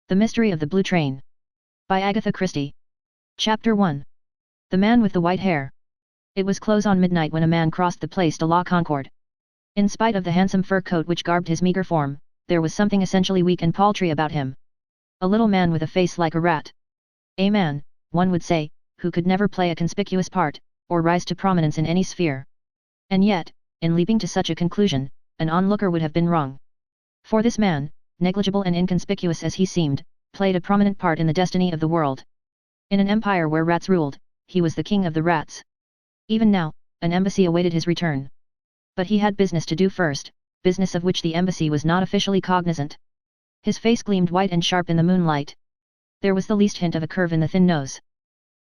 The Mystery of the Blue Train. By Agatha Christie. Chapter 1. The Man with the White Hair. It was close on midnight when a man crossed the Place de la Concorde. In spite of the handsome fur coat which garbed his meager form, there was something essentially weak and paltry about him. A little man with a face like a rat. A man, one would say, who could never play a conspicuous part, or rise to prominence in any sphere. And yet, in leaping to such a conclusion, an onlooker would have been wrong. For this man, negligible and inconspicuous as he seemed, played a prominent part in the destiny of the world. In an empire where rats ruled, he was the king of the rats. Even now, an embassy awaited his return. But he had business to do first, business of which the embassy was not officially cognizant. His face gleamed white and sharp in the moonlight. There was the least hint of a curve in the thin nose.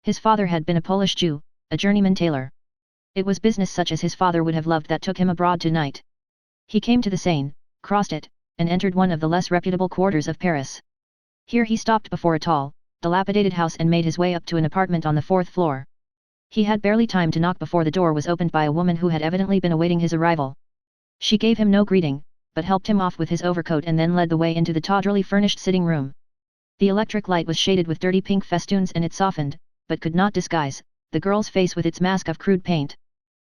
His father had been a Polish Jew, a journeyman tailor. It was business such as his father would have loved that took him abroad tonight. He came to the Seine, crossed it, and entered one of the less reputable quarters of Paris. Here he stopped before a tall, dilapidated house and made his way up to an apartment on the 4th floor. He had barely time to knock before the door was opened by a woman who had evidently been awaiting his arrival. She gave him no greeting, but helped him off with his overcoat and then led the way into the tawdrily furnished sitting room. The electric light was shaded with dirty pink festoons and it softened, but could not disguise, the girl's face with its mask of crude paint.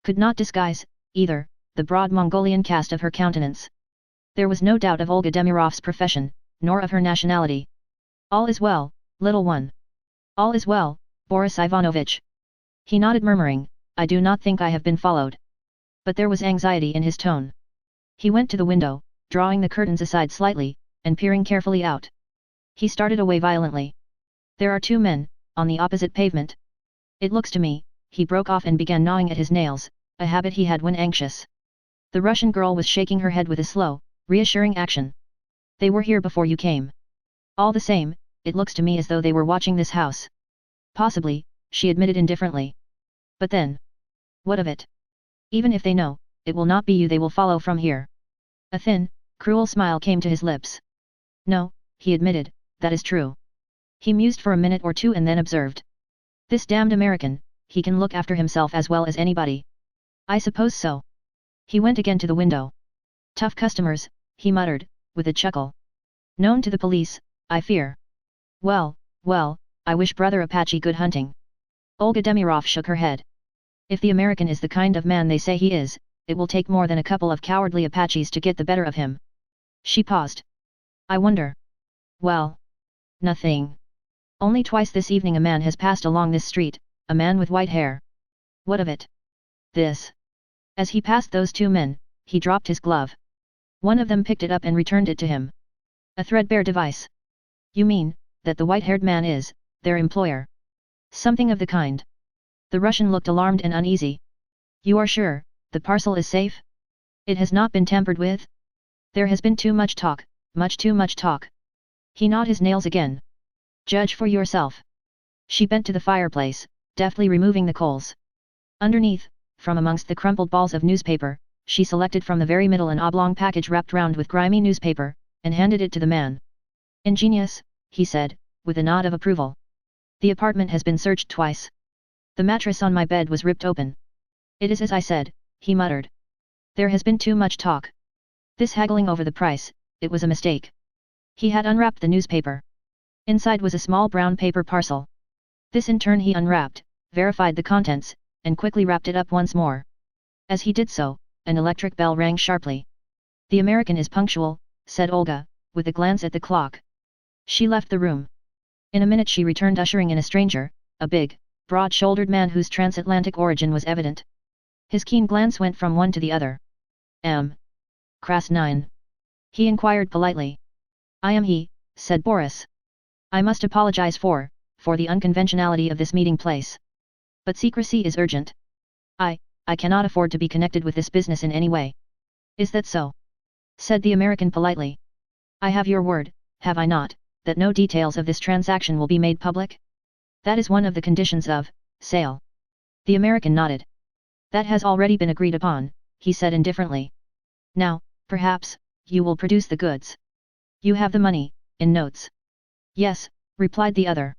Could not disguise, either, the broad Mongolian cast of her countenance. There was no doubt of Olga Demirov's profession, nor of her nationality. All is well, little one. All is well, Boris Ivanovitch. He nodded murmuring, I do not think I have been followed. But there was anxiety in his tone. He went to the window, drawing the curtains aside slightly, and peering carefully out. He started away violently. There are two men, on the opposite pavement. It looks to me, he broke off and began gnawing at his nails, a habit he had when anxious. The Russian girl was shaking her head with a slow, reassuring action. They were here before you came. All the same, it looks to me as though they were watching this house. Possibly, she admitted indifferently. But then? What of it? Even if they know, it will not be you they will follow from here. A thin, cruel smile came to his lips. No, he admitted, that is true. He mused for a minute or two and then observed. This damned American, he can look after himself as well as anybody. I suppose so. He went again to the window. Tough customers, he muttered, with a chuckle. Known to the police, I fear. Well, I wish Brother Apache good hunting. Olga Demirov shook her head. If the American is the kind of man they say he is, it will take more than a couple of cowardly Apaches to get the better of him. She paused. I wonder. Well. Nothing. Only twice this evening a man has passed along this street, a man with white hair. What of it? This. As he passed those two men, he dropped his glove. One of them picked it up and returned it to him. A threadbare device. You mean, that the white-haired man is, their employer? Something of the kind. The Russian looked alarmed and uneasy. You are sure, the parcel is safe? It has not been tampered with? There has been too much talk, much too much talk. He gnawed his nails again. Judge for yourself. She bent to the fireplace, deftly removing the coals. Underneath, from amongst the crumpled balls of newspaper, she selected from the very middle an oblong package wrapped round with grimy newspaper, and handed it to the man. Ingenious, he said, with a nod of approval. The apartment has been searched twice. The mattress on my bed was ripped open. It is as I said, he muttered. There has been too much talk. This haggling over the price, it was a mistake. He had unwrapped the newspaper. Inside was a small brown paper parcel. This in turn he unwrapped, verified the contents, and quickly wrapped it up once more. As he did so, an electric bell rang sharply. The American is punctual, said Olga, with a glance at the clock. She left the room. In a minute she returned ushering in a stranger, a big, broad-shouldered man whose transatlantic origin was evident. His keen glance went from one to the other. Krasnine? He inquired politely. I am he, said Boris. I must apologize for the unconventionality of this meeting place. But secrecy is urgent. I cannot afford to be connected with this business in any way. Is that so? Said the American politely. I have your word, have I not, that no details of this transaction will be made public? That is one of the conditions of sale. The American nodded. That has already been agreed upon, he said indifferently. Now, perhaps, you will produce the goods. You have the money, in notes. Yes, replied the other.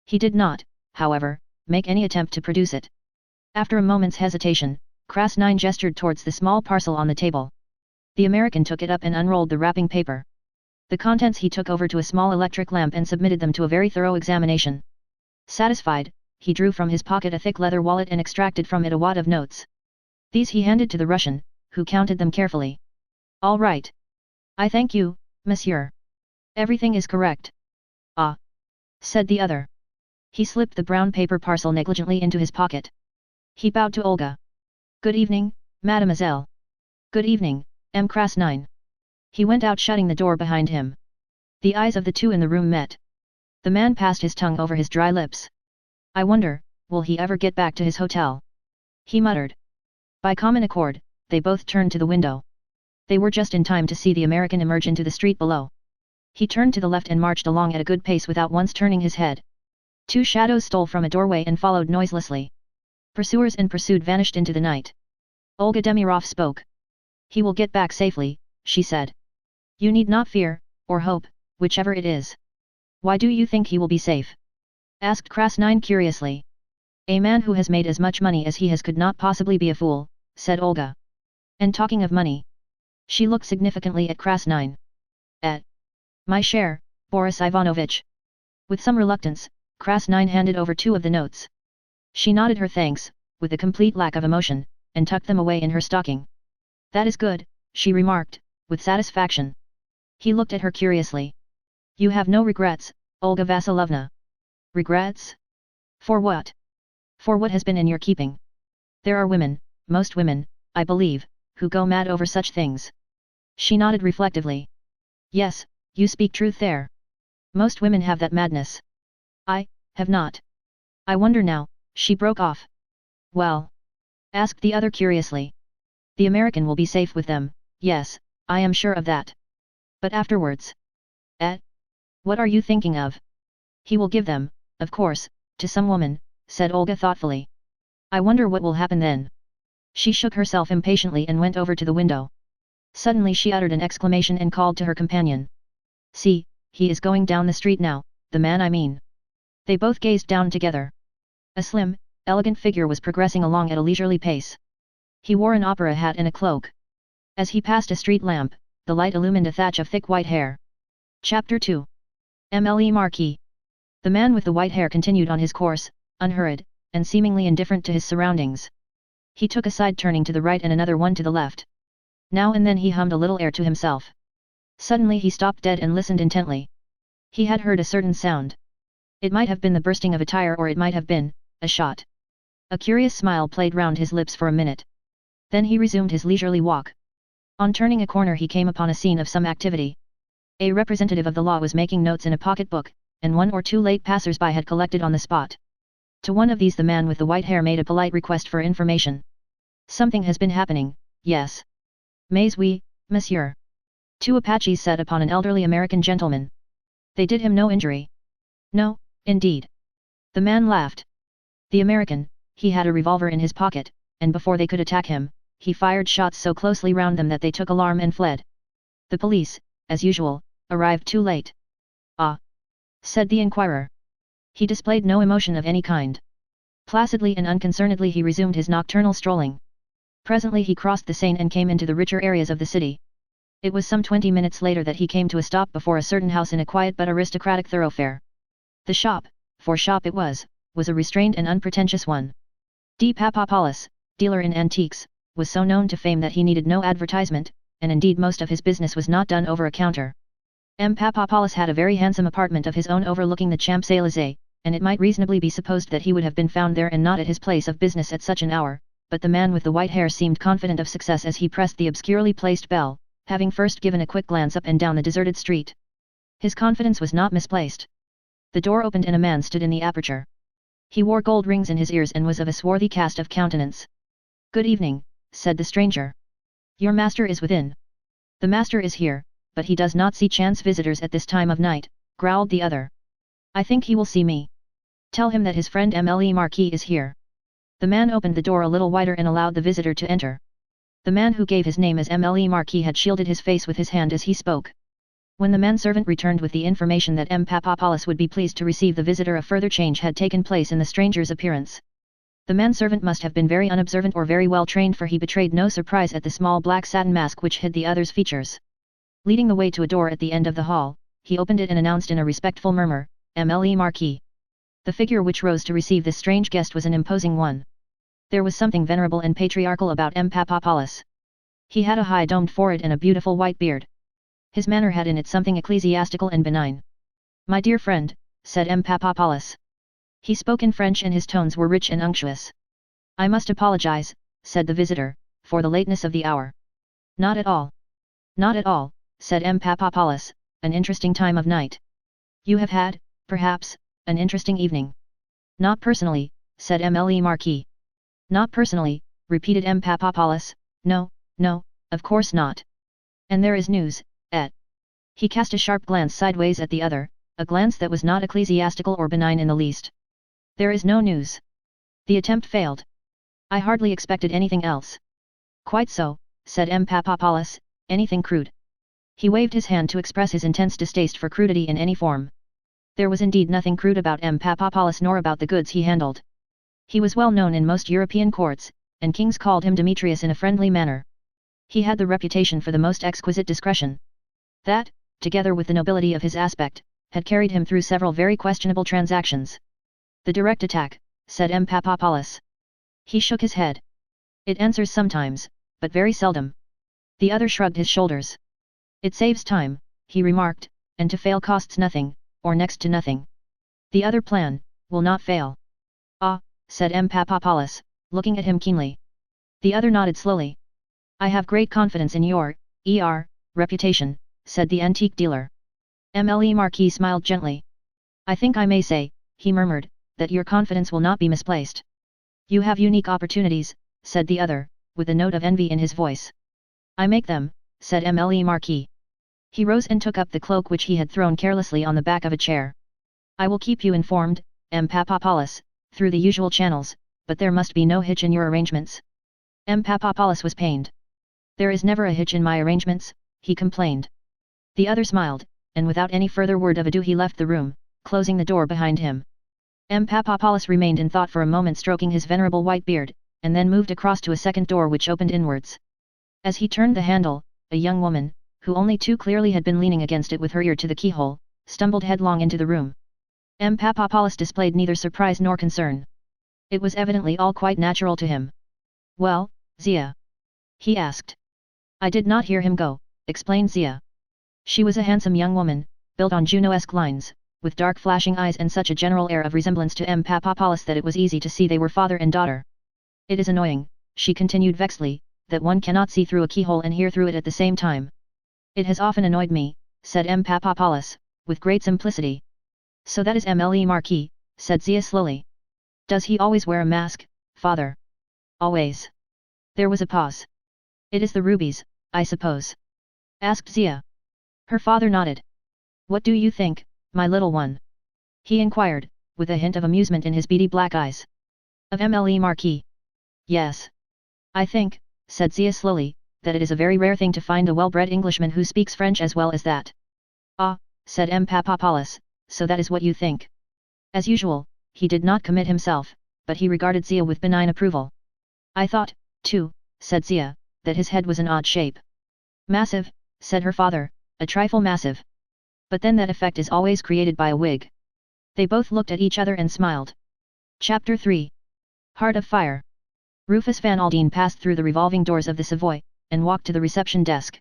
He did not, however, make any attempt to produce it. After a moment's hesitation, Krasnine gestured towards the small parcel on the table. The American took it up and unrolled the wrapping paper. The contents he took over to a small electric lamp and submitted them to a very thorough examination. Satisfied, he drew from his pocket a thick leather wallet and extracted from it a wad of notes. These he handed to the Russian, who counted them carefully. All right. I thank you, monsieur. Everything is correct. Ah, said the other. He slipped the brown paper parcel negligently into his pocket. He bowed to Olga. Good evening, mademoiselle. Good evening, M. Krasnine. He went out shutting the door behind him. The eyes of the two in the room met. The man passed his tongue over his dry lips. I wonder, will he ever get back to his hotel? He muttered. By common accord, they both turned to the window. They were just in time to see the American emerge into the street below. He turned to the left and marched along at a good pace without once turning his head. Two shadows stole from a doorway and followed noiselessly. Pursuers and pursued vanished into the night. Olga Demirov spoke. He will get back safely, she said. You need not fear, or hope, whichever it is. Why do you think he will be safe? Asked Krasnine curiously. A man who has made as much money as he has could not possibly be a fool, said Olga. And talking of money. She looked significantly at Krasnine. At my share, Boris Ivanovich. With some reluctance, Krasnine handed over 2 of the notes. She nodded her thanks, with a complete lack of emotion, and tucked them away in her stocking. That is good, she remarked, with satisfaction. He looked at her curiously. You have no regrets, Olga Vasilovna. Regrets? For what? For what has been in your keeping. There are women, most women, I believe, who go mad over such things. She nodded reflectively. Yes, you speak truth there. Most women have that madness. I have not. I wonder now, she broke off. Well? Asked the other curiously. The American will be safe with them, yes, I am sure of that. But afterwards? What are you thinking of? He will give them, of course, to some woman, said Olga thoughtfully. I wonder what will happen then. She shook herself impatiently and went over to the window. Suddenly she uttered an exclamation and called to her companion. See, he is going down the street now, the man I mean. They both gazed down together. A slim, elegant figure was progressing along at a leisurely pace. He wore an opera hat and a cloak. As he passed a street lamp, the light illumined a thatch of thick white hair. Chapter 2. MLE Marquis. The man with the white hair continued on his course, unhurried, and seemingly indifferent to his surroundings. He took a side turning to the right and another one to the left. Now and then he hummed a little air to himself. Suddenly he stopped dead and listened intently. He had heard a certain sound. It might have been the bursting of a tire or it might have been a shot. A curious smile played round his lips for a minute. Then he resumed his leisurely walk. On turning a corner he came upon a scene of some activity. A representative of the law was making notes in a pocketbook, and 1 or 2 late passers-by had collected on the spot. To one of these the man with the white hair made a polite request for information. Something has been happening, yes. Mais oui, monsieur. 2 Apaches sat upon an elderly American gentleman. They did him no injury. No, indeed. The man laughed. The American, he had a revolver in his pocket, and before they could attack him, he fired shots so closely round them that they took alarm and fled. The police, as usual, arrived too late. Ah! Said the inquirer. He displayed no emotion of any kind. Placidly and unconcernedly he resumed his nocturnal strolling. Presently he crossed the Seine and came into the richer areas of the city. It was some 20 minutes later that he came to a stop before a certain house in a quiet but aristocratic thoroughfare. The shop, for shop it was a restrained and unpretentious one. D. Papopoulos, dealer in antiques, was so known to fame that he needed no advertisement, and indeed most of his business was not done over a counter. M. Papopoulos had a very handsome apartment of his own overlooking the Champs-Élysées, and it might reasonably be supposed that he would have been found there and not at his place of business at such an hour, but the man with the white hair seemed confident of success as he pressed the obscurely placed bell, having first given a quick glance up and down the deserted street. His confidence was not misplaced. The door opened and a man stood in the aperture. He wore gold rings in his ears and was of a swarthy cast of countenance. Good evening, said the stranger. Your master is within. The master is here, but he does not see chance visitors at this time of night, growled the other. I think he will see me. Tell him that his friend MLE Marquis is here. The man opened the door a little wider and allowed the visitor to enter. The man who gave his name as MLE Marquis had shielded his face with his hand as he spoke. When the manservant returned with the information that M. Papopoulos would be pleased to receive the visitor, a further change had taken place in the stranger's appearance. The manservant must have been very unobservant or very well trained, for he betrayed no surprise at the small black satin mask which hid the other's features. Leading the way to a door at the end of the hall, he opened it and announced in a respectful murmur, "MLE Marquis." The figure which rose to receive this strange guest was an imposing one. There was something venerable and patriarchal about M. Papadopoulos. He had a high domed forehead and a beautiful white beard. His manner had in it something ecclesiastical and benign. "My dear friend," said M. Papadopoulos. He spoke in French and his tones were rich and unctuous. "I must apologize," said the visitor, "for the lateness of the hour." "Not at all. Not at all," said M. Papadopoulos, "an interesting time of night. You have had, perhaps, an interesting evening." "Not personally," said MLE Marquis. "Not personally," repeated M. Papadopoulos, "no, no, of course not. And there is news, et." He cast a sharp glance sideways at the other, a glance that was not ecclesiastical or benign in the least. "There is no news. The attempt failed. I hardly expected anything else." "Quite so," said M. Papadopoulos, "anything crude." He waved his hand to express his intense distaste for crudity in any form. There was indeed nothing crude about M. Papadopoulos nor about the goods he handled. He was well known in most European courts, and kings called him Demetrius in a friendly manner. He had the reputation for the most exquisite discretion. That, together with the nobility of his aspect, had carried him through several very questionable transactions. "The direct attack," said M. Papadopoulos. He shook his head. "It answers sometimes, but very seldom." The other shrugged his shoulders. "It saves time," he remarked, "and to fail costs nothing, or next to nothing. The other plan, will not fail." "Ah," said M. Papadopoulos, looking at him keenly. The other nodded slowly. "I have great confidence in your, reputation," said the antique dealer. MLE Marquis smiled gently. "I think I may say," he murmured, "that your confidence will not be misplaced." "You have unique opportunities," said the other, with a note of envy in his voice. "I make them," said MLE Marquis. He rose and took up the cloak which he had thrown carelessly on the back of a chair. "I will keep you informed, M. Papadopoulos, through the usual channels, but there must be no hitch in your arrangements." M. Papadopoulos was pained. "There is never a hitch in my arrangements," he complained. The other smiled, and without any further word of adieu he left the room, closing the door behind him. M. Papadopoulos remained in thought for a moment stroking his venerable white beard, and then moved across to a second door which opened inwards. As he turned the handle, a young woman, who only too clearly had been leaning against it with her ear to the keyhole, stumbled headlong into the room. M. Papadopoulos displayed neither surprise nor concern. It was evidently all quite natural to him. "Well, Zia?" he asked. "I did not hear him go," explained Zia. She was a handsome young woman, built on Juno-esque lines, with dark flashing eyes and such a general air of resemblance to M. Papadopoulos that it was easy to see they were father and daughter. "It is annoying," she continued vexedly, "that one cannot see through a keyhole and hear through it at the same time." "It has often annoyed me," said M. Papadopoulos, with great simplicity. "So that is MLE Marquis," said Zia slowly. "Does he always wear a mask, father?" "Always." There was a pause. "It is the rubies, I suppose?" asked Zia. Her father nodded. "What do you think, my little one?" he inquired, with a hint of amusement in his beady black eyes. "Of MLE Marquis?" "Yes. I think," said Zia slowly, "that it is a very rare thing to find a well-bred Englishman who speaks French as well as that." "Ah," said M. Papadopoulos, "so that is what you think." As usual, he did not commit himself, but he regarded Zia with benign approval. "I thought, too," said Zia, "that his head was an odd shape." "Massive," said her father, "a trifle massive. But then that effect is always created by a wig." They both looked at each other and smiled. Chapter 3. Heart of Fire. Rufus Van Aldine passed through the revolving doors of the Savoy, and walked to the reception desk.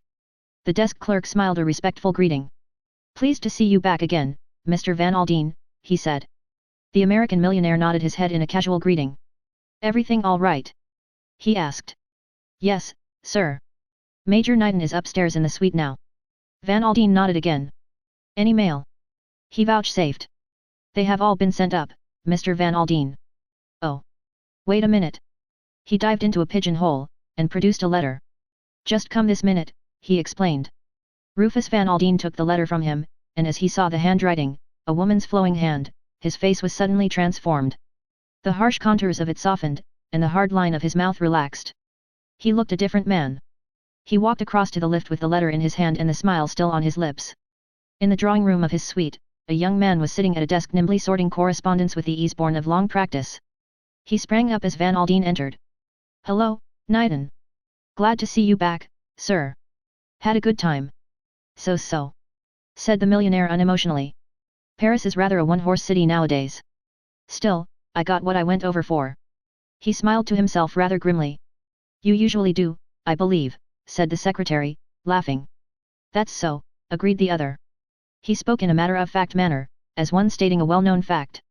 The desk clerk smiled a respectful greeting. "Pleased to see you back again, Mr. Van Aldine," he said. The American millionaire nodded his head in a casual greeting. "Everything all right?" he asked. "Yes, sir. Major Knighton is upstairs in the suite now." Van Aldine nodded again. "Any mail?" he vouchsafed. "They have all been sent up, Mr. Van Aldine." "Oh. Wait a minute." He dived into a pigeonhole, and produced a letter. "Just come this minute," he explained. Rufus Van Aldine took the letter from him, and as he saw the handwriting, a woman's flowing hand, his face was suddenly transformed. The harsh contours of it softened, and the hard line of his mouth relaxed. He looked a different man. He walked across to the lift with the letter in his hand and the smile still on his lips. In the drawing room of his suite, a young man was sitting at a desk nimbly sorting correspondence with the ease born of long practice. He sprang up as Van Aldine entered. "Hello, Knighton. Glad to see you back, sir. Had a good time?" So, said the millionaire unemotionally. Paris is rather a one-horse city nowadays. Still, I got what I went over for. He smiled to himself rather grimly. You usually do, I believe, said the secretary, laughing. That's so, agreed the other. He spoke in a matter-of-fact manner, as one stating a well-known fact.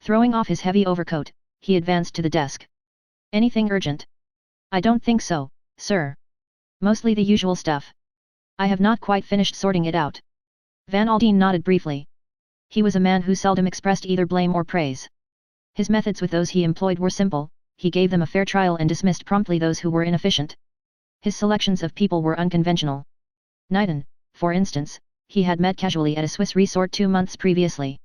Throwing off his heavy overcoat, he advanced to the desk. Anything urgent? I don't think so, sir. Mostly the usual stuff. I have not quite finished sorting it out. Van Aldine nodded briefly. He was a man who seldom expressed either blame or praise. His methods with those he employed were simple, he gave them a fair trial and dismissed promptly those who were inefficient. His selections of people were unconventional. Knighton, for instance, he had met casually at a Swiss resort 2 months previously.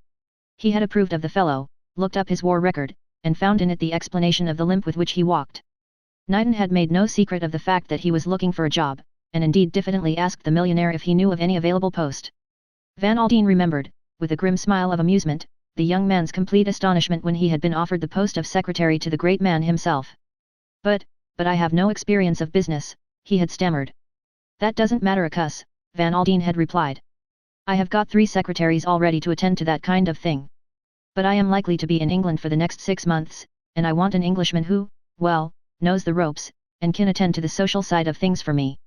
He had approved of the fellow, looked up his war record, and found in it the explanation of the limp with which he walked. Knighton had made no secret of the fact that he was looking for a job, and indeed diffidently asked the millionaire if he knew of any available post. Van Aldine remembered, with a grim smile of amusement, the young man's complete astonishment when he had been offered the post of secretary to the great man himself. But I have no experience of business, he had stammered. That doesn't matter a cuss, Van Aldine had replied. I have got 3 secretaries already to attend to that kind of thing. But I am likely to be in England for the next 6 months, and I want an Englishman who, well, knows the ropes, and can attend to the social side of things for me.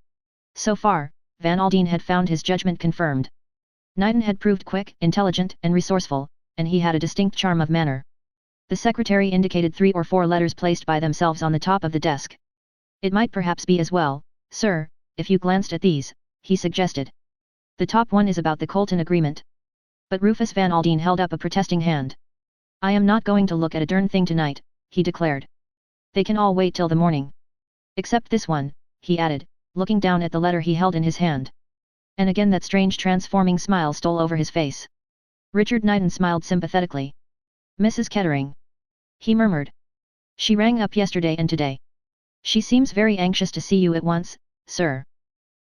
So far, Van Aldine had found his judgment confirmed. Knighton had proved quick, intelligent, and resourceful, and he had a distinct charm of manner. The secretary indicated 3 or 4 letters placed by themselves on the top of the desk. It might perhaps be as well, sir, if you glanced at these, he suggested. The top one is about the Colton agreement. But Rufus Van Aldine held up a protesting hand. I am not going to look at a darn thing tonight, he declared. They can all wait till the morning. Except this one, he added, looking down at the letter he held in his hand. And again that strange transforming smile stole over his face. Richard Knighton smiled sympathetically. Mrs. Kettering. He murmured. She rang up yesterday and today. She seems very anxious to see you at once, sir.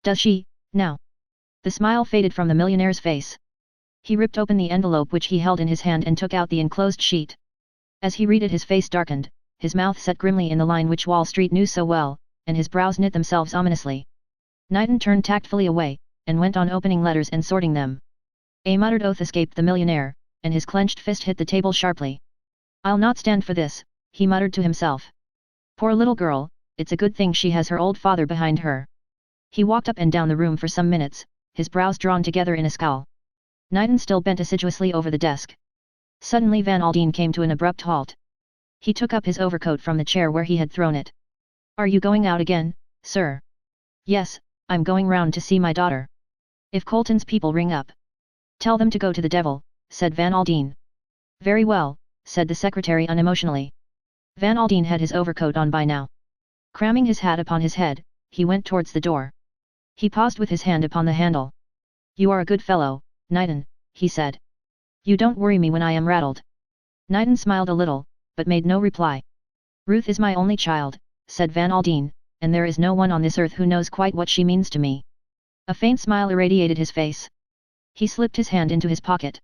Does she, now? The smile faded from the millionaire's face. He ripped open the envelope which he held in his hand and took out the enclosed sheet. As he read it his face darkened, his mouth set grimly in the line which Wall Street knew so well, and his brows knit themselves ominously. Knighton turned tactfully away, and went on opening letters and sorting them. A muttered oath escaped the millionaire, and his clenched fist hit the table sharply. I'll not stand for this, he muttered to himself. Poor little girl, it's a good thing she has her old father behind her. He walked up and down the room for some minutes, his brows drawn together in a scowl. Knighton still bent assiduously over the desk. Suddenly Van Aldine came to an abrupt halt. He took up his overcoat from the chair where he had thrown it. Are you going out again, sir? Yes, I'm going round to see my daughter. If Colton's people ring up, tell them to go to the devil, said Van Aldine. Very well, said the secretary unemotionally. Van Aldine had his overcoat on by now. Cramming his hat upon his head, he went towards the door. He paused with his hand upon the handle. You are a good fellow, Knighton, he said. You don't worry me when I am rattled. Knighton smiled a little, but made no reply. Ruth is my only child, said Van Aldine, and there is no one on this earth who knows quite what she means to me. A faint smile irradiated his face. He slipped his hand into his pocket.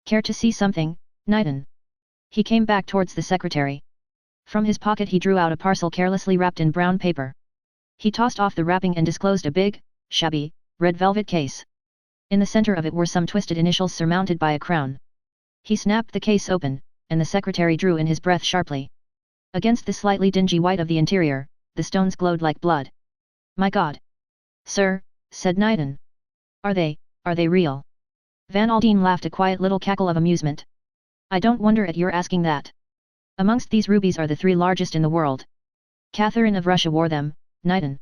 Care to see something, Knighton? He came back towards the secretary. From his pocket he drew out a parcel carelessly wrapped in brown paper. He tossed off the wrapping and disclosed a big, shabby, red velvet case. In the center of it were some twisted initials surmounted by a crown. He snapped the case open, and the secretary drew in his breath sharply. Against the slightly dingy white of the interior, the stones glowed like blood. My God! Sir, said Knighton. Are they real? Van Aldine laughed a quiet little cackle of amusement. I don't wonder at your asking that. Amongst these rubies are the 3 largest in the world. Catherine of Russia wore them, Knighton.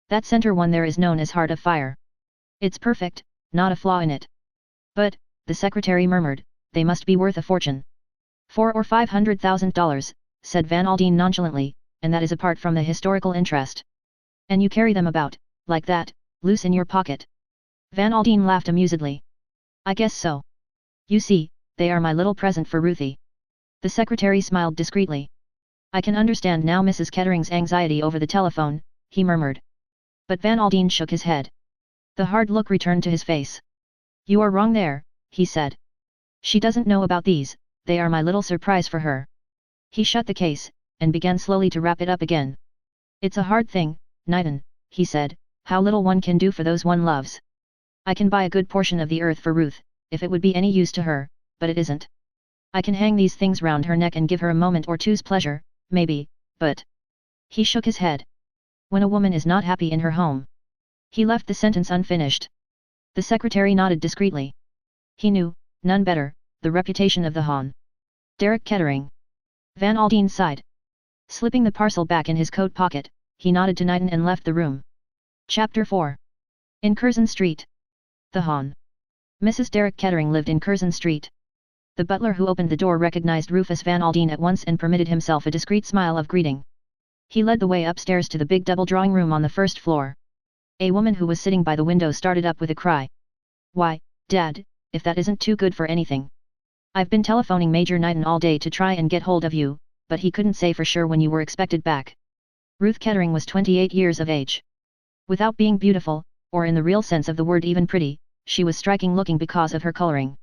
That center one there is known as Heart of Fire. It's perfect, not a flaw in it. But, the secretary murmured, they must be worth a fortune. $400,000 or $500,000, said Van Aldine nonchalantly, and that is apart from the historical interest. And you carry them about, like that, loose in your pocket. Van Aldine laughed amusedly. I guess so. You see, they are my little present for Ruthie. The secretary smiled discreetly. I can understand now Mrs. Kettering's anxiety over the telephone, he murmured. But Van Aldine shook his head. The hard look returned to his face. You are wrong there, he said. She doesn't know about these, they are my little surprise for her. He shut the case, and began slowly to wrap it up again. It's a hard thing, Knighton, he said, how little one can do for those one loves. I can buy a good portion of the earth for Ruth, if it would be any use to her, but it isn't. I can hang these things round her neck and give her a moment or two's pleasure, maybe, but... He shook his head. When a woman is not happy in her home. He left the sentence unfinished. The secretary nodded discreetly. He knew, none better, the reputation of the Hon. Derek Kettering. Van Aldine sighed. Slipping the parcel back in his coat pocket, he nodded to Knighton and left the room. Chapter 4. In Curzon Street. The Hon. Mrs. Derek Kettering lived in Curzon Street. The butler who opened the door recognized Rufus Van Aldine at once and permitted himself a discreet smile of greeting. He led the way upstairs to the big double drawing room on the first floor. A woman who was sitting by the window started up with a cry. Why, Dad, if that isn't too good for anything. I've been telephoning Major Knighton all day to try and get hold of you, but he couldn't say for sure when you were expected back. Ruth Kettering was 28 years of age. Without being beautiful, or in the real sense of the word even pretty, she was striking looking because of her coloring.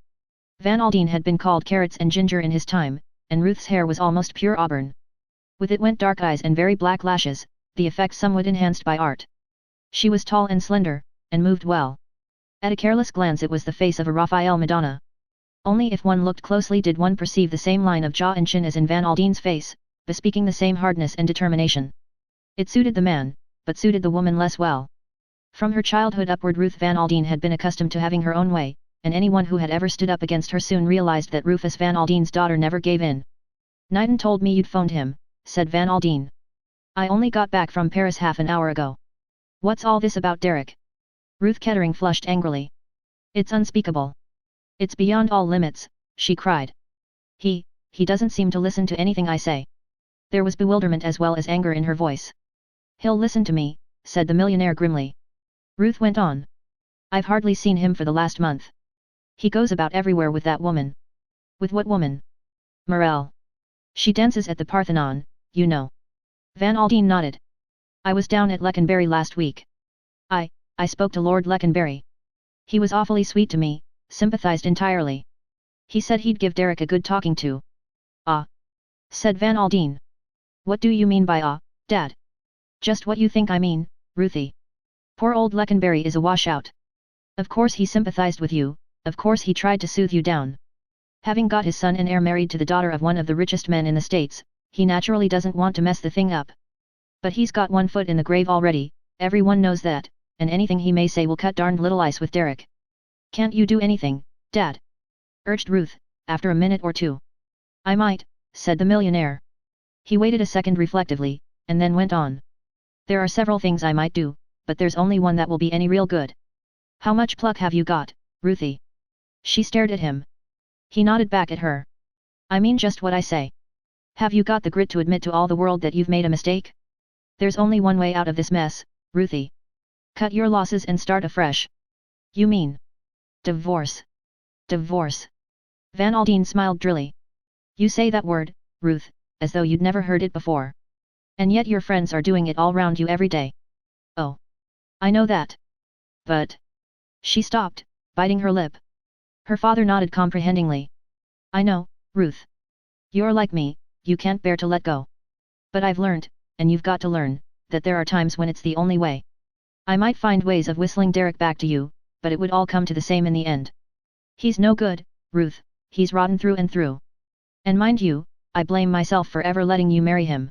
Van Aldine had been called carrots and ginger in his time, and Ruth's hair was almost pure auburn. With it went dark eyes and very black lashes, the effect somewhat enhanced by art. She was tall and slender, and moved well. At a careless glance it was the face of a Raphael Madonna. Only if one looked closely did one perceive the same line of jaw and chin as in Van Aldine's face, bespeaking the same hardness and determination. It suited the man, but suited the woman less well. From her childhood upward Ruth Van Aldine had been accustomed to having her own way, and anyone who had ever stood up against her soon realized that Rufus Van Aldine's daughter never gave in. Knighton told me you'd phoned him, said Van Aldine. I only got back from Paris half an hour ago. What's all this about Derek? Ruth Kettering flushed angrily. It's unspeakable. It's beyond all limits, she cried. He doesn't seem to listen to anything I say. There was bewilderment as well as anger in her voice. He'll listen to me, said the millionaire grimly. Ruth went on. I've hardly seen him for the last month. He goes about everywhere with that woman. With what woman? Morel. She dances at the Parthenon, you know. Van Aldine nodded. I was down at Leconbury last week. I spoke to Lord Leconbury. He was awfully sweet to me, sympathized entirely. He said he'd give Derek a good talking to. Ah, said Van Aldine. What do you mean by Dad? Just what you think I mean, Ruthie. Poor old Leconbury is a washout. Of course he sympathized with you, of course he tried to soothe you down. Having got his son and heir married to the daughter of one of the richest men in the States, he naturally doesn't want to mess the thing up. But he's got one foot in the grave already, everyone knows that, and anything he may say will cut darned little ice with Derek. Can't you do anything, Dad? Urged Ruth, after a minute or two. I might, said the millionaire. He waited a second reflectively, and then went on. There are several things I might do, but there's only one that will be any real good. How much pluck have you got, Ruthie? She stared at him. He nodded back at her. I mean just what I say. Have you got the grit to admit to all the world that you've made a mistake? There's only one way out of this mess, Ruthie. Cut your losses and start afresh. You mean? Divorce. Divorce. Van Aldine smiled drily. You say that word, Ruth, as though you'd never heard it before. And yet your friends are doing it all round you every day. Oh. I know that. But... She stopped, biting her lip. Her father nodded comprehendingly. I know, Ruth. You're like me, you can't bear to let go. But I've learned, and you've got to learn, that there are times when it's the only way. I might find ways of whistling Derek back to you, but it would all come to the same in the end. He's no good, Ruth, he's rotten through and through. And mind you, I blame myself for ever letting you marry him.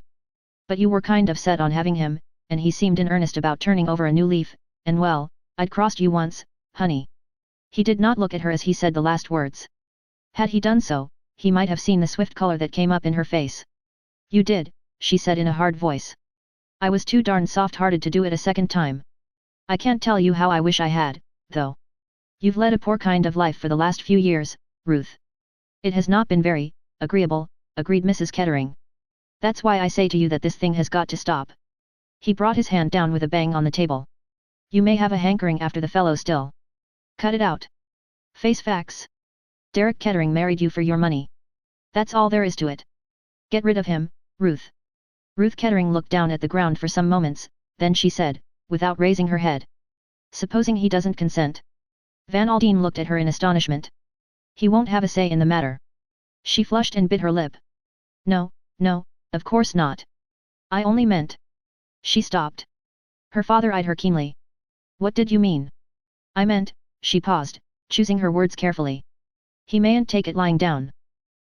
But you were kind of set on having him, and he seemed in earnest about turning over a new leaf, and well, I'd crossed you once, honey. He did not look at her as he said the last words. Had he done so, he might have seen the swift color that came up in her face. You did, she said in a hard voice. I was too darn soft-hearted to do it a second time. I can't tell you how I wish I had, though. You've led a poor kind of life for the last few years, Ruth. It has not been very agreeable, agreed Mrs. Kettering. That's why I say to you that this thing has got to stop. He brought his hand down with a bang on the table. You may have a hankering after the fellow still. Cut it out. Face facts. Derek Kettering married you for your money. That's all there is to it. Get rid of him, Ruth. Ruth Kettering looked down at the ground for some moments, then she said, without raising her head. Supposing he doesn't consent? Van Aldine looked at her in astonishment. He won't have a say in the matter. She flushed and bit her lip. No, of course not. I only meant... She stopped. Her father eyed her keenly. What did you mean? I meant, She paused, choosing her words carefully. He mayn't take it lying down.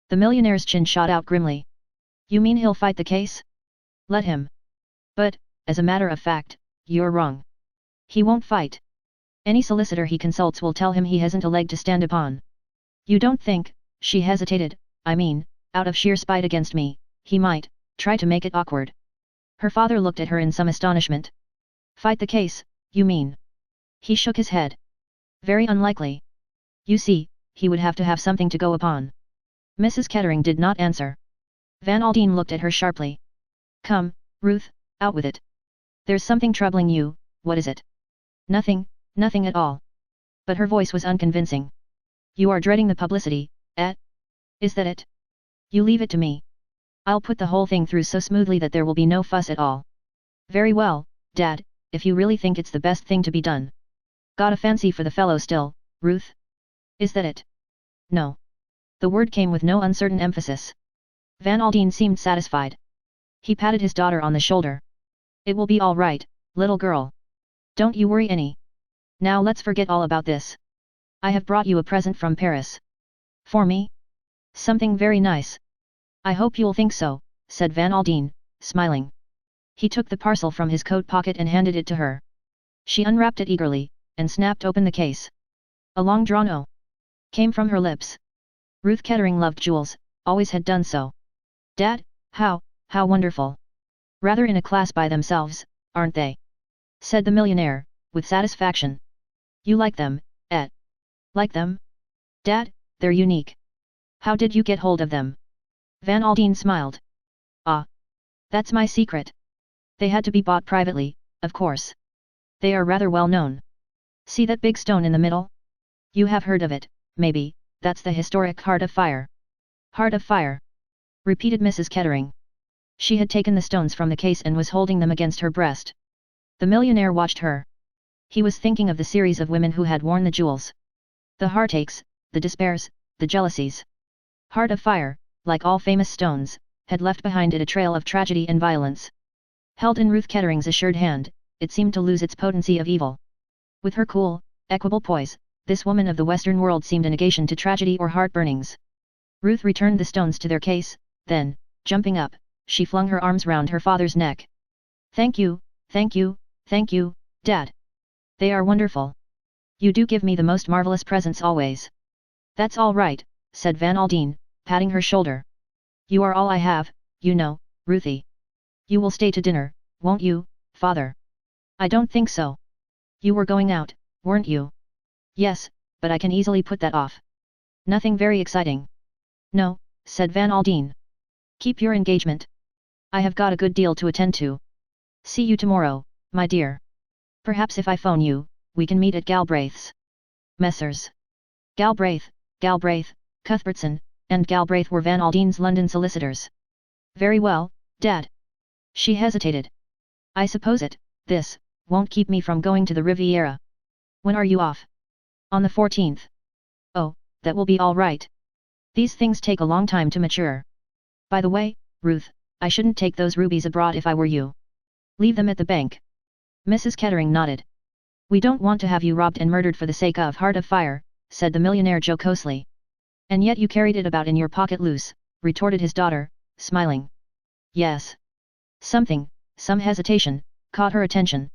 The millionaire's chin shot out grimly. You mean he'll fight the case? Let him. But, as a matter of fact, you're wrong. He won't fight. Any solicitor he consults will tell him he hasn't a leg to stand upon. You don't think, she hesitated, I mean, out of sheer spite against me, he might try to make it awkward. Her father looked at her in some astonishment. Fight the case, you mean? He shook his head. Very unlikely. You see, he would have to have something to go upon. Mrs. Kettering did not answer. Van Aldine looked at her sharply. Come, Ruth, out with it. There's something troubling you, what is it? Nothing, nothing at all. But her voice was unconvincing. You are dreading the publicity, eh? Is that it? You leave it to me. I'll put the whole thing through so smoothly that there will be no fuss at all. Very well, Dad, if you really think it's the best thing to be done. Got a fancy for the fellow still, Ruth? Is that it? No. The word came with no uncertain emphasis. Van Aldine seemed satisfied. He patted his daughter on the shoulder. It will be all right, little girl. Don't you worry any. Now let's forget all about this. I have brought you a present from Paris. For me? Something very nice. I hope you'll think so, said Van Aldine, smiling. He took the parcel from his coat pocket and handed it to her. She unwrapped it eagerly, and snapped open the case. A long-drawn "oh" came from her lips. Ruth Kettering loved jewels, always had done so. Dad, how wonderful. Rather in a class by themselves, aren't they? Said the millionaire, with satisfaction. You like them, eh? Like them? Dad, they're unique. How did you get hold of them? Van Aldine smiled. Ah. That's my secret. They had to be bought privately, of course. They are rather well known. See that big stone in the middle? You have heard of it, maybe, that's the historic Heart of Fire. Heart of Fire, repeated Mrs. Kettering. She had taken the stones from the case and was holding them against her breast. The millionaire watched her. He was thinking of the series of women who had worn the jewels. The heartaches, the despairs, the jealousies. Heart of Fire, like all famous stones, had left behind it a trail of tragedy and violence. Held in Ruth Kettering's assured hand, it seemed to lose its potency of evil. With her cool, equable poise, this woman of the Western world seemed a negation to tragedy or heart-burnings. Ruth returned the stones to their case, then, jumping up, she flung her arms round her father's neck. Thank you, thank you, thank you, Dad. They are wonderful. You do give me the most marvelous presents always. That's all right, said Van Aldine, patting her shoulder. You are all I have, you know, Ruthie. You will stay to dinner, won't you, father? I don't think so. You were going out, weren't you? Yes, but I can easily put that off. Nothing very exciting. No, said Van Aldine. Keep your engagement. I have got a good deal to attend to. See you tomorrow, my dear. Perhaps if I phone you, we can meet at Galbraith's. Messrs. Galbraith, Cuthbertson, and Galbraith were Van Aldine's London solicitors. Very well, Dad. She hesitated. I suppose this won't keep me from going to the Riviera. When are you off? On the 14th. Oh, that will be all right. These things take a long time to mature. By the way, Ruth, I shouldn't take those rubies abroad if I were you. Leave them at the bank. Mrs. Kettering nodded. We don't want to have you robbed and murdered for the sake of Heart of Fire, said the millionaire jocosely. And yet you carried it about in your pocket loose, retorted his daughter, smiling. Yes. Some hesitation, caught her attention.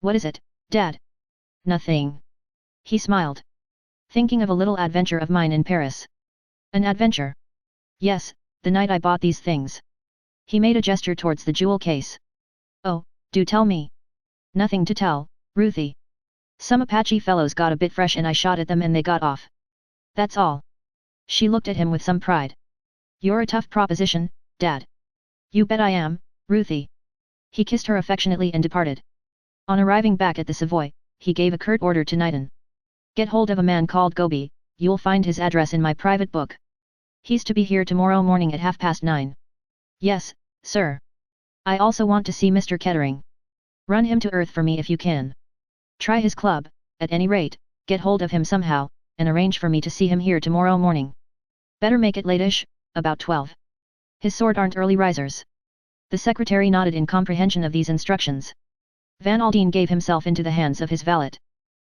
What is it, Dad? Nothing. He smiled. Thinking of a little adventure of mine in Paris. An adventure? Yes, the night I bought these things. He made a gesture towards the jewel case. Oh, do tell me. Nothing to tell, Ruthie. Some Apache fellows got a bit fresh and I shot at them and they got off. That's all. She looked at him with some pride. You're a tough proposition, Dad. You bet I am, Ruthie. He kissed her affectionately and departed. On arriving back at the Savoy, he gave a curt order to Knighton. Get hold of a man called Goby, you'll find his address in my private book. He's to be here tomorrow morning at 9:30. Yes, sir. I also want to see Mr. Kettering. Run him to earth for me if you can. Try his club, at any rate, get hold of him somehow, and arrange for me to see him here tomorrow morning. Better make it late-ish, about 12. His sort aren't early risers. The secretary nodded in comprehension of these instructions. Van Aldine gave himself into the hands of his valet.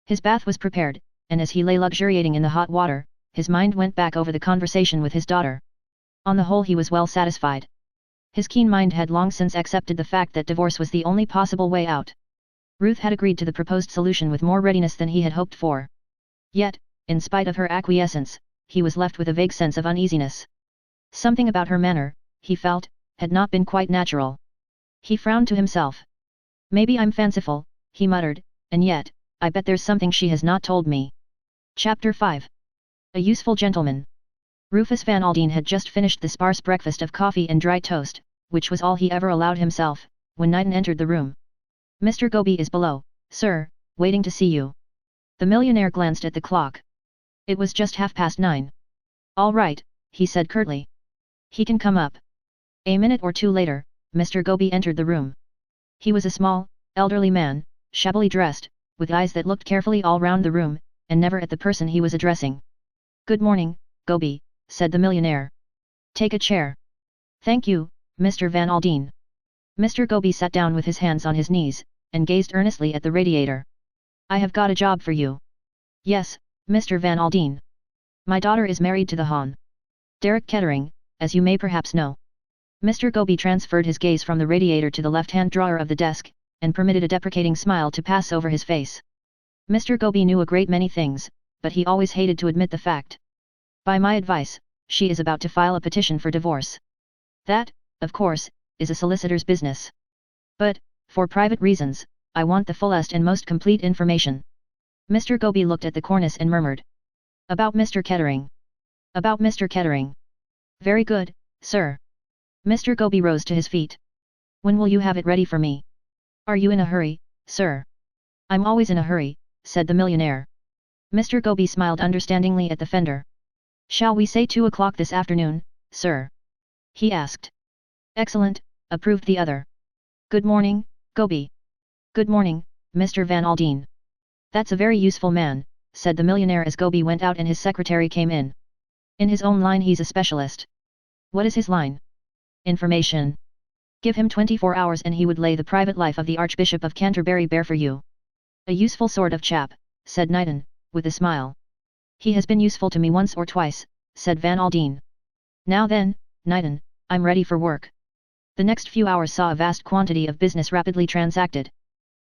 His bath was prepared, and as he lay luxuriating in the hot water, his mind went back over the conversation with his daughter. On the whole he was well satisfied. His keen mind had long since accepted the fact that divorce was the only possible way out. Ruth had agreed to the proposed solution with more readiness than he had hoped for. Yet, in spite of her acquiescence, he was left with a vague sense of uneasiness. Something about her manner, he felt, had not been quite natural. He frowned to himself. Maybe I'm fanciful, he muttered, and yet, I bet there's something she has not told me. Chapter 5. A Useful Gentleman. Rufus Van Aldine had just finished the sparse breakfast of coffee and dry toast, which was all he ever allowed himself, when Knighton entered the room. Mr. Goby is below, sir, waiting to see you. The millionaire glanced at the clock. It was just 9:30. All right, he said curtly. He can come up. A minute or two later, Mr. Goby entered the room. He was a small, elderly man, shabbily dressed, with eyes that looked carefully all round the room, and never at the person he was addressing. Good morning, Goby, said the millionaire. Take a chair. Thank you, Mr. Van Aldine. Mr. Goby sat down with his hands on his knees, and gazed earnestly at the radiator. I have got a job for you. Yes, Mr. Van Aldine. My daughter is married to the Hon. Derek Kettering, as you may perhaps know. Mr. Goby transferred his gaze from the radiator to the left-hand drawer of the desk, and permitted a deprecating smile to pass over his face. Mr. Goby knew a great many things, but he always hated to admit the fact. By my advice, she is about to file a petition for divorce. That, of course, is a solicitor's business. But, for private reasons, I want the fullest and most complete information. Mr. Goby looked at the cornice and murmured. About Mr. Kettering. About Mr. Kettering. Very good, sir. Mr. Goby rose to his feet. When will you have it ready for me? Are you in a hurry, sir? I'm always in a hurry, said the millionaire. Mr. Goby smiled understandingly at the fender. Shall we say 2 o'clock this afternoon, sir? He asked. Excellent, approved the other. Good morning, Goby. Good morning, Mr. Van Aldine. That's a very useful man, said the millionaire as Goby went out and his secretary came in. In his own line he's a specialist. What is his line? Information. Give him 24 hours and he would lay the private life of the Archbishop of Canterbury bare for you. A useful sort of chap, said Knighton, with a smile. He has been useful to me once or twice, said Van Aldine. Now then, Knighton, I'm ready for work. The next few hours saw a vast quantity of business rapidly transacted.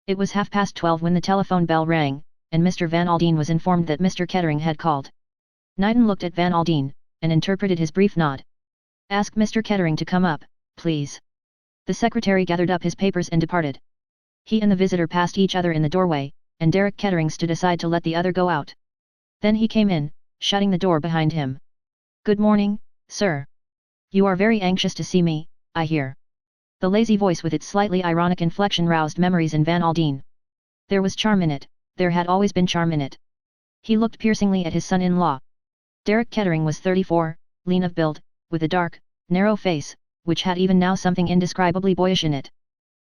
It was 12:30 when the telephone bell rang, and Mr. Van Aldine was informed that Mr. Kettering had called. Knighton looked at Van Aldine, and interpreted his brief nod. Ask Mr. Kettering to come up, please. The secretary gathered up his papers and departed. He and the visitor passed each other in the doorway, and Derek Kettering stood aside to let the other go out. Then he came in, shutting the door behind him. Good morning, sir. You are very anxious to see me, I hear. The lazy voice with its slightly ironic inflection roused memories in Van Aldine. There was charm in it, there had always been charm in it. He looked piercingly at his son-in-law. Derek Kettering was 34, lean of build, with a dark, narrow face, which had even now something indescribably boyish in it.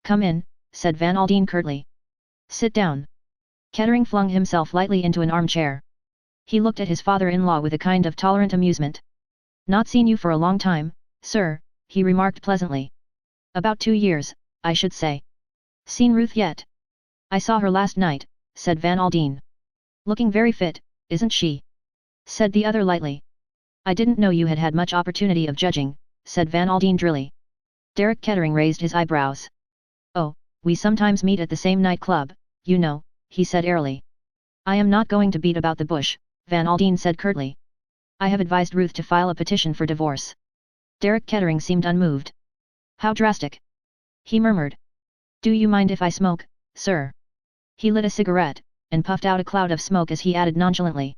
Come in, said Van Aldine curtly. Sit down. Kettering flung himself lightly into an armchair. He looked at his father-in-law with a kind of tolerant amusement. Not seen you for a long time, sir, he remarked pleasantly. About 2 years, I should say. Seen Ruth yet? I saw her last night, said Van Aldine. Looking very fit, isn't she? Said the other lightly. I didn't know you had had much opportunity of judging, said Van Aldine drily. Derek Kettering raised his eyebrows. Oh, we sometimes meet at the same night-club, you know, he said airily. I am not going to beat about the bush, Van Aldine said curtly. I have advised Ruth to file a petition for divorce. Derek Kettering seemed unmoved. How drastic! He murmured. Do you mind if I smoke, sir? He lit a cigarette, and puffed out a cloud of smoke as he added nonchalantly.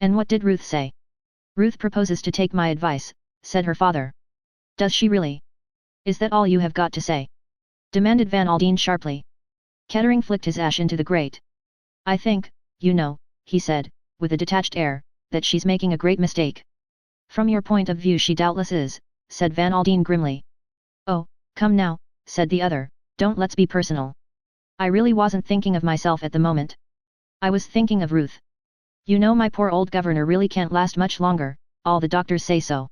And what did Ruth say? Ruth proposes to take my advice, said her father. Does she really? Is that all you have got to say? Demanded Van Aldine sharply. Kettering flicked his ash into the grate. I think, you know, he said, with a detached air, that she's making a great mistake. From your point of view she doubtless is, said Van Aldine grimly. Oh, come now, said the other, don't let's be personal. I really wasn't thinking of myself at the moment. I was thinking of Ruth. You know my poor old governor really can't last much longer, all the doctors say so.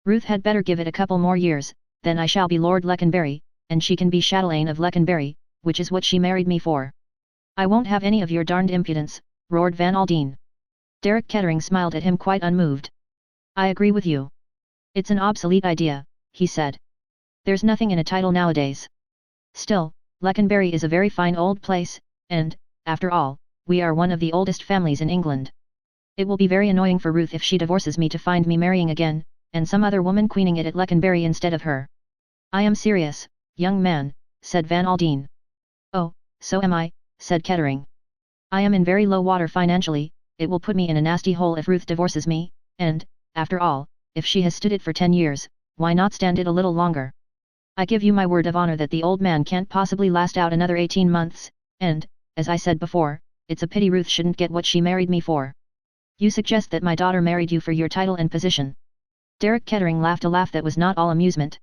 Ruth had better give it a couple more years, then I shall be Lord Leconbury, and she can be chatelaine of Leconbury, which is what she married me for. I won't have any of your darned impudence, roared Van Aldine. Derek Kettering smiled at him quite unmoved. I agree with you. It's an obsolete idea, he said. There's nothing in a title nowadays. Still, Leconbury is a very fine old place, and, after all, we are one of the oldest families in England. It will be very annoying for Ruth if she divorces me to find me marrying again, and some other woman queening it at Leconbury instead of her. I am serious, young man, said Van Aldine. Oh, so am I, said Kettering. I am in very low water financially, it will put me in a nasty hole if Ruth divorces me, and, after all, if she has stood it for 10 years, why not stand it a little longer? I give you my word of honor that the old man can't possibly last out another 18 months, and, as I said before, it's a pity Ruth shouldn't get what she married me for. You suggest that my daughter married you for your title and position. Derek Kettering laughed a laugh that was not all amusement.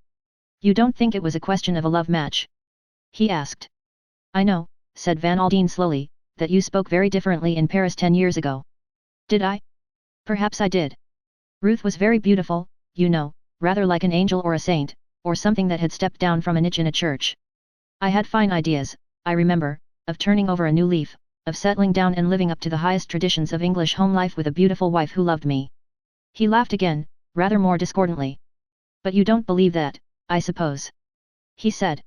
You don't think it was a question of a love match? He asked. I know, said Van Aldine slowly, that you spoke very differently in Paris 10 years ago. Did I? Perhaps I did. Ruth was very beautiful, you know, rather like an angel or a saint, or something that had stepped down from a niche in a church. I had fine ideas, I remember, of turning over a new leaf, of settling down and living up to the highest traditions of English home life with a beautiful wife who loved me. He laughed again, rather more discordantly. But you don't believe that, I suppose. He said.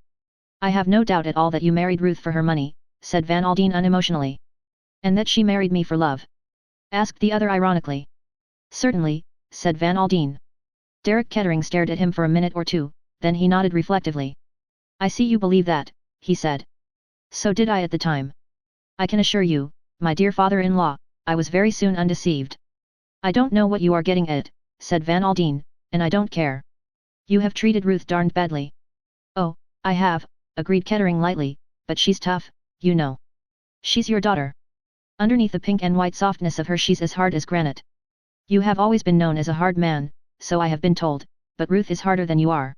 I have no doubt at all that you married Ruth for her money, said Van Aldine unemotionally. And that she married me for love? Asked the other ironically. Certainly, said Van Aldine. Derek Kettering stared at him for a minute or two, then he nodded reflectively. I see you believe that, he said. So did I at the time. I can assure you, my dear father-in-law, I was very soon undeceived. I don't know what you are getting at, said Van Aldine, and I don't care. You have treated Ruth darned badly. Oh, I have, agreed Kettering lightly, but she's tough, you know. She's your daughter. Underneath the pink and white softness of her she's as hard as granite. You have always been known as a hard man, so I have been told, but Ruth is harder than you are.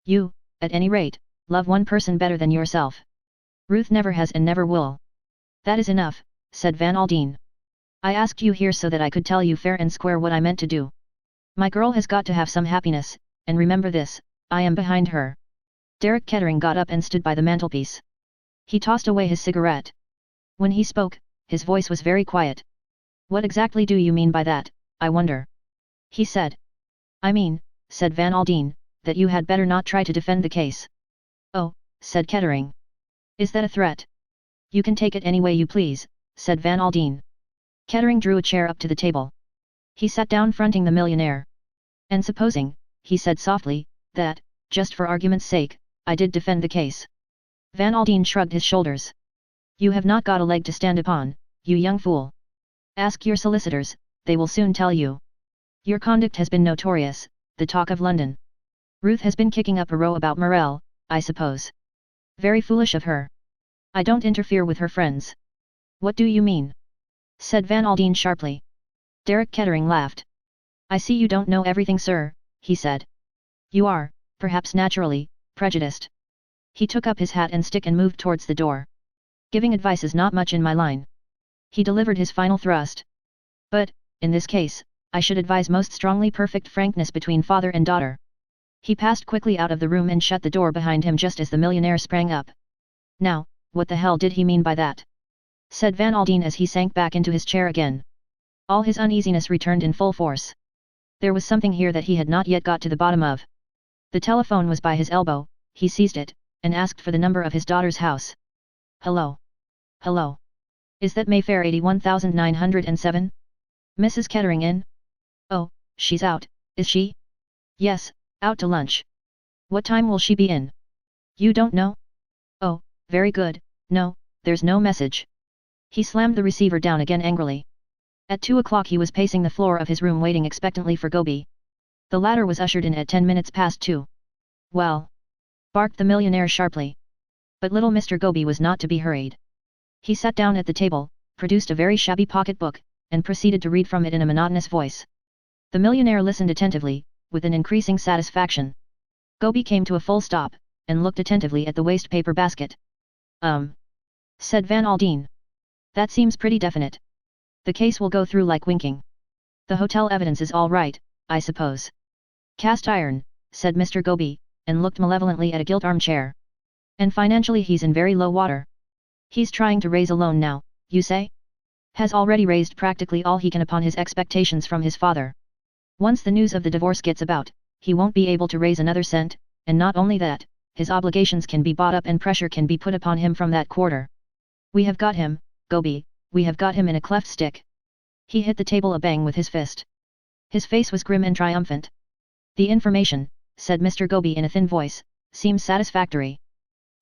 You, at any rate, love one person better than yourself. Ruth never has and never will. That is enough, said Van Aldine. I asked you here so that I could tell you fair and square what I meant to do. My girl has got to have some happiness, and remember this, I am behind her. Derek Kettering got up and stood by the mantelpiece. He tossed away his cigarette. When he spoke, his voice was very quiet. What exactly do you mean by that, I wonder? He said. I mean, said Van Aldine, that you had better not try to defend the case. Oh, said Kettering. Is that a threat? You can take it any way you please, said Van Aldine. Kettering drew a chair up to the table. He sat down fronting the millionaire. And supposing, he said softly, that, just for argument's sake, I did defend the case. Van Aldine shrugged his shoulders. You have not got a leg to stand upon, you young fool. Ask your solicitors, they will soon tell you. Your conduct has been notorious, the talk of London. Ruth has been kicking up a row about Morel, I suppose. Very foolish of her. I don't interfere with her friends. What do you mean? Said Van Aldine sharply. Derek Kettering laughed. I see you don't know everything, sir, he said. You are, perhaps naturally, prejudiced. He took up his hat and stick and moved towards the door. Giving advice is not much in my line. He delivered his final thrust. But, in this case, I should advise most strongly perfect frankness between father and daughter. He passed quickly out of the room and shut the door behind him just as the millionaire sprang up. Now, what the hell did he mean by that? Said Van Aldine as he sank back into his chair again. All his uneasiness returned in full force. There was something here that he had not yet got to the bottom of. The telephone was by his elbow, he seized it, and asked for the number of his daughter's house. Hello? Hello? Is that Mayfair 81907? Mrs. Kettering in? Oh, she's out, is she? Yes, out to lunch. What time will she be in? You don't know? Oh, very good, no, there's no message. He slammed the receiver down again angrily. At 2 o'clock he was pacing the floor of his room waiting expectantly for Gobi. The latter was ushered in at 10 minutes past 2. Well? Barked the millionaire sharply. But little Mr. Gobi was not to be hurried. He sat down at the table, produced a very shabby pocket-book, and proceeded to read from it in a monotonous voice. The millionaire listened attentively, with an increasing satisfaction. Gobi came to a full stop, and looked attentively at the waste paper basket. Said Van Aldine. That seems pretty definite. The case will go through like winking. The hotel evidence is all right, I suppose. Cast iron, said Mr. Gobi, and looked malevolently at a gilt armchair. And financially he's in very low water. He's trying to raise a loan now, you say? has already raised practically all he can upon his expectations from his father. Once the news of the divorce gets about, he won't be able to raise another cent, and not only that, his obligations can be bought up and pressure can be put upon him from that quarter. We have got him, Gobi, we have got him in a cleft stick. He hit the table a bang with his fist. His face was grim and triumphant. The information, said Mr. Gobi in a thin voice, seems satisfactory.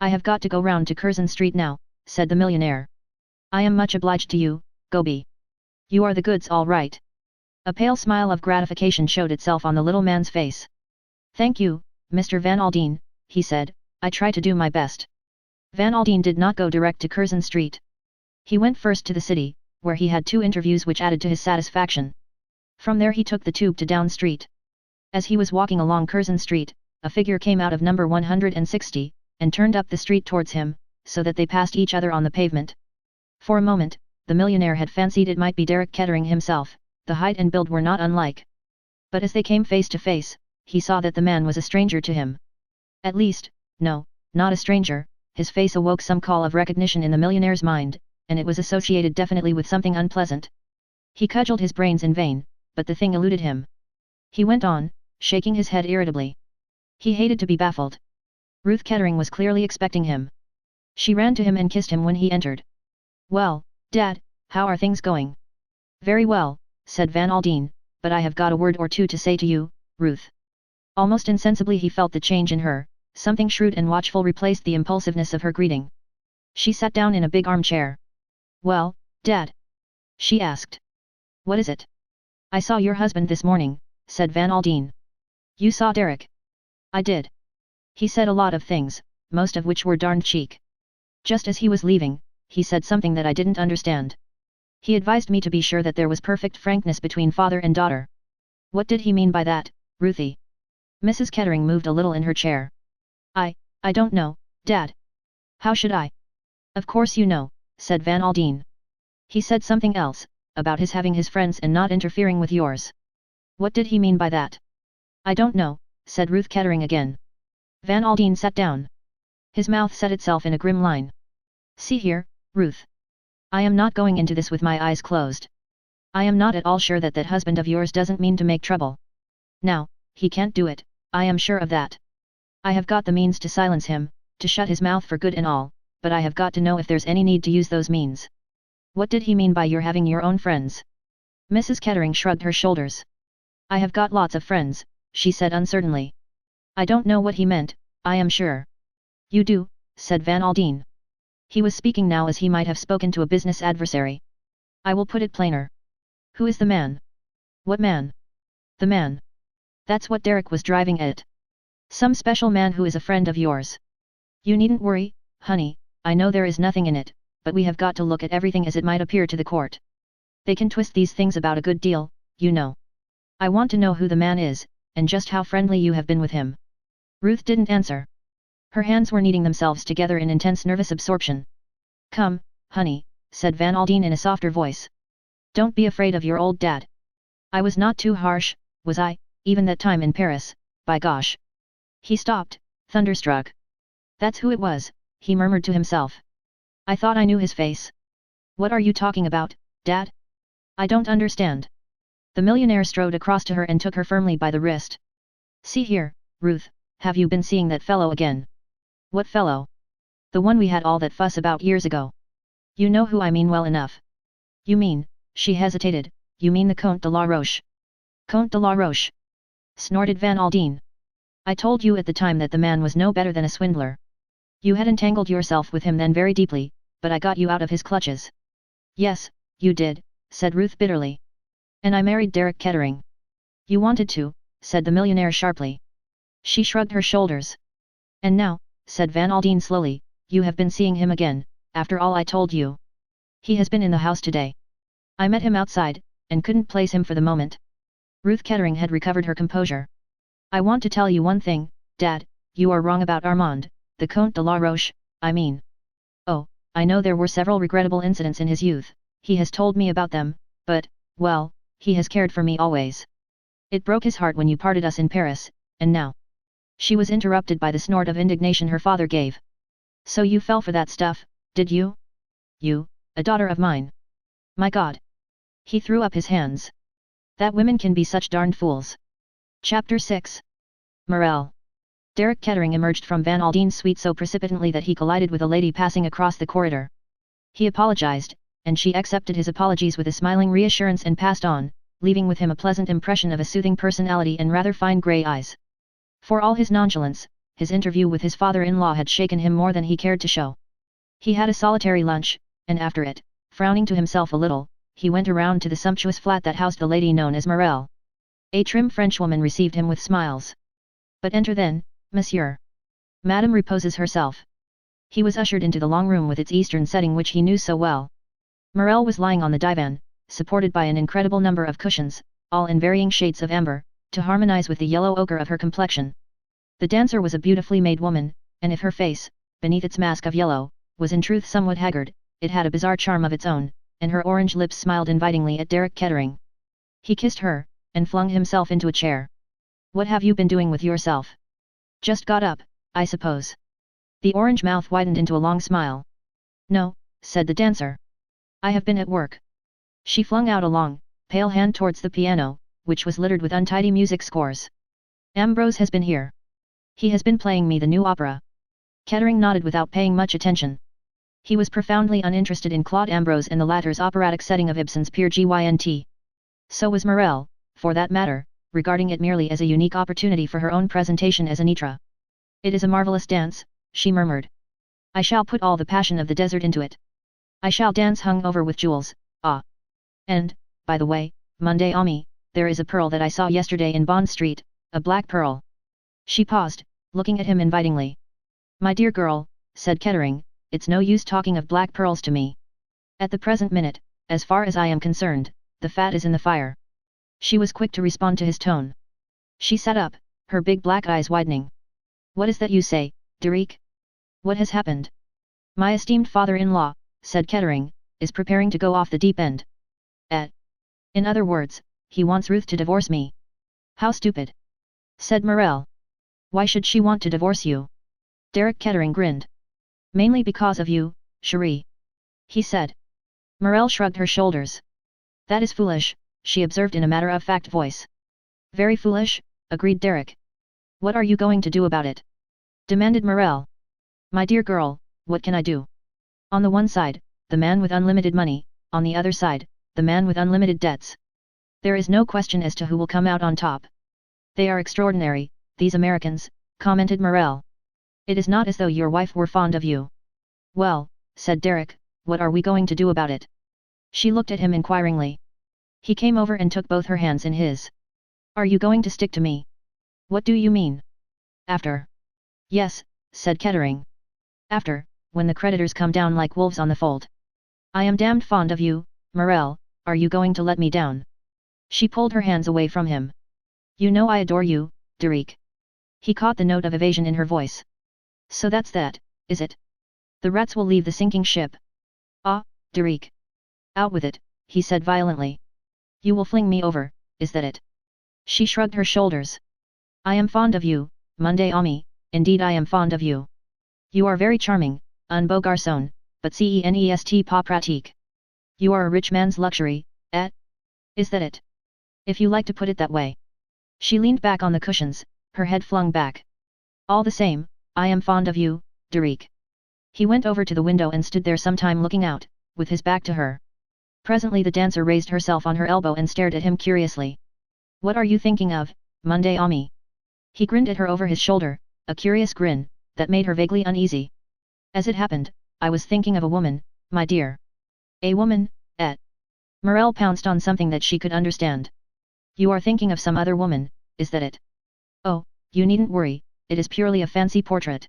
I have got to go round to Curzon Street now, said the millionaire. I am much obliged to you, Gobi. You are the goods all right. A pale smile of gratification showed itself on the little man's face. Thank you, Mr. Van Aldine, he said, I try to do my best. Van Aldine did not go direct to Curzon Street. He went first to the city, where he had 2 interviews which added to his satisfaction. From there he took the tube to Down Street. As he was walking along Curzon Street, a figure came out of number 160, and turned up the street towards him, so that they passed each other on the pavement. For a moment, the millionaire had fancied it might be Derek Kettering himself, the height and build were not unlike. But as they came face to face, he saw that the man was a stranger to him. At least, no, not a stranger, his face awoke some call of recognition in the millionaire's mind, and it was associated definitely with something unpleasant. He cudgelled his brains in vain, but the thing eluded him. He went on, shaking his head irritably. He hated to be baffled. Ruth Kettering was clearly expecting him. She ran to him and kissed him when he entered. Well, Dad, how are things going? Very well, said Van Aldine, but I have got a word or two to say to you, Ruth. Almost insensibly he felt the change in her, something shrewd and watchful replaced the impulsiveness of her greeting. She sat down in a big armchair. Well, Dad? She asked. What is it? I saw your husband this morning, said Van Aldine. You saw Derek? I did. He said a lot of things, most of which were darned cheek. Just as he was leaving, he said something that I didn't understand. He advised me to be sure that there was perfect frankness between father and daughter. What did he mean by that, Ruthie? Mrs. Kettering moved a little in her chair. I don't know, Dad. How should I? Of course you know, said Van Aldine. He said something else, about his having his friends and not interfering with yours. What did he mean by that? I don't know, said Ruth Kettering again. Van Aldine sat down. His mouth set itself in a grim line. See here, Ruth. I am not going into this with my eyes closed. I am not at all sure that that husband of yours doesn't mean to make trouble. Now, he can't do it, I am sure of that. I have got the means to silence him, to shut his mouth for good and all, but I have got to know if there's any need to use those means. What did he mean by your having your own friends? Mrs. Kettering shrugged her shoulders. I have got lots of friends, she said uncertainly. I don't know what he meant, I am sure. You do, said Van Aldine. He was speaking now as he might have spoken to a business adversary. I will put it plainer. Who is the man? What man? The man. That's what Derek was driving at. Some special man who is a friend of yours. You needn't worry, honey, I know there is nothing in it, but we have got to look at everything as it might appear to the court. They can twist these things about a good deal, you know. I want to know who the man is, and just how friendly you have been with him. Ruth didn't answer. Her hands were kneading themselves together in intense nervous absorption. Come, honey, said Van Aldine in a softer voice. Don't be afraid of your old dad. I was not too harsh, was I, even that time in Paris, by gosh. He stopped, thunderstruck. That's who it was, he murmured to himself. I thought I knew his face. What are you talking about, Dad? I don't understand. The millionaire strode across to her and took her firmly by the wrist. See here, Ruth, have you been seeing that fellow again? What fellow? The one we had all that fuss about years ago. You know who I mean well enough. You mean, she hesitated, you mean the Comte de la Roche. Comte de la Roche? Snorted Van Aldine. I told you at the time that the man was no better than a swindler. You had entangled yourself with him then very deeply, but I got you out of his clutches. Yes, you did, said Ruth bitterly. And I married Derek Kettering. You wanted to, said the millionaire sharply. She shrugged her shoulders. And now, said Van Aldine slowly, you have been seeing him again, after all I told you. He has been in the house today. I met him outside, and couldn't place him for the moment. Ruth Kettering had recovered her composure. I want to tell you one thing, Dad, you are wrong about Armand, the Comte de la Roche, I mean. Oh, I know there were several regrettable incidents in his youth, he has told me about them, but, well, he has cared for me always. It broke his heart when you parted us in Paris, and now. She was interrupted by the snort of indignation her father gave. So you fell for that stuff, did you? You, a daughter of mine. My god! He threw up his hands. That women can be such darned fools. Chapter 6. Morale. Derek Kettering emerged from Van Aldine's suite so precipitately that he collided with a lady passing across the corridor. He apologized, and she accepted his apologies with a smiling reassurance and passed on, leaving with him a pleasant impression of a soothing personality and rather fine grey eyes. For all his nonchalance, his interview with his father-in-law had shaken him more than he cared to show. He had a solitary lunch, and after it, frowning to himself a little, he went around to the sumptuous flat that housed the lady known as Morel. A trim Frenchwoman received him with smiles. But enter then, monsieur. Madame reposes herself. He was ushered into the long room with its eastern setting which he knew so well. Morel was lying on the divan, supported by an incredible number of cushions, all in varying shades of amber, to harmonize with the yellow ochre of her complexion. The dancer was a beautifully made woman, and if her face, beneath its mask of yellow, was in truth somewhat haggard, it had a bizarre charm of its own, and her orange lips smiled invitingly at Derek Kettering. He kissed her, and flung himself into a chair. What have you been doing with yourself? Just got up, I suppose. The orange mouth widened into a long smile. No, said the dancer. I have been at work. She flung out a long, pale hand towards the piano, which was littered with untidy music scores. Ambrose has been here. He has been playing me the new opera. Kettering nodded without paying much attention. He was profoundly uninterested in Claude Ambrose and the latter's operatic setting of Ibsen's Peer Gynt. So was Morel, for that matter, regarding it merely as a unique opportunity for her own presentation as Anitra. It is a marvelous dance, she murmured. I shall put all the passion of the desert into it. I shall dance hung over with jewels, ah. And, by the way, Monday Ami, there is a pearl that I saw yesterday in Bond Street, a black pearl. She paused, looking at him invitingly. My dear girl, said Kettering, it's no use talking of black pearls to me. At the present minute, as far as I am concerned, the fat is in the fire. She was quick to respond to his tone. She sat up, her big black eyes widening. What is that you say, Derek? What has happened? My esteemed father-in-law, said Kettering, is preparing to go off the deep end. In other words, he wants Ruth to divorce me. How stupid! Said Morel. Why should she want to divorce you? Derek Kettering grinned. Mainly because of you, Cherie. He said. Morel shrugged her shoulders. That is foolish, she observed in a matter-of-fact voice. Very foolish, agreed Derek. What are you going to do about it? Demanded Morel. My dear girl, what can I do? On the one side, the man with unlimited money, on the other side, the man with unlimited debts. There is no question as to who will come out on top. They are extraordinary, these Americans, commented Morel. It is not as though your wife were fond of you. Well, said Derek, what are we going to do about it? She looked at him inquiringly. He came over and took both her hands in his. Are you going to stick to me? What do you mean? After. Yes, said Kettering. After, when the creditors come down like wolves on the fold. I am damned fond of you, Morel, are you going to let me down? She pulled her hands away from him. You know I adore you, Derek. He caught the note of evasion in her voice. So that's that, is it? The rats will leave the sinking ship. Ah, Derek. Out with it, he said violently. You will fling me over, is that it? She shrugged her shoulders. I am fond of you, Monday Ami, indeed I am fond of you. You are very charming, un beau garçon, but CENEST pas pratique. You are a rich man's luxury, eh? Is that it? If you like to put it that way. She leaned back on the cushions, her head flung back. All the same, I am fond of you, Derek. He went over to the window and stood there some time looking out, with his back to her. Presently the dancer raised herself on her elbow and stared at him curiously. What are you thinking of, Monday Ami? He grinned at her over his shoulder, a curious grin, that made her vaguely uneasy. As it happened, I was thinking of a woman, my dear. A woman, eh? Morel pounced on something that she could understand. You are thinking of some other woman, is that it? Oh, you needn't worry, it is purely a fancy portrait.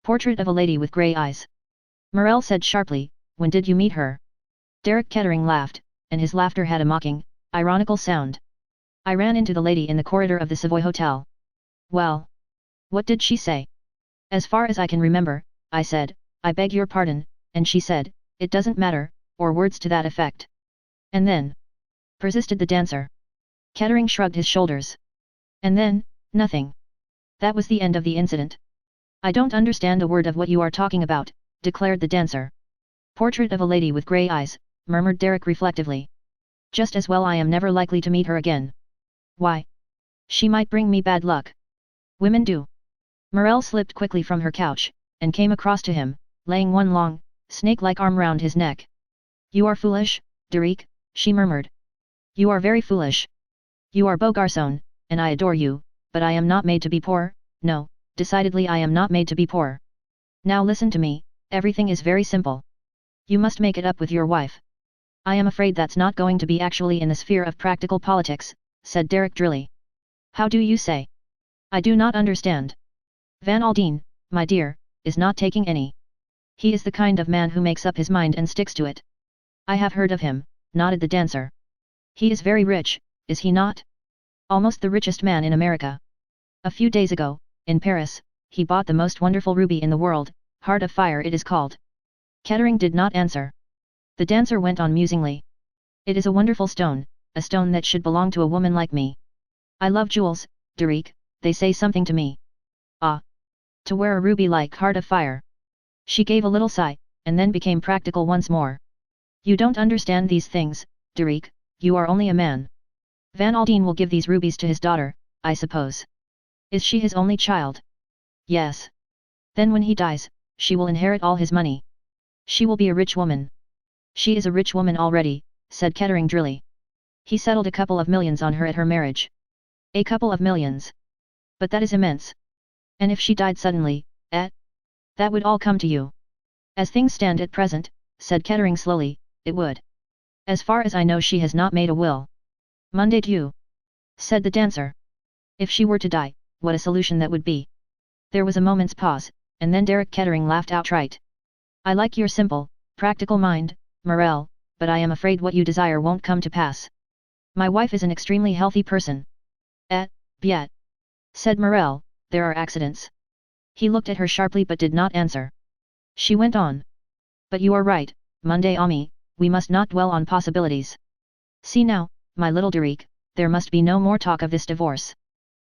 Portrait of a lady with grey eyes. Morel said sharply, when did you meet her? Derek Kettering laughed, and his laughter had a mocking, ironical sound. I ran into the lady in the corridor of the Savoy Hotel. Well. What did she say? As far as I can remember, I said, I beg your pardon, and she said, it doesn't matter, or words to that effect. And then? Persisted the dancer. Kettering shrugged his shoulders. And then, nothing. That was the end of the incident. I don't understand a word of what you are talking about, declared the dancer. Portrait of a lady with grey eyes, murmured Derek reflectively. Just as well I am never likely to meet her again. Why? She might bring me bad luck. Women do. Morel slipped quickly from her couch, and came across to him, laying one long, snake-like arm round his neck. You are foolish, Derek, she murmured. You are very foolish. You are beau garçon, and I adore you, but I am not made to be poor, no, decidedly I am not made to be poor. Now listen to me, everything is very simple. You must make it up with your wife. I am afraid that's not going to be actually in the sphere of practical politics, said Derek drily. How do you say? I do not understand. Van Aldine, my dear, is not taking any. He is the kind of man who makes up his mind and sticks to it. I have heard of him, nodded the dancer. He is very rich, is he not? Almost the richest man in America. A few days ago, in Paris, he bought the most wonderful ruby in the world, Heart of Fire it is called. Kettering did not answer. The dancer went on musingly. It is a wonderful stone, a stone that should belong to a woman like me. I love jewels, Derek, they say something to me. Ah! To wear a ruby like Heart of Fire. She gave a little sigh, and then became practical once more. You don't understand these things, Derek, you are only a man. Van Aldine will give these rubies to his daughter, I suppose. Is she his only child? Yes. Then when he dies, she will inherit all his money. She will be a rich woman. She is a rich woman already, said Kettering drily. He settled a couple of millions on her at her marriage. A couple of millions. But that is immense. And if she died suddenly, that would all come to you. As things stand at present, said Kettering slowly, it would. As far as I know she has not made a will. Monday Dieu, said the dancer. If she were to die, what a solution that would be. There was a moment's pause, and then Derek Kettering laughed outright. I like your simple, practical mind, Morel, but I am afraid what you desire won't come to pass. My wife is an extremely healthy person. Bien, said Morel, there are accidents. He looked at her sharply but did not answer. She went on. But you are right, Monday Ami, we must not dwell on possibilities. See now, my little Derek, there must be no more talk of this divorce.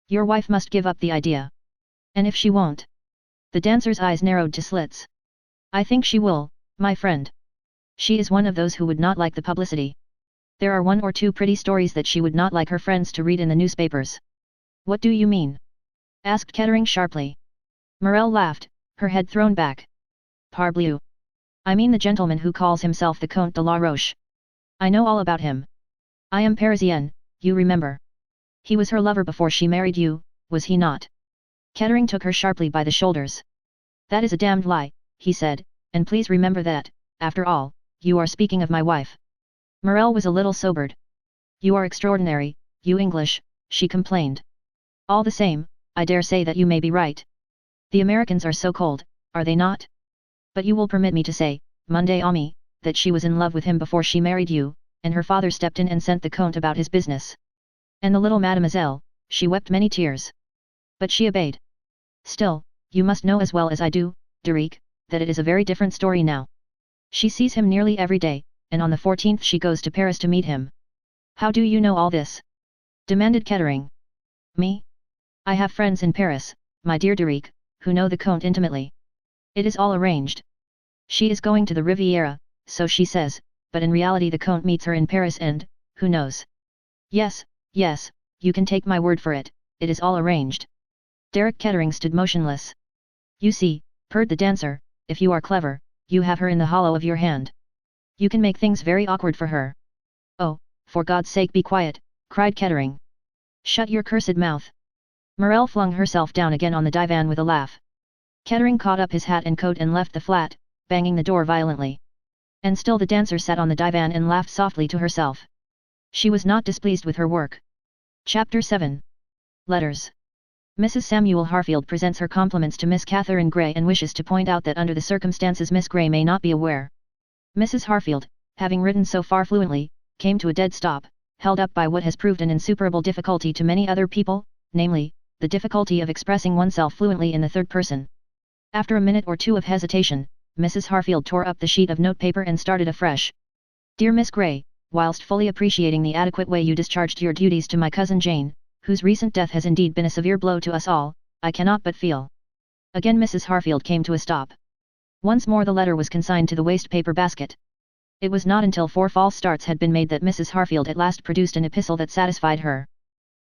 Your wife must give up the idea. And if she won't? The dancer's eyes narrowed to slits. I think she will, my friend. She is one of those who would not like the publicity. There are one or two pretty stories that she would not like her friends to read in the newspapers. What do you mean? Asked Kettering sharply. Morel laughed, her head thrown back. Parbleu! I mean the gentleman who calls himself the Comte de la Roche. I know all about him. I am Parisienne, you remember. He was her lover before she married you, was he not? Kettering took her sharply by the shoulders. That is a damned lie, he said, and please remember that, after all, you are speaking of my wife. Morel was a little sobered. You are extraordinary, you English, she complained. All the same, I dare say that you may be right. The Americans are so cold, are they not? But you will permit me to say, Monday Ami, that she was in love with him before she married you, and her father stepped in and sent the Comte about his business. And the little mademoiselle, she wept many tears. But she obeyed. Still, you must know as well as I do, Derek, that it is a very different story now. She sees him nearly every day, and on the 14th she goes to Paris to meet him. How do you know all this? Demanded Kettering. Me? I have friends in Paris, my dear Derek, who know the Comte intimately. It is all arranged. She is going to the Riviera, so she says, but in reality the Comte meets her in Paris and, who knows? Yes, yes, you can take my word for it, it is all arranged. Derek Kettering stood motionless. You see, purred the dancer, if you are clever, you have her in the hollow of your hand. You can make things very awkward for her. Oh, for God's sake be quiet, cried Kettering. Shut your cursed mouth. Morel flung herself down again on the divan with a laugh. Kettering caught up his hat and coat and left the flat, banging the door violently. And still the dancer sat on the divan and laughed softly to herself. She was not displeased with her work. Chapter 7. Letters. Mrs. Samuel Harfield presents her compliments to Miss Catherine Grey and wishes to point out that under the circumstances Miss Grey may not be aware. Mrs. Harfield, having written so far fluently, came to a dead stop, held up by what has proved an insuperable difficulty to many other people, namely, the difficulty of expressing oneself fluently in the third person. After a minute or two of hesitation, Mrs. Harfield tore up the sheet of notepaper and started afresh. Dear Miss Grey, whilst fully appreciating the adequate way you discharged your duties to my cousin Jane, whose recent death has indeed been a severe blow to us all, I cannot but feel. Again Mrs. Harfield came to a stop. Once more the letter was consigned to the waste paper basket. It was not until 4 false starts had been made that Mrs. Harfield at last produced an epistle that satisfied her.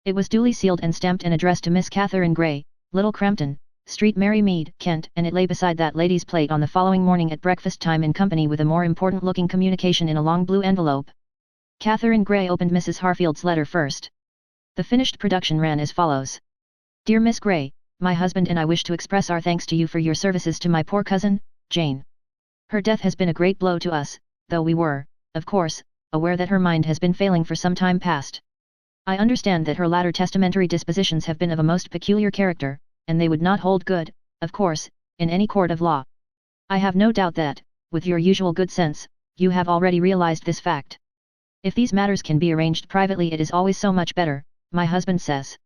It was duly sealed and stamped and addressed to Miss Catherine Grey, Little Crampton, Street, Mary Mead, Kent, and it lay beside that lady's plate on the following morning at breakfast time in company with a more important-looking communication in a long blue envelope. Catherine Grey opened Mrs. Harfield's letter first. The finished production ran as follows. Dear Miss Grey, my husband and I wish to express our thanks to you for your services to my poor cousin, Jane. Her death has been a great blow to us, though we were, of course, aware that her mind has been failing for some time past. I understand that her latter testamentary dispositions have been of a most peculiar character, and they would not hold good, of course, in any court of law. I have no doubt that, with your usual good sense, you have already realized this fact. If these matters can be arranged privately, it is always so much better, my husband says.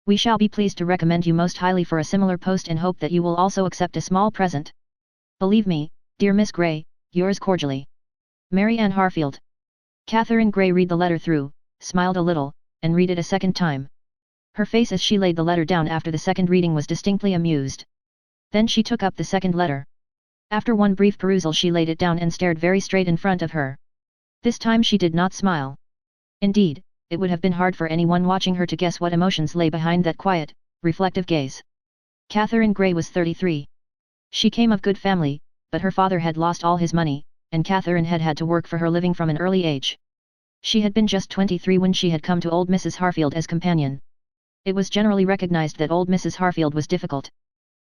We shall be pleased to recommend you most highly for a similar post and hope that you will also accept a small present. Believe me, dear Miss Grey, yours cordially, Mary Ann Harfield. Catherine Grey read the letter through, smiled a little, and read it a second time. Her face as she laid the letter down after the second reading was distinctly amused. Then she took up the second letter. After one brief perusal she laid it down and stared very straight in front of her. This time she did not smile. Indeed, it would have been hard for anyone watching her to guess what emotions lay behind that quiet, reflective gaze. Catherine Grey was 33. She came of good family, but her father had lost all his money, and Catherine had had to work for her living from an early age. She had been just 23 when she had come to old Mrs. Harfield as companion. It was generally recognized that old Mrs. Harfield was difficult.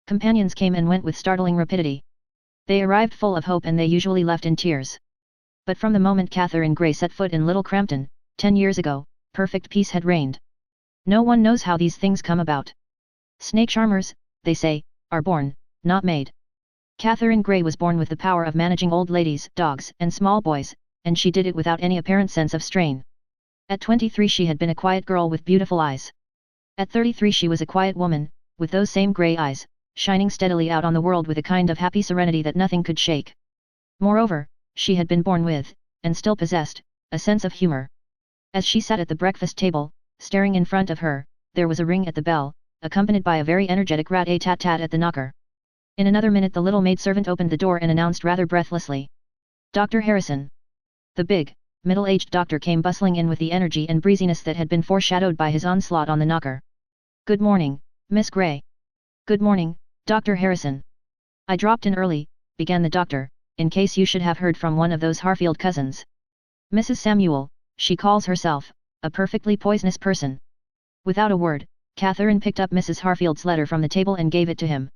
Companions came and went with startling rapidity. They arrived full of hope and they usually left in tears. But from the moment Catherine Grey set foot in Little Crampton, 10 years ago, perfect peace had reigned. No one knows how these things come about. Snake charmers, they say, are born, not made. Catherine Grey was born with the power of managing old ladies, dogs, and small boys, and she did it without any apparent sense of strain. At 23 she had been a quiet girl with beautiful eyes. At 33 she was a quiet woman, with those same grey eyes, shining steadily out on the world with a kind of happy serenity that nothing could shake. Moreover, she had been born with, and still possessed, a sense of humor. As she sat at the breakfast table, staring in front of her, there was a ring at the bell, accompanied by a very energetic rat-a-tat-tat at the knocker. In another minute the little maidservant opened the door and announced rather breathlessly, Dr. Harrison. The big, middle-aged doctor came bustling in with the energy and breeziness that had been foreshadowed by his onslaught on the knocker. Good morning, Miss Grey. Good morning, Dr. Harrison. I dropped in early, began the doctor, in case you should have heard from one of those Harfield cousins. Mrs. Samuel, she calls herself, a perfectly poisonous person. Without a word, Catherine picked up Mrs. Harfield's letter from the table and gave it to him.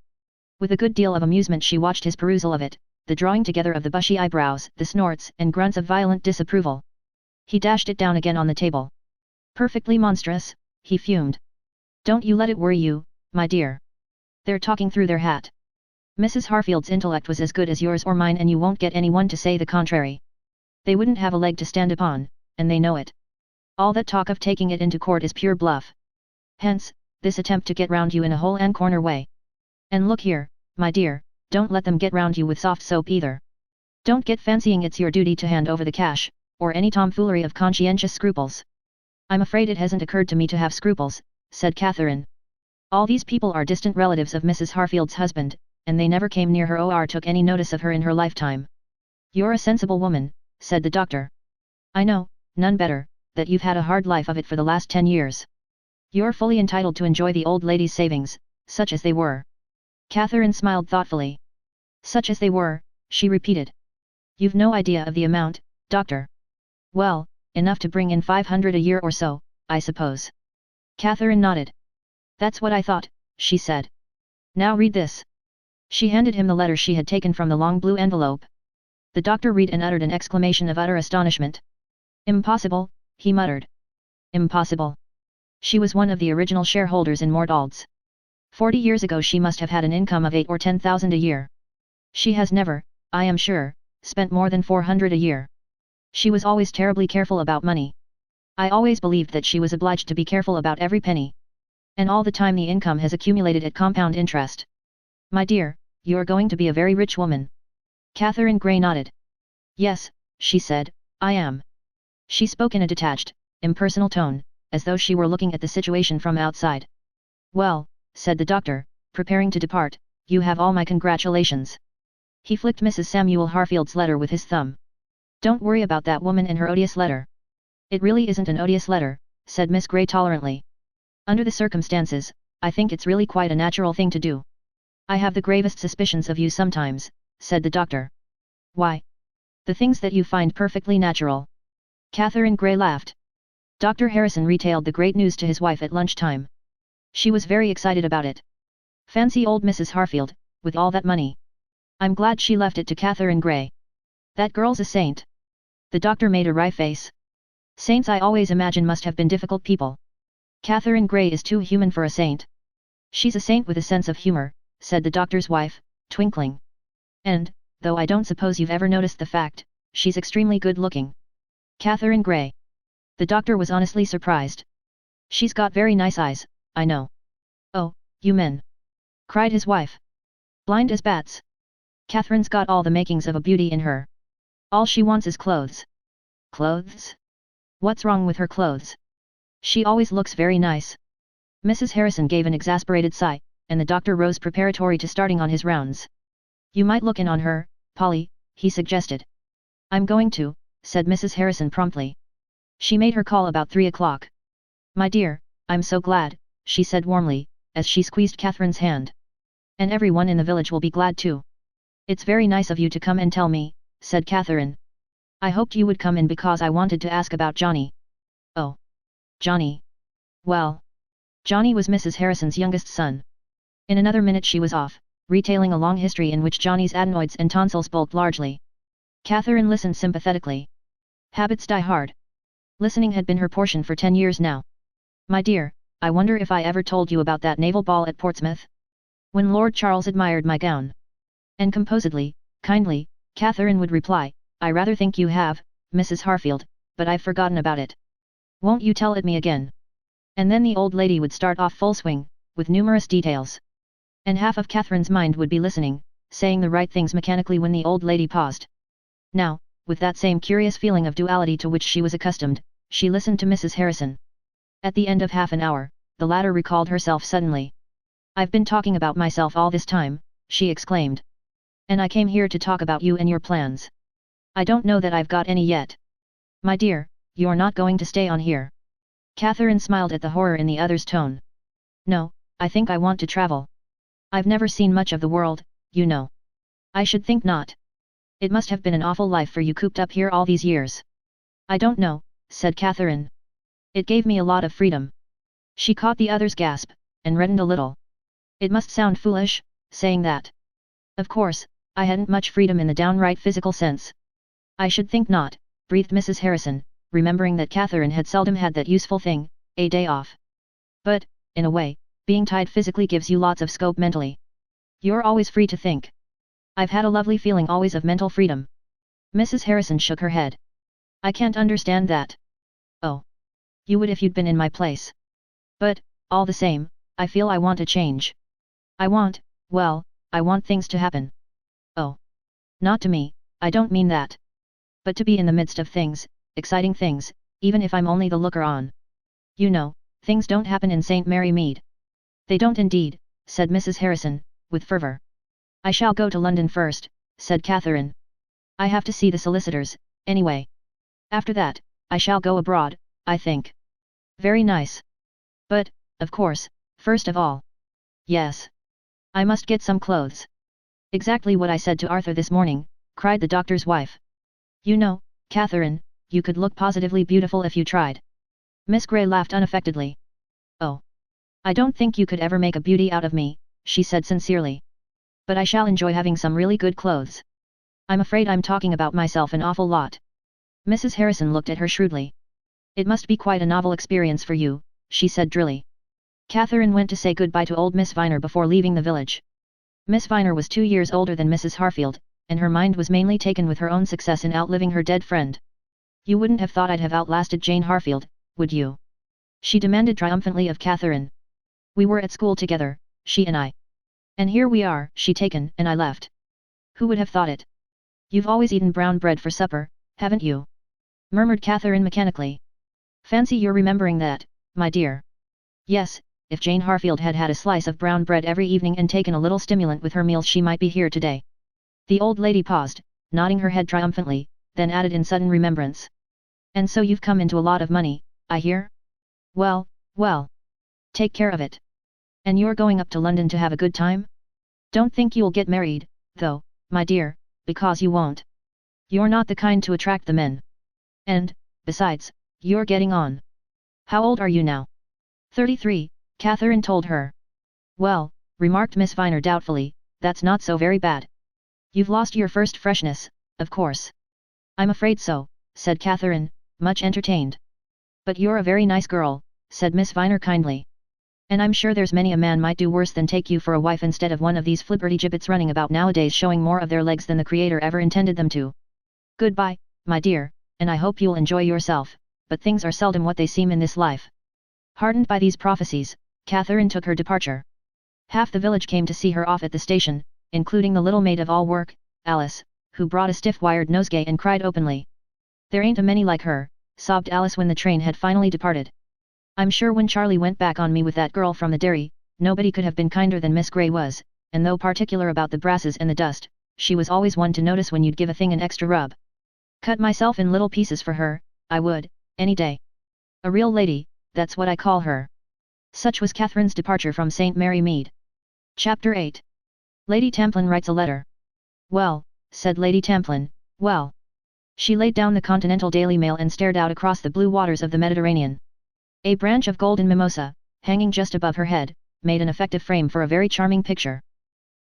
With a good deal of amusement she watched his perusal of it, the drawing together of the bushy eyebrows, the snorts and grunts of violent disapproval. He dashed it down again on the table. Perfectly monstrous, he fumed. Don't you let it worry you, my dear. They're talking through their hat. Mrs. Harfield's intellect was as good as yours or mine and you won't get anyone to say the contrary. They wouldn't have a leg to stand upon, and they know it. All that talk of taking it into court is pure bluff. Hence, this attempt to get round you in a hole and corner way. And look here, my dear, don't let them get round you with soft soap either. Don't get fancying it's your duty to hand over the cash, or any tomfoolery of conscientious scruples. I'm afraid it hasn't occurred to me to have scruples, said Catherine. All these people are distant relatives of Mrs. Harfield's husband, and they never came near her or took any notice of her in her lifetime. You're a sensible woman, said the doctor. I know, none better, that you've had a hard life of it for the last 10 years. You're fully entitled to enjoy the old lady's savings, such as they were. Catherine smiled thoughtfully. Such as they were, she repeated. You've no idea of the amount, doctor. Well, enough to bring in 500 a year or so, I suppose. Catherine nodded. That's what I thought, she said. Now read this. She handed him the letter she had taken from the long blue envelope. The doctor read and uttered an exclamation of utter astonishment. Impossible, he muttered. Impossible. She was one of the original shareholders in Mordauld's. 40 years ago she must have had an income of 8 or 10,000 a year. She has never, I am sure, spent more than 400 a year. She was always terribly careful about money. I always believed that she was obliged to be careful about every penny. And all the time the income has accumulated at compound interest. My dear, you're going to be a very rich woman. Catherine Grey nodded. Yes, she said, I am. She spoke in a detached, impersonal tone, as though she were looking at the situation from outside. Well, said the doctor, preparing to depart, you have all my congratulations. He flicked Mrs. Samuel Harfield's letter with his thumb. Don't worry about that woman and her odious letter. It really isn't an odious letter, said Miss Grey tolerantly. Under the circumstances, I think it's really quite a natural thing to do. I have the gravest suspicions of you sometimes, said the doctor. Why? The things that you find perfectly natural. Catherine Grey laughed. Dr. Harrison retailed the great news to his wife at lunchtime. She was very excited about it. Fancy old Mrs. Harfield, with all that money. I'm glad she left it to Catherine Grey. That girl's a saint. The doctor made a wry face. Saints I always imagine must have been difficult people. Catherine Grey is too human for a saint. She's a saint with a sense of humor, said the doctor's wife, twinkling. And, though I don't suppose you've ever noticed the fact, she's extremely good-looking. Catherine Grey. The doctor was honestly surprised. She's got very nice eyes, I know. Oh, you men! Cried his wife. Blind as bats. Catherine's got all the makings of a beauty in her. All she wants is clothes. Clothes? What's wrong with her clothes? She always looks very nice. Mrs. Harrison gave an exasperated sigh, and the doctor rose preparatory to starting on his rounds. You might look in on her, Polly, he suggested. I'm going to, said Mrs. Harrison promptly. She made her call about 3 o'clock. My dear, I'm so glad, she said warmly, as she squeezed Catherine's hand. And everyone in the village will be glad too. It's very nice of you to come and tell me, said Catherine. I hoped you would come in because I wanted to ask about Johnny. Oh. Johnny. Well. Johnny was Mrs. Harrison's youngest son. In another minute she was off, retailing a long history in which Johnny's adenoids and tonsils bulked largely. Catherine listened sympathetically. Habits die hard. Listening had been her portion for 10 years now. My dear, I wonder if I ever told you about that naval ball at Portsmouth? When Lord Charles admired my gown. And composedly, kindly, Catherine would reply, I rather think you have, Mrs. Harfield, but I've forgotten about it. Won't you tell it me again? And then the old lady would start off full swing, with numerous details. And half of Catherine's mind would be listening, saying the right things mechanically when the old lady paused. Now, with that same curious feeling of duality to which she was accustomed, she listened to Mrs. Harrison. At the end of half an hour, the latter recalled herself suddenly. I've been talking about myself all this time, she exclaimed. And I came here to talk about you and your plans. I don't know that I've got any yet. My dear, you're not going to stay on here. Catherine smiled at the horror in the other's tone. No, I think I want to travel. I've never seen much of the world, you know. I should think not. It must have been an awful life for you cooped up here all these years. I don't know, said Catherine. It gave me a lot of freedom. She caught the other's gasp, and reddened a little. It must sound foolish, saying that. Of course, I hadn't much freedom in the downright physical sense. I should think not, breathed Mrs. Harrison, remembering that Catherine had seldom had that useful thing, a day off. But, in a way, being tied physically gives you lots of scope mentally. You're always free to think. I've had a lovely feeling always of mental freedom. Mrs. Harrison shook her head. I can't understand that. Oh. You would if you'd been in my place. But, all the same, I feel I want a change. I want things to happen. Oh. Not to me, I don't mean that. But to be in the midst of things, exciting things, even if I'm only the looker-on. You know, things don't happen in St. Mary Mead. They don't indeed, said Mrs. Harrison, with fervour. I shall go to London first, said Catherine. I have to see the solicitors, anyway. After that, I shall go abroad, I think. Very nice. But, of course, first of all. Yes. I must get some clothes. Exactly what I said to Arthur this morning, cried the doctor's wife. You know, Catherine, you could look positively beautiful if you tried. Miss Grey laughed unaffectedly. Oh. I don't think you could ever make a beauty out of me, she said sincerely. But I shall enjoy having some really good clothes. I'm afraid I'm talking about myself an awful lot. Mrs. Harrison looked at her shrewdly. It must be quite a novel experience for you, she said drily. Catherine went to say goodbye to old Miss Viner before leaving the village. Miss Viner was 2 years older than Mrs. Harfield, and her mind was mainly taken with her own success in outliving her dead friend. You wouldn't have thought I'd have outlasted Jane Harfield, would you? She demanded triumphantly of Catherine. We were at school together, she and I. And here we are, she taken and I left. Who would have thought it? You've always eaten brown bread for supper, haven't you? Murmured Catherine mechanically. Fancy you're remembering that, my dear. Yes, if Jane Harfield had had a slice of brown bread every evening and taken a little stimulant with her meals she might be here today. The old lady paused, nodding her head triumphantly, then added in sudden remembrance. And so you've come into a lot of money, I hear? Well, well. Take care of it. And you're going up to London to have a good time? Don't think you'll get married, though, my dear, because you won't. You're not the kind to attract the men. And, besides, you're getting on. How old are you now? 33, Catherine told her. Well, remarked Miss Viner doubtfully, that's not so very bad. You've lost your first freshness, of course. I'm afraid so, said Catherine, much entertained. But you're a very nice girl, said Miss Viner kindly. And I'm sure there's many a man might do worse than take you for a wife instead of one of these flibberty-gibbets running about nowadays showing more of their legs than the Creator ever intended them to. Goodbye, my dear, and I hope you'll enjoy yourself, but things are seldom what they seem in this life. Heartened by these prophecies, Catherine took her departure. Half the village came to see her off at the station, including the little maid of all work, Alice, who brought a stiff-wired nosegay and cried openly. There ain't a many like her, sobbed Alice when the train had finally departed. I'm sure when Charlie went back on me with that girl from the dairy, nobody could have been kinder than Miss Grey was, and though particular about the brasses and the dust, she was always one to notice when you'd give a thing an extra rub. Cut myself in little pieces for her, I would, any day. A real lady, that's what I call her. Such was Catherine's departure from St. Mary Mead. Chapter 8. Lady Tamplin writes a letter. Well, said Lady Tamplin, well. She laid down the Continental Daily Mail and stared out across the blue waters of the Mediterranean. A branch of golden mimosa, hanging just above her head, made an effective frame for a very charming picture.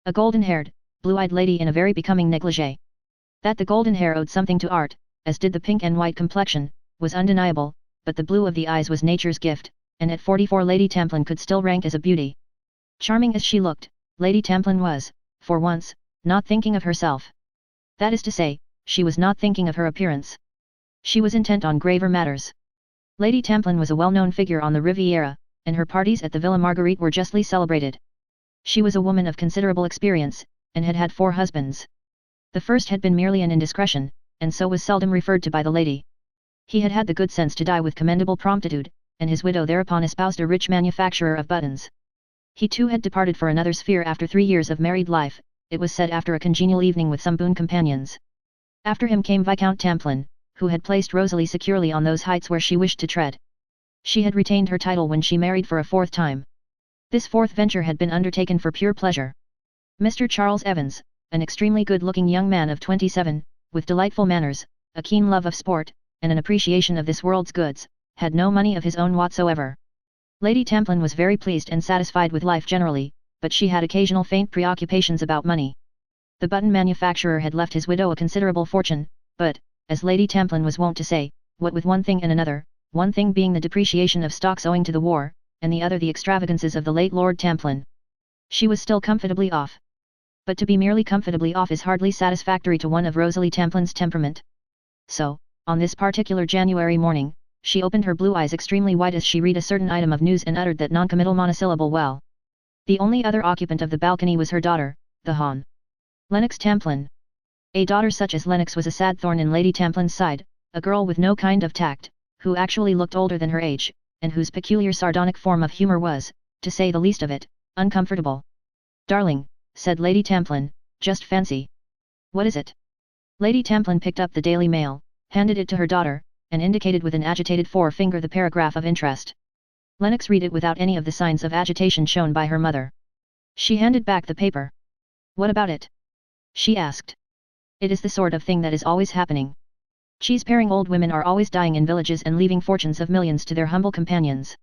A golden-haired, blue-eyed lady in a very becoming negligee. That the golden hair owed something to art, as did the pink and white complexion, was undeniable, but the blue of the eyes was nature's gift, and at 44 Lady Tamplin could still rank as a beauty. Charming as she looked, Lady Tamplin was, for once, not thinking of herself. That is to say, she was not thinking of her appearance. She was intent on graver matters. Lady Tamplin was a well-known figure on the Riviera, and her parties at the Villa Marguerite were justly celebrated. She was a woman of considerable experience, and had had 4 husbands. The first had been merely an indiscretion, and so was seldom referred to by the lady. He had had the good sense to die with commendable promptitude, and his widow thereupon espoused a rich manufacturer of buttons. He too had departed for another sphere after 3 years of married life, it was said after a congenial evening with some boon companions. After him came Viscount Tamplin, who had placed Rosalie securely on those heights where she wished to tread. She had retained her title when she married for a 4th time. This 4th venture had been undertaken for pure pleasure. Mr. Charles Evans, an extremely good-looking young man of 27, with delightful manners, a keen love of sport, and an appreciation of this world's goods, had no money of his own whatsoever. Lady Tamplin was very pleased and satisfied with life generally, but she had occasional faint preoccupations about money. The button manufacturer had left his widow a considerable fortune, but, as Lady Tamplin was wont to say, what with one thing and another, one thing being the depreciation of stocks owing to the war, and the other the extravagances of the late Lord Tamplin. She was still comfortably off. But to be merely comfortably off is hardly satisfactory to one of Rosalie Tamplin's temperament. So, on this particular January morning, she opened her blue eyes extremely wide as she read a certain item of news and uttered that noncommittal monosyllable well. The only other occupant of the balcony was her daughter, the Hon. Lennox Tamplin. A daughter such as Lennox was a sad thorn in Lady Tamplin's side, a girl with no kind of tact, who actually looked older than her age, and whose peculiar sardonic form of humour was, to say the least of it, uncomfortable. Darling, said Lady Tamplin, just fancy. What is it? Lady Tamplin picked up the Daily Mail, handed it to her daughter, and indicated with an agitated forefinger the paragraph of interest. Lennox read it without any of the signs of agitation shown by her mother. She handed back the paper. What about it? She asked. It is the sort of thing that is always happening. Cheese-paring old women are always dying in villages and leaving fortunes of millions to their humble companions.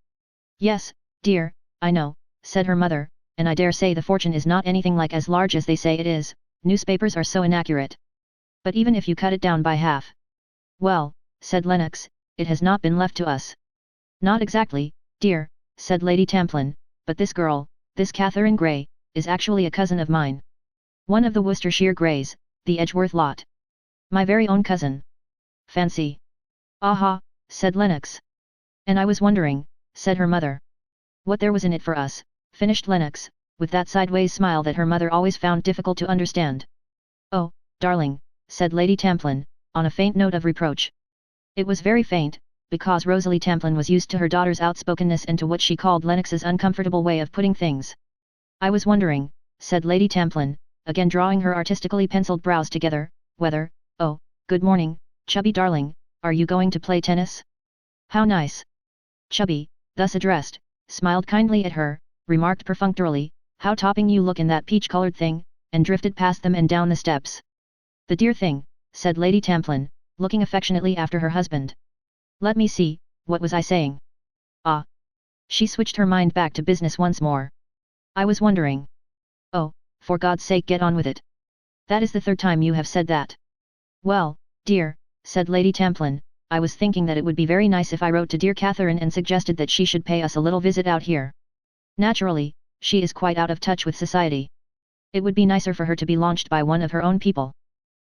Yes, dear, I know, said her mother, and I dare say the fortune is not anything like as large as they say it is, newspapers are so inaccurate. But even if you cut it down by half. Well, said Lennox, it has not been left to us. Not exactly, dear, said Lady Tamplin, but this girl, this Catherine Grey, is actually a cousin of mine. One of the Worcestershire Greys, the Edgeworth lot. My very own cousin. Fancy. Aha, said Lennox. And I was wondering, said her mother. What there was in it for us, finished Lennox, with that sideways smile that her mother always found difficult to understand. Oh, darling, said Lady Tamplin, on a faint note of reproach. It was very faint, because Rosalie Tamplin was used to her daughter's outspokenness and to what she called Lennox's uncomfortable way of putting things. I was wondering, said Lady Tamplin, again drawing her artistically penciled brows together, whether, oh, good morning, Chubby darling, are you going to play tennis? How nice. Chubby, thus addressed, smiled kindly at her, remarked perfunctorily, how topping you look in that peach-colored thing, and drifted past them and down the steps. The dear thing, said Lady Tamplin, looking affectionately after her husband. Let me see, what was I saying? Ah. She switched her mind back to business once more. I was wondering. Oh, for God's sake get on with it. That is the third time you have said that. Well, dear, said Lady Tamplin, I was thinking that it would be very nice if I wrote to dear Catherine and suggested that she should pay us a little visit out here. Naturally, she is quite out of touch with society. It would be nicer for her to be launched by one of her own people.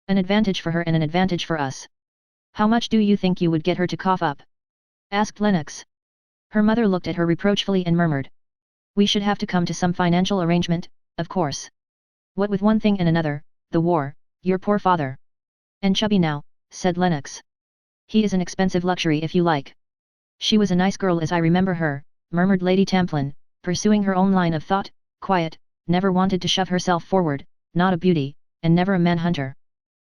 An advantage for her and an advantage for us. How much do you think you would get her to cough up? Asked Lennox. Her mother looked at her reproachfully and murmured. We should have to come to some financial arrangement, of course. What with one thing and another, the war, your poor father. And Chubby now, said Lennox. He is an expensive luxury if you like. She was a nice girl as I remember her, murmured Lady Tamplin, pursuing her own line of thought, quiet, never wanted to shove herself forward, not a beauty, and never a manhunter.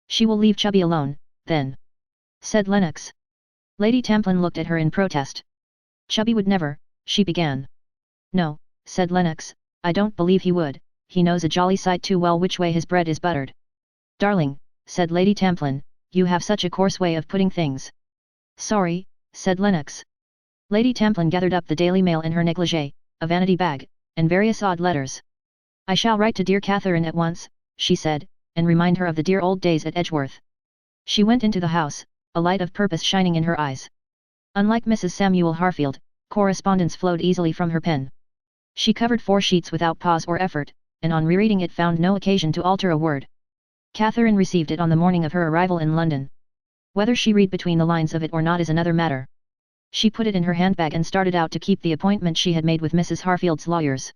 She will leave Chubby alone, then. Said Lennox. Lady Tamplin looked at her in protest. Chubby would never, she began. No, said Lennox, I don't believe he would, he knows a jolly sight too well which way his bread is buttered. Darling, said Lady Tamplin, you have such a coarse way of putting things. Sorry, said Lennox. Lady Tamplin gathered up the Daily Mail in her negligee, a vanity bag, and various odd letters. I shall write to dear Catherine at once, she said, and remind her of the dear old days at Edgeworth. She went into the house, a light of purpose shining in her eyes. Unlike Mrs. Samuel Harfield, correspondence flowed easily from her pen. She covered 4 sheets without pause or effort, and on rereading it found no occasion to alter a word. Catherine received it on the morning of her arrival in London. Whether she read between the lines of it or not is another matter. She put it in her handbag and started out to keep the appointment she had made with Mrs. Harfield's lawyers.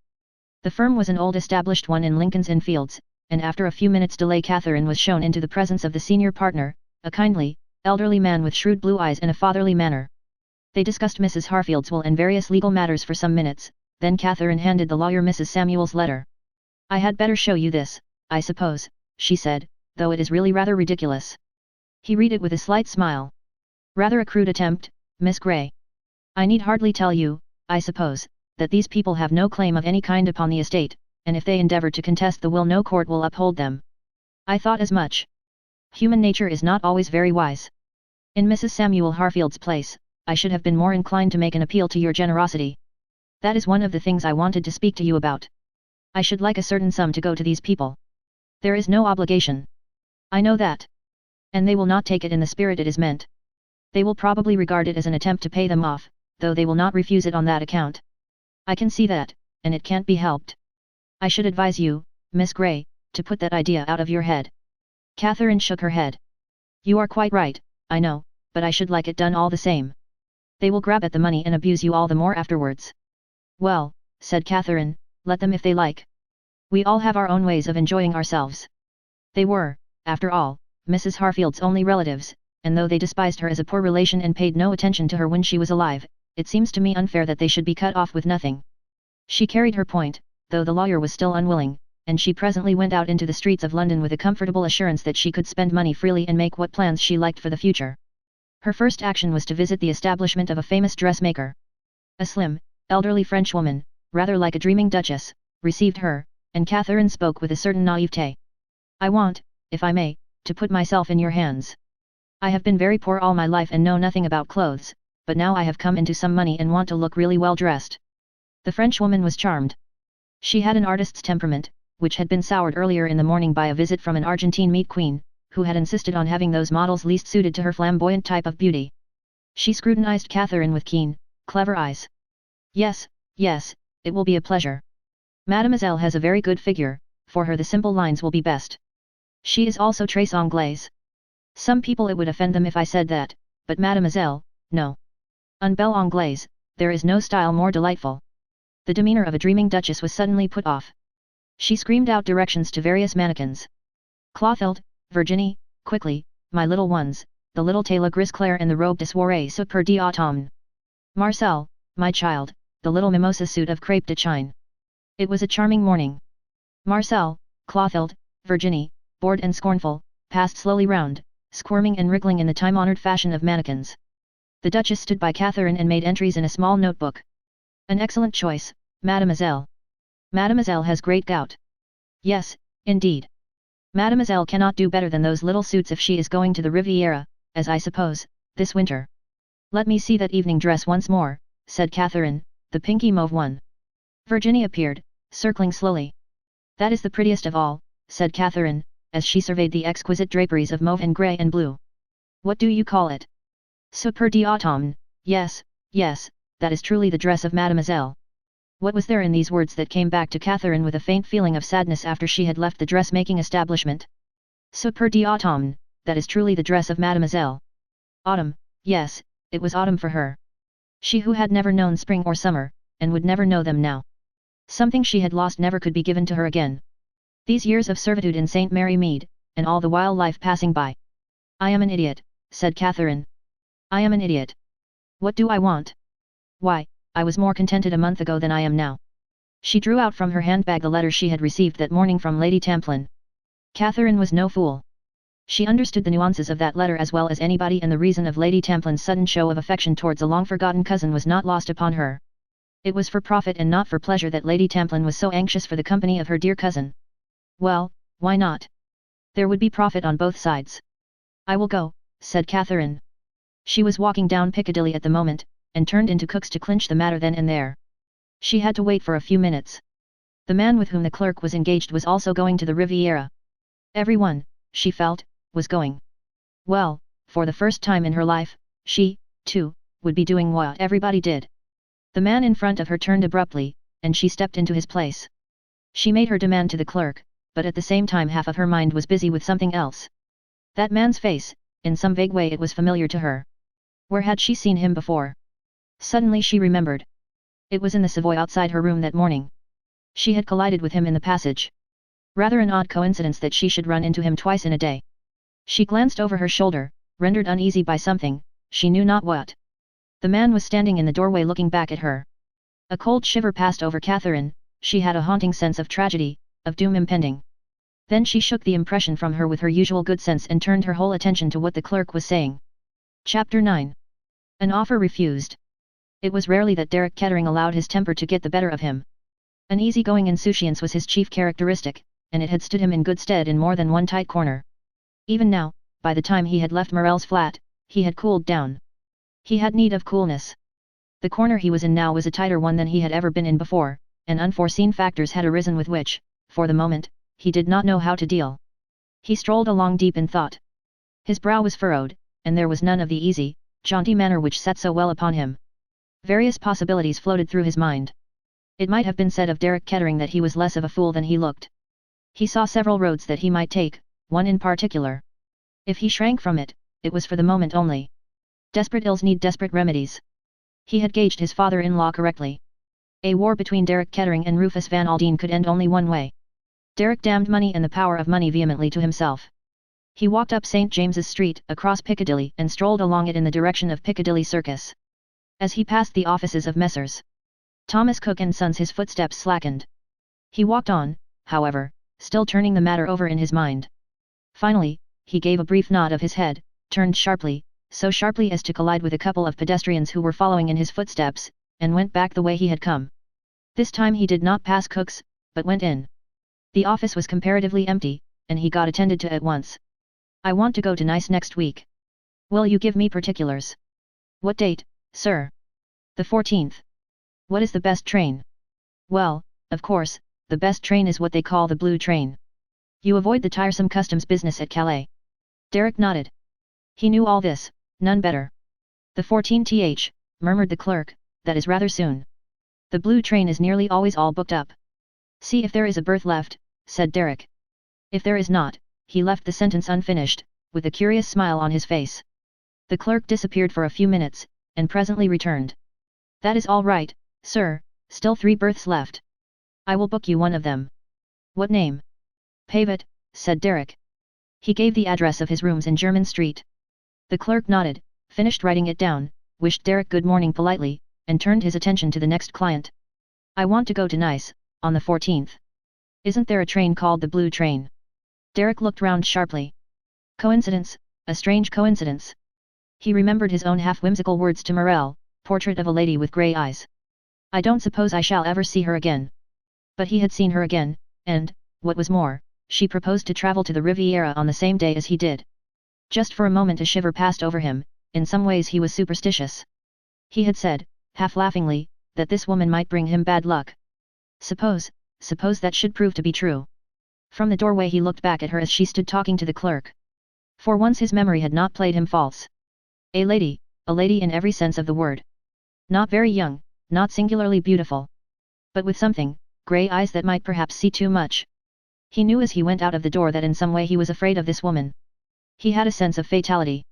The firm was an old established one in Lincoln's Inn Fields, and after a few minutes' delay Catherine was shown into the presence of the senior partner, a kindly, elderly man with shrewd blue eyes and a fatherly manner. They discussed Mrs. Harfield's will and various legal matters for some minutes, then Catherine handed the lawyer Mrs. Samuel's letter. I had better show you this, I suppose, she said, though it is really rather ridiculous. He read it with a slight smile. Rather a crude attempt, Miss Grey. I need hardly tell you, I suppose, that these people have no claim of any kind upon the estate, and if they endeavour to contest the will no court will uphold them. I thought as much. Human nature is not always very wise. In Mrs. Samuel Harfield's place, I should have been more inclined to make an appeal to your generosity. That is one of the things I wanted to speak to you about. I should like a certain sum to go to these people. There is no obligation. I know that. And they will not take it in the spirit it is meant. They will probably regard it as an attempt to pay them off, though they will not refuse it on that account. I can see that, and it can't be helped. I should advise you, Miss Grey, to put that idea out of your head. Catherine shook her head. You are quite right, I know, but I should like it done all the same. They will grab at the money and abuse you all the more afterwards. Well, said Catherine, let them if they like. We all have our own ways of enjoying ourselves. They were, after all, Mrs. Harfield's only relatives, and though they despised her as a poor relation and paid no attention to her when she was alive, it seems to me unfair that they should be cut off with nothing. She carried her point, though the lawyer was still unwilling, and she presently went out into the streets of London with a comfortable assurance that she could spend money freely and make what plans she liked for the future. Her first action was to visit the establishment of a famous dressmaker. A slim, elderly Frenchwoman, rather like a dreaming duchess, received her, and Catherine spoke with a certain naivete. I want, if I may, to put myself in your hands. I have been very poor all my life and know nothing about clothes, but now I have come into some money and want to look really well dressed. The Frenchwoman was charmed. She had an artist's temperament, which had been soured earlier in the morning by a visit from an Argentine meat queen, who had insisted on having those models least suited to her flamboyant type of beauty. She scrutinized Catherine with keen, clever eyes. Yes, yes, it will be a pleasure. Mademoiselle has a very good figure, for her the simple lines will be best. She is also très anglaise. Some people it would offend them if I said that, but Mademoiselle, no. En belle anglaise, there is no style more delightful. The demeanour of a dreaming duchess was suddenly put off. She screamed out directions to various mannequins. Clothilde, Virginie, quickly, my little ones, the little taille gris clair and the robe de soirée super d'automne. Marcel, my child, the little mimosa suit of crêpe de chine. It was a charming morning. Marcel, Clothilde, Virginie, bored and scornful, passed slowly round, squirming and wriggling in the time-honored fashion of mannequins. The Duchess stood by Catherine and made entries in a small notebook. An excellent choice, mademoiselle. Mademoiselle has great gout. Yes, indeed. Mademoiselle cannot do better than those little suits if she is going to the Riviera, as I suppose, this winter. Let me see that evening dress once more, said Catherine, the pinky mauve one. Virginie appeared, circling slowly. That is the prettiest of all, said Catherine, as she surveyed the exquisite draperies of mauve and grey and blue. What do you call it? Super d'automne, yes, yes, that is truly the dress of mademoiselle. What was there in these words that came back to Catherine with a faint feeling of sadness after she had left the dressmaking establishment? Super d'automne, that is truly the dress of mademoiselle. Autumn, yes, it was autumn for her. She who had never known spring or summer, and would never know them now. Something she had lost never could be given to her again. These years of servitude in St. Mary Mead, and all the while life passing by. I am an idiot, said Catherine. I am an idiot. What do I want? Why, I was more contented a month ago than I am now. She drew out from her handbag the letter she had received that morning from Lady Tamplin. Catherine was no fool. She understood the nuances of that letter as well as anybody, and the reason of Lady Tamplin's sudden show of affection towards a long-forgotten cousin was not lost upon her. It was for profit and not for pleasure that Lady Tamplin was so anxious for the company of her dear cousin. Well, why not? There would be profit on both sides. I will go, said Catherine. She was walking down Piccadilly at the moment, and turned into Cook's to clinch the matter then and there. She had to wait for a few minutes. The man with whom the clerk was engaged was also going to the Riviera. Everyone, she felt, was going. Well, for the first time in her life, she, too, would be doing what everybody did. The man in front of her turned abruptly, and she stepped into his place. She made her demand to the clerk, but at the same time half of her mind was busy with something else. That man's face, in some vague way it was familiar to her. Where had she seen him before? Suddenly she remembered. It was in the Savoy outside her room that morning. She had collided with him in the passage. Rather an odd coincidence that she should run into him twice in a day. She glanced over her shoulder, rendered uneasy by something, she knew not what. The man was standing in the doorway looking back at her. A cold shiver passed over Catherine, she had a haunting sense of tragedy, of doom impending. Then she shook the impression from her with her usual good sense and turned her whole attention to what the clerk was saying. Chapter 9. An offer refused. It was rarely that Derek Kettering allowed his temper to get the better of him. An easygoing insouciance was his chief characteristic, and it had stood him in good stead in more than one tight corner. Even now, by the time he had left Morel's flat, he had cooled down. He had need of coolness. The corner he was in now was a tighter one than he had ever been in before, and unforeseen factors had arisen with which, for the moment, he did not know how to deal. He strolled along deep in thought. His brow was furrowed, and there was none of the easy, jaunty manner which sat so well upon him. Various possibilities floated through his mind. It might have been said of Derek Kettering that he was less of a fool than he looked. He saw several roads that he might take, one in particular. If he shrank from it, it was for the moment only. Desperate ills need desperate remedies. He had gauged his father-in-law correctly. A war between Derek Kettering and Rufus Van Aldine could end only one way. Derek damned money and the power of money vehemently to himself. He walked up St. James's Street, across Piccadilly, and strolled along it in the direction of Piccadilly Circus. As he passed the offices of Messrs. Thomas Cook and Sons his footsteps slackened. He walked on, however, still turning the matter over in his mind. Finally, he gave a brief nod of his head, turned sharply, so sharply as to collide with a couple of pedestrians who were following in his footsteps, and went back the way he had come. This time he did not pass Cook's, but went in. The office was comparatively empty, and he got attended to at once. I want to go to Nice next week. Will you give me particulars? What date, sir? The 14th. What is the best train? Well, of course, the best train is what they call the blue train. You avoid the tiresome customs business at Calais. Derek nodded. He knew all this, none better. The 14th, murmured the clerk, that is rather soon. The blue train is nearly always all booked up. See if there is a berth left, said Derek. If there is not, he left the sentence unfinished, with a curious smile on his face. The clerk disappeared for a few minutes, and presently returned. That is all right, sir, still 3 berths left. I will book you one of them. What name? Pavet, said Derek. He gave the address of his rooms in Jermyn Street. The clerk nodded, finished writing it down, wished Derek good morning politely, and turned his attention to the next client. I want to go to Nice, on the 14th. Isn't there a train called the Blue Train? Derek looked round sharply. Coincidence, a strange coincidence. He remembered his own half-whimsical words to Morel, portrait of a lady with grey eyes. I don't suppose I shall ever see her again. But he had seen her again, and, what was more, she proposed to travel to the Riviera on the same day as he did. Just for a moment a shiver passed over him. In some ways he was superstitious. He had said, half-laughingly, that this woman might bring him bad luck. Suppose that should prove to be true. From the doorway he looked back at her as she stood talking to the clerk. For once his memory had not played him false. A lady in every sense of the word. Not very young, not singularly beautiful. But with something, grey eyes that might perhaps see too much. He knew as he went out of the door that in some way he was afraid of this woman. He had a sense of fatality.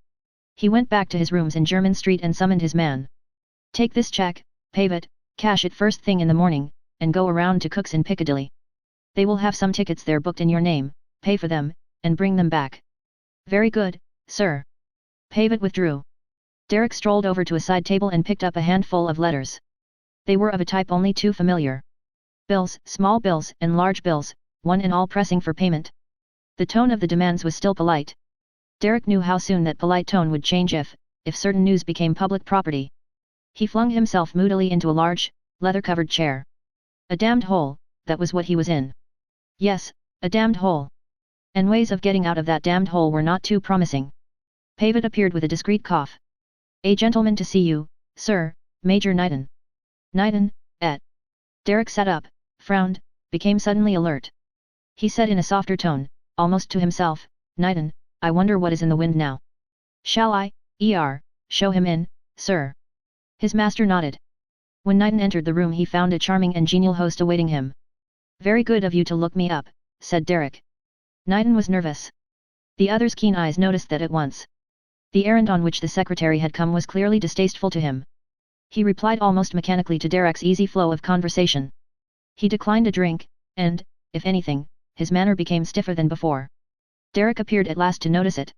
He went back to his rooms in Jermyn Street and summoned his man. Take this cheque, pay it, cash it first thing in the morning, and go around to Cook's in Piccadilly. They will have some tickets there booked in your name, pay for them, and bring them back. Very good, sir. Pavet withdrew. Derek strolled over to a side table and picked up a handful of letters. They were of a type only too familiar. Bills, small bills and large bills, one and all pressing for payment. The tone of the demands was still polite. Derek knew how soon that polite tone would change if certain news became public property. He flung himself moodily into a large, leather-covered chair. A damned hole, that was what he was in. Yes, a damned hole. And ways of getting out of that damned hole were not too promising. Pavet appeared with a discreet cough. A gentleman to see you, sir, Major Knighton. Knighton, et. Derek sat up, frowned, became suddenly alert. He said in a softer tone, almost to himself, Knighton, I wonder what is in the wind now. Shall I, show him in, sir? His master nodded. When Knighton entered the room he found a charming and genial host awaiting him. Very good of you to look me up, said Derek. Knighton was nervous. The other's keen eyes noticed that at once. The errand on which the secretary had come was clearly distasteful to him. He replied almost mechanically to Derek's easy flow of conversation. He declined a drink, and, if anything, his manner became stiffer than before. Derek appeared at last to notice it.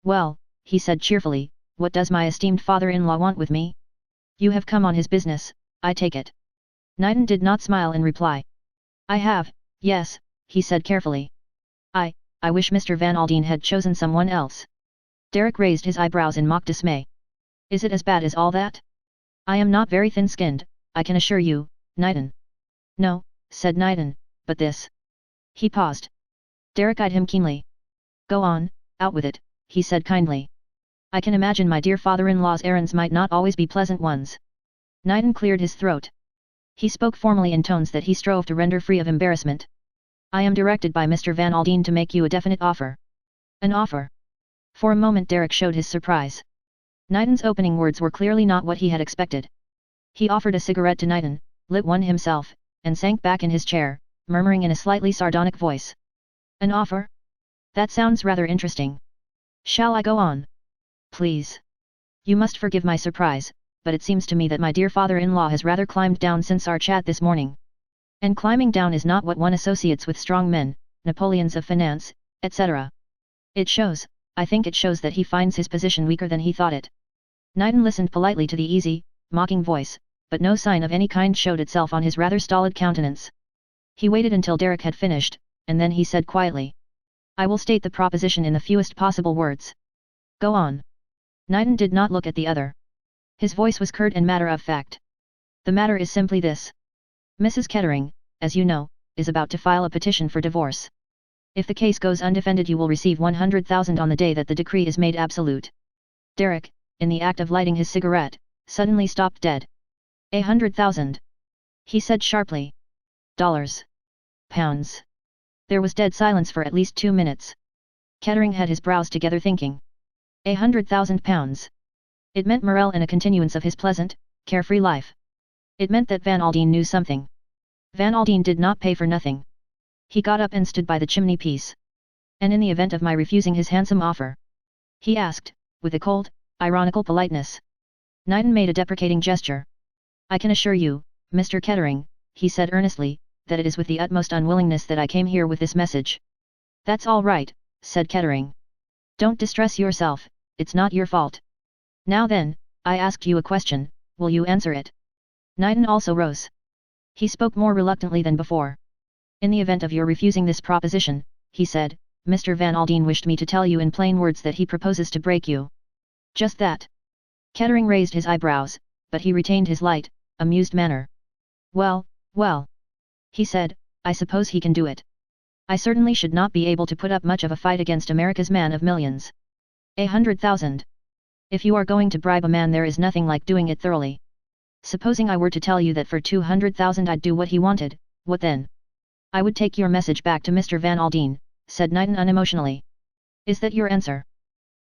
Well, he said cheerfully, what does my esteemed father-in-law want with me? You have come on his business, I take it. Knighton did not smile in reply. I have, yes, he said carefully. I wish Mr. Van Aldine had chosen someone else. Derek raised his eyebrows in mock dismay. Is it as bad as all that? I am not very thin-skinned, I can assure you, Knighton. No, said Knighton, but this. He paused. Derek eyed him keenly. Go on, out with it, he said kindly. I can imagine my dear father-in-law's errands might not always be pleasant ones. Knighton cleared his throat. He spoke formally in tones that he strove to render free of embarrassment. I am directed by Mr. Van Aldine to make you a definite offer. An offer? For a moment Derek showed his surprise. Knighton's opening words were clearly not what he had expected. He offered a cigarette to Knighton, lit one himself, and sank back in his chair, murmuring in a slightly sardonic voice. An offer? That sounds rather interesting. Shall I go on? Please. You must forgive my surprise, but it seems to me that my dear father-in-law has rather climbed down since our chat this morning. And climbing down is not what one associates with strong men, Napoleons of finance, etc. It shows, I think it shows that he finds his position weaker than he thought it. Knighton listened politely to the easy, mocking voice, but no sign of any kind showed itself on his rather stolid countenance. He waited until Derek had finished, and then he said quietly. I will state the proposition in the fewest possible words. Go on. Knighton did not look at the other. His voice was curt and matter-of-fact. The matter is simply this. Mrs. Kettering, as you know, is about to file a petition for divorce. If the case goes undefended you will receive 100,000 on the day that the decree is made absolute. Derek, in the act of lighting his cigarette, suddenly stopped dead. 100,000. He said sharply. Dollars. Pounds. There was dead silence for at least 2 minutes. Kettering had his brows together thinking. 100,000 pounds. It meant Morel and a continuance of his pleasant, carefree life. It meant that Van Aldine knew something. Van Aldine did not pay for nothing. He got up and stood by the chimney-piece. And in the event of my refusing his handsome offer? He asked, with a cold, ironical politeness. Knighton made a deprecating gesture. I can assure you, Mr. Kettering, he said earnestly, that it is with the utmost unwillingness that I came here with this message. That's all right, said Kettering. Don't distress yourself, it's not your fault. Now then, I asked you a question, will you answer it? Knighton also rose. He spoke more reluctantly than before. In the event of your refusing this proposition, he said, Mr. Van Aldine wished me to tell you in plain words that he proposes to break you. Just that. Kettering raised his eyebrows, but he retained his light, amused manner. Well, well. He said, I suppose he can do it. I certainly should not be able to put up much of a fight against America's man of millions. 100,000. If you are going to bribe a man, there is nothing like doing it thoroughly. Supposing I were to tell you that for 200,000 I'd do what he wanted, what then? I would take your message back to Mr. Van Aldine, said Knighton unemotionally. Is that your answer?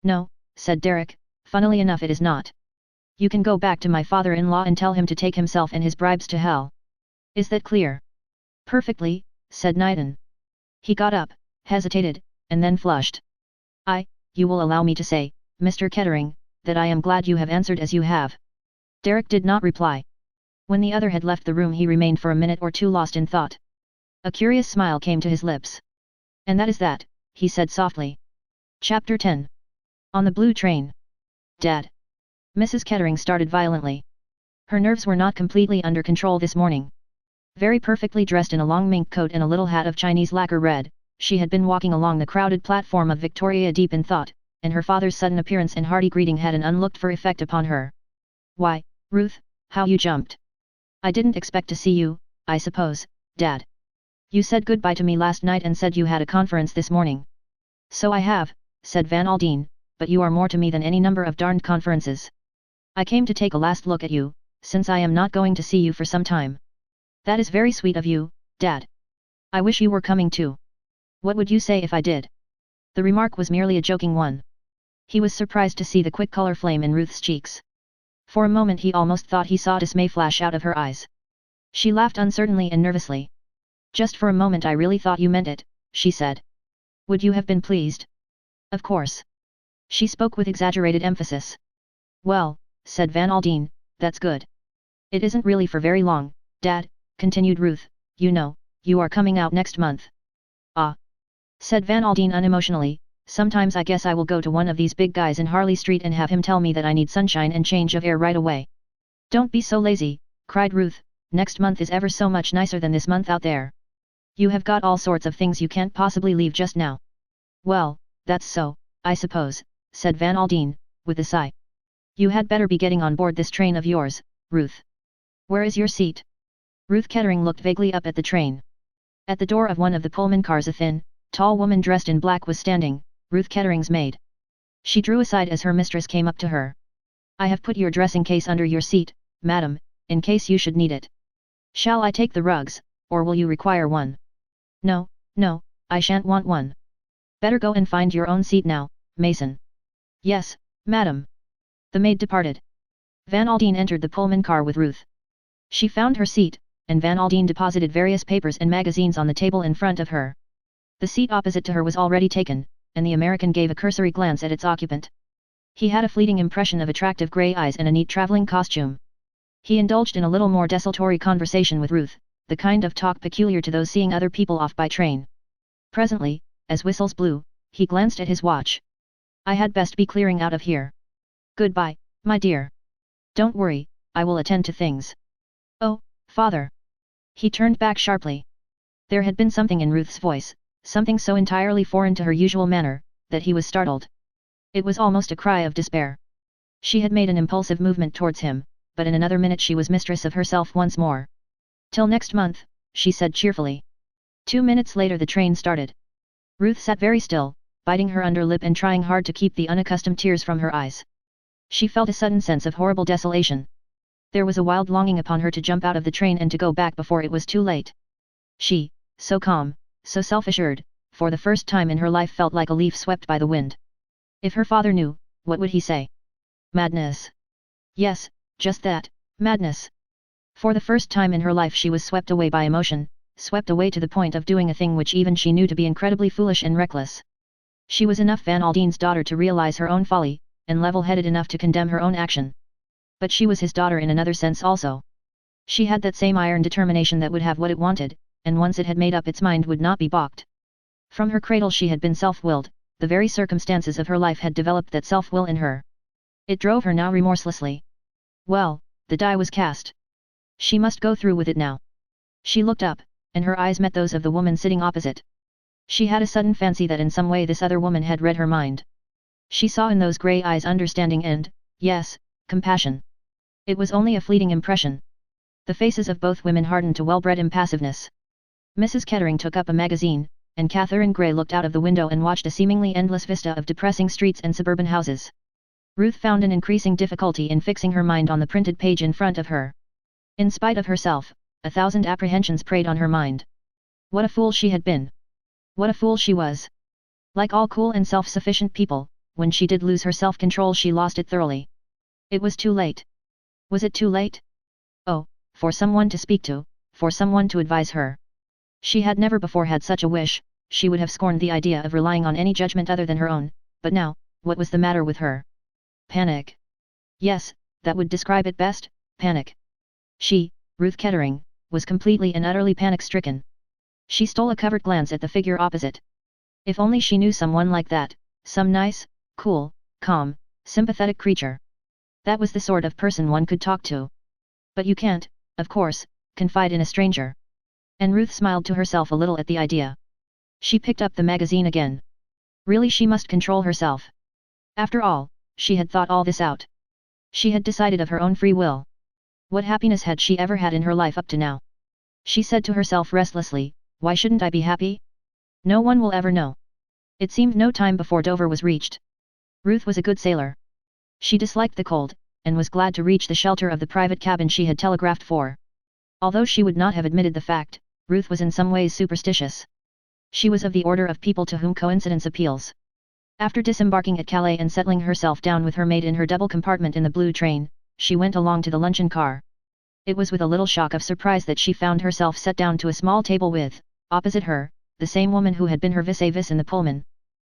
No, said Derek, funnily enough it is not. You can go back to my father-in-law and tell him to take himself and his bribes to hell. Is that clear? Perfectly, said Knighton. He got up, hesitated, and then flushed. You will allow me to say, Mr. Kettering, that I am glad you have answered as you have. Derek did not reply. When the other had left the room he remained for a minute or two lost in thought. A curious smile came to his lips. And that is that, he said softly. Chapter 10. On the blue train. Dad. Mrs. Kettering started violently. Her nerves were not completely under control this morning. Very perfectly dressed in a long mink coat and a little hat of Chinese lacquer red, she had been walking along the crowded platform of Victoria deep in thought, and her father's sudden appearance and hearty greeting had an unlooked-for effect upon her. Why, Ruth, how you jumped! I didn't expect to see you, I suppose, Dad. You said goodbye to me last night and said you had a conference this morning. So I have, said Van Aldine, but you are more to me than any number of darned conferences. I came to take a last look at you, since I am not going to see you for some time. That is very sweet of you, Dad. I wish you were coming too. What would you say if I did? The remark was merely a joking one. He was surprised to see the quick color flame in Ruth's cheeks. For a moment he almost thought he saw dismay flash out of her eyes. She laughed uncertainly and nervously. Just for a moment I really thought you meant it, she said. Would you have been pleased? Of course. She spoke with exaggerated emphasis. Well, said Van Aldine, that's good. It isn't really for very long, Dad, continued Ruth, you know, you are coming out next month. Ah. Said Van Aldine unemotionally, sometimes I guess I will go to one of these big guys in Harley Street and have him tell me that I need sunshine and change of air right away. Don't be so lazy, cried Ruth, next month is ever so much nicer than this month out there. You have got all sorts of things you can't possibly leave just now. Well, that's so, I suppose, said Van Aldine, with a sigh. You had better be getting on board this train of yours, Ruth. Where is your seat? Ruth Kettering looked vaguely up at the train. At the door of one of the Pullman cars a thin, tall woman dressed in black was standing, Ruth Kettering's maid. She drew aside as her mistress came up to her. I have put your dressing case under your seat, madam, in case you should need it. Shall I take the rugs, or will you require one? No, no, I shan't want one. Better go and find your own seat now, Mason. Yes, madam. The maid departed. Van Aldine entered the Pullman car with Ruth. She found her seat, and Van Aldine deposited various papers and magazines on the table in front of her. The seat opposite to her was already taken, and the American gave a cursory glance at its occupant. He had a fleeting impression of attractive grey eyes and a neat traveling costume. He indulged in a little more desultory conversation with Ruth, the kind of talk peculiar to those seeing other people off by train. Presently, as whistles blew, he glanced at his watch. I had best be clearing out of here. Goodbye, my dear. Don't worry, I will attend to things. Oh, father. He turned back sharply. There had been something in Ruth's voice, something so entirely foreign to her usual manner, that he was startled. It was almost a cry of despair. She had made an impulsive movement towards him, but in another minute she was mistress of herself once more. Till next month, she said cheerfully. 2 minutes later the train started. Ruth sat very still, biting her underlip and trying hard to keep the unaccustomed tears from her eyes. She felt a sudden sense of horrible desolation. There was a wild longing upon her to jump out of the train and to go back before it was too late. She, so calm, so self-assured, for the first time in her life felt like a leaf swept by the wind. If her father knew, what would he say? Madness. Yes, just that, madness. For the first time in her life she was swept away by emotion, swept away to the point of doing a thing which even she knew to be incredibly foolish and reckless. She was enough Van Aldine's daughter to realize her own folly, and level-headed enough to condemn her own action. But she was his daughter in another sense also. She had that same iron determination that would have what it wanted, and once it had made up its mind would not be balked. From her cradle she had been self-willed, the very circumstances of her life had developed that self-will in her. It drove her now remorselessly. Well, the die was cast. She must go through with it now. She looked up, and her eyes met those of the woman sitting opposite. She had a sudden fancy that in some way this other woman had read her mind. She saw in those grey eyes understanding and, yes, compassion. It was only a fleeting impression. The faces of both women hardened to well-bred impassiveness. Mrs. Kettering took up a magazine, and Catherine Grey looked out of the window and watched a seemingly endless vista of depressing streets and suburban houses. Ruth found an increasing difficulty in fixing her mind on the printed page in front of her. In spite of herself, 1,000 apprehensions preyed on her mind. What a fool she had been! What a fool she was! Like all cool and self-sufficient people, when she did lose her self-control she lost it thoroughly. It was too late. Was it too late? Oh, for someone to speak to, for someone to advise her. She had never before had such a wish. She would have scorned the idea of relying on any judgment other than her own, but now, what was the matter with her? Panic. Yes, that would describe it best, panic. She, Ruth Kettering, was completely and utterly panic-stricken. She stole a covert glance at the figure opposite. If only she knew someone like that, some nice, cool, calm, sympathetic creature. That was the sort of person one could talk to. But you can't, of course, confide in a stranger. And Ruth smiled to herself a little at the idea. She picked up the magazine again. Really she must control herself. After all, she had thought all this out. She had decided of her own free will. What happiness had she ever had in her life up to now? She said to herself restlessly, why shouldn't I be happy? No one will ever know. It seemed no time before Dover was reached. Ruth was a good sailor. She disliked the cold, and was glad to reach the shelter of the private cabin she had telegraphed for. Although she would not have admitted the fact, Ruth was in some ways superstitious. She was of the order of people to whom coincidence appeals. After disembarking at Calais and settling herself down with her maid in her double compartment in the blue train, she went along to the luncheon car. It was with a little shock of surprise that she found herself set down to a small table with, opposite her, the same woman who had been her vis-a-vis in the Pullman.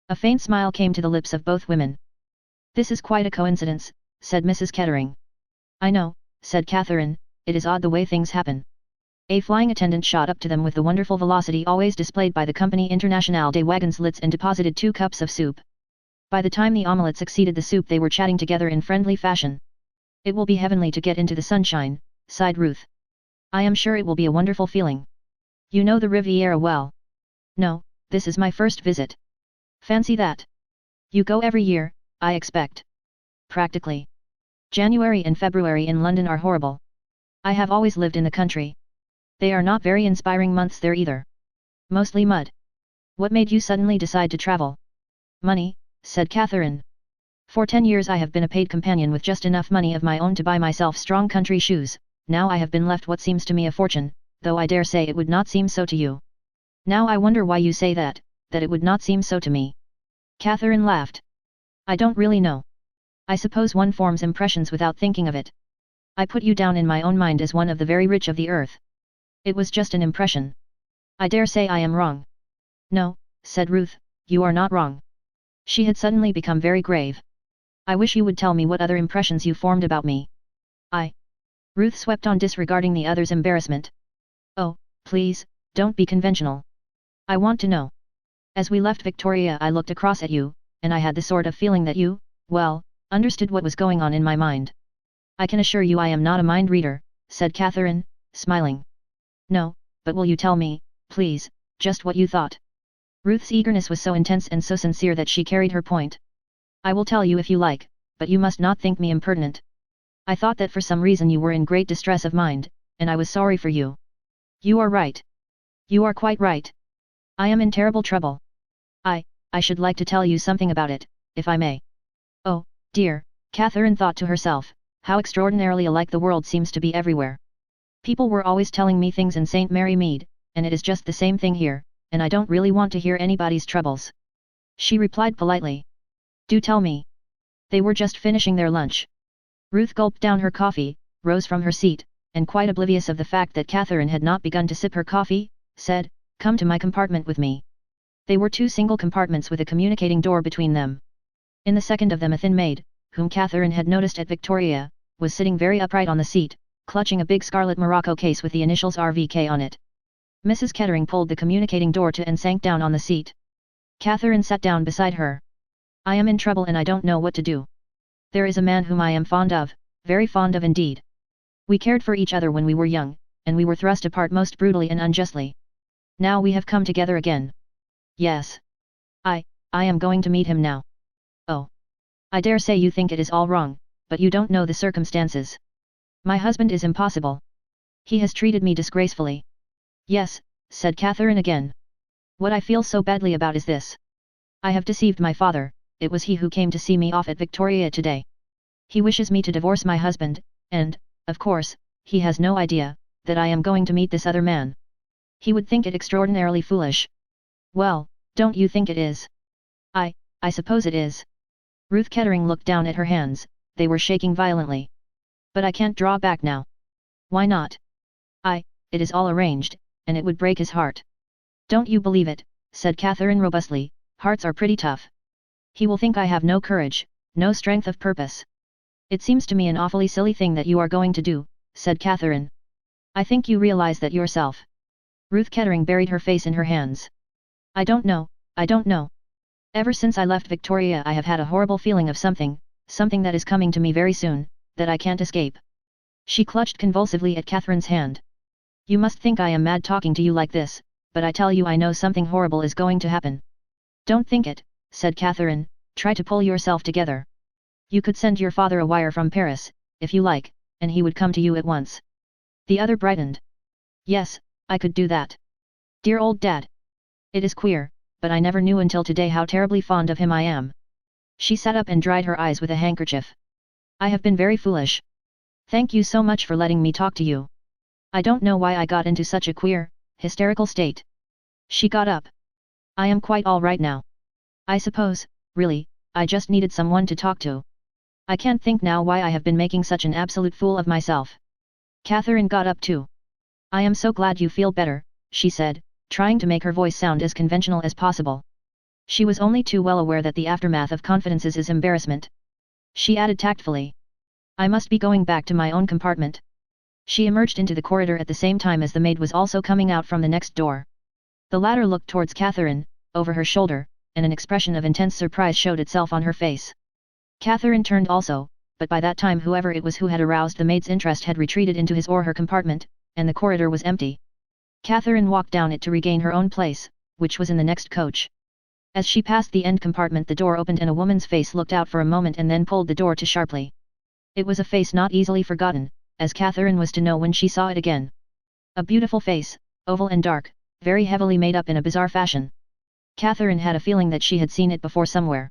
A faint smile came to the lips of both women. This is quite a coincidence, said Mrs. Kettering. I know, said Catherine, it is odd the way things happen. A flying attendant shot up to them with the wonderful velocity always displayed by the Compagnie Internationale des Wagons lids and deposited 2 cups of soup. By the time the omelette succeeded the soup they were chatting together in friendly fashion. It will be heavenly to get into the sunshine, sighed Ruth. I am sure it will be a wonderful feeling. You know the Riviera well. No, this is my first visit. Fancy that. You go every year, I expect. Practically. January and February in London are horrible. I have always lived in the country. They are not very inspiring months there either. Mostly mud. What made you suddenly decide to travel? Money, said Catherine. For 10 years I have been a paid companion with just enough money of my own to buy myself strong country shoes. Now I have been left what seems to me a fortune, though I dare say it would not seem so to you. Now I wonder why you say that it would not seem so to me. Catherine laughed. I don't really know. I suppose one forms impressions without thinking of it. I put you down in my own mind as one of the very rich of the earth. It was just an impression. I dare say I am wrong. No, said Ruth, you are not wrong. She had suddenly become very grave. I wish you would tell me what other impressions you formed about me. Ruth swept on disregarding the other's embarrassment. Oh, please, don't be conventional. I want to know. As we left Victoria I looked across at you, and I had the sort of feeling that you, well, understood what was going on in my mind. I can assure you I am not a mind reader, said Catherine, smiling. No, but will you tell me, please, just what you thought? Ruth's eagerness was so intense and so sincere that she carried her point. I will tell you if you like, but you must not think me impertinent. I thought that for some reason you were in great distress of mind, and I was sorry for you. You are right. You are quite right. I am in terrible trouble. I should like to tell you something about it, if I may. Oh, dear, Catherine thought to herself, how extraordinarily alike the world seems to be everywhere. People were always telling me things in St. Mary Mead, and it is just the same thing here, and I don't really want to hear anybody's troubles. She replied politely. Do tell me. They were just finishing their lunch. Ruth gulped down her coffee, rose from her seat, and quite oblivious of the fact that Catherine had not begun to sip her coffee, said, Come to my compartment with me. They were 2 single compartments with a communicating door between them. In the second of them a thin maid, whom Catherine had noticed at Victoria, was sitting very upright on the seat, clutching a big scarlet morocco case with the initials RVK on it. Mrs. Kettering pulled the communicating door to and sank down on the seat. Catherine sat down beside her. I am in trouble and I don't know what to do. There is a man whom I am fond of, very fond of indeed. We cared for each other when we were young, and we were thrust apart most brutally and unjustly. Now we have come together again. Yes. I am going to meet him now. Oh. I dare say you think it is all wrong, but you don't know the circumstances. My husband is impossible. He has treated me disgracefully. Yes, said Catherine again. What I feel so badly about is this. I have deceived my father, it was he who came to see me off at Victoria today. He wishes me to divorce my husband, and, of course, he has no idea that I am going to meet this other man. He would think it extraordinarily foolish. Well, don't you think it is? I suppose it is. Ruth Kettering looked down at her hands, they were shaking violently. But I can't draw back now. Why not? It is all arranged, and it would break his heart. Don't you believe it, said Catherine robustly, hearts are pretty tough. He will think I have no courage, no strength of purpose. It seems to me an awfully silly thing that you are going to do, said Catherine. I think you realize that yourself. Ruth Kettering buried her face in her hands. I don't know. Ever since I left Victoria I have had a horrible feeling of something that is coming to me very soon, that I can't escape. She clutched convulsively at Catherine's hand. You must think I am mad talking to you like this, but I tell you I know something horrible is going to happen. Don't think it, said Catherine, try to pull yourself together. You could send your father a wire from Paris, if you like, and he would come to you at once. The other brightened. Yes, I could do that. Dear old Dad. It is queer, but I never knew until today how terribly fond of him I am. She sat up and dried her eyes with a handkerchief. I have been very foolish. Thank you so much for letting me talk to you. I don't know why I got into such a queer, hysterical state. She got up. I am quite all right now. I suppose, really, I just needed someone to talk to. I can't think now why I have been making such an absolute fool of myself. Catherine got up too. I am so glad you feel better, she said, trying to make her voice sound as conventional as possible. She was only too well aware that the aftermath of confidences is embarrassment. She added tactfully. I must be going back to my own compartment. She emerged into the corridor at the same time as the maid was also coming out from the next door. The latter looked towards Catherine, over her shoulder, and an expression of intense surprise showed itself on her face. Catherine turned also, but by that time whoever it was who had aroused the maid's interest had retreated into his or her compartment, and the corridor was empty. Catherine walked down it to regain her own place, which was in the next coach. As she passed the end compartment the door opened and a woman's face looked out for a moment and then pulled the door to sharply. It was a face not easily forgotten, as Catherine was to know when she saw it again. A beautiful face, oval and dark, very heavily made up in a bizarre fashion. Catherine had a feeling that she had seen it before somewhere.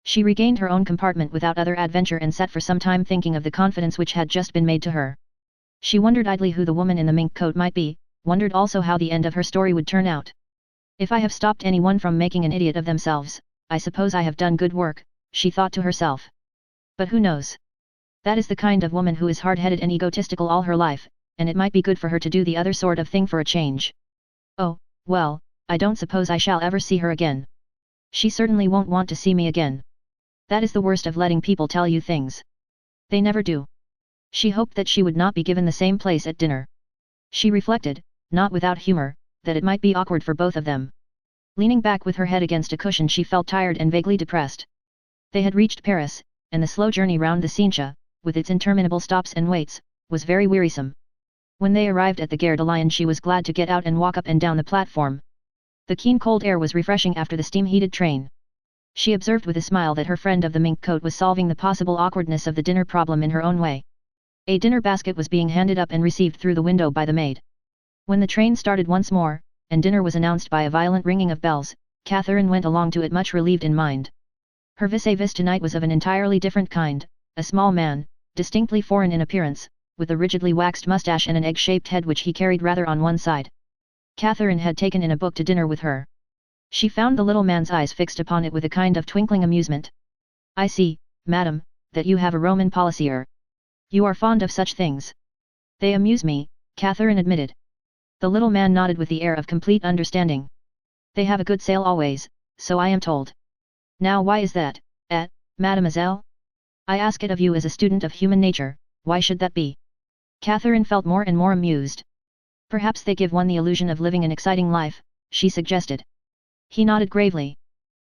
She regained her own compartment without other adventure and sat for some time thinking of the confidence which had just been made to her. She wondered idly who the woman in the mink coat might be, wondered also how the end of her story would turn out. If I have stopped anyone from making an idiot of themselves, I suppose I have done good work, she thought to herself. But who knows? That is the kind of woman who is hard-headed and egotistical all her life, and it might be good for her to do the other sort of thing for a change. Oh, well, I don't suppose I shall ever see her again. She certainly won't want to see me again. That is the worst of letting people tell you things. They never do. She hoped that she would not be given the same place at dinner. She reflected, not without humor, that it might be awkward for both of them. Leaning back with her head against a cushion she felt tired and vaguely depressed. They had reached Paris, and the slow journey round the Seine, with its interminable stops and waits, was very wearisome. When they arrived at the Gare de Lyon she was glad to get out and walk up and down the platform. The keen cold air was refreshing after the steam-heated train. She observed with a smile that her friend of the mink coat was solving the possible awkwardness of the dinner problem in her own way. A dinner basket was being handed up and received through the window by the maid. When the train started once more, and dinner was announced by a violent ringing of bells, Catherine went along to it much relieved in mind. Her vis-a-vis tonight was of an entirely different kind, a small man, distinctly foreign in appearance, with a rigidly waxed moustache and an egg-shaped head which he carried rather on one side. Catherine had taken in a book to dinner with her. She found the little man's eyes fixed upon it with a kind of twinkling amusement. I see, madam, that you have a Roman policier. You are fond of such things. They amuse me, Catherine admitted. The little man nodded with the air of complete understanding. They have a good sale always, so I am told. Now why is that, mademoiselle? I ask it of you as a student of human nature, why should that be? Catherine felt more and more amused. Perhaps they give one the illusion of living an exciting life, she suggested. He nodded gravely.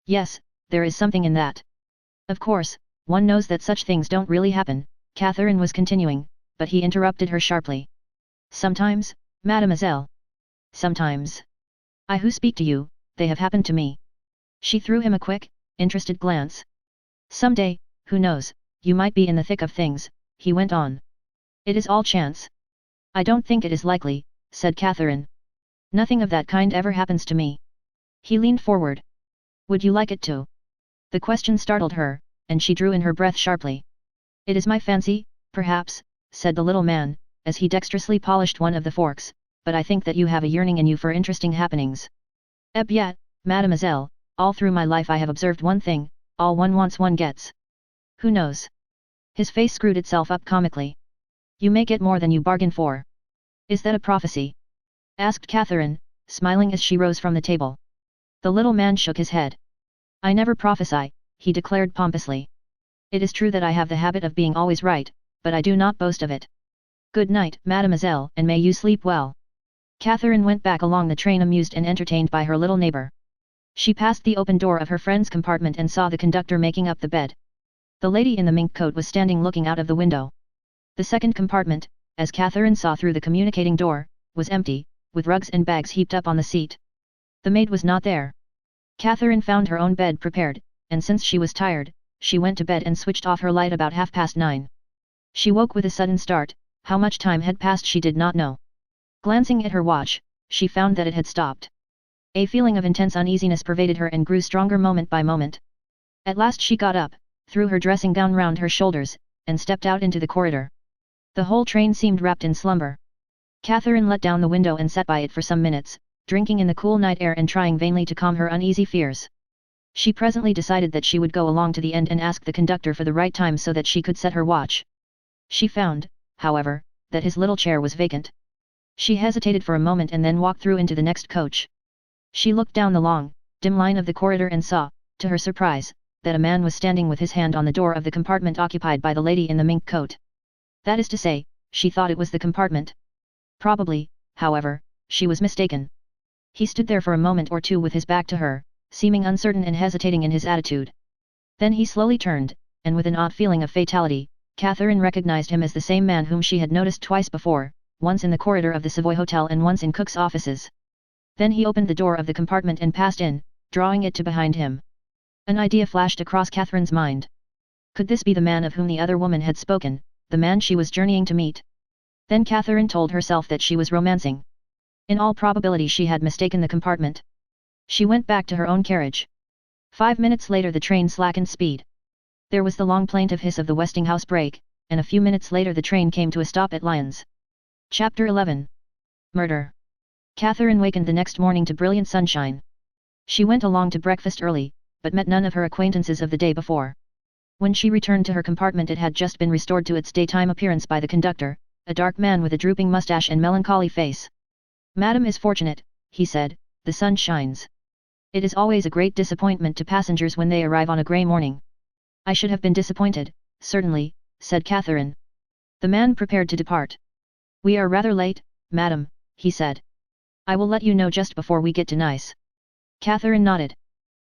Yes, there is something in that. Of course, one knows that such things don't really happen, Catherine was continuing, but he interrupted her sharply. Sometimes, mademoiselle. Sometimes. I who speak to you, they have happened to me. She threw him a quick, interested glance. Someday, who knows, you might be in the thick of things, he went on. It is all chance. I don't think it is likely, said Catherine. Nothing of that kind ever happens to me. He leaned forward. Would you like it to? The question startled her, and she drew in her breath sharply. It is my fancy, perhaps, said the little man, as he dexterously polished one of the forks, but I think that you have a yearning in you for interesting happenings. Eh bien, mademoiselle, all through my life I have observed one thing, all one wants one gets. Who knows? His face screwed itself up comically. You may get more than you bargain for. Is that a prophecy? Asked Catherine, smiling as she rose from the table. The little man shook his head. I never prophesy, he declared pompously. It is true that I have the habit of being always right, but I do not boast of it. Good night, mademoiselle, and may you sleep well. Catherine went back along the train amused and entertained by her little neighbor. She passed the open door of her friend's compartment and saw the conductor making up the bed. The lady in the mink coat was standing looking out of the window. The second compartment, as Catherine saw through the communicating door, was empty, with rugs and bags heaped up on the seat. The maid was not there. Catherine found her own bed prepared, and since she was tired, she went to bed and switched off her light about 9:30. She woke with a sudden start. How much time had passed she did not know. Glancing at her watch, she found that it had stopped. A feeling of intense uneasiness pervaded her and grew stronger moment by moment. At last she got up, threw her dressing gown round her shoulders, and stepped out into the corridor. The whole train seemed wrapped in slumber. Catherine let down the window and sat by it for some minutes, drinking in the cool night air and trying vainly to calm her uneasy fears. She presently decided that she would go along to the end and ask the conductor for the right time so that she could set her watch. She found, however, that his little chair was vacant. She hesitated for a moment and then walked through into the next coach. She looked down the long, dim line of the corridor and saw, to her surprise, that a man was standing with his hand on the door of the compartment occupied by the lady in the mink coat. That is to say, she thought it was the compartment. Probably, however, she was mistaken. He stood there for a moment or two with his back to her, seeming uncertain and hesitating in his attitude. Then he slowly turned, and with an odd feeling of fatality, Catherine recognized him as the same man whom she had noticed twice before, once in the corridor of the Savoy Hotel and once in Cook's offices. Then he opened the door of the compartment and passed in, drawing it to behind him. An idea flashed across Catherine's mind. Could this be the man of whom the other woman had spoken, the man she was journeying to meet? Then Catherine told herself that she was romancing. In all probability she had mistaken the compartment. She went back to her own carriage. 5 minutes later the train slackened speed. There was the long plaintive hiss of the Westinghouse brake, and a few minutes later the train came to a stop at Lyons. Chapter 11. Murder. Catherine wakened the next morning to brilliant sunshine. She went along to breakfast early, but met none of her acquaintances of the day before. When she returned to her compartment it had just been restored to its daytime appearance by the conductor, a dark man with a drooping mustache and melancholy face. Madam is fortunate, he said, the sun shines. It is always a great disappointment to passengers when they arrive on a grey morning. I should have been disappointed, certainly, said Catherine. The man prepared to depart. We are rather late, madam, he said. I will let you know just before we get to Nice. Catherine nodded.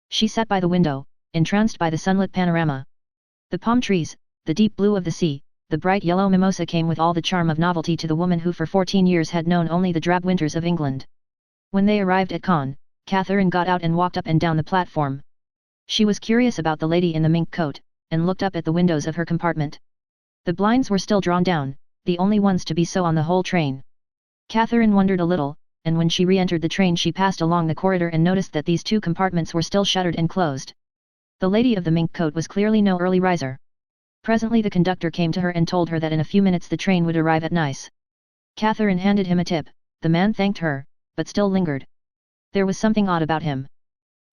She sat by the window, entranced by the sunlit panorama. The palm trees, the deep blue of the sea, the bright yellow mimosa came with all the charm of novelty to the woman who for 14 years had known only the drab winters of England. When they arrived at Caen, Catherine got out and walked up and down the platform. She was curious about the lady in the mink coat, and looked up at the windows of her compartment. The blinds were still drawn down, the only ones to be so on the whole train. Catherine wondered a little, and when she re-entered the train she passed along the corridor and noticed that these two compartments were still shuttered and closed. The lady of the mink coat was clearly no early riser. Presently the conductor came to her and told her that in a few minutes the train would arrive at Nice. Catherine handed him a tip, the man thanked her, but still lingered. There was something odd about him.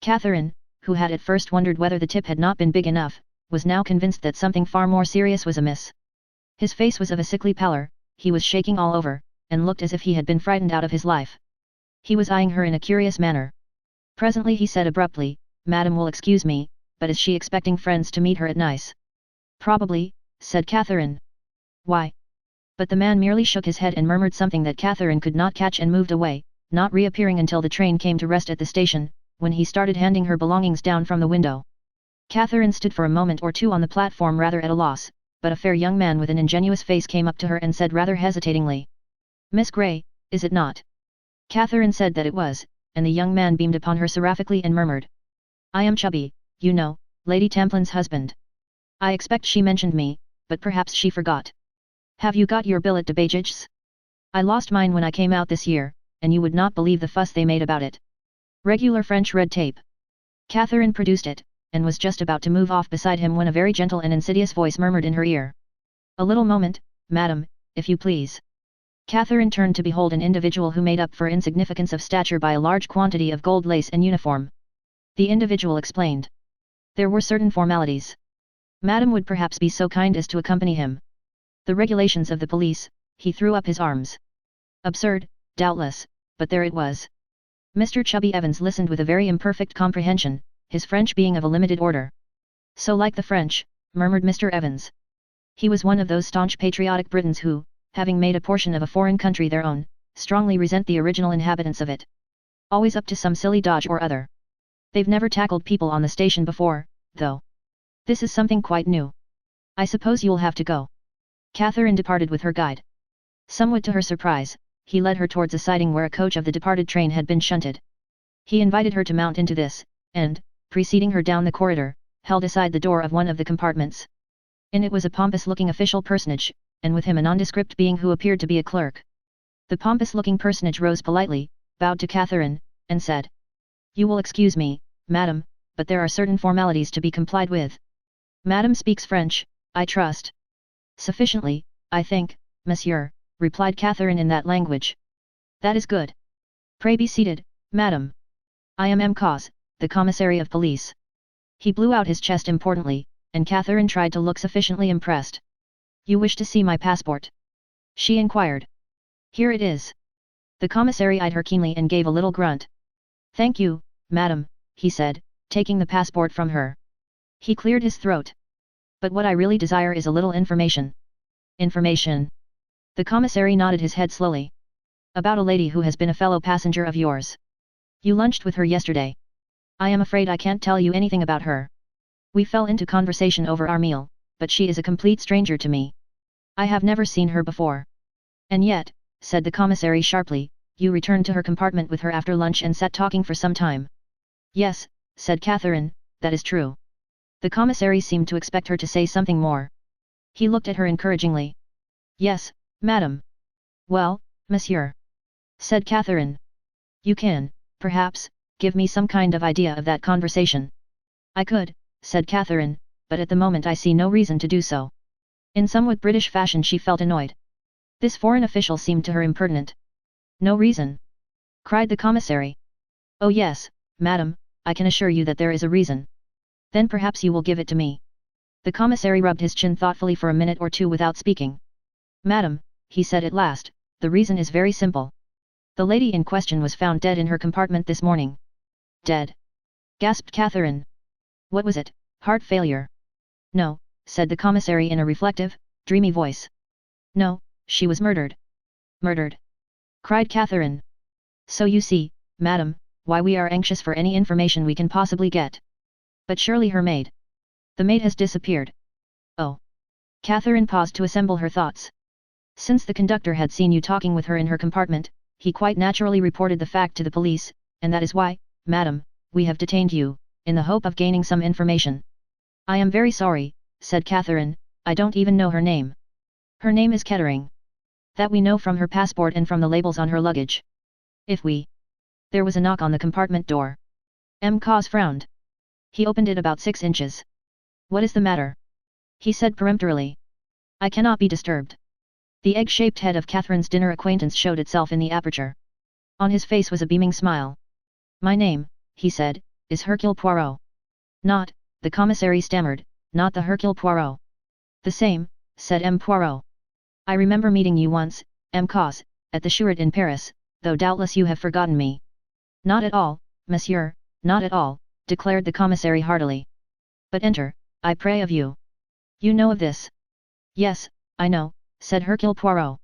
Catherine, who had at first wondered whether the tip had not been big enough, was now convinced that something far more serious was amiss. His face was of a sickly pallor, he was shaking all over, and looked as if he had been frightened out of his life. He was eyeing her in a curious manner. Presently he said abruptly, Madam will excuse me, but is she expecting friends to meet her at Nice? Probably, said Catherine. Why? But the man merely shook his head and murmured something that Catherine could not catch and moved away, not reappearing until the train came to rest at the station, when he started handing her belongings down from the window. Catherine stood for a moment or two on the platform rather at a loss, but a fair young man with an ingenuous face came up to her and said rather hesitatingly. Miss Grey, is it not? Catherine said that it was, and the young man beamed upon her seraphically and murmured. I am Chubby, you know, Lady Tamplin's husband. I expect she mentioned me, but perhaps she forgot. Have you got your billet de bagages? I lost mine when I came out this year, and you would not believe the fuss they made about it. Regular French red tape. Catherine produced it, and was just about to move off beside him when a very gentle and insidious voice murmured in her ear. A little moment, madam, if you please. Catherine turned to behold an individual who made up for insignificance of stature by a large quantity of gold lace and uniform. The individual explained. There were certain formalities. Madam would perhaps be so kind as to accompany him. The regulations of the police, he threw up his arms. Absurd, doubtless, but there it was. Mr. Chubby Evans listened with a very imperfect comprehension, his French being of a limited order. So like the French, murmured Mr. Evans. He was one of those staunch patriotic Britons who, having made a portion of a foreign country their own, strongly resent the original inhabitants of it. Always up to some silly dodge or other. They've never tackled people on the station before, though. This is something quite new. I suppose you'll have to go. Catherine departed with her guide. Somewhat to her surprise, he led her towards a siding where a coach of the departed train had been shunted. He invited her to mount into this, and, preceding her down the corridor, held aside the door of one of the compartments. In it was a pompous-looking official personage, and with him a nondescript being who appeared to be a clerk. The pompous-looking personage rose politely, bowed to Catherine, and said, You will excuse me, madam, but there are certain formalities to be complied with. Madam speaks French, I trust. Sufficiently, I think, monsieur, replied Catherine in that language. That is good. Pray be seated, madam. I am M. Cos, the commissary of police. He blew out his chest importantly, and Catherine tried to look sufficiently impressed. You wish to see my passport? She inquired. Here it is. The commissary eyed her keenly and gave a little grunt. Thank you, madam, he said, taking the passport from her. He cleared his throat. But what I really desire is a little information. Information? The commissary nodded his head slowly. About a lady who has been a fellow passenger of yours. You lunched with her yesterday. I am afraid I can't tell you anything about her. We fell into conversation over our meal, but she is a complete stranger to me. I have never seen her before. And yet, said the commissary sharply, you returned to her compartment with her after lunch and sat talking for some time. Yes, said Catherine, that is true. The commissary seemed to expect her to say something more. He looked at her encouragingly. Yes, madam. Well, monsieur, said Catherine. You can, perhaps, give me some kind of idea of that conversation. I could, said Catherine, but at the moment I see no reason to do so. In somewhat British fashion she felt annoyed. This foreign official seemed to her impertinent. No reason? Cried the commissary. Oh yes, madam, I can assure you that there is a reason. Then perhaps you will give it to me. The commissary rubbed his chin thoughtfully for a minute or two without speaking. Madam, he said at last, the reason is very simple. The lady in question was found dead in her compartment this morning. Dead? Gasped Catherine. What was it, heart failure? No, said the commissary in a reflective, dreamy voice. No, she was murdered. Murdered? Cried Catherine. So you see, madam, why we are anxious for any information we can possibly get. But surely her maid. The maid has disappeared. Oh. Catherine paused to assemble her thoughts. Since the conductor had seen you talking with her in her compartment, he quite naturally reported the fact to the police, and that is why, madam, we have detained you, in the hope of gaining some information. I am very sorry, said Catherine, I don't even know her name. Her name is Kettering. That we know from her passport and from the labels on her luggage. If we... There was a knock on the compartment door. M. Cos frowned. He opened it about 6 inches. What is the matter? He said peremptorily. I cannot be disturbed. The egg-shaped head of Catherine's dinner acquaintance showed itself in the aperture. On his face was a beaming smile. My name, he said, is Hercule Poirot. Not, the commissary stammered, not the Hercule Poirot. The same, said M. Poirot. I remember meeting you once, M. Cos, at the Chouette in Paris, though doubtless you have forgotten me. Not at all, monsieur, not at all, declared the commissary heartily. But enter, I pray of you. You know of this? Yes, I know, said Hercule Poirot.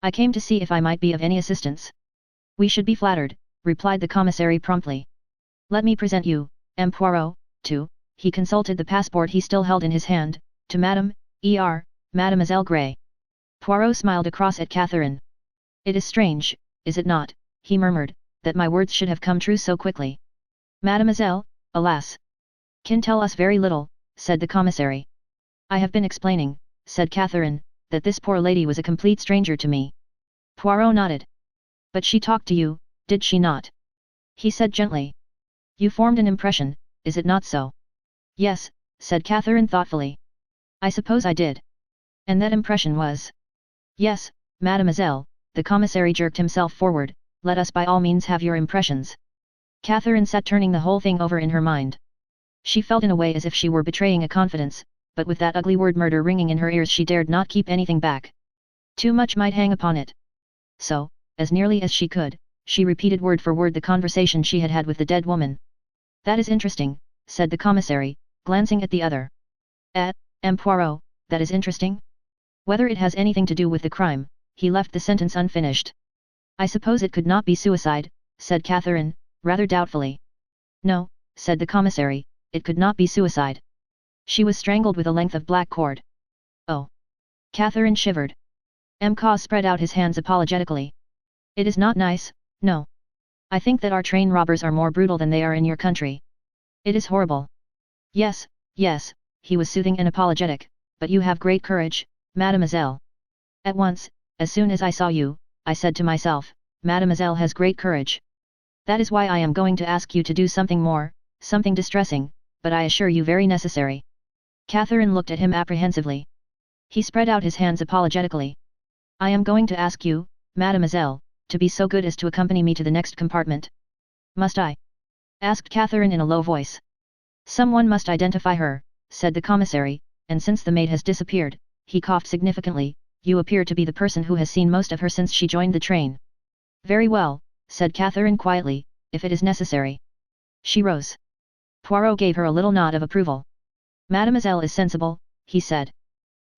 I came to see if I might be of any assistance. We should be flattered, replied the commissary promptly. Let me present you, M. Poirot, to, he consulted the passport he still held in his hand, to Madame, Mademoiselle Grey. Poirot smiled across at Catherine. It is strange, is it not, he murmured, that my words should have come true so quickly. Mademoiselle, alas! Can tell us very little, said the commissary. I have been explaining, said Catherine, that this poor lady was a complete stranger to me. Poirot nodded. But she talked to you, did she not? He said gently. You formed an impression, is it not so? Yes, said Catherine thoughtfully. I suppose I did. And that impression was? Yes, mademoiselle, the commissary jerked himself forward, let us by all means have your impressions. Catherine sat turning the whole thing over in her mind. She felt in a way as if she were betraying a confidence, but with that ugly word murder ringing in her ears she dared not keep anything back. Too much might hang upon it. So, as nearly as she could, she repeated word for word the conversation she had had with the dead woman. That is interesting, said the commissary, glancing at the other. M. Poirot, that is interesting? Whether it has anything to do with the crime, he left the sentence unfinished. I suppose it could not be suicide, said Catherine, rather doubtfully. No, said the commissary, it could not be suicide. She was strangled with a length of black cord. Oh! Catherine shivered. Cos spread out his hands apologetically. It is not nice, no. I think that our train robbers are more brutal than they are in your country. It is horrible. Yes, yes, he was soothing and apologetic, but you have great courage, mademoiselle. At once, as soon as I saw you, I said to myself, mademoiselle has great courage. That is why I am going to ask you to do something more, something distressing, but I assure you very necessary. Catherine looked at him apprehensively. He spread out his hands apologetically. I am going to ask you, mademoiselle, to be so good as to accompany me to the next compartment. Must I? Asked Catherine in a low voice. Someone must identify her, said the commissary, and since the maid has disappeared, he coughed significantly, you appear to be the person who has seen most of her since she joined the train. Very well, said Catherine quietly, if it is necessary. She rose. Poirot gave her a little nod of approval. Mademoiselle is sensible, he said.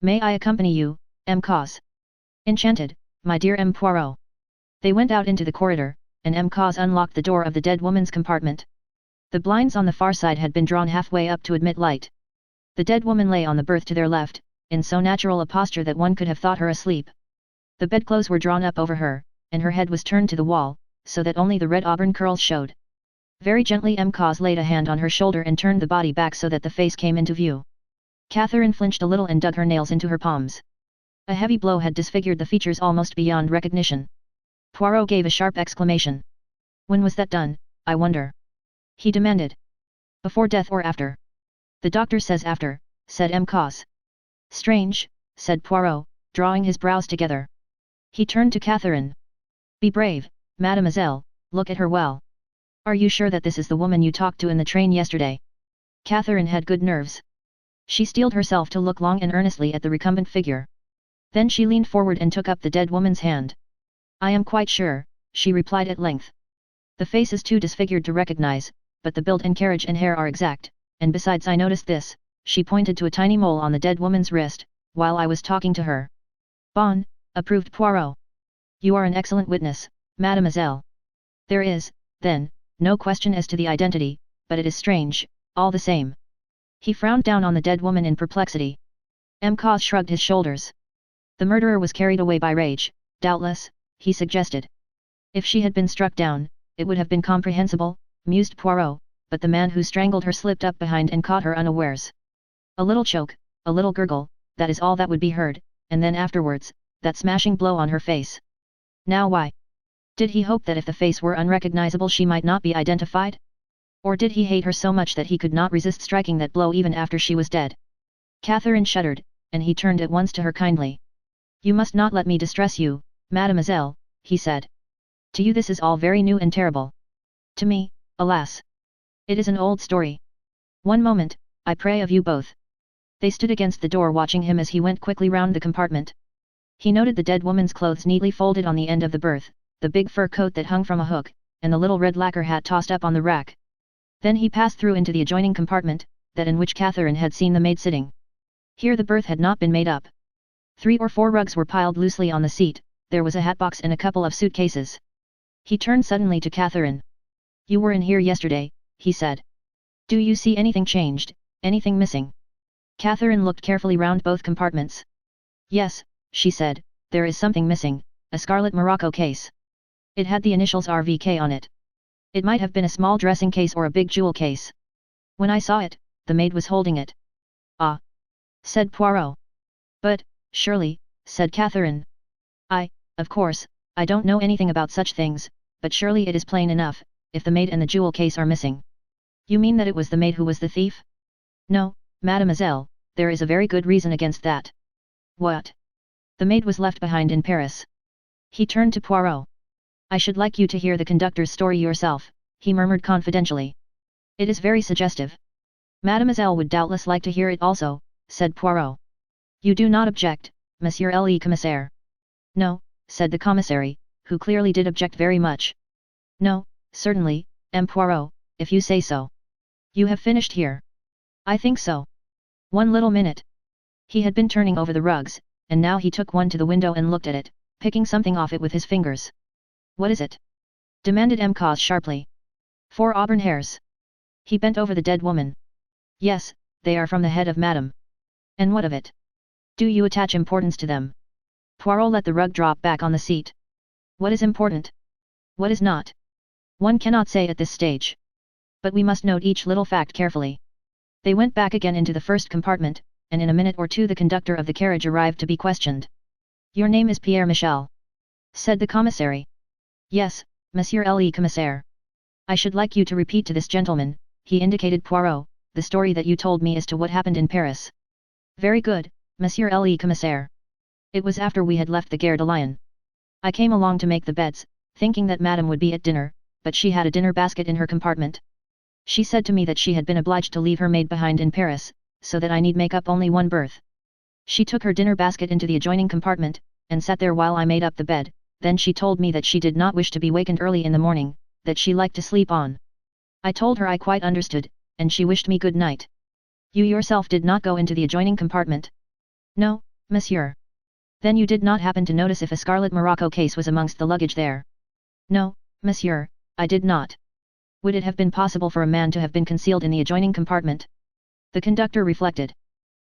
May I accompany you, Cos? Enchanted, my dear M. Poirot. They went out into the corridor, and Cos unlocked the door of the dead woman's compartment. The blinds on the far side had been drawn halfway up to admit light. The dead woman lay on the berth to their left, in so natural a posture that one could have thought her asleep. The bedclothes were drawn up over her, and her head was turned to the wall, so that only the red auburn curls showed. Very gently Cos laid a hand on her shoulder and turned the body back so that the face came into view. Catherine flinched a little and dug her nails into her palms. A heavy blow had disfigured the features almost beyond recognition. Poirot gave a sharp exclamation. When was that done, I wonder? He demanded. Before death or after? The doctor says after, said Cos. Strange, said Poirot, drawing his brows together. He turned to Catherine. Be brave, mademoiselle, look at her well. Are you sure that this is the woman you talked to in the train yesterday? Catherine had good nerves. She steeled herself to look long and earnestly at the recumbent figure. Then she leaned forward and took up the dead woman's hand. I am quite sure, she replied at length. The face is too disfigured to recognize, but the build and carriage and hair are exact, and besides I noticed this, she pointed to a tiny mole on the dead woman's wrist, while I was talking to her. Bon, approved Poirot. You are an excellent witness, mademoiselle. There is, then, no question as to the identity, but it is strange, all the same. He frowned down on the dead woman in perplexity. Cos shrugged his shoulders. The murderer was carried away by rage, doubtless, he suggested. If she had been struck down, it would have been comprehensible, mused Poirot, but the man who strangled her slipped up behind and caught her unawares. A little choke, a little gurgle, that is all that would be heard, and then afterwards, that smashing blow on her face. Now why? Did he hope that if the face were unrecognizable she might not be identified? Or did he hate her so much that he could not resist striking that blow even after she was dead? Catherine shuddered, and he turned at once to her kindly. You must not let me distress you, mademoiselle, he said. To you this is all very new and terrible. To me, alas! It is an old story. One moment, I pray of you both. They stood against the door watching him as he went quickly round the compartment. He noted the dead woman's clothes neatly folded on the end of the berth, the big fur coat that hung from a hook, and the little red lacquer hat tossed up on the rack. Then he passed through into the adjoining compartment, that in which Catherine had seen the maid sitting. Here the berth had not been made up. 3 or 4 rugs were piled loosely on the seat, there was a hatbox and a couple of suitcases. He turned suddenly to Catherine. You were in here yesterday, he said. Do you see anything changed, anything missing? Catherine looked carefully round both compartments. Yes, she said, there is something missing, a scarlet morocco case. It had the initials RVK on it. It might have been a small dressing case or a big jewel case. When I saw it, the maid was holding it. Ah! Said Poirot. But, surely, said Catherine. Of course, I don't know anything about such things, but surely it is plain enough, if the maid and the jewel case are missing. You mean that it was the maid who was the thief? No, mademoiselle, there is a very good reason against that. What? The maid was left behind in Paris. He turned to Poirot. I should like you to hear the conductor's story yourself, he murmured confidentially. It is very suggestive. Mademoiselle would doubtless like to hear it also, said Poirot. You do not object, Monsieur le Commissaire? No, said the commissary, who clearly did object very much. No, certainly, M. Poirot, if you say so. You have finished here. I think so. One little minute. He had been turning over the rugs, and now he took one to the window and looked at it, picking something off it with his fingers. What is it? Demanded M. Cos sharply. 4 auburn hairs. He bent over the dead woman. Yes, they are from the head of Madame. And what of it? Do you attach importance to them? Poirot let the rug drop back on the seat. What is important? What is not? One cannot say at this stage. But we must note each little fact carefully. They went back again into the first compartment, and in a minute or two the conductor of the carriage arrived to be questioned. Your name is Pierre Michel? Said the commissary. Yes, Monsieur le Commissaire. I should like you to repeat to this gentleman, he indicated Poirot, the story that you told me as to what happened in Paris. Very good, Monsieur le Commissaire. It was after we had left the Gare de Lyon. I came along to make the beds, thinking that Madame would be at dinner, but she had a dinner basket in her compartment. She said to me that she had been obliged to leave her maid behind in Paris, so that I need make up only one berth. She took her dinner basket into the adjoining compartment, and sat there while I made up the bed. Then she told me that she did not wish to be wakened early in the morning, that she liked to sleep on. I told her I quite understood, and she wished me good night. You yourself did not go into the adjoining compartment? No, monsieur. Then you did not happen to notice if a scarlet morocco case was amongst the luggage there? No, monsieur, I did not. Would it have been possible for a man to have been concealed in the adjoining compartment? The conductor reflected.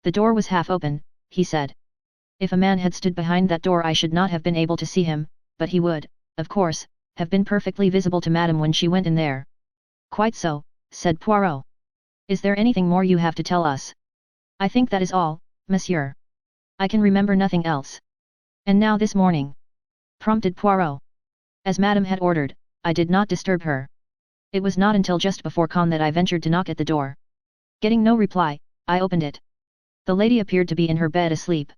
The door was half open, he said. If a man had stood behind that door I should not have been able to see him, but he would, of course, have been perfectly visible to Madame when she went in there. Quite so, said Poirot. Is there anything more you have to tell us? I think that is all, monsieur. I can remember nothing else. And now this morning? Prompted Poirot. As Madame had ordered, I did not disturb her. It was not until just before con that I ventured to knock at the door. Getting no reply, I opened it. The lady appeared to be in her bed asleep.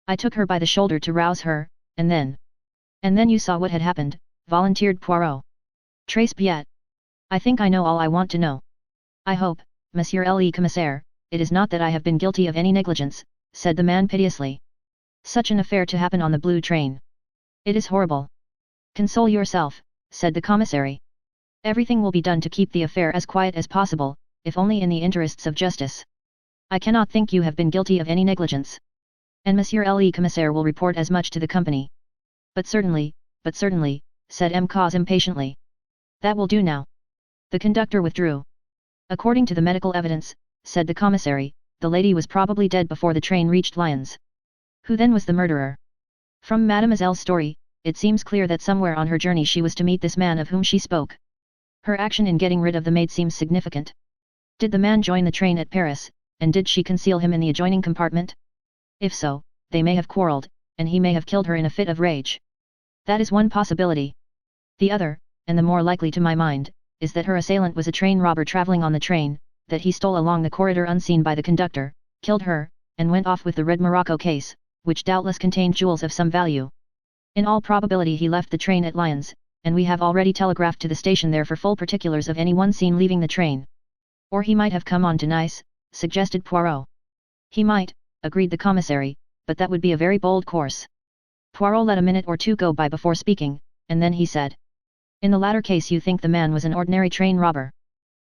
I took her by the shoulder to rouse her, and then... And then you saw what had happened, volunteered Poirot. Trace bien. I think I know all I want to know. I hope, Monsieur le Commissaire, it is not that I have been guilty of any negligence, said the man piteously. Such an affair to happen on the blue train. It is horrible. Console yourself, said the commissary. Everything will be done to keep the affair as quiet as possible, if only in the interests of justice. I cannot think you have been guilty of any negligence. And Monsieur le Commissaire will report as much to the company. But certainly, said M. Cos impatiently. That will do now. The conductor withdrew. According to the medical evidence, said the commissary, the lady was probably dead before the train reached Lyons. Who then was the murderer? From Mademoiselle's story, it seems clear that somewhere on her journey she was to meet this man of whom she spoke. Her action in getting rid of the maid seems significant. Did the man join the train at Paris, and did she conceal him in the adjoining compartment? If so, they may have quarreled, and he may have killed her in a fit of rage. That is one possibility. The other, and the more likely to my mind, is that her assailant was a train robber traveling on the train, that he stole along the corridor unseen by the conductor, killed her, and went off with the red morocco case, which doubtless contained jewels of some value. In all probability he left the train at Lyons, and we have already telegraphed to the station there for full particulars of anyone seen leaving the train. Or he might have come on to Nice, suggested Poirot. He might, agreed the commissary, but that would be a very bold course. Poirot let a minute or two go by before speaking, and then he said. In the latter case you think the man was an ordinary train robber?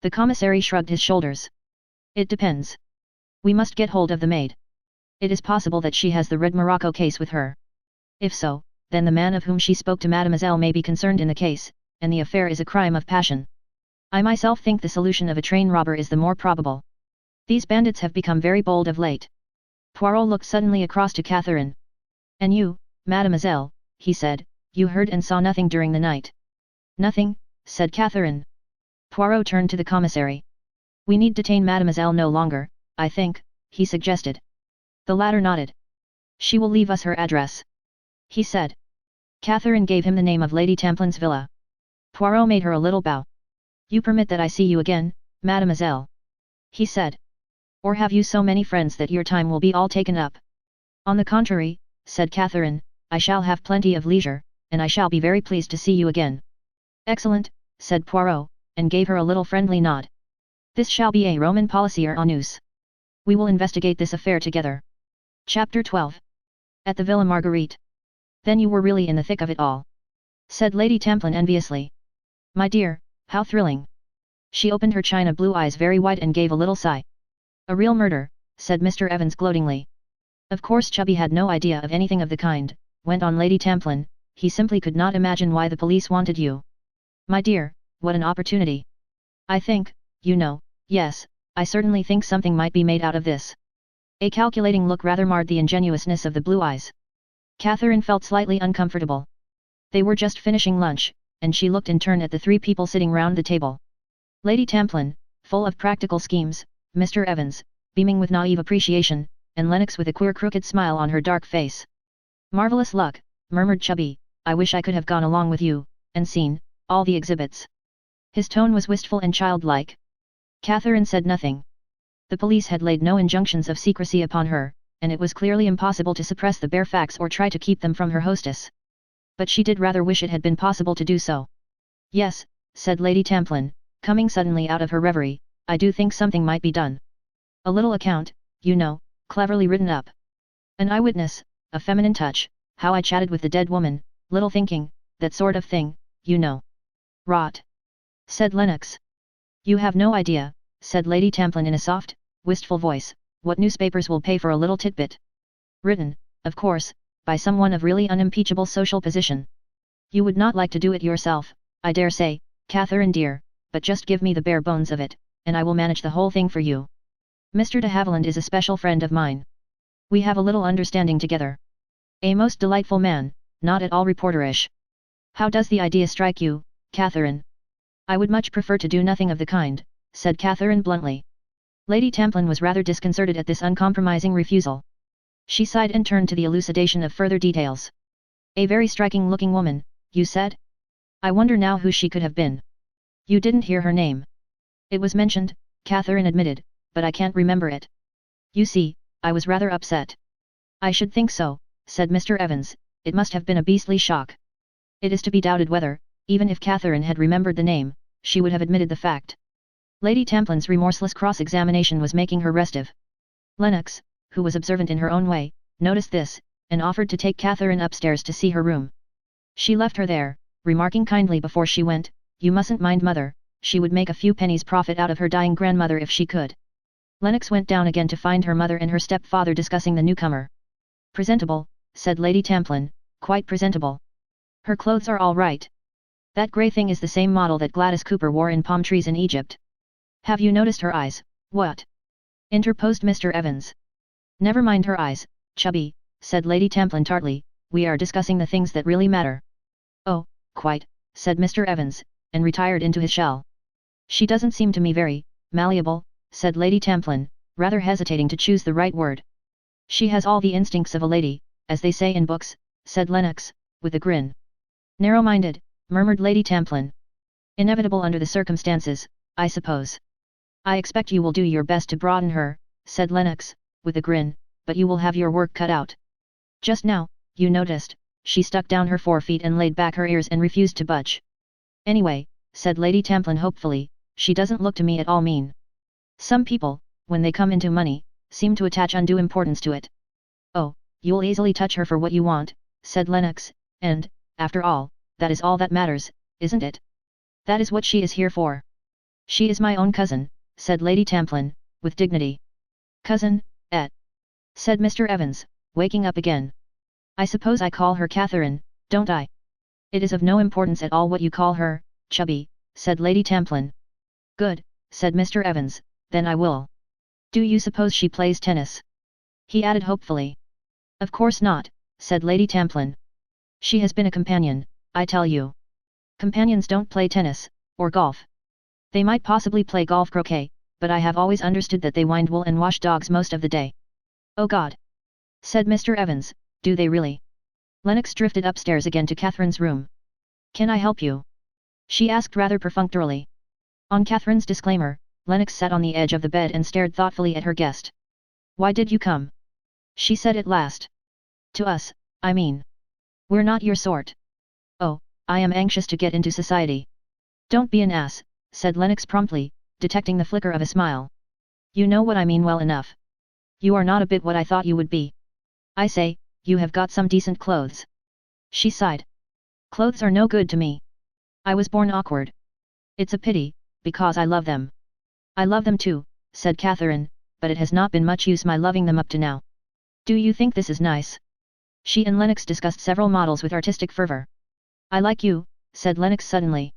The commissary shrugged his shoulders. It depends. We must get hold of the maid. It is possible that she has the red morocco case with her. If so, then the man of whom she spoke to Mademoiselle may be concerned in the case, and the affair is a crime of passion. I myself think the solution of a train robber is the more probable. These bandits have become very bold of late. Poirot looked suddenly across to Catherine. And you, Mademoiselle, he said, You heard and saw nothing during the night. Nothing, said Catherine. Poirot turned to the commissary. We need detain Mademoiselle no longer, I think, he suggested. The latter nodded. She will leave us her address, he said. Catherine gave him the name of Lady Templin's villa. Poirot made her a little bow. You permit that I see you again, mademoiselle, he said. Or have you so many friends that your time will be all taken up? On the contrary, said Catherine, I shall have plenty of leisure, and I shall be very pleased to see you again. Excellent, said Poirot, and gave her a little friendly nod. This shall be a Roman policier en nous. We will investigate this affair together. Chapter 12. At the Villa Marguerite. Then you were really in the thick of it all, said Lady Templin enviously. My dear, how thrilling. She opened her china blue eyes very wide and gave a little sigh. A real murder, said Mr. Evans gloatingly. Of course Chubby had no idea of anything of the kind, went on Lady Templin, he simply could not imagine why the police wanted you. My dear, what an opportunity. I think, you know, yes, I certainly think something might be made out of this. A calculating look rather marred the ingenuousness of the blue eyes. Catherine felt slightly uncomfortable. They were just finishing lunch, and she looked in turn at the three people sitting round the table. Lady Templin, full of practical schemes, Mr. Evans, beaming with naive appreciation, and Lennox with a queer crooked smile on her dark face. Marvelous luck, murmured Chubby, I wish I could have gone along with you, and seen, all the exhibits. His tone was wistful and childlike. Catherine said nothing. The police had laid no injunctions of secrecy upon her, and it was clearly impossible to suppress the bare facts or try to keep them from her hostess. But she did rather wish it had been possible to do so. Yes, said Lady Templin, coming suddenly out of her reverie, I do think something might be done. A little account, you know, cleverly written up. An eyewitness, a feminine touch, how I chatted with the dead woman, little thinking, that sort of thing, you know. Rot, said Lennox. You have no idea, said Lady Templin in a soft, wistful voice, what newspapers will pay for a little titbit. Written, of course, by someone of really unimpeachable social position. You would not like to do it yourself, I dare say, Catherine dear, but just give me the bare bones of it, and I will manage the whole thing for you. Mr. de Havilland is a special friend of mine. We have a little understanding together. A most delightful man, not at all reporterish. How does the idea strike you, Catherine? I would much prefer to do nothing of the kind, said Catherine bluntly. Lady Templin was rather disconcerted at this uncompromising refusal. She sighed and turned to the elucidation of further details. A very striking-looking woman, you said? I wonder now who she could have been. You didn't hear her name. It was mentioned, Catherine admitted, but I can't remember it. You see, I was rather upset. I should think so, said Mr. Evans, it must have been a beastly shock. It is to be doubted whether, even if Catherine had remembered the name, she would have admitted the fact. Lady Templin's remorseless cross-examination was making her restive. Lennox, who was observant in her own way, noticed this, and offered to take Catherine upstairs to see her room. She left her there, remarking kindly before she went, you mustn't mind mother, she would make a few pennies profit out of her dying grandmother if she could. Lennox went down again to find her mother and her stepfather discussing the newcomer. Presentable, said Lady Templin, quite presentable. Her clothes are all right. That grey thing is the same model that Gladys Cooper wore in palm trees in Egypt. Have you noticed her eyes? What? Interposed Mr. Evans. Never mind her eyes, Chubby, said Lady Templin tartly, we are discussing the things that really matter. Oh, quite, said Mr. Evans, and retired into his shell. She doesn't seem to me very malleable, said Lady Templin, rather hesitating to choose the right word. She has all the instincts of a lady, as they say in books, said Lennox, with a grin. Narrow-minded, murmured Lady Templin. Inevitable under the circumstances, I suppose. I expect you will do your best to broaden her, said Lennox, with a grin, but you will have your work cut out. Just now, you noticed, she stuck down her forefeet and laid back her ears and refused to budge. Anyway, said Lady Templin hopefully, she doesn't look to me at all mean. Some people, when they come into money, seem to attach undue importance to it. Oh, you'll easily touch her for what you want, said Lennox, and, after all, that is all that matters, isn't it? That is what she is here for. She is my own cousin, said Lady Templin, with dignity. Cousin, said Mr. Evans, waking up again. I suppose I call her Catherine, don't I? It is of no importance at all what you call her, Chubby, said Lady Templin. Good, said Mr. Evans, then I will. Do you suppose she plays tennis? He added hopefully. Of course not, said Lady Templin. She has been a companion, I tell you. Companions don't play tennis, or golf. They might possibly play golf croquet, but I have always understood that they wind wool and wash dogs most of the day. Oh God! Said Mr. Evans, do they really? Lennox drifted upstairs again to Catherine's room. Can I help you? She asked rather perfunctorily. On Catherine's disclaimer, Lennox sat on the edge of the bed and stared thoughtfully at her guest. Why did you come? She said at last. To us, I mean. We're not your sort. Oh, I am anxious to get into society. Don't be an ass, said Lennox promptly, detecting the flicker of a smile. You know what I mean well enough. You are not a bit what I thought you would be. I say, you have got some decent clothes. She sighed. Clothes are no good to me. I was born awkward. It's a pity, because I love them. I love them too, said Catherine, but it has not been much use my loving them up to now. Do you think this is nice? She and Lennox discussed several models with artistic fervor. I like you, said Lennox suddenly.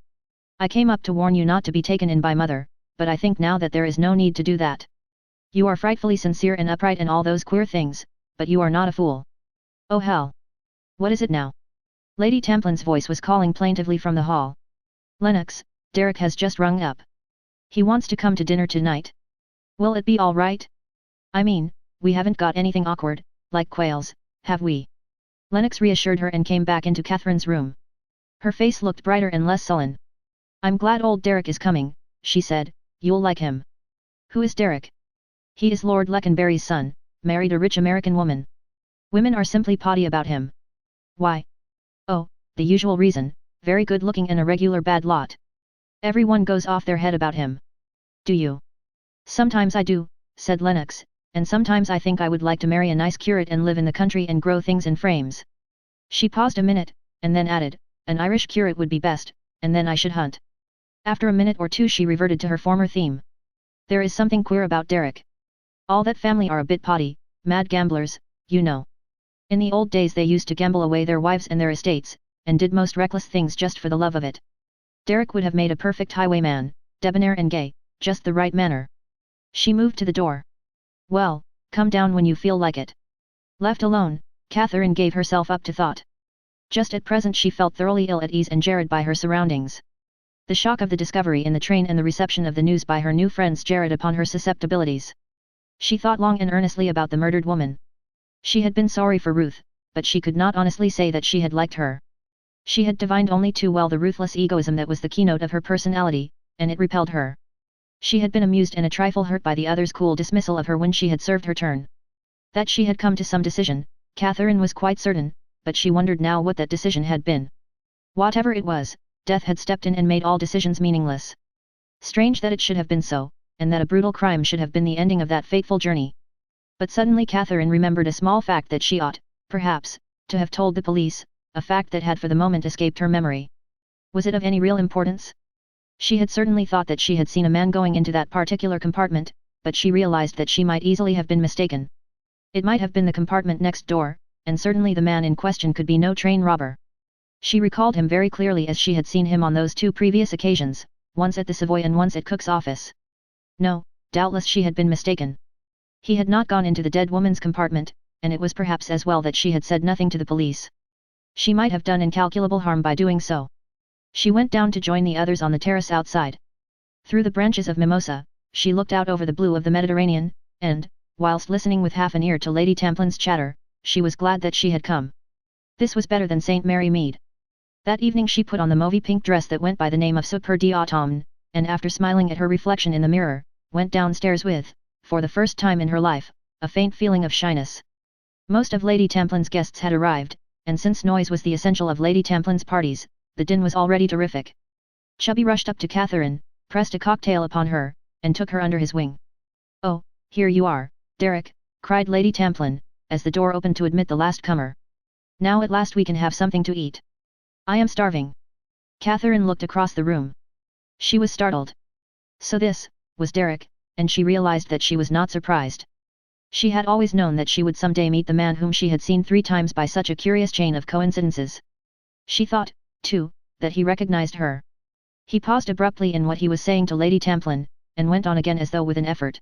I came up to warn you not to be taken in by mother, but I think now that there is no need to do that. You are frightfully sincere and upright and all those queer things, but you are not a fool. Oh hell! What is it now? Lady Templin's voice was calling plaintively from the hall. Lennox, Derek has just rung up. He wants to come to dinner tonight. Will it be all right? I mean, we haven't got anything awkward, like quails, have we? Lennox reassured her and came back into Catherine's room. Her face looked brighter and less sullen. I'm glad old Derek is coming, she said, you'll like him. Who is Derek? He is Lord Leconberry's son, married a rich American woman. Women are simply potty about him. Why? Oh, the usual reason, very good looking and a regular bad lot. Everyone goes off their head about him. Do you? Sometimes I do, said Lennox, and sometimes I think I would like to marry a nice curate and live in the country and grow things in frames. She paused a minute, and then added, an Irish curate would be best, and then I should hunt. After a minute or two she reverted to her former theme. There is something queer about Derek. All that family are a bit potty, mad gamblers, you know. In the old days they used to gamble away their wives and their estates, and did most reckless things just for the love of it. Derek would have made a perfect highwayman, debonair and gay, just the right manner. She moved to the door. Well, come down when you feel like it. Left alone, Catherine gave herself up to thought. Just at present she felt thoroughly ill at ease and jarred by her surroundings. The shock of the discovery in the train and the reception of the news by her new friends jarred upon her susceptibilities. She thought long and earnestly about the murdered woman. She had been sorry for Ruth, but she could not honestly say that she had liked her. She had divined only too well the ruthless egoism that was the keynote of her personality, and it repelled her. She had been amused and a trifle hurt by the other's cool dismissal of her when she had served her turn. That she had come to some decision, Catherine was quite certain, but she wondered now what that decision had been. Whatever it was, death had stepped in and made all decisions meaningless. Strange that it should have been so, and that a brutal crime should have been the ending of that fateful journey. But suddenly Catherine remembered a small fact that she ought, perhaps, to have told the police, a fact that had for the moment escaped her memory. Was it of any real importance? She had certainly thought that she had seen a man going into that particular compartment, but she realized that she might easily have been mistaken. It might have been the compartment next door, and certainly the man in question could be no train robber. She recalled him very clearly as she had seen him on those two previous occasions, once at the Savoy and once at Cook's office. No, doubtless she had been mistaken. He had not gone into the dead woman's compartment, and it was perhaps as well that she had said nothing to the police. She might have done incalculable harm by doing so. She went down to join the others on the terrace outside. Through the branches of mimosa, she looked out over the blue of the Mediterranean, and, whilst listening with half an ear to Lady Templin's chatter, she was glad that she had come. This was better than St. Mary Mead. That evening she put on the mauvey pink dress that went by the name of Super d'Automne, and after smiling at her reflection in the mirror, went downstairs with, for the first time in her life, a faint feeling of shyness. Most of Lady Templin's guests had arrived, and since noise was the essential of Lady Templin's parties, the din was already terrific. Chubby rushed up to Catherine, pressed a cocktail upon her, and took her under his wing. Oh, here you are, Derek, cried Lady Templin, as the door opened to admit the last comer. Now at last we can have something to eat. I am starving. Catherine looked across the room. She was startled. So this was Derek, and she realized that she was not surprised. She had always known that she would someday meet the man whom she had seen 3 times by such a curious chain of coincidences. She thought, too, that he recognized her. He paused abruptly in what he was saying to Lady Templin, and went on again as though with an effort.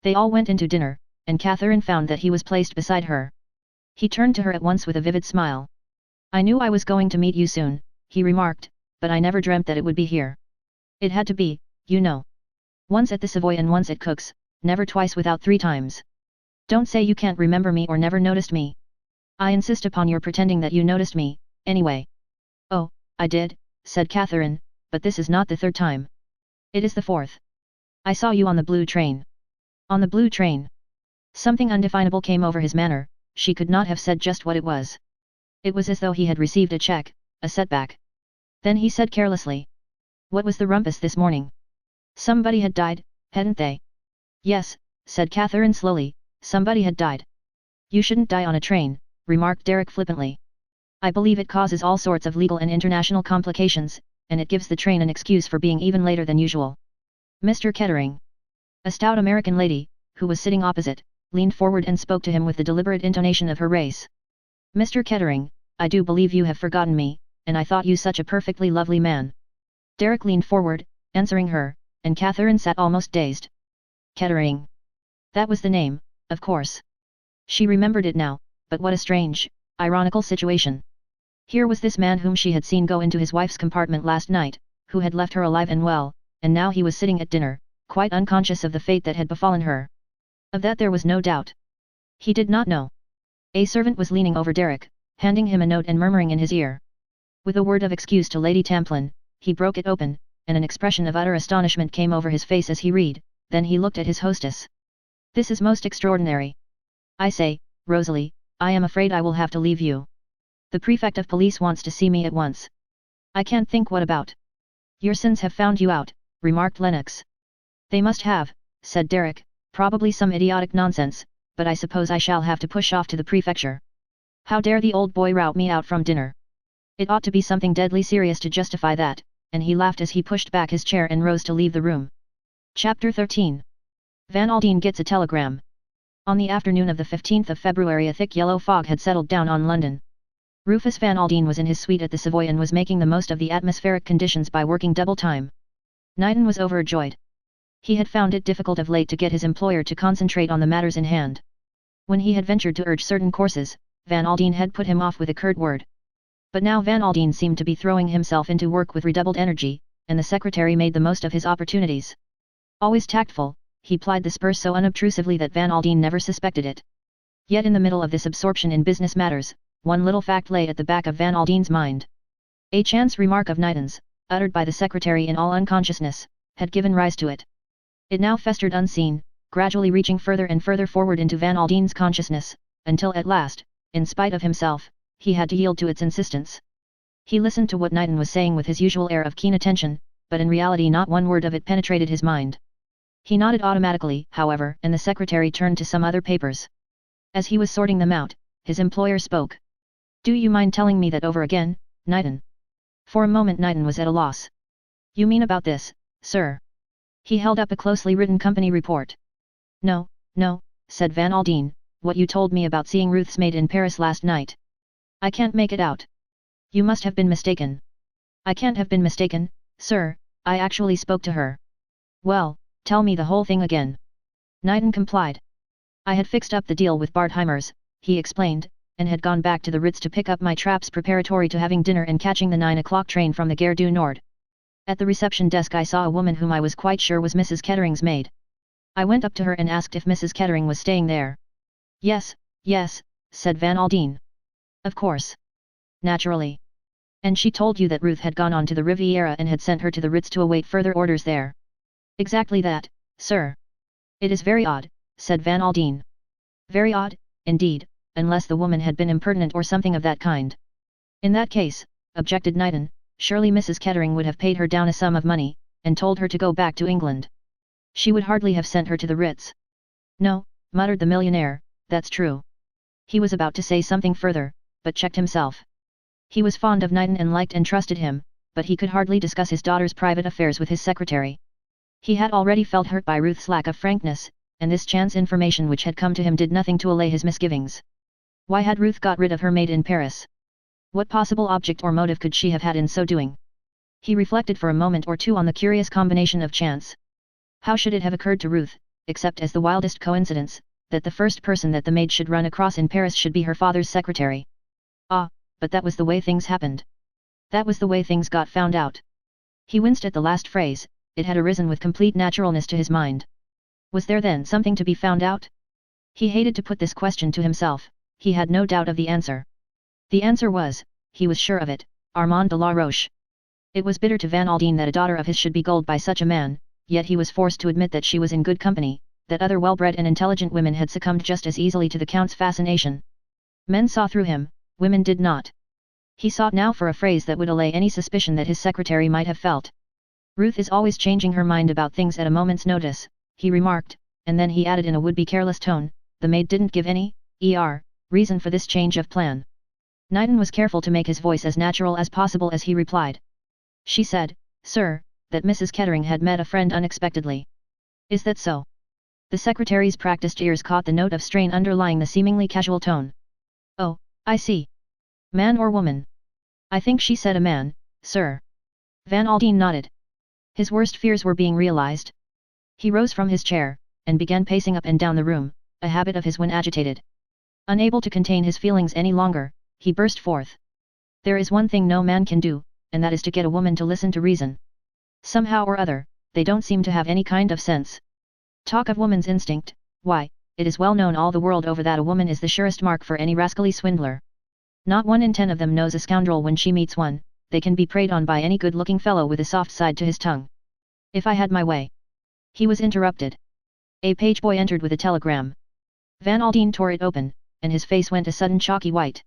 They all went into dinner, and Catherine found that he was placed beside her. He turned to her at once with a vivid smile. I knew I was going to meet you soon, he remarked, but I never dreamt that it would be here. It had to be, you know. Once at the Savoy and once at Cook's, never twice without 3 times. Don't say you can't remember me or never noticed me. I insist upon your pretending that you noticed me, anyway. Oh, I did, said Catherine, but this is not the 3rd time. It is the 4th. I saw you on the blue train. On the blue train. Something undefinable came over his manner, she could not have said just what it was. It was as though he had received a check, a setback. Then he said carelessly. What was the rumpus this morning? Somebody had died, hadn't they? Yes, said Catherine slowly, somebody had died. You shouldn't die on a train, remarked Derek flippantly. I believe it causes all sorts of legal and international complications, and it gives the train an excuse for being even later than usual. Mr. Kettering. A stout American lady, who was sitting opposite, leaned forward and spoke to him with the deliberate intonation of her race. Mr. Kettering, I do believe you have forgotten me, and I thought you such a perfectly lovely man. Derek leaned forward, answering her, and Catherine sat almost dazed. Kettering. That was the name, of course. She remembered it now, but what a strange, ironical situation. Here was this man whom she had seen go into his wife's compartment last night, who had left her alive and well, and now he was sitting at dinner, quite unconscious of the fate that had befallen her. Of that there was no doubt. He did not know. A servant was leaning over Derek, handing him a note and murmuring in his ear. With a word of excuse to Lady Tamplin, he broke it open, and an expression of utter astonishment came over his face as he read, then he looked at his hostess. This is most extraordinary. I say, Rosalie, I am afraid I will have to leave you. The prefect of police wants to see me at once. I can't think what about. Your sins have found you out, remarked Lennox. They must have, said Derek, probably some idiotic nonsense, but I suppose I shall have to push off to the prefecture. How dare the old boy rout me out from dinner? It ought to be something deadly serious to justify that, and he laughed as he pushed back his chair and rose to leave the room. Chapter 13. Van Aldine gets a telegram. On the afternoon of the 15th of February a thick yellow fog had settled down on London. Rufus Van Aldine was in his suite at the Savoy and was making the most of the atmospheric conditions by working double time. Knighton was overjoyed. He had found it difficult of late to get his employer to concentrate on the matters in hand. When he had ventured to urge certain courses, Van Aldine had put him off with a curt word. But now Van Aldine seemed to be throwing himself into work with redoubled energy, and the secretary made the most of his opportunities. Always tactful, he plied the spurs so unobtrusively that Van Aldine never suspected it. Yet in the middle of this absorption in business matters, one little fact lay at the back of Van Aldine's mind. A chance remark of Knighton's, uttered by the secretary in all unconsciousness, had given rise to it. It now festered unseen, gradually reaching further and further forward into Van Aldine's consciousness, until at last, in spite of himself, he had to yield to its insistence. He listened to what Knighton was saying with his usual air of keen attention, but in reality not one word of it penetrated his mind. He nodded automatically, however, and the secretary turned to some other papers. As he was sorting them out, his employer spoke. Do you mind telling me that over again, Knighton? For a moment Knighton was at a loss. You mean about this, sir? He held up a closely written company report. No, said Van Aldine, what you told me about seeing Ruth's maid in Paris last night. I can't make it out. You must have been mistaken. I can't have been mistaken, sir, I actually spoke to her. Well, tell me the whole thing again. Knighton complied. I had fixed up the deal with Bartheimers, he explained, and had gone back to the Ritz to pick up my traps preparatory to having dinner and catching the 9 o'clock train from the Gare du Nord. At the reception desk I saw a woman whom I was quite sure was Mrs. Kettering's maid. I went up to her and asked if Mrs. Kettering was staying there. Yes, said Van Aldine. Of course. Naturally. And she told you that Ruth had gone on to the Riviera and had sent her to the Ritz to await further orders there. Exactly that, sir. It is very odd, said Van Aldine. Very odd, indeed, unless the woman had been impertinent or something of that kind. In that case, objected Knighton, surely Mrs. Kettering would have paid her down a sum of money, and told her to go back to England. She would hardly have sent her to the Ritz. No, muttered the millionaire, that's true. He was about to say something further, but checked himself. He was fond of Knighton and liked and trusted him, but he could hardly discuss his daughter's private affairs with his secretary. He had already felt hurt by Ruth's lack of frankness, and this chance information which had come to him did nothing to allay his misgivings. Why had Ruth got rid of her maid in Paris? What possible object or motive could she have had in so doing? He reflected for a moment or two on the curious combination of chance. How should it have occurred to Ruth, except as the wildest coincidence, that the first person that the maid should run across in Paris should be her father's secretary? Ah, but that was the way things happened. That was the way things got found out. He winced at the last phrase, it had arisen with complete naturalness to his mind. Was there then something to be found out? He hated to put this question to himself, he had no doubt of the answer. The answer was, he was sure of it, Armand de la Roche. It was bitter to Van Aldine that a daughter of his should be gulled by such a man, yet he was forced to admit that she was in good company, that other well-bred and intelligent women had succumbed just as easily to the Count's fascination. Men saw through him, women did not. He sought now for a phrase that would allay any suspicion that his secretary might have felt. Ruth is always changing her mind about things at a moment's notice, he remarked, and then he added in a would-be careless tone, the maid didn't give any reason for this change of plan. Knighton was careful to make his voice as natural as possible as he replied. She said, sir, that Mrs. Kettering had met a friend unexpectedly. Is that so? The secretary's practiced ears caught the note of strain underlying the seemingly casual tone. Oh, I see. Man or woman? I think she said a man, sir. Van Aldine nodded. His worst fears were being realized. He rose from his chair, and began pacing up and down the room, a habit of his when agitated. Unable to contain his feelings any longer, he burst forth. There is one thing no man can do, and that is to get a woman to listen to reason. Somehow or other, they don't seem to have any kind of sense. Talk of woman's instinct, why, it is well known all the world over that a woman is the surest mark for any rascally swindler. Not 1 in 10 of them knows a scoundrel when she meets one, they can be preyed on by any good-looking fellow with a soft side to his tongue. If I had my way. He was interrupted. A page boy entered with a telegram. Van Aldine tore it open, and his face went a sudden chalky white.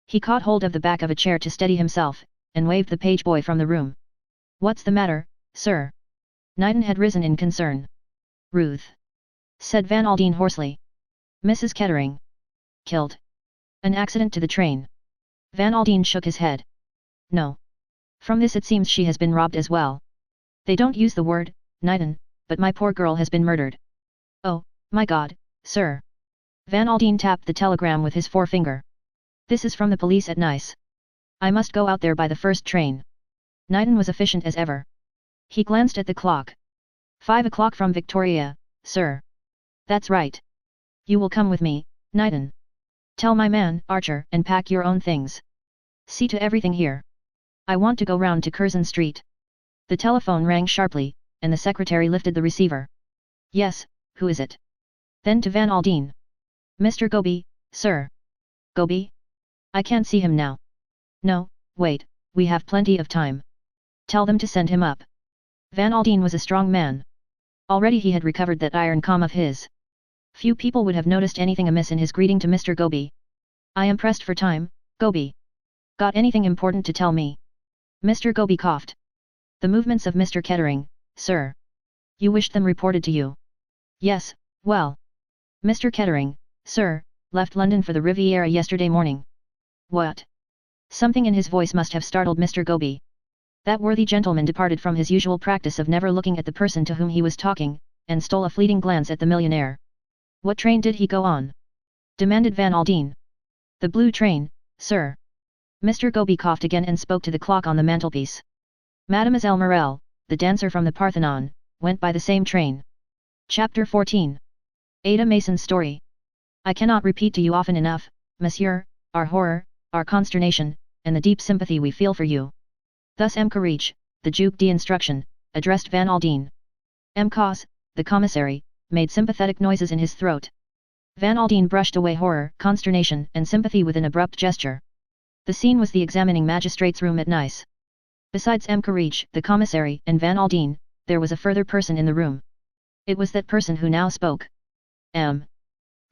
He caught hold of the back of a chair to steady himself, and waved the page boy from the room. What's the matter, sir? Knighton had risen in concern. Ruth, said Van Aldine hoarsely. Mrs. Kettering. Killed. An accident to the train. Van Aldine shook his head. No. From this it seems she has been robbed as well. They don't use the word, Knighton, but my poor girl has been murdered. Oh, my God, sir. Van Aldine tapped the telegram with his forefinger. This is from the police at Nice. I must go out there by the first train. Knighton was efficient as ever. He glanced at the clock. 5 o'clock from Victoria, sir. That's right. You will come with me, Knighton. Tell my man, Archer, and pack your own things. See to everything here. I want to go round to Curzon Street. The telephone rang sharply, and the secretary lifted the receiver. Yes, who is it? Then to Van Aldine. Mr. Goby, sir. Goby? I can't see him now. No, wait, we have plenty of time. Tell them to send him up. Van Aldine was a strong man. Already he had recovered that iron calm of his. Few people would have noticed anything amiss in his greeting to Mr. Goby. I am pressed for time, Goby. Got anything important to tell me? Mr. Goby coughed. The movements of Mr. Kettering, sir. You wished them reported to you? Yes, well. Mr. Kettering, sir, left London for the Riviera yesterday morning. What? Something in his voice must have startled Mr. Goby. That worthy gentleman departed from his usual practice of never looking at the person to whom he was talking, and stole a fleeting glance at the millionaire. What train did he go on? Demanded Van Aldine. The blue train, sir. Mr. Goby coughed again and spoke to the clock on the mantelpiece. Mademoiselle Morel, the dancer from the Parthenon, went by the same train. Chapter 14. Ada Mason's story. I cannot repeat to you often enough, monsieur, our horror, our consternation, and the deep sympathy we feel for you. Thus M. Courage, the Duc d'Instruction, addressed Van Aldine. M. Cos, the commissary, made sympathetic noises in his throat. Van Aldine brushed away horror, consternation, and sympathy with an abrupt gesture. The scene was the examining magistrate's room at Nice. Besides M. Courage, the commissary, and Van Aldine, there was a further person in the room. It was that person who now spoke. M.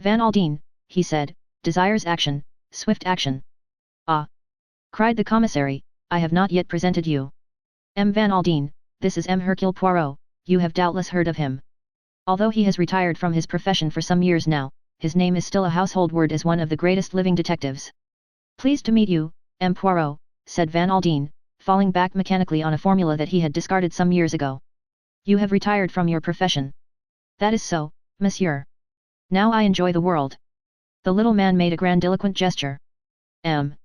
Van Aldine, he said, desires action, swift action. Ah! Cried the commissary, I have not yet presented you. M. Van Aldine, this is M. Hercule Poirot, you have doubtless heard of him. Although he has retired from his profession for some years now, his name is still a household word as one of the greatest living detectives. Pleased to meet you, M. Poirot, said Van Aldine, falling back mechanically on a formula that he had discarded some years ago. You have retired from your profession. That is so, monsieur. Now I enjoy the world. The little man made a grandiloquent gesture. M.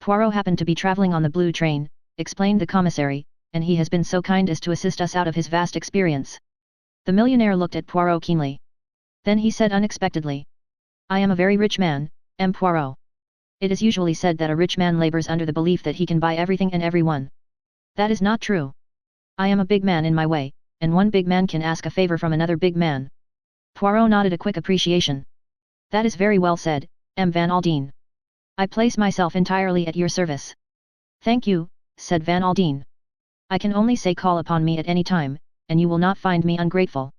Poirot happened to be travelling on the blue train, explained the commissary, and he has been so kind as to assist us out of his vast experience. The millionaire looked at Poirot keenly. Then he said unexpectedly. I am a very rich man, M. Poirot. It is usually said that a rich man labors under the belief that he can buy everything and everyone. That is not true. I am a big man in my way, and one big man can ask a favor from another big man. Poirot nodded a quick appreciation. That is very well said, M. Van Aldine. I place myself entirely at your service. Thank you, said Van Aldine. I can only say call upon me at any time, and you will not find me ungrateful.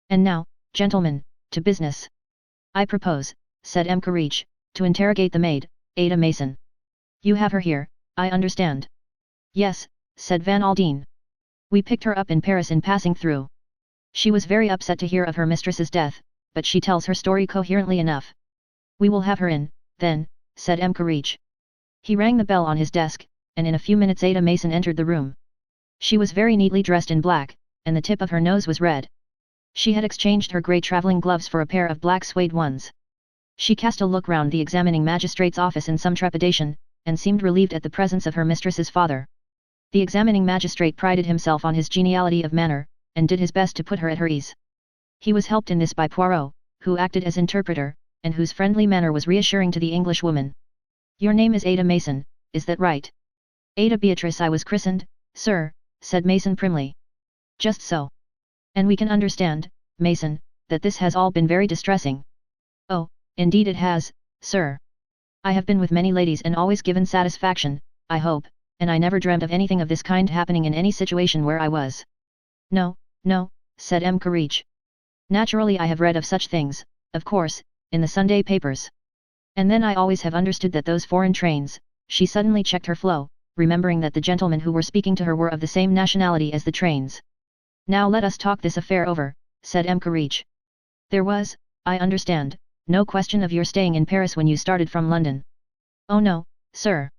And now, gentlemen, to business. I propose, said M. Courage, to interrogate the maid, Ada Mason. You have her here, I understand. Yes, said Van Aldine. We picked her up in Paris in passing through. She was very upset to hear of her mistress's death, but she tells her story coherently enough. We will have her in, then, said M. Courage. He rang the bell on his desk, and in a few minutes Ada Mason entered the room. She was very neatly dressed in black, and the tip of her nose was red. She had exchanged her grey travelling gloves for a pair of black suede ones. She cast a look round the examining magistrate's office in some trepidation, and seemed relieved at the presence of her mistress's father. The examining magistrate prided himself on his geniality of manner, and did his best to put her at her ease. He was helped in this by Poirot, who acted as interpreter, and whose friendly manner was reassuring to the Englishwoman. Your name is Ada Mason, is that right? Ada Beatrice I was christened, sir, said Mason primly. Just so. And we can understand, Mason, that this has all been very distressing. Oh, indeed it has, sir. I have been with many ladies and always given satisfaction, I hope, and I never dreamt of anything of this kind happening in any situation where I was. No, no, said M. Courage. Naturally I have read of such things, of course, in the Sunday papers. And then I always have understood that those foreign trains, she suddenly checked her flow, remembering that the gentlemen who were speaking to her were of the same nationality as the trains. Now let us talk this affair over, said M. Courage. There was, I understand, no question of your staying in Paris when you started from London. Oh no, sir.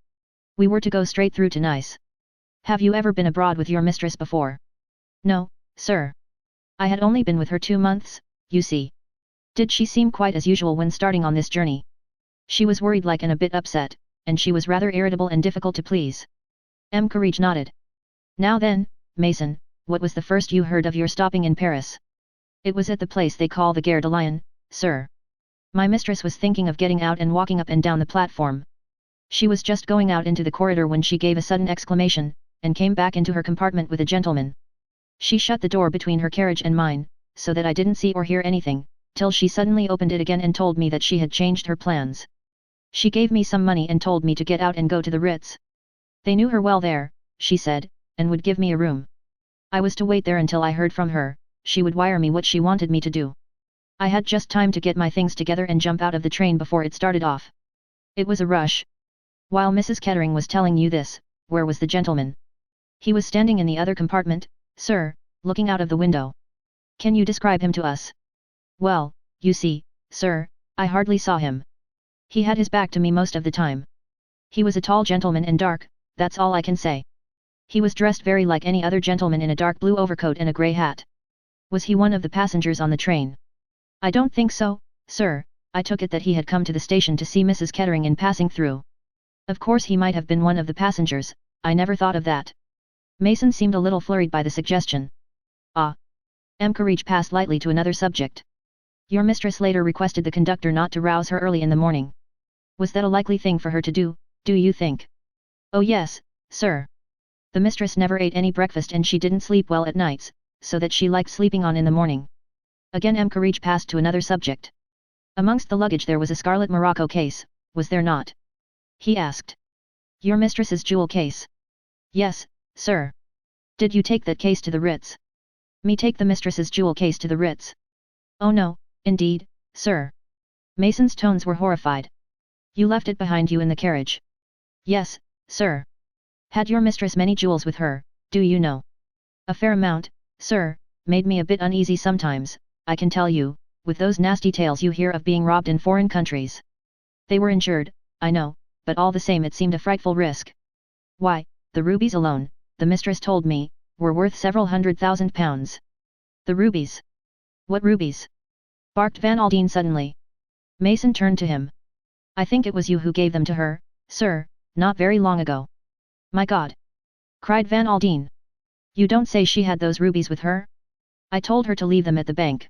We were to go straight through to Nice. Have you ever been abroad with your mistress before? No, sir. I had only been with her 2 months, you see. Did she seem quite as usual when starting on this journey? She was worried like and a bit upset, and she was rather irritable and difficult to please. M. Courage nodded. Now then, Mason, what was the first you heard of your stopping in Paris? It was at the place they call the Gare de Lyon, sir. My mistress was thinking of getting out and walking up and down the platform. She was just going out into the corridor when she gave a sudden exclamation, and came back into her compartment with a gentleman. She shut the door between her carriage and mine, so that I didn't see or hear anything, till she suddenly opened it again and told me that she had changed her plans. She gave me some money and told me to get out and go to the Ritz. They knew her well there, she said, and would give me a room. I was to wait there until I heard from her, she would wire me what she wanted me to do. I had just time to get my things together and jump out of the train before it started off. It was a rush. While Mrs. Kettering was telling you this, where was the gentleman? He was standing in the other compartment, sir, looking out of the window. Can you describe him to us? Well, you see, sir, I hardly saw him. He had his back to me most of the time. He was a tall gentleman and dark, that's all I can say. He was dressed very like any other gentleman in a dark blue overcoat and a grey hat. Was he one of the passengers on the train? I don't think so, sir, I took it that he had come to the station to see Mrs. Kettering in passing through. Of course he might have been one of the passengers, I never thought of that. Mason seemed a little flurried by the suggestion. Ah. M. Courage passed lightly to another subject. Your mistress later requested the conductor not to rouse her early in the morning. Was that a likely thing for her to do you think? Oh yes, sir. The mistress never ate any breakfast and she didn't sleep well at nights, so that she liked sleeping on in the morning. Again M. Courage passed to another subject. Amongst the luggage there was a scarlet morocco case, was there not? He asked. Your mistress's jewel case? Yes, sir. Did you take that case to the Ritz? Me take the mistress's jewel case to the Ritz? Oh no, indeed, sir. Mason's tones were horrified. You left it behind you in the carriage? Yes, sir. Had your mistress many jewels with her, do you know? A fair amount, sir, made me a bit uneasy sometimes, I can tell you, with those nasty tales you hear of being robbed in foreign countries. They were insured, I know, but all the same it seemed a frightful risk. Why, the rubies alone, the mistress told me, were worth several £100,000. The rubies? What rubies? Barked Van Aldine suddenly. Mason turned to him. I think it was you who gave them to her, sir, not very long ago. My God! Cried Van Aldine. You don't say she had those rubies with her? I told her to leave them at the bank.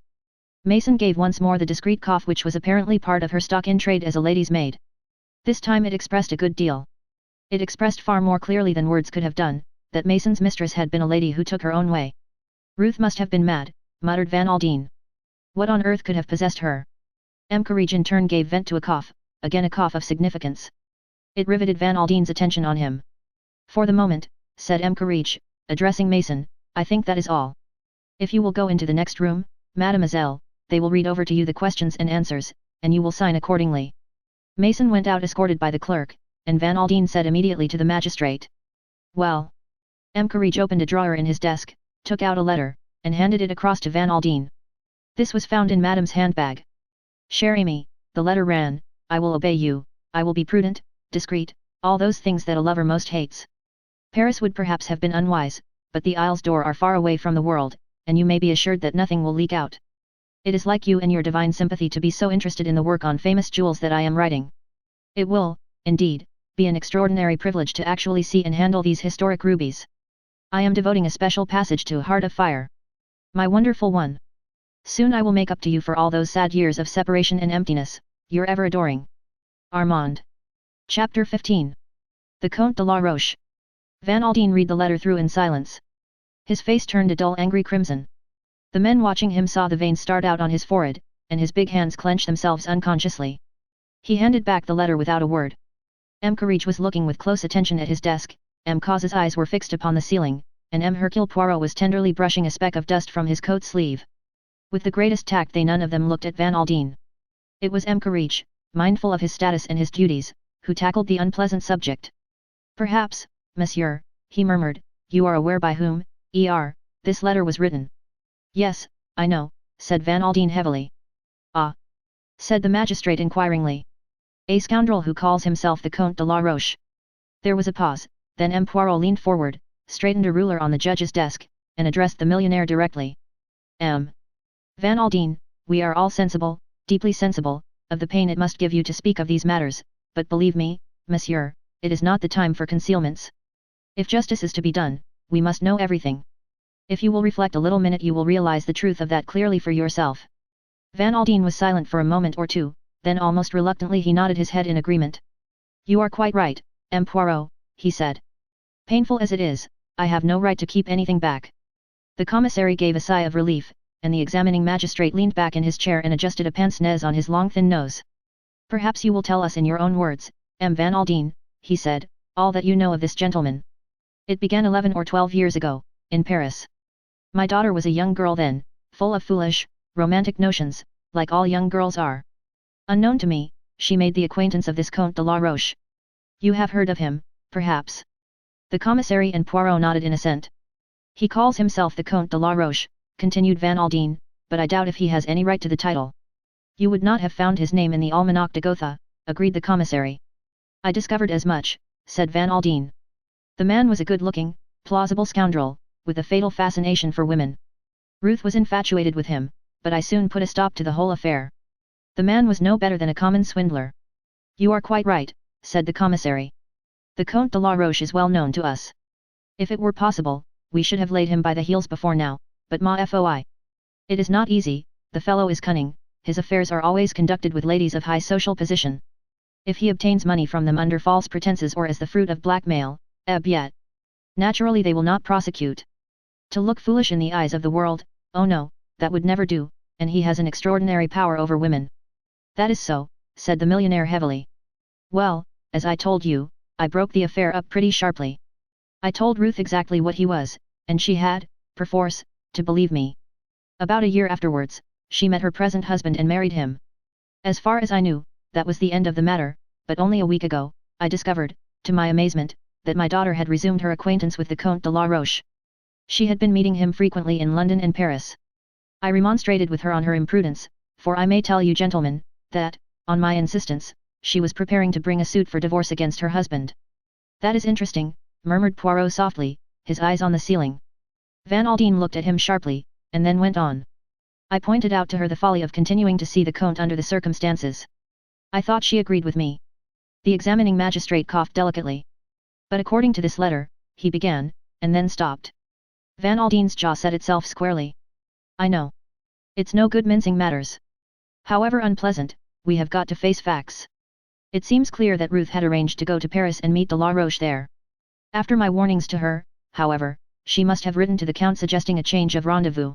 Mason gave once more the discreet cough which was apparently part of her stock in trade as a lady's maid. This time it expressed a good deal. It expressed far more clearly than words could have done, that Mason's mistress had been a lady who took her own way. Ruth must have been mad, muttered Van Aldine. What on earth could have possessed her? Courage in turn gave vent to a cough, again a cough of significance. It riveted Van Aldine's attention on him. For the moment, said Courage, addressing Mason, I think that is all. If you will go into the next room, mademoiselle, they will read over to you the questions and answers, and you will sign accordingly. Mason went out escorted by the clerk, and Van Aldine said immediately to the magistrate. Well. Courage opened a drawer in his desk, took out a letter, and handed it across to Van Aldine. This was found in Madame's handbag. Cher Amy, the letter ran, I will obey you, I will be prudent, discreet, all those things that a lover most hates. Paris would perhaps have been unwise, but the Isles d'Or are far away from the world, and you may be assured that nothing will leak out. It is like you and your divine sympathy to be so interested in the work on famous jewels that I am writing. It will, indeed, be an extraordinary privilege to actually see and handle these historic rubies. I am devoting a special passage to Heart of Fire. My wonderful one. Soon I will make up to you for all those sad years of separation and emptiness, your ever adoring Armand. Chapter 15. The Comte de la Roche. Van Aldine read the letter through in silence. His face turned a dull angry crimson. The men watching him saw the veins start out on his forehead, and his big hands clench themselves unconsciously. He handed back the letter without a word. Courage was looking with close attention at his desk, Cause's eyes were fixed upon the ceiling, and Hercule Poirot was tenderly brushing a speck of dust from his coat sleeve. With the greatest tact they none of them looked at Van Aldine. It was Courage, mindful of his status and his duties, who tackled the unpleasant subject. Perhaps, monsieur, he murmured, you are aware by whom, this letter was written. Yes, I know, said Van Aldine heavily. Ah? Said the magistrate inquiringly. A scoundrel who calls himself the Comte de la Roche. There was a pause, then Poirot leaned forward, straightened a ruler on the judge's desk, and addressed the millionaire directly. Van Aldine, we are all sensible, deeply sensible, of the pain it must give you to speak of these matters, but believe me, monsieur, it is not the time for concealments. If justice is to be done, we must know everything. If you will reflect a little minute you will realize the truth of that clearly for yourself. Van Aldine was silent for a moment or two, then almost reluctantly he nodded his head in agreement. You are quite right, Poirot, he said. Painful as it is, I have no right to keep anything back. The commissary gave a sigh of relief, and the examining magistrate leaned back in his chair and adjusted a pince-nez on his long thin nose. Perhaps you will tell us in your own words, Van Aldine, he said, all that you know of this gentleman. It began 11 or 12 years ago, in Paris. My daughter was a young girl then, full of foolish, romantic notions, like all young girls are. Unknown to me, she made the acquaintance of this Comte de la Roche. You have heard of him, perhaps. The commissary and Poirot nodded in assent. He calls himself the Comte de la Roche, continued Van Aldine, but I doubt if he has any right to the title. You would not have found his name in the Almanach de Gotha, agreed the commissary. I discovered as much, said Van Aldine. The man was a good-looking, plausible scoundrel, with a fatal fascination for women. Ruth was infatuated with him, but I soon put a stop to the whole affair. The man was no better than a common swindler. You are quite right, said the commissary. The Comte de la Roche is well known to us. If it were possible, we should have laid him by the heels before now, but ma foi. It is not easy, the fellow is cunning, his affairs are always conducted with ladies of high social position. If he obtains money from them under false pretenses or as the fruit of blackmail, yet. Naturally they will not prosecute. To look foolish in the eyes of the world, oh no, that would never do, and he has an extraordinary power over women. That is so, said the millionaire heavily. Well, as I told you, I broke the affair up pretty sharply. I told Ruth exactly what he was, and she had, perforce, to believe me. About a year afterwards, she met her present husband and married him. As far as I knew, that was the end of the matter, but only a week ago, I discovered, to my amazement, that my daughter had resumed her acquaintance with the Comte de la Roche. She had been meeting him frequently in London and Paris. I remonstrated with her on her imprudence, for I may tell you gentlemen, that, on my insistence, she was preparing to bring a suit for divorce against her husband. That is interesting, murmured Poirot softly, his eyes on the ceiling. Van Aldine looked at him sharply, and then went on. I pointed out to her the folly of continuing to see the Comte under the circumstances. I thought she agreed with me. The examining magistrate coughed delicately. But according to this letter, he began, and then stopped. Van Aldine's jaw set itself squarely. I know. It's no good mincing matters. However unpleasant, we have got to face facts. It seems clear that Ruth had arranged to go to Paris and meet de la Roche there. After my warnings to her, however, she must have written to the Count suggesting a change of rendezvous.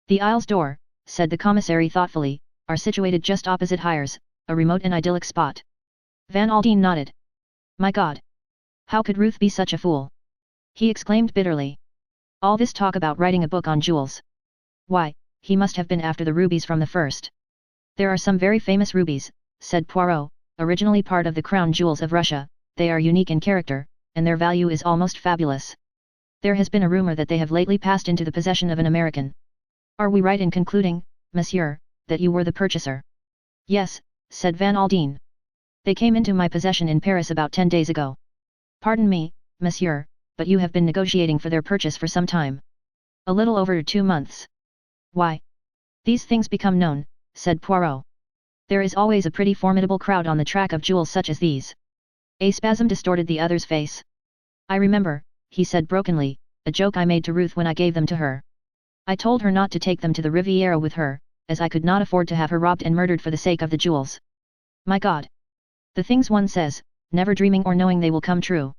The Isles d'Or, said the commissary thoughtfully, are situated just opposite Hyères, a remote and idyllic spot. Van Aldine nodded. My God! How could Ruth be such a fool? He exclaimed bitterly. All this talk about writing a book on jewels. Why, he must have been after the rubies from the first. There are some very famous rubies, said Poirot, originally part of the crown jewels of Russia. They are unique in character, and their value is almost fabulous. There has been a rumor that they have lately passed into the possession of an American. Are we right in concluding, monsieur, that you were the purchaser? Yes, said Van Aldine. They came into my possession in Paris about 10 days ago. Pardon me, monsieur, but you have been negotiating for their purchase for some time. A little over 2 months. Why? These things become known, said Poirot. There is always a pretty formidable crowd on the track of jewels such as these. A spasm distorted the other's face. I remember, he said brokenly, a joke I made to Ruth when I gave them to her. I told her not to take them to the Riviera with her, as I could not afford to have her robbed and murdered for the sake of the jewels. My God! The things one says, never dreaming or knowing they will come true.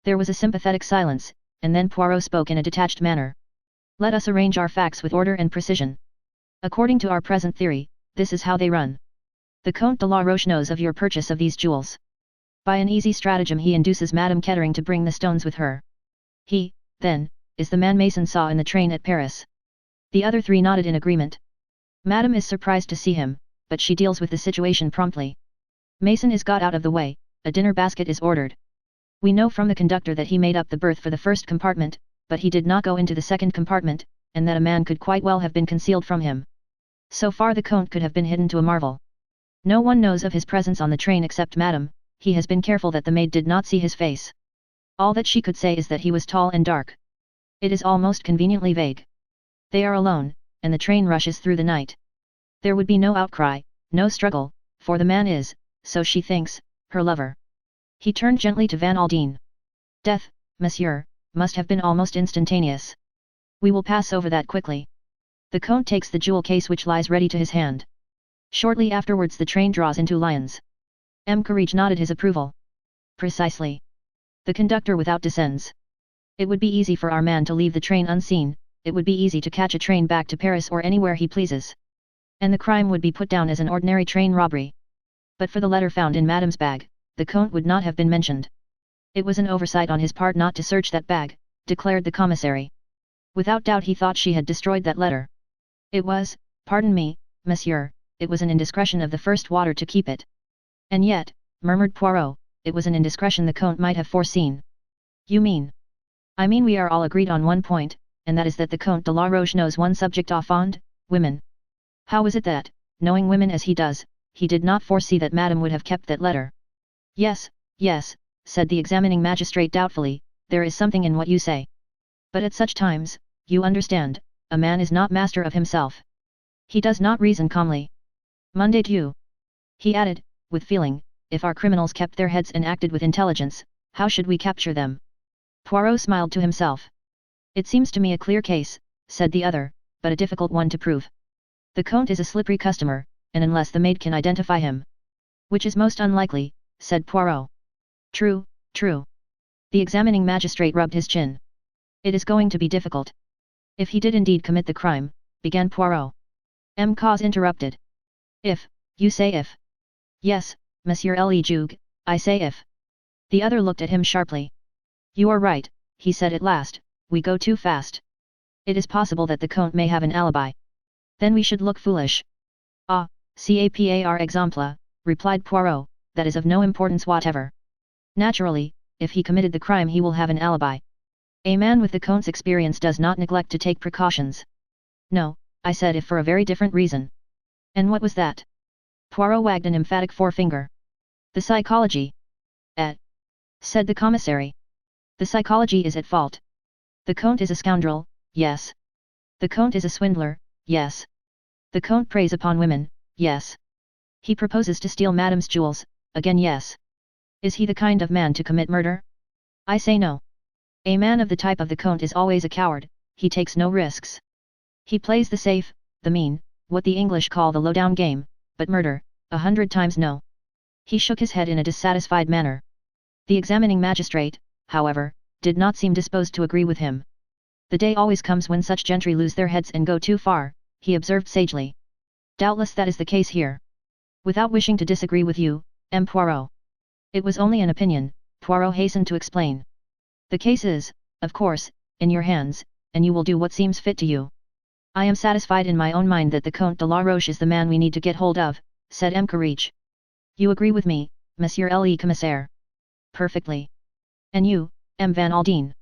There was a sympathetic silence, and then Poirot spoke in a detached manner. Let us arrange our facts with order and precision. According to our present theory, this is how they run. The Comte de la Roche knows of your purchase of these jewels. By an easy stratagem he induces Madame Kettering to bring the stones with her. He, then, is the man Mason saw in the train at Paris. The other three nodded in agreement. Madame is surprised to see him, but she deals with the situation promptly. Mason is got out of the way, a dinner basket is ordered. We know from the conductor that he made up the berth for the first compartment, but he did not go into the second compartment, and that a man could quite well have been concealed from him. So far the Comte could have been hidden to a marvel. No one knows of his presence on the train except Madame. He has been careful that the maid did not see his face. All that she could say is that he was tall and dark. It is almost conveniently vague. They are alone, and the train rushes through the night. There would be no outcry, no struggle, for the man is, so she thinks, her lover. He turned gently to Van Aldine. Death, monsieur, must have been almost instantaneous. We will pass over that quickly. The Comte takes the jewel case which lies ready to his hand. Shortly afterwards the train draws into Lyons. M. Courage nodded his approval. Precisely. The conductor without descends. It would be easy for our man to leave the train unseen, it would be easy to catch a train back to Paris or anywhere he pleases. And the crime would be put down as an ordinary train robbery. But for the letter found in Madame's bag, the Comte would not have been mentioned. It was an oversight on his part not to search that bag, declared the commissary. Without doubt he thought she had destroyed that letter. It was, pardon me, monsieur, it was an indiscretion of the first water to keep it. And yet, murmured Poirot, it was an indiscretion the Comte might have foreseen. You mean? I mean we are all agreed on one point, and that is that the Comte de la Roche knows one subject à fond, women. How is it that, knowing women as he does, he did not foresee that Madame would have kept that letter? Yes, yes, said the examining magistrate doubtfully, there is something in what you say. But at such times, you understand, a man is not master of himself. He does not reason calmly. Monday Dieu. He added, with feeling, if our criminals kept their heads and acted with intelligence, how should we capture them? Poirot smiled to himself. It seems to me a clear case, said the other, but a difficult one to prove. The Comte is a slippery customer, and unless the maid can identify him. Which is most unlikely, said Poirot. True, true. The examining magistrate rubbed his chin. It is going to be difficult. If he did indeed commit the crime, began Poirot. M. Cause interrupted. If, you say if. Yes, Monsieur Le Juge, I say if. The other looked at him sharply. You are right, he said at last, we go too fast. It is possible that the Comte may have an alibi. Then we should look foolish. Ah, par exemple, replied Poirot, that is of no importance whatever. Naturally, if he committed the crime he will have an alibi. A man with the Comte's experience does not neglect to take precautions. No, I said if for a very different reason. And what was that? Poirot wagged an emphatic forefinger. The psychology. Said the commissary. The psychology is at fault. The Comte is a scoundrel, yes. The Comte is a swindler, yes. The Comte preys upon women, yes. He proposes to steal Madame's jewels, again yes. Is he the kind of man to commit murder? I say no. A man of the type of the Comte is always a coward, he takes no risks. He plays the safe, the mean, what the English call the low-down game, but murder, 100 times no. He shook his head in a dissatisfied manner. The examining magistrate, however, did not seem disposed to agree with him. The day always comes when such gentry lose their heads and go too far, he observed sagely. Doubtless that is the case here. Without wishing to disagree with you, M. Poirot. It was only an opinion, Poirot hastened to explain. The case is, of course, in your hands, and you will do what seems fit to you. I am satisfied in my own mind that the Comte de la Roche is the man we need to get hold of, said M. Courage. You agree with me, Monsieur le Commissaire? Perfectly. And you, M. Van Aldine?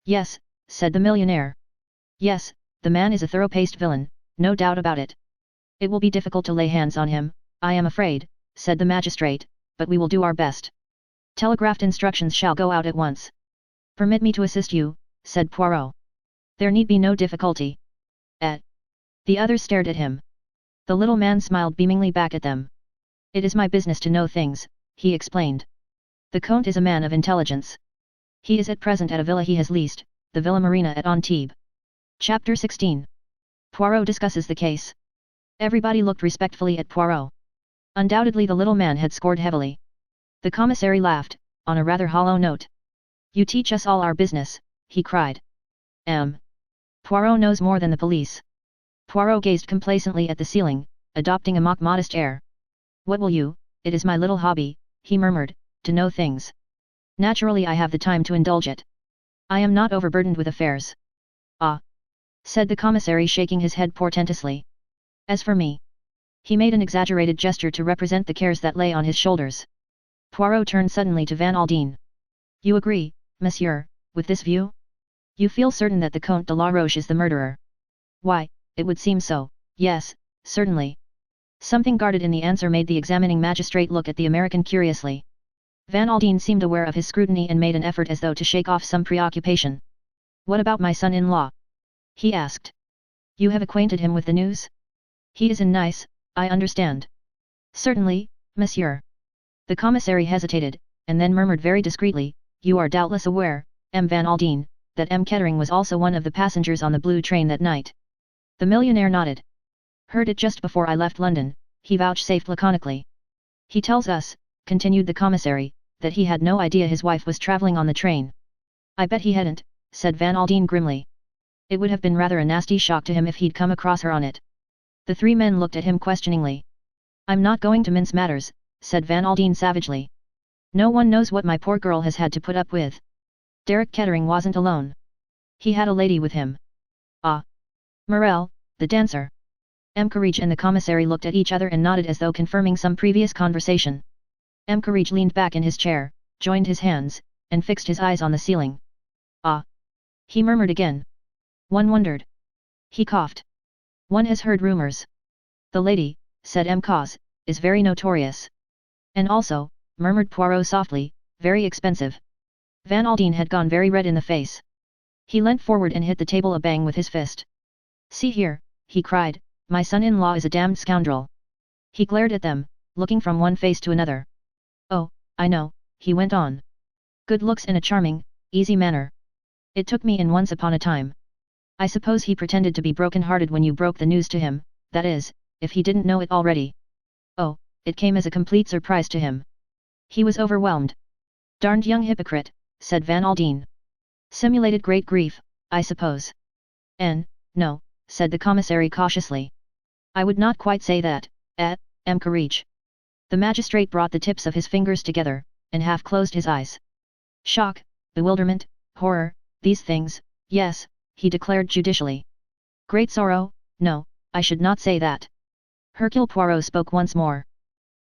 Yes, said the millionaire. Yes, the man is a thorough-paced villain, no doubt about it. It will be difficult to lay hands on him, I am afraid, said the magistrate, but we will do our best. Telegraphed instructions shall go out at once. Permit me to assist you, said Poirot. There need be no difficulty. The others stared at him. The little man smiled beamingly back at them. It is my business to know things, he explained. The Comte is a man of intelligence. He is at present at a villa he has leased, the Villa Marina at Antibes. Chapter 16. Poirot discusses the case. Everybody looked respectfully at Poirot. Undoubtedly the little man had scored heavily. The commissary laughed, on a rather hollow note. You teach us all our business, he cried. Poirot knows more than the police. Poirot gazed complacently at the ceiling, adopting a mock-modest air. What will you, it is my little hobby, he murmured, to know things. Naturally I have the time to indulge it. I am not overburdened with affairs. Ah! Said the commissary shaking his head portentously. As for me. He made an exaggerated gesture to represent the cares that lay on his shoulders. Poirot turned suddenly to Van Aldine. You agree, monsieur, with this view? You feel certain that the Comte de la Roche is the murderer? Why, it would seem so, yes, certainly. Something guarded in the answer made the examining magistrate look at the American curiously. Van Aldine seemed aware of his scrutiny and made an effort as though to shake off some preoccupation. What about my son-in-law? He asked. You have acquainted him with the news? He is in Nice, I understand. Certainly, monsieur. The commissary hesitated, and then murmured very discreetly, you are doubtless aware, M. Van Aldine, that M. Kettering was also one of the passengers on the blue train that night. The millionaire nodded. Heard it just before I left London, he vouchsafed laconically. He tells us, continued the commissary, that he had no idea his wife was travelling on the train. I bet he hadn't, said Van Aldine grimly. It would have been rather a nasty shock to him if he'd come across her on it. The three men looked at him questioningly. I'm not going to mince matters, said Van Aldine savagely. No one knows what my poor girl has had to put up with. Derek Kettering wasn't alone. He had a lady with him. Ah! Morel, the dancer. M. Courage and the commissary looked at each other and nodded as though confirming some previous conversation. M. Courage leaned back in his chair, joined his hands, and fixed his eyes on the ceiling. Ah! He murmured again. One wondered. He coughed. One has heard rumors. The lady, said M. Cos, is very notorious. And also, murmured Poirot softly, very expensive. Van Aldine had gone very red in the face. He leant forward and hit the table a bang with his fist. See here, he cried, my son-in-law is a damned scoundrel. He glared at them, looking from one face to another. Oh, I know, he went on. Good looks and a charming, easy manner. It took me in once upon a time. I suppose he pretended to be broken-hearted when you broke the news to him, that is, if he didn't know it already. Oh, it came as a complete surprise to him. He was overwhelmed. Darned young hypocrite, said Van Aldine. Simulated great grief, I suppose. No, said the commissary cautiously. I would not quite say that, M. Courage. The magistrate brought the tips of his fingers together, and half closed his eyes. Shock, bewilderment, horror, these things, yes, he declared judicially. Great sorrow, no, I should not say that. Hercule Poirot spoke once more.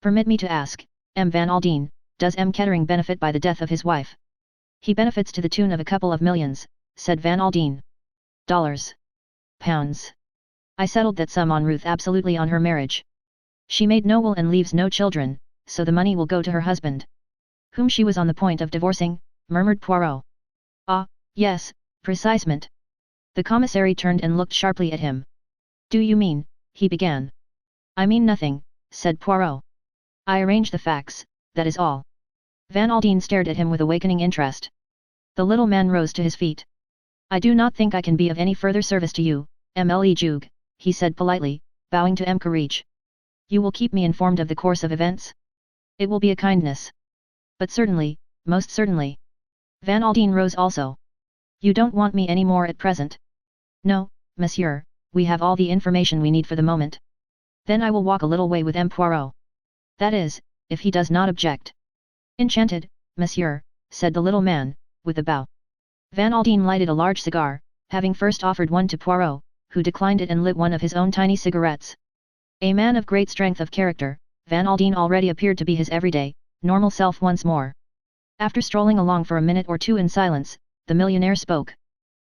Permit me to ask, M. Van Aldine, does M. Kettering benefit by the death of his wife? He benefits to the tune of a couple of millions, said Van Aldine. Dollars. Pounds. I settled that sum en route absolutely on her marriage. She made no will and leaves no children, so the money will go to her husband. Whom she was on the point of divorcing, murmured Poirot. Ah, yes, precisement. The commissary turned and looked sharply at him. Do you mean, he began. I mean nothing, said Poirot. I arrange the facts, that is all. Van Aldine stared at him with awakening interest. The little man rose to his feet. I do not think I can be of any further service to you, M.L.E. Joug, he said politely, bowing to M. Courage. You will keep me informed of the course of events? It will be a kindness. But certainly, most certainly. Van Aldine rose also. You don't want me any more at present? No, monsieur, we have all the information we need for the moment. Then I will walk a little way with M. Poirot. That is, if he does not object. Enchanted, monsieur, said the little man, with a bow. Van Aldine lighted a large cigar, having first offered one to Poirot, who declined it and lit one of his own tiny cigarettes. A man of great strength of character, Van Aldine already appeared to be his everyday, normal self once more. After strolling along for a minute or two in silence, the millionaire spoke.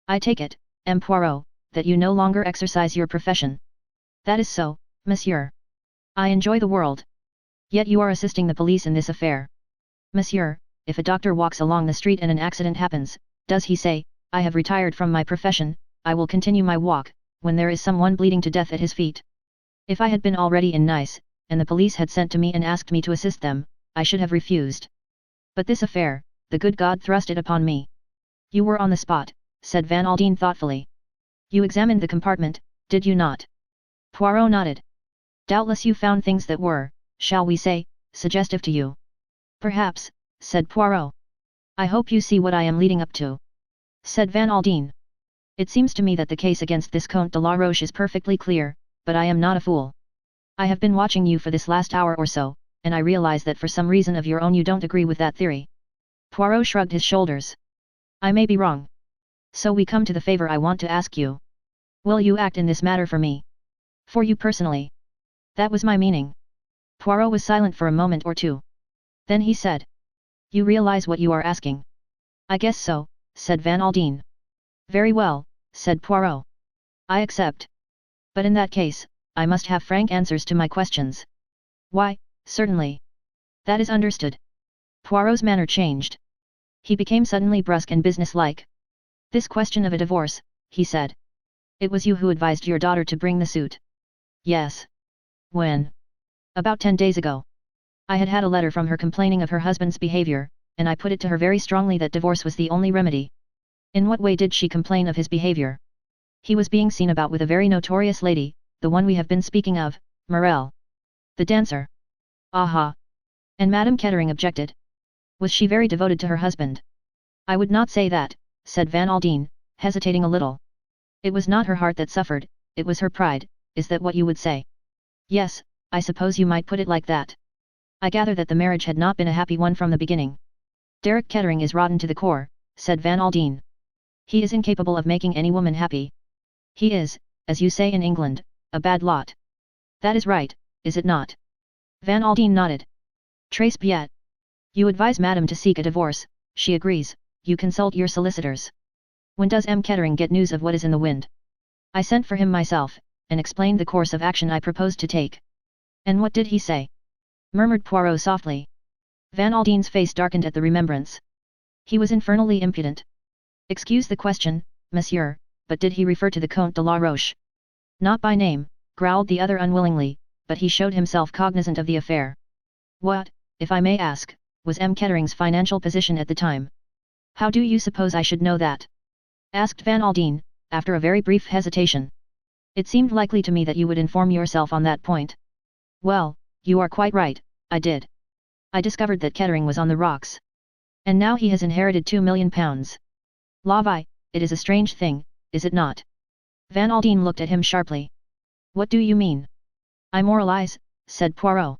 I take it, M. Poirot, that you no longer exercise your profession. That is so, monsieur. I enjoy the world. Yet you are assisting the police in this affair. Monsieur, if a doctor walks along the street and an accident happens, does he say, I have retired from my profession, I will continue my walk, when there is someone bleeding to death at his feet? If I had been already in Nice, and the police had sent to me and asked me to assist them, I should have refused. But this affair, the good God thrust it upon me. You were on the spot, said Van Aldine thoughtfully. You examined the compartment, did you not? Poirot nodded. Doubtless you found things that were, shall we say, suggestive to you. Perhaps, said Poirot. I hope you see what I am leading up to, said Van Aldine. It seems to me that the case against this Comte de la Roche is perfectly clear, but I am not a fool. I have been watching you for this last hour or so, and I realize that for some reason of your own you don't agree with that theory. Poirot shrugged his shoulders. I may be wrong. So we come to the favor I want to ask you. Will you act in this matter for me? For you personally. That was my meaning. Poirot was silent for a moment or two. Then he said. You realize what you are asking? I guess so, said Van Aldine. Very well, said Poirot. I accept. But in that case, I must have frank answers to my questions. Why, certainly. That is understood. Poirot's manner changed. He became suddenly brusque and businesslike. This question of a divorce, he said. It was you who advised your daughter to bring the suit. Yes. When? About 10 days ago. I had had a letter from her complaining of her husband's behavior, and I put it to her very strongly that divorce was the only remedy. In what way did she complain of his behavior? He was being seen about with a very notorious lady, the one we have been speaking of, Morel. The dancer. Aha! And Madame Kettering objected. Was she very devoted to her husband? I would not say that, said Van Aldine, hesitating a little. It was not her heart that suffered, it was her pride, is that what you would say? Yes, I suppose you might put it like that. I gather that the marriage had not been a happy one from the beginning. Derek Kettering is rotten to the core, said Van Aldine. He is incapable of making any woman happy. He is, as you say in England, a bad lot. That is right, is it not? Van Aldine nodded. Très bien. You advise Madame to seek a divorce, she agrees, you consult your solicitors. When does M. Kettering get news of what is in the wind? I sent for him myself, and explained the course of action I proposed to take. And what did he say? Murmured Poirot softly. Van Aldine's face darkened at the remembrance. He was infernally impudent. Excuse the question, monsieur, but did he refer to the Comte de la Roche? Not by name, growled the other unwillingly, but he showed himself cognizant of the affair. What, if I may ask, was M. Kettering's financial position at the time? How do you suppose I should know that? Asked Van Aldine, after a very brief hesitation. It seemed likely to me that you would inform yourself on that point. Well, you are quite right, I did. I discovered that Kettering was on the rocks. And now he has inherited £2 million. La vie, it is a strange thing, is it not? Van Aldine looked at him sharply. What do you mean? I moralize, said Poirot.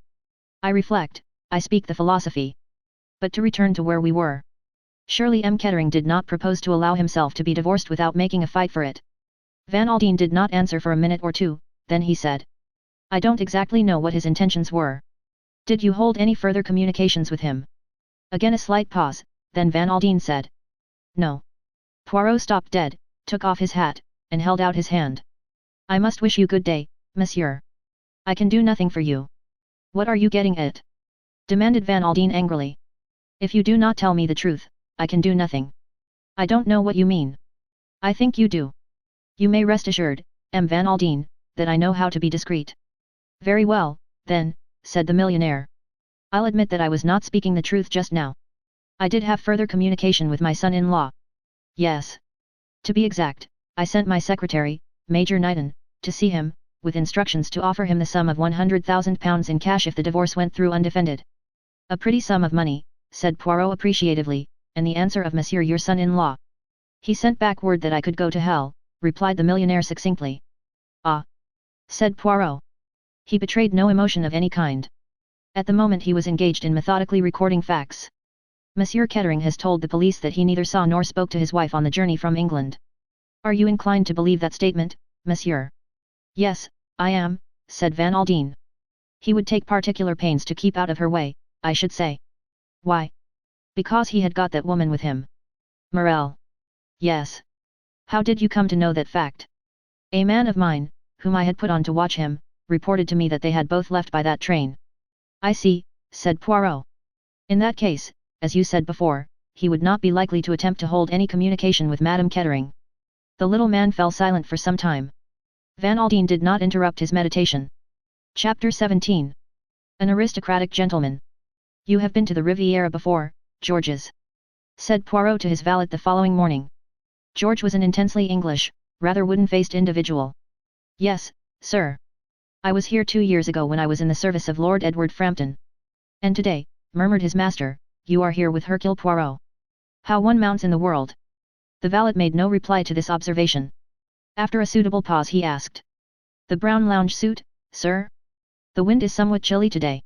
I reflect, I speak the philosophy. But to return to where we were. Surely M. Kettering did not propose to allow himself to be divorced without making a fight for it. Van Aldine did not answer for a minute or two, then he said. I don't exactly know what his intentions were. Did you hold any further communications with him? Again a slight pause, then Van Aldine said. No. Poirot stopped dead, took off his hat, and held out his hand. I must wish you good day, monsieur. I can do nothing for you. What are you getting at? Demanded Van Aldine angrily. If you do not tell me the truth, I can do nothing. I don't know what you mean. I think you do. You may rest assured, M. Van Aldine, that I know how to be discreet. Very well, then, said the millionaire. I'll admit that I was not speaking the truth just now. I did have further communication with my son-in-law. Yes. To be exact, I sent my secretary, Major Knighton, to see him, with instructions to offer him the sum of £100,000 in cash if the divorce went through undefended. A pretty sum of money, said Poirot appreciatively, and the answer of Monsieur your son-in-law. He sent back word that I could go to hell, replied the millionaire succinctly. Ah! said Poirot. He betrayed no emotion of any kind. At the moment he was engaged in methodically recording facts. Monsieur Kettering has told the police that he neither saw nor spoke to his wife on the journey from England. Are you inclined to believe that statement, monsieur? Yes, I am, said Van Aldine. He would take particular pains to keep out of her way, I should say. Why? Because he had got that woman with him. Morel. Yes. How did you come to know that fact? A man of mine, whom I had put on to watch him, reported to me that they had both left by that train. I see, said Poirot. In that case, as you said before, he would not be likely to attempt to hold any communication with Madame Kettering. The little man fell silent for some time. Van Aldine did not interrupt his meditation. Chapter 17. An aristocratic gentleman. You have been to the Riviera before, Georges, said Poirot to his valet the following morning. George was an intensely English, rather wooden-faced individual. Yes, sir. I was here 2 years ago when I was in the service of Lord Edward Frampton. And today, murmured his master, you are here with Hercule Poirot. How one mounts in the world. The valet made no reply to this observation. After a suitable pause he asked. The brown lounge suit, sir? The wind is somewhat chilly today.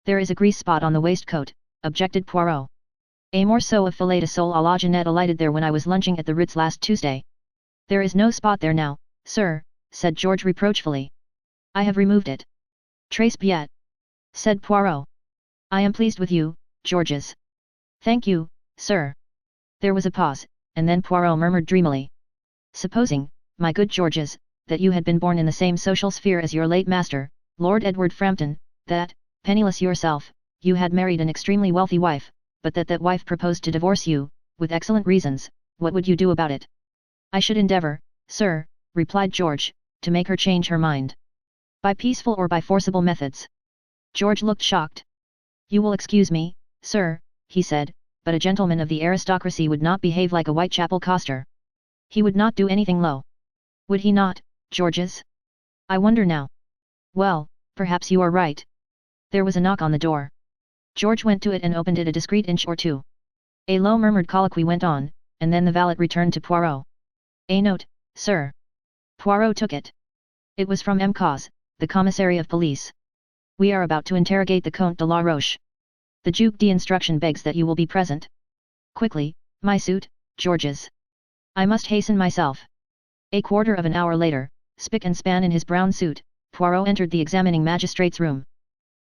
There is a grease spot on the waistcoat, objected Poirot. A morceau of filet de sole à la Jeanette alighted there when I was lunching at the Ritz last Tuesday. There is no spot there now, sir, said George reproachfully. I have removed it. Très bien, said Poirot. I am pleased with you, Georges. Thank you, sir. There was a pause, and then Poirot murmured dreamily. Supposing, my good Georges, that you had been born in the same social sphere as your late master, Lord Edward Frampton, that, penniless yourself, you had married an extremely wealthy wife, but that wife proposed to divorce you, with excellent reasons, what would you do about it? I should endeavour, sir, replied George, to make her change her mind. By peaceful or by forcible methods. George looked shocked. You will excuse me, sir, he said, but a gentleman of the aristocracy would not behave like a Whitechapel coster. He would not do anything low. Would he not, Georges? I wonder now. Well, perhaps you are right. There was a knock on the door. George went to it and opened it a discreet inch or two. A low murmured colloquy went on, and then the valet returned to Poirot. A note, sir. Poirot took it. It was from M. Cos, the commissary of police. We are about to interrogate the Comte de la Roche. The Duc d'instruction begs that you will be present. Quickly, my suit, Georges. I must hasten myself. A quarter of an hour later, spick and span in his brown suit, Poirot entered the examining magistrate's room.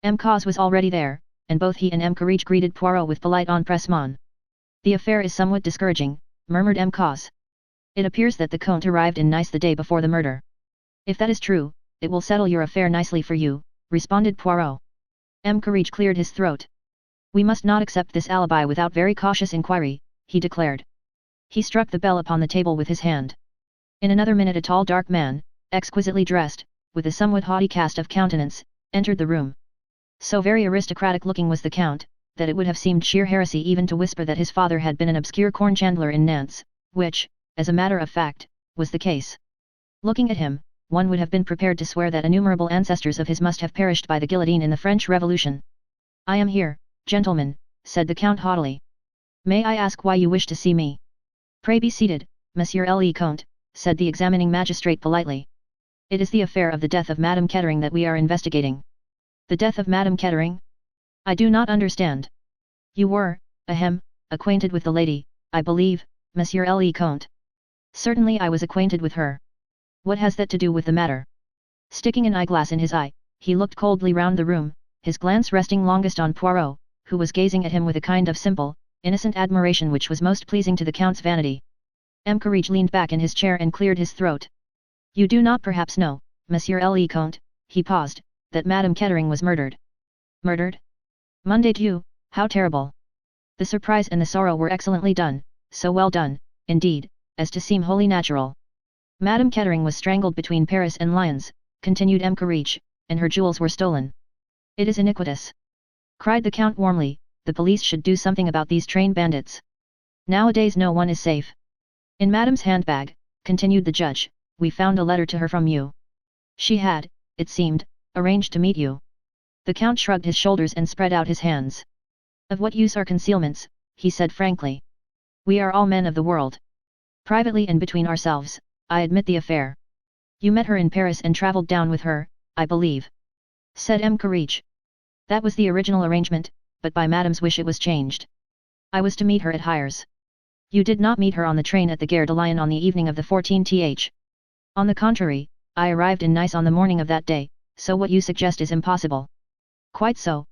M. Cos was already there, and both he and M. Carriage greeted Poirot with polite empressement. The affair is somewhat discouraging, murmured M. Cos. It appears that the Comte arrived in Nice the day before the murder. If that is true, it will settle your affair nicely for you, responded Poirot. M. Carriage cleared his throat. We must not accept this alibi without very cautious inquiry, he declared. He struck the bell upon the table with his hand. In another minute a tall dark man, exquisitely dressed, with a somewhat haughty cast of countenance, entered the room. So very aristocratic looking was the Count, that it would have seemed sheer heresy even to whisper that his father had been an obscure corn chandler in Nantes, which, as a matter of fact, was the case. Looking at him, one would have been prepared to swear that innumerable ancestors of his must have perished by the guillotine in the French Revolution. I am here, gentlemen, said the Count haughtily. May I ask why you wish to see me? Pray be seated, Monsieur le Comte, said the examining magistrate politely. It is the affair of the death of Madame Kettering that we are investigating. The death of Madame Kettering? I do not understand. You were, acquainted with the lady, I believe, Monsieur le Comte. Certainly I was acquainted with her. What has that to do with the matter? Sticking an eyeglass in his eye, he looked coldly round the room, his glance resting longest on Poirot, who was gazing at him with a kind of simple, innocent admiration which was most pleasing to the Count's vanity. M. Carriage leaned back in his chair and cleared his throat. You do not perhaps know, Monsieur le Comte, he paused, that Madame Kettering was murdered. Murdered? Mon Dieu, how terrible! The surprise and the sorrow were excellently done, so well done, indeed, as to seem wholly natural. Madame Kettering was strangled between Paris and Lyons, continued M. Carriage, and her jewels were stolen. It is iniquitous! Cried the Count warmly, the police should do something about these train bandits. Nowadays no one is safe. In Madame's handbag, continued the judge, we found a letter to her from you. She had, it seemed, arranged to meet you. The Count shrugged his shoulders and spread out his hands. Of what use are concealments, he said frankly. We are all men of the world. Privately and between ourselves, I admit the affair. You met her in Paris and travelled down with her, I believe. Said M. Courage. That was the original arrangement, but by Madame's wish it was changed. I was to meet her at Hyères. You did not meet her on the train at the Gare de Lyon on the evening of the 14th. On the contrary, I arrived in Nice on the morning of that day, so what you suggest is impossible. Quite so,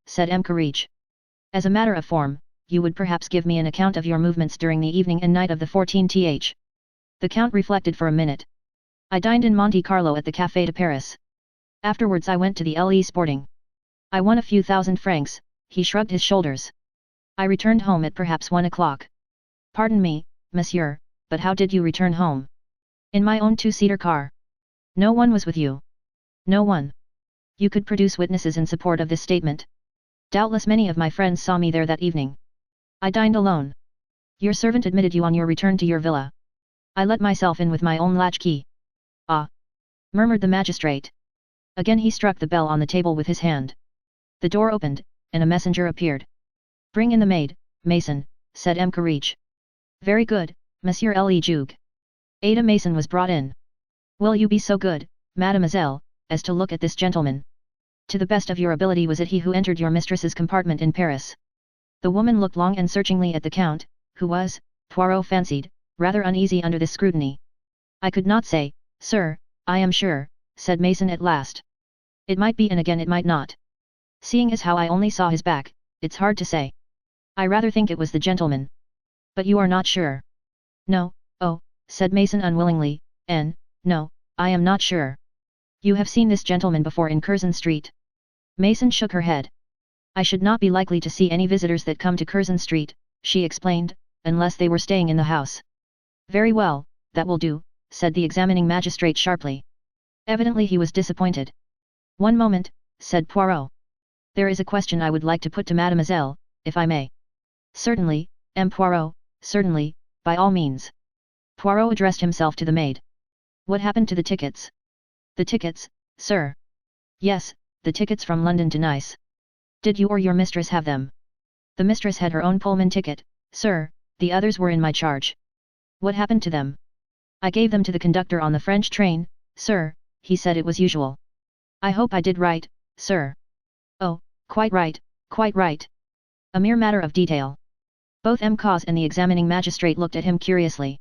said M. Courage. As a matter of form, you would perhaps give me an account of your movements during the evening and night of the 14th. The Count reflected for a minute. I dined in Monte Carlo at the Café de Paris. Afterwards I went to the Le Sporting. I won a few thousand francs, he shrugged his shoulders. I returned home at perhaps 1 o'clock. Pardon me, monsieur, but how did you return home? In my own two-seater car. No one was with you. No one. You could produce witnesses in support of this statement. Doubtless many of my friends saw me there that evening. I dined alone. Your servant admitted you on your return to your villa. I let myself in with my own latchkey. Ah! Murmured the magistrate. Again he struck the bell on the table with his hand. The door opened, and a messenger appeared. Bring in the maid, Mason, said M. Courage. Very good, Monsieur Le Juge. Ada Mason was brought in. Will you be so good, mademoiselle, as to look at this gentleman? To the best of your ability was it he who entered your mistress's compartment in Paris? The woman looked long and searchingly at the Count, who was, Poirot fancied, rather uneasy under this scrutiny. I could not say, sir, I am sure, said Mason at last. It might be and again it might not. Seeing as how I only saw his back, it's hard to say. I rather think it was the gentleman. But you are not sure? No, oh, said Mason unwillingly, no, I am not sure. You have seen this gentleman before in Curzon Street? Mason shook her head. I should not be likely to see any visitors that come to Curzon Street, she explained, unless they were staying in the house. Very well, that will do, said the examining magistrate sharply. Evidently he was disappointed. One moment, said Poirot. There is a question I would like to put to mademoiselle, if I may. Certainly, M. Poirot, certainly, by all means. Poirot addressed himself to the maid. What happened to the tickets? The tickets, sir? Yes, the tickets from London to Nice. Did you or your mistress have them? The mistress had her own Pullman ticket, sir, the others were in my charge. What happened to them? I gave them to the conductor on the French train, sir, he said it was usual. I hope I did right, sir. Oh, quite right, quite right. A mere matter of detail. Both M. Cos and the examining magistrate looked at him curiously.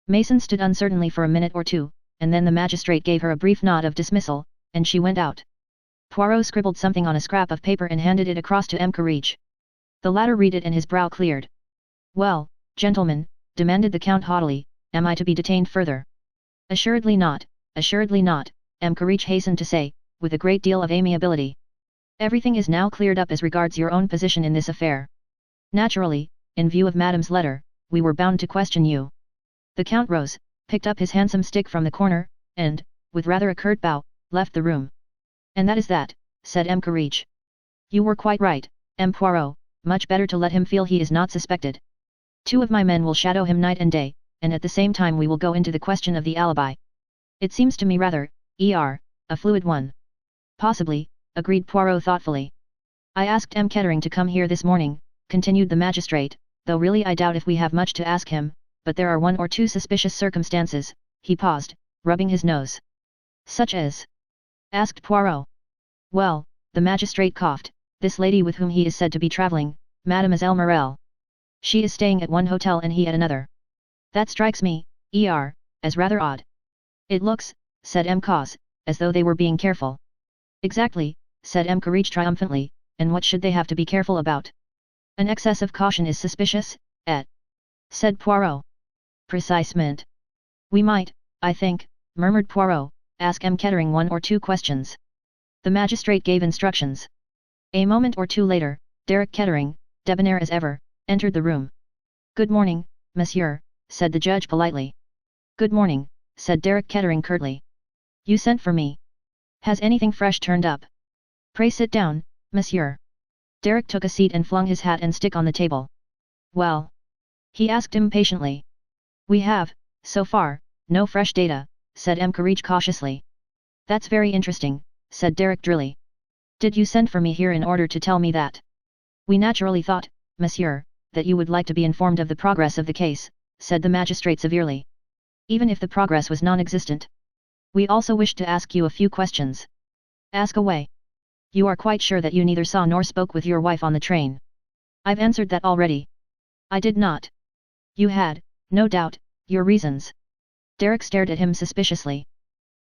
Mason stood uncertainly for a minute or two, and then the magistrate gave her a brief nod of dismissal, and she went out. Poirot scribbled something on a scrap of paper and handed it across to M. Courage. The latter read it and his brow cleared. Well, gentlemen, demanded the Count haughtily, am I to be detained further? Assuredly not, M. Courage hastened to say, with a great deal of amiability. Everything is now cleared up as regards your own position in this affair. Naturally, in view of Madame's letter, we were bound to question you. The Count rose, picked up his handsome stick from the corner, and, with rather a curt bow, left the room. And that is that, said M. Courage. You were quite right, M. Poirot, much better to let him feel he is not suspected. 2 of my men will shadow him night and day, and at the same time we will go into the question of the alibi. It seems to me rather, a fluid one. Possibly, agreed Poirot thoughtfully. I asked M. Kettering to come here this morning, continued the magistrate, though really I doubt if we have much to ask him, but there are 1 or 2 suspicious circumstances, he paused, rubbing his nose. Such as? Asked Poirot. Well, the magistrate coughed, this lady with whom he is said to be travelling, Mademoiselle Morel. She is staying at one hotel and he at another. That strikes me, as rather odd. It looks, said M. Cos, as though they were being careful. Exactly, said M. Courage triumphantly, and what should they have to be careful about? An excess of caution is suspicious, said Poirot. Precisement. We might, I think, murmured Poirot, ask M. Kettering 1 or 2 questions. The magistrate gave instructions. A moment or two later, Derek Kettering, debonair as ever, entered the room. Good morning, monsieur, said the judge politely. Good morning, said Derek Kettering curtly. You sent for me. Has anything fresh turned up? Pray sit down, monsieur. Derek took a seat and flung his hat and stick on the table. Well? He asked impatiently. We have, so far, no fresh data, said M. Courage cautiously. That's very interesting, said Derek drily. Did you send for me here in order to tell me that? We naturally thought, monsieur, that you would like to be informed of the progress of the case, said the magistrate severely. Even if the progress was non-existent. We also wished to ask you a few questions. Ask away. You are quite sure that you neither saw nor spoke with your wife on the train? I've answered that already. I did not. You had, no doubt, your reasons. Derek stared at him suspiciously.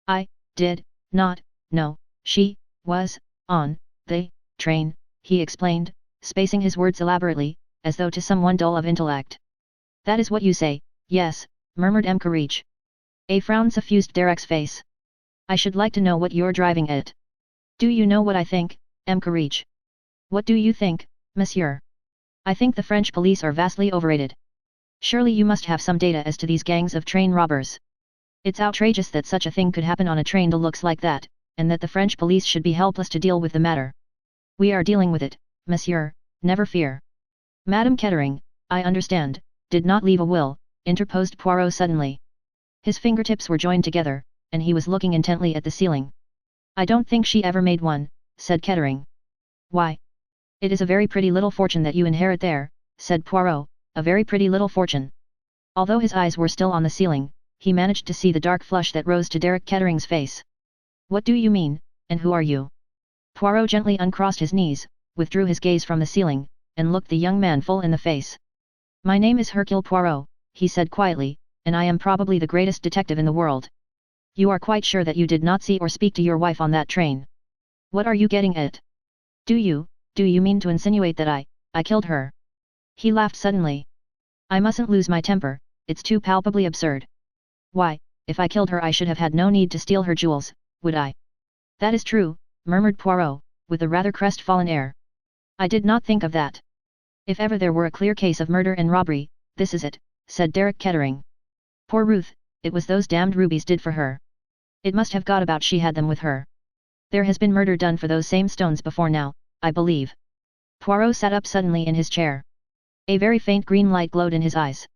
I did not know she was on the train, he explained, spacing his words elaborately, as though to someone dull of intellect. That is what you say, yes, murmured M. Courage. A frown suffused Derek's face. I should like to know what you're driving at. Do you know what I think, M. Courage? What do you think, monsieur? I think the French police are vastly overrated. Surely you must have some data as to these gangs of train robbers. It's outrageous that such a thing could happen on a train that looks like that, and that the French police should be helpless to deal with the matter. We are dealing with it, monsieur, never fear. Madame Kettering, I understand, did not leave a will, interposed Poirot suddenly. His fingertips were joined together, and he was looking intently at the ceiling. I don't think she ever made one, said Kettering. Why? It is a very pretty little fortune that you inherit there, said Poirot, a very pretty little fortune. Although his eyes were still on the ceiling, he managed to see the dark flush that rose to Derek Kettering's face. What do you mean, and who are you? Poirot gently uncrossed his knees, withdrew his gaze from the ceiling, and looked the young man full in the face. My name is Hercule Poirot, he said quietly, and I am probably the greatest detective in the world. You are quite sure that you did not see or speak to your wife on that train? What are you getting at? Do you mean to insinuate that I killed her? He laughed suddenly. I mustn't lose my temper, it's too palpably absurd. Why, if I killed her I should have had no need to steal her jewels, would I? That is true, murmured Poirot, with a rather crestfallen air. I did not think of that. If ever there were a clear case of murder and robbery, this is it, said Derek Kettering. Poor Ruth, it was those damned rubies did for her. It must have got about she had them with her. There has been murder done for those same stones before now, I believe. Poirot sat up suddenly in his chair. A very faint green light glowed in his eyes.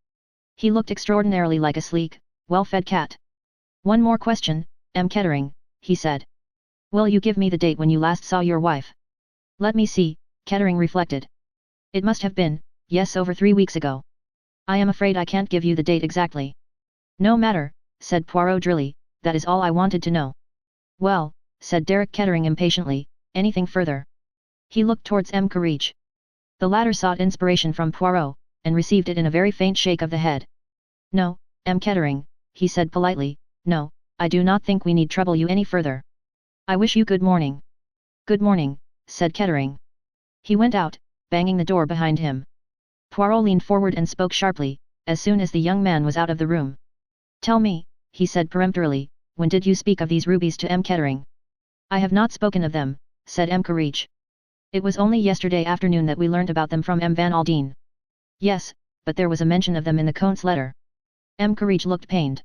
He looked extraordinarily like a sleek, well-fed cat. One more question, M. Kettering, he said. Will you give me the date when you last saw your wife? Let me see, Kettering reflected. It must have been, yes, over 3 weeks ago. I am afraid I can't give you the date exactly. No matter, said Poirot drily, that is all I wanted to know. Well, said Derek Kettering impatiently, anything further? He looked towards M. Courage. The latter sought inspiration from Poirot, and received it in a very faint shake of the head. No, M. Kettering, he said politely, no, I do not think we need trouble you any further. I wish you good morning. Good morning, said Kettering. He went out, banging the door behind him. Poirot leaned forward and spoke sharply, as soon as the young man was out of the room. Tell me, he said peremptorily, when did you speak of these rubies to M. Kettering? I have not spoken of them, said M. Courage. It was only yesterday afternoon that we learnt about them from M. Van Aldine. Yes, but there was a mention of them in the Count's letter. M. Courage looked pained.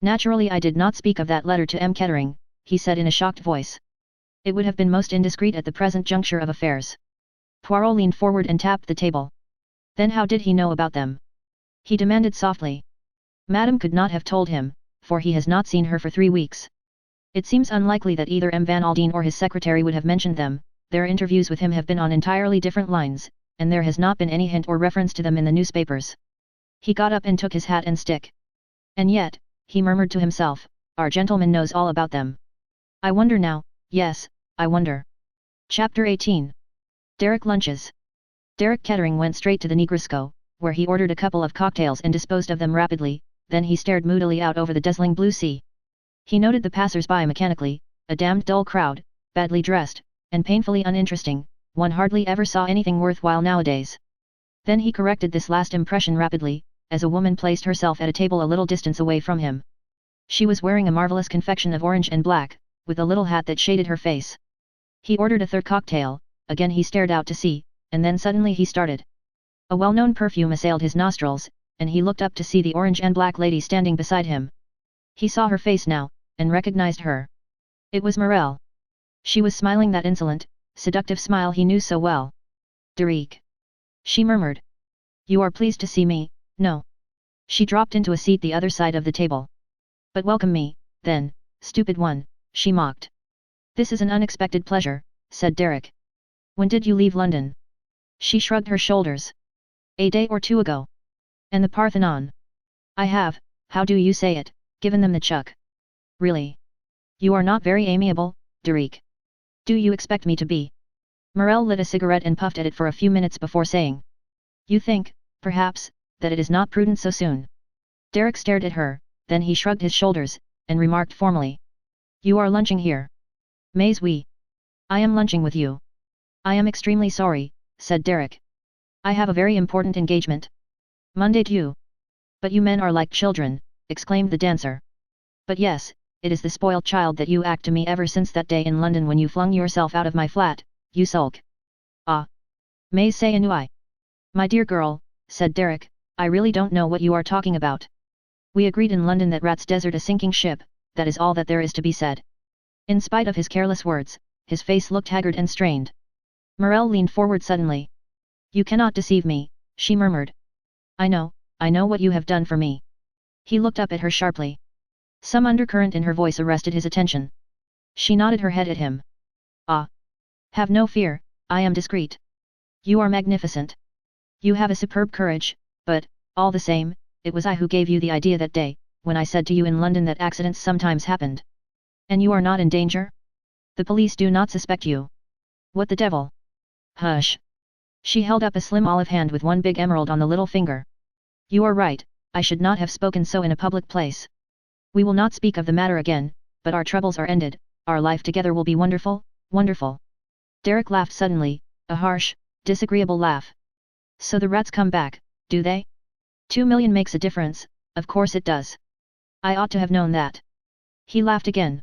Naturally I did not speak of that letter to M. Kettering, he said in a shocked voice. It would have been most indiscreet at the present juncture of affairs. Poirot leaned forward and tapped the table. Then how did he know about them? He demanded softly. Madame could not have told him, for he has not seen her for 3 weeks. It seems unlikely that either M. Van Aldine or his secretary would have mentioned them, their interviews with him have been on entirely different lines, and there has not been any hint or reference to them in the newspapers. He got up and took his hat and stick. And yet, he murmured to himself, our gentleman knows all about them. I wonder now, yes, I wonder. Chapter 18. Derek lunches. Derek Kettering went straight to the Negresco, where he ordered a couple of cocktails and disposed of them rapidly, then he stared moodily out over the dazzling blue sea. He noted the passers-by mechanically, a damned dull crowd, badly dressed, and painfully uninteresting, one hardly ever saw anything worthwhile nowadays. Then he corrected this last impression rapidly, as a woman placed herself at a table a little distance away from him. She was wearing a marvelous confection of orange and black, with a little hat that shaded her face. He ordered a third cocktail, again he stared out to sea, and then suddenly he started. A well-known perfume assailed his nostrils, and he looked up to see the orange and black lady standing beside him. He saw her face now, and recognized her. It was Morel. She was smiling that insolent, seductive smile he knew so well. Derek, she murmured. You are pleased to see me, no? She dropped into a seat the other side of the table. But welcome me, then, stupid one, she mocked. This is an unexpected pleasure, said Derek. When did you leave London? She shrugged her shoulders. A day or two ago. And the Parthenon. I have, how do you say it, given them the chuck. Really? You are not very amiable, Derek. Do you expect me to be? Morel lit a cigarette and puffed at it for a few minutes before saying. You think, perhaps, that it is not prudent so soon. Derek stared at her, then he shrugged his shoulders, and remarked formally. You are lunching here. Mais oui. I am lunching with you. I am extremely sorry, said Derek. I have a very important engagement. Monday too. But you men are like children, exclaimed the dancer. But yes, it is the spoiled child that you act to me ever since that day in London when you flung yourself out of my flat, you sulk. Ah. Mais c'est ennui. My dear girl, said Derek, I really don't know what you are talking about. We agreed in London that rats desert a sinking ship, that is all that there is to be said. In spite of his careless words, his face looked haggard and strained. Morel leaned forward suddenly. You cannot deceive me, she murmured. I know what you have done for me. He looked up at her sharply. Some undercurrent in her voice arrested his attention. She nodded her head at him. Ah. Have no fear, I am discreet. You are magnificent. You have a superb courage, but, all the same, it was I who gave you the idea that day, when I said to you in London that accidents sometimes happened. And you are not in danger? The police do not suspect you. What the devil? Hush. She held up a slim olive hand with one big emerald on the little finger. You are right, I should not have spoken so in a public place. We will not speak of the matter again, but our troubles are ended, our life together will be wonderful, wonderful. Derek laughed suddenly, a harsh, disagreeable laugh. So the rats come back, do they? 2 million makes a difference, of course it does. I ought to have known that. He laughed again.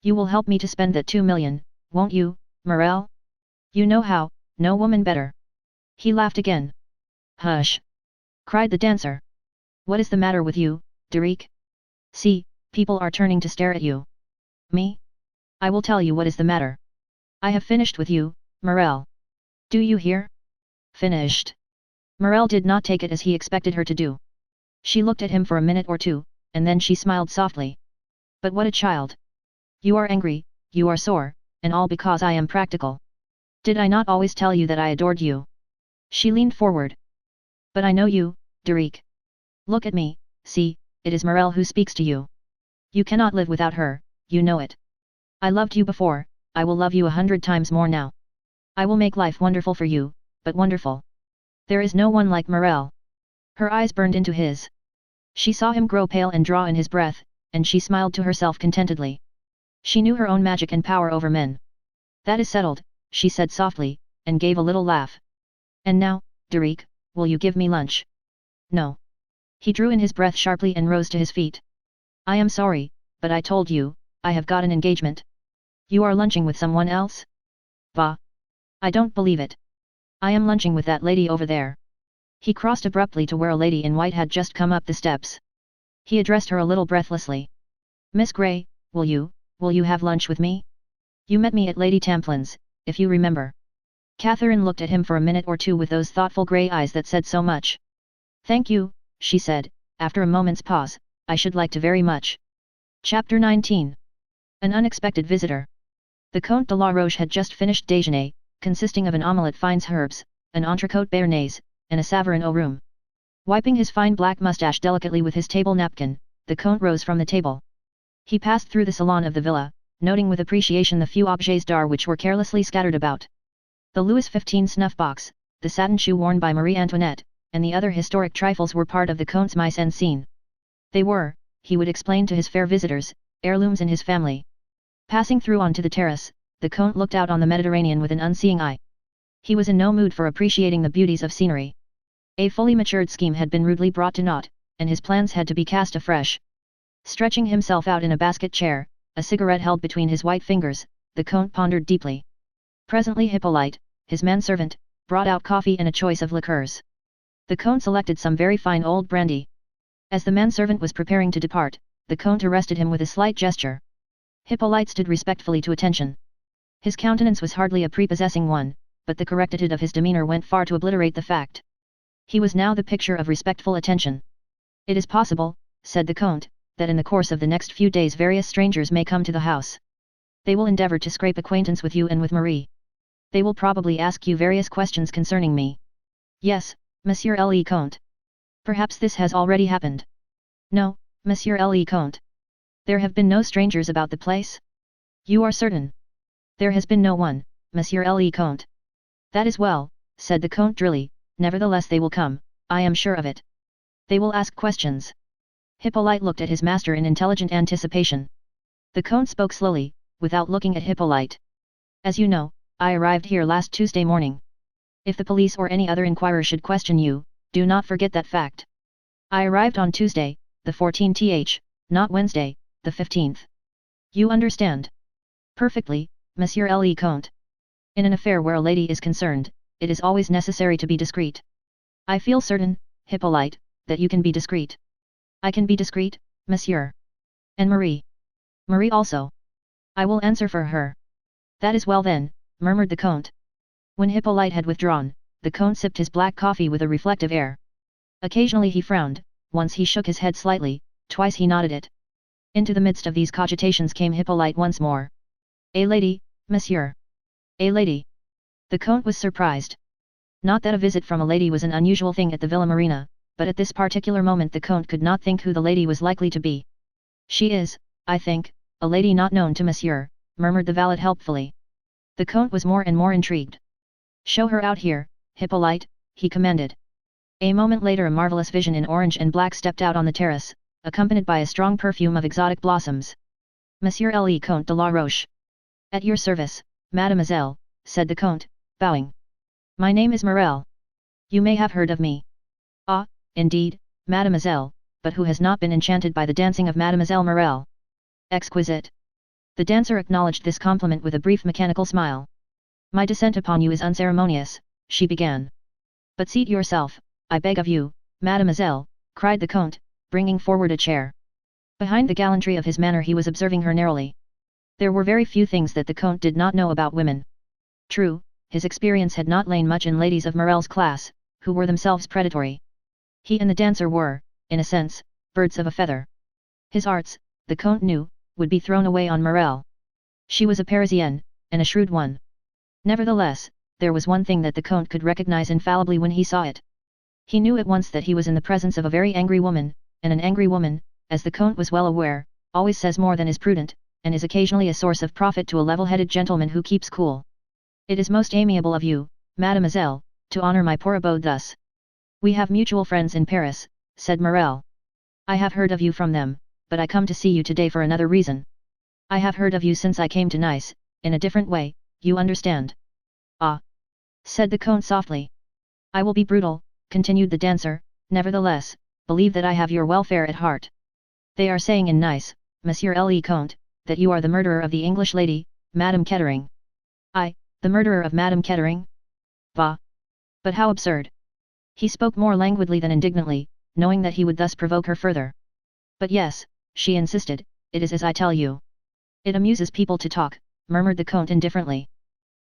You will help me to spend that 2 million, won't you, Morel? You know how, no woman better. He laughed again. Hush! Cried the dancer. What is the matter with you, Derek? See, people are turning to stare at you. Me? I will tell you what is the matter. I have finished with you, Morel. Do you hear? Finished. Morel did not take it as he expected her to do. She looked at him for a minute or two, and then she smiled softly. But what a child! You are angry, you are sore, and all because I am practical. Did I not always tell you that I adored you? She leaned forward. But I know you, Derek. Look at me, see, it is Morel who speaks to you. You cannot live without her, you know it. I loved you before, I will love you 100 times more now. I will make life wonderful for you, but wonderful. There is no one like Morel. Her eyes burned into his. She saw him grow pale and draw in his breath, and she smiled to herself contentedly. She knew her own magic and power over men. That is settled, she said softly, and gave a little laugh. And now, Derek, will you give me lunch? No. He drew in his breath sharply and rose to his feet. I am sorry, but I told you, I have got an engagement. You are lunching with someone else? Bah! I don't believe it. I am lunching with that lady over there. He crossed abruptly to where a lady in white had just come up the steps. He addressed her a little breathlessly. Miss Grey, will you have lunch with me? You met me at Lady Tamplin's, if you remember. Catherine looked at him for a minute or two with those thoughtful grey eyes that said so much. Thank you, she said, after a moment's pause, I should like to very much. Chapter 19. An unexpected visitor. The Comte de la Roche had just finished déjeuner, consisting of an omelette fines herbes, an entrecôte béarnaise, and a savarin au rhum. Wiping his fine black moustache delicately with his table napkin, the Comte rose from the table. He passed through the salon of the villa, noting with appreciation the few objets d'art which were carelessly scattered about. The Louis XV snuff box, the satin shoe worn by Marie Antoinette, and the other historic trifles were part of the Comte's mise en scène. They were, he would explain to his fair visitors, heirlooms in his family. Passing through onto the terrace, the Comte looked out on the Mediterranean with an unseeing eye. He was in no mood for appreciating the beauties of scenery. A fully matured scheme had been rudely brought to naught, and his plans had to be cast afresh. Stretching himself out in a basket chair, a cigarette held between his white fingers, the Comte pondered deeply. Presently Hippolyte, his manservant, brought out coffee and a choice of liqueurs. The Comte selected some very fine old brandy. As the manservant was preparing to depart, the Comte arrested him with a slight gesture. Hippolyte stood respectfully to attention. His countenance was hardly a prepossessing one, but the correctitude of his demeanour went far to obliterate the fact. He was now the picture of respectful attention. It is possible, said the Comte, that in the course of the next few days various strangers may come to the house. They will endeavour to scrape acquaintance with you and with Marie. They will probably ask you various questions concerning me. Yes, Monsieur le Comte. Perhaps this has already happened. No, Monsieur le Comte. There have been no strangers about the place? You are certain? There has been no one, Monsieur le Comte. That is well, said the Comte drily, nevertheless they will come, I am sure of it. They will ask questions. Hippolyte looked at his master in intelligent anticipation. The Comte spoke slowly, without looking at Hippolyte. As you know, I arrived here last Tuesday morning. If the police or any other inquirer should question you, do not forget that fact. I arrived on Tuesday, the 14th, not Wednesday, the 15th. You understand? Perfectly, Monsieur le Comte. In an affair where a lady is concerned, it is always necessary to be discreet. I feel certain, Hippolyte, that you can be discreet. I can be discreet, monsieur. And Marie? Marie also. I will answer for her. That is well then, murmured the Comte. When Hippolyte had withdrawn, the Comte sipped his black coffee with a reflective air. Occasionally he frowned, once he shook his head slightly, twice he nodded it. Into the midst of these cogitations came Hippolyte once more. A lady, monsieur. A lady. The Comte was surprised. Not that a visit from a lady was an unusual thing at the Villa Marina, but at this particular moment the Comte could not think who the lady was likely to be. She is, I think, a lady not known to monsieur, murmured the valet helpfully. The Comte was more and more intrigued. Show her out here, Hippolyte, he commanded. A moment later a marvelous vision in orange and black stepped out on the terrace, accompanied by a strong perfume of exotic blossoms. Monsieur le Comte de la Roche. At your service, mademoiselle, said the Comte, bowing. My name is Morel. You may have heard of me. Ah, indeed, mademoiselle, but who has not been enchanted by the dancing of Mademoiselle Morel? Exquisite. The dancer acknowledged this compliment with a brief mechanical smile. My descent upon you is unceremonious, she began. But seat yourself, I beg of you, mademoiselle, cried the Comte, bringing forward a chair. Behind the gallantry of his manner he was observing her narrowly. There were very few things that the Comte did not know about women. True, his experience had not lain much in ladies of Morel's class, who were themselves predatory. He and the dancer were, in a sense, birds of a feather. His arts, the Comte knew, would be thrown away on Morel. She was a Parisienne, and a shrewd one. Nevertheless, there was one thing that the Comte could recognize infallibly when he saw it. He knew at once that he was in the presence of a very angry woman, and an angry woman, as the Comte was well aware, always says more than is prudent, and is occasionally a source of profit to a level-headed gentleman who keeps cool. It is most amiable of you, mademoiselle, to honor my poor abode thus. We have mutual friends in Paris, said Morel. I have heard of you from them, but I come to see you today for another reason. I have heard of you since I came to Nice, in a different way, you understand. Ah! said the Comte softly. I will be brutal, continued the dancer, nevertheless, believe that I have your welfare at heart. They are saying in Nice, Monsieur le Comte, that you are the murderer of the English lady, Madame Kettering. I, the murderer of Madame Kettering? Bah! But how absurd! He spoke more languidly than indignantly, knowing that he would thus provoke her further. But yes, she insisted, it is as I tell you. It amuses people to talk, murmured the Comte indifferently.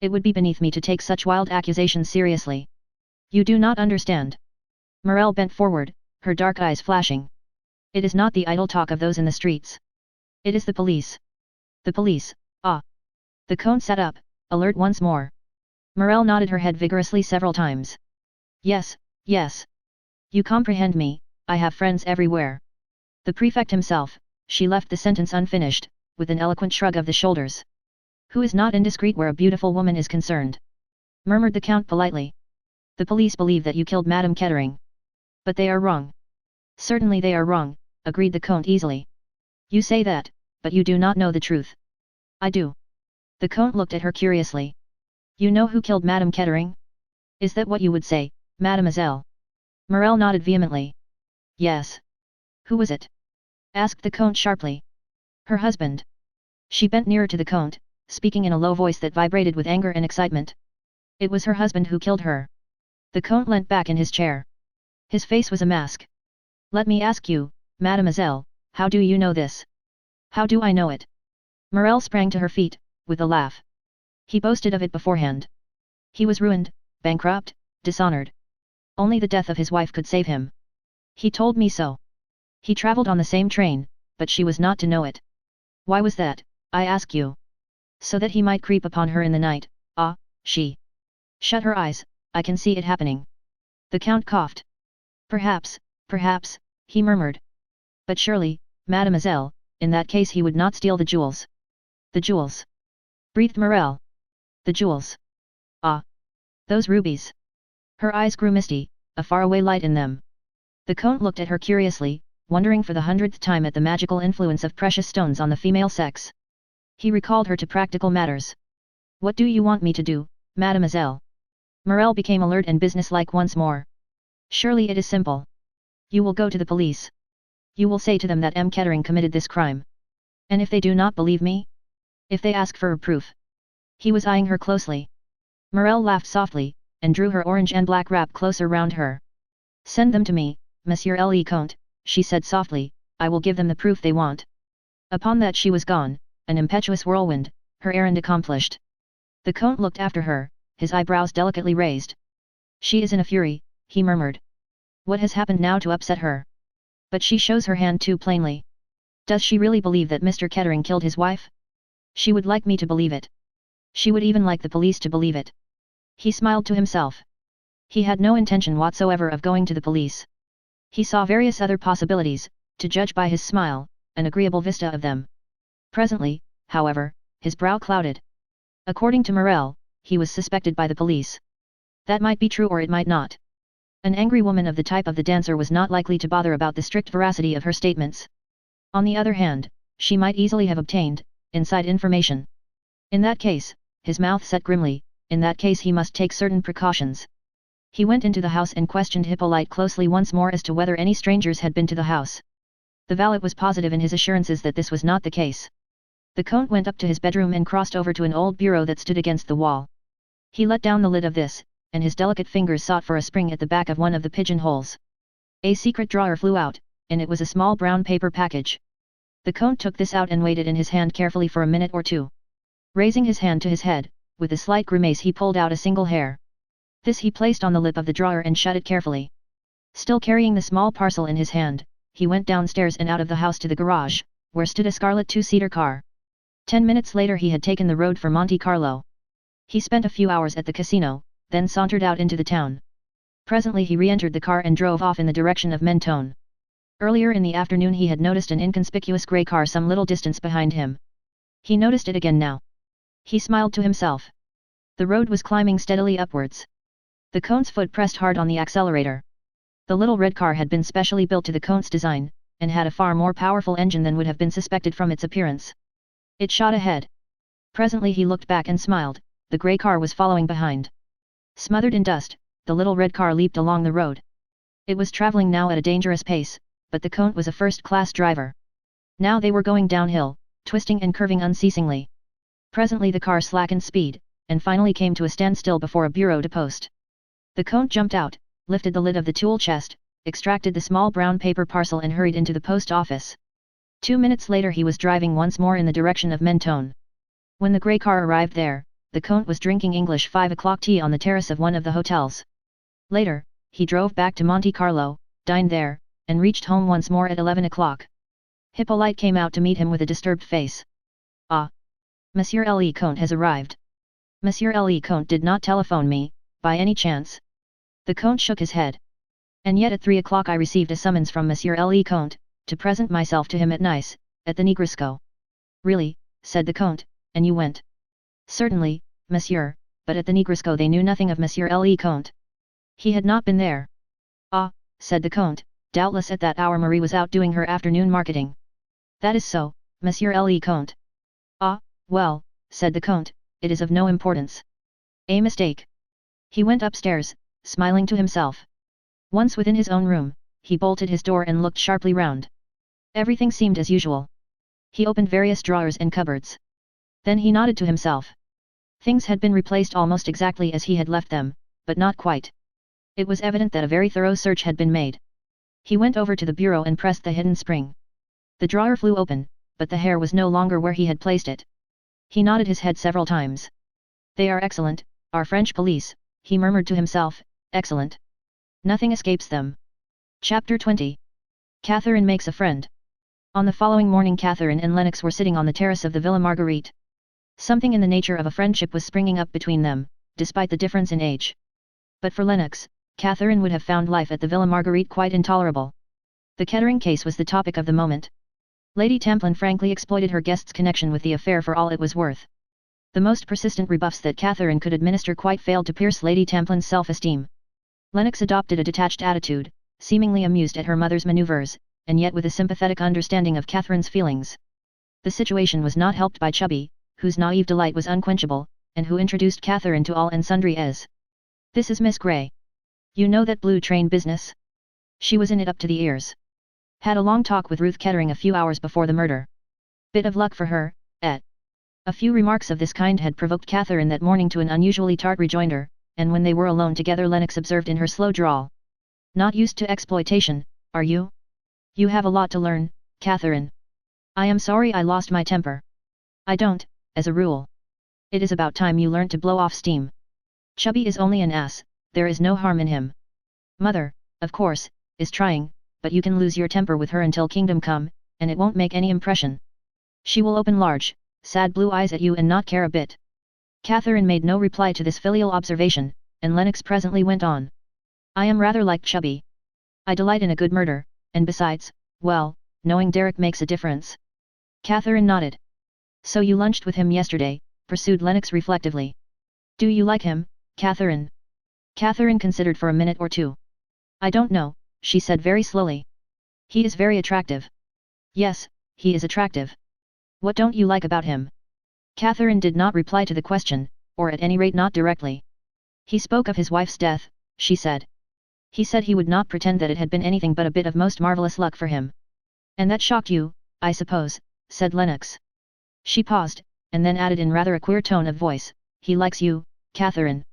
It would be beneath me to take such wild accusations seriously. You do not understand. Morel bent forward, her dark eyes flashing. It is not the idle talk of those in the streets. It is the police. The police, ah! The Comte sat up, alert once more. Morel nodded her head vigorously several times. Yes, yes. You comprehend me, I have friends everywhere. The prefect himself, she left the sentence unfinished, with an eloquent shrug of the shoulders. Who is not indiscreet where a beautiful woman is concerned? Murmured the Count politely. The police believe that you killed Madame Kettering. But they are wrong. Certainly they are wrong, agreed the Comte easily. You say that, but you do not know the truth. I do. The Comte looked at her curiously. You know who killed Madame Kettering? Is that what you would say, mademoiselle? Morel nodded vehemently. Yes. Who was it? Asked the Comte sharply. Her husband. She bent nearer to the Comte, speaking in a low voice that vibrated with anger and excitement. It was her husband who killed her. The Comte leant back in his chair. His face was a mask. Let me ask you, mademoiselle, how do you know this? How do I know it? Morel sprang to her feet, with a laugh. He boasted of it beforehand. He was ruined, bankrupt, dishonored. Only the death of his wife could save him. He told me so. He traveled on the same train, but she was not to know it. Why was that, I ask you? So that he might creep upon her in the night. Ah, She shut her eyes. I can see it happening. The Count coughed. Perhaps, he murmured. But surely, mademoiselle, in that case he would not steal the jewels. The jewels, breathed Morel. The jewels. Ah! Those rubies. Her eyes grew misty, a faraway light in them. The Count looked at her curiously, wondering for the 100th time at the magical influence of precious stones on the female sex. He recalled her to practical matters. What do you want me to do, mademoiselle? Morel became alert and businesslike once more. Surely it is simple. You will go to the police. You will say to them that M. Kettering committed this crime. And if they do not believe me? If they ask for a proof? He was eyeing her closely. Morel laughed softly, and drew her orange and black wrap closer round her. Send them to me, Monsieur le Comte, she said softly, I will give them the proof they want. Upon that she was gone, an impetuous whirlwind, her errand accomplished. The Count looked after her, his eyebrows delicately raised. She is in a fury, he murmured. What has happened now to upset her? But she shows her hand too plainly. Does she really believe that Mr. Kettering killed his wife? She would like me to believe it. She would even like the police to believe it. He smiled to himself. He had no intention whatsoever of going to the police. He saw various other possibilities, to judge by his smile, an agreeable vista of them. Presently, however, his brow clouded. According to Morel, he was suspected by the police. That might be true or it might not. An angry woman of the type of the dancer was not likely to bother about the strict veracity of her statements. On the other hand, she might easily have obtained inside information. In that case, his mouth set grimly, in that case he must take certain precautions. He went into the house and questioned Hippolyte closely once more as to whether any strangers had been to the house. The valet was positive in his assurances that this was not the case. The Count went up to his bedroom and crossed over to an old bureau that stood against the wall. He let down the lid of this, and his delicate fingers sought for a spring at the back of one of the pigeonholes. A secret drawer flew out, and it was a small brown paper package. The Count took this out and weighed it in his hand carefully for a minute or two. Raising his hand to his head, with a slight grimace he pulled out a single hair. This he placed on the lip of the drawer and shut it carefully. Still carrying the small parcel in his hand, he went downstairs and out of the house to the garage, where stood a scarlet two-seater car. 10 minutes later he had taken the road for Monte Carlo. He spent a few hours at the casino, then sauntered out into the town. Presently he re-entered the car and drove off in the direction of Mentone. Earlier in the afternoon he had noticed an inconspicuous grey car some little distance behind him. He noticed it again now. He smiled to himself. The road was climbing steadily upwards. The Count's foot pressed hard on the accelerator. The little red car had been specially built to the Count's design, and had a far more powerful engine than would have been suspected from its appearance. It shot ahead. Presently he looked back and smiled, the grey car was following behind. Smothered in dust, the little red car leaped along the road. It was travelling now at a dangerous pace, but the Count was a first-class driver. Now they were going downhill, twisting and curving unceasingly. Presently the car slackened speed, and finally came to a standstill before a bureau de poste. The Count jumped out, lifted the lid of the tool chest, extracted the small brown paper parcel and hurried into the post office. 2 minutes later he was driving once more in the direction of Mentone. When the grey car arrived there, the Count was drinking English 5 o'clock tea on the terrace of one of the hotels. Later, he drove back to Monte Carlo, dined there, and reached home once more at 11 o'clock. Hippolyte came out to meet him with a disturbed face. Ah! Monsieur le Comte has arrived. Monsieur le Comte did not telephone me, by any chance? The Count shook his head. And yet at 3 o'clock I received a summons from Monsieur le Comte, to present myself to him at Nice, at the Negresco. Really, said the Count, and you went? Certainly, monsieur, but at the Negresco they knew nothing of Monsieur le Comte. He had not been there. Ah, said the Count, doubtless at that hour Marie was out doing her afternoon marketing. That is so, Monsieur le Comte. Ah, well, said the Count, it is of no importance. A mistake. He went upstairs, smiling to himself. Once within his own room, he bolted his door and looked sharply round. Everything seemed as usual. He opened various drawers and cupboards. Then he nodded to himself. Things had been replaced almost exactly as he had left them, but not quite. It was evident that a very thorough search had been made. He went over to the bureau and pressed the hidden spring. The drawer flew open, but the hair was no longer where he had placed it. He nodded his head several times. They are excellent, our French police, he murmured to himself, excellent. Nothing escapes them. Chapter 20. Catherine makes a friend. On the following morning Catherine and Lennox were sitting on the terrace of the Villa Marguerite. Something in the nature of a friendship was springing up between them, despite the difference in age. But for Lennox, Catherine would have found life at the Villa Marguerite quite intolerable. The Kettering case was the topic of the moment. Lady Tamplin frankly exploited her guest's connection with the affair for all it was worth. The most persistent rebuffs that Catherine could administer quite failed to pierce Lady Tamplin's self-esteem. Lennox adopted a detached attitude, seemingly amused at her mother's maneuvers, and yet with a sympathetic understanding of Catherine's feelings. The situation was not helped by Chubby, whose naive delight was unquenchable, and who introduced Catherine to all and sundry as, "This is Miss Grey. You know that blue train business?" She was in it up to the ears. Had a long talk with Ruth Kettering a few hours before the murder. Bit of luck for her, eh? A few remarks of this kind had provoked Catherine that morning to an unusually tart rejoinder, and when they were alone together Lennox observed in her slow drawl, "Not used to exploitation, are you? You have a lot to learn, Catherine. I am sorry I lost my temper. I don't, as a rule. It is about time you learnt to blow off steam. Chubby is only an ass, there is no harm in him. Mother, of course, is trying, but you can lose your temper with her until kingdom come, and it won't make any impression. She will open large, sad blue eyes at you and not care a bit." Catherine made no reply to this filial observation, and Lennox presently went on. "I am rather like Chubby. I delight in a good murder, and besides, well, knowing Derek makes a difference." Catherine nodded. "So you lunched with him yesterday," pursued Lennox reflectively. "Do you like him, Catherine?" Catherine considered for a minute or two. "I don't know," she said very slowly. "He is very attractive." "Yes, he is attractive. What don't you like about him?" Catherine did not reply to the question, or at any rate not directly. "He spoke of his wife's death," she said. "He said he would not pretend that it had been anything but a bit of most marvelous luck for him." "And that shocked you, I suppose," said Lennox. She paused, and then added in rather a queer tone of voice, "He likes you, Catherine."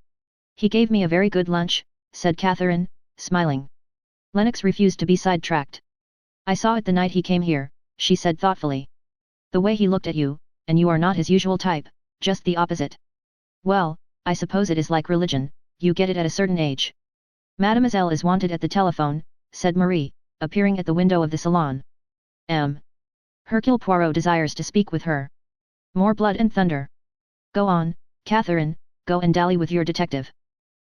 "He gave me a very good lunch," said Catherine, smiling. Lennox refused to be sidetracked. "I saw it the night he came here," she said thoughtfully. "The way he looked at you, and you are not his usual type, just the opposite." "Well, I suppose it is like religion, you get it at a certain age." "Mademoiselle is wanted at the telephone," said Marie, appearing at the window of the salon. Hercule Poirot desires to speak with her." More blood and thunder. "Go on, Catherine, go and dally with your detective."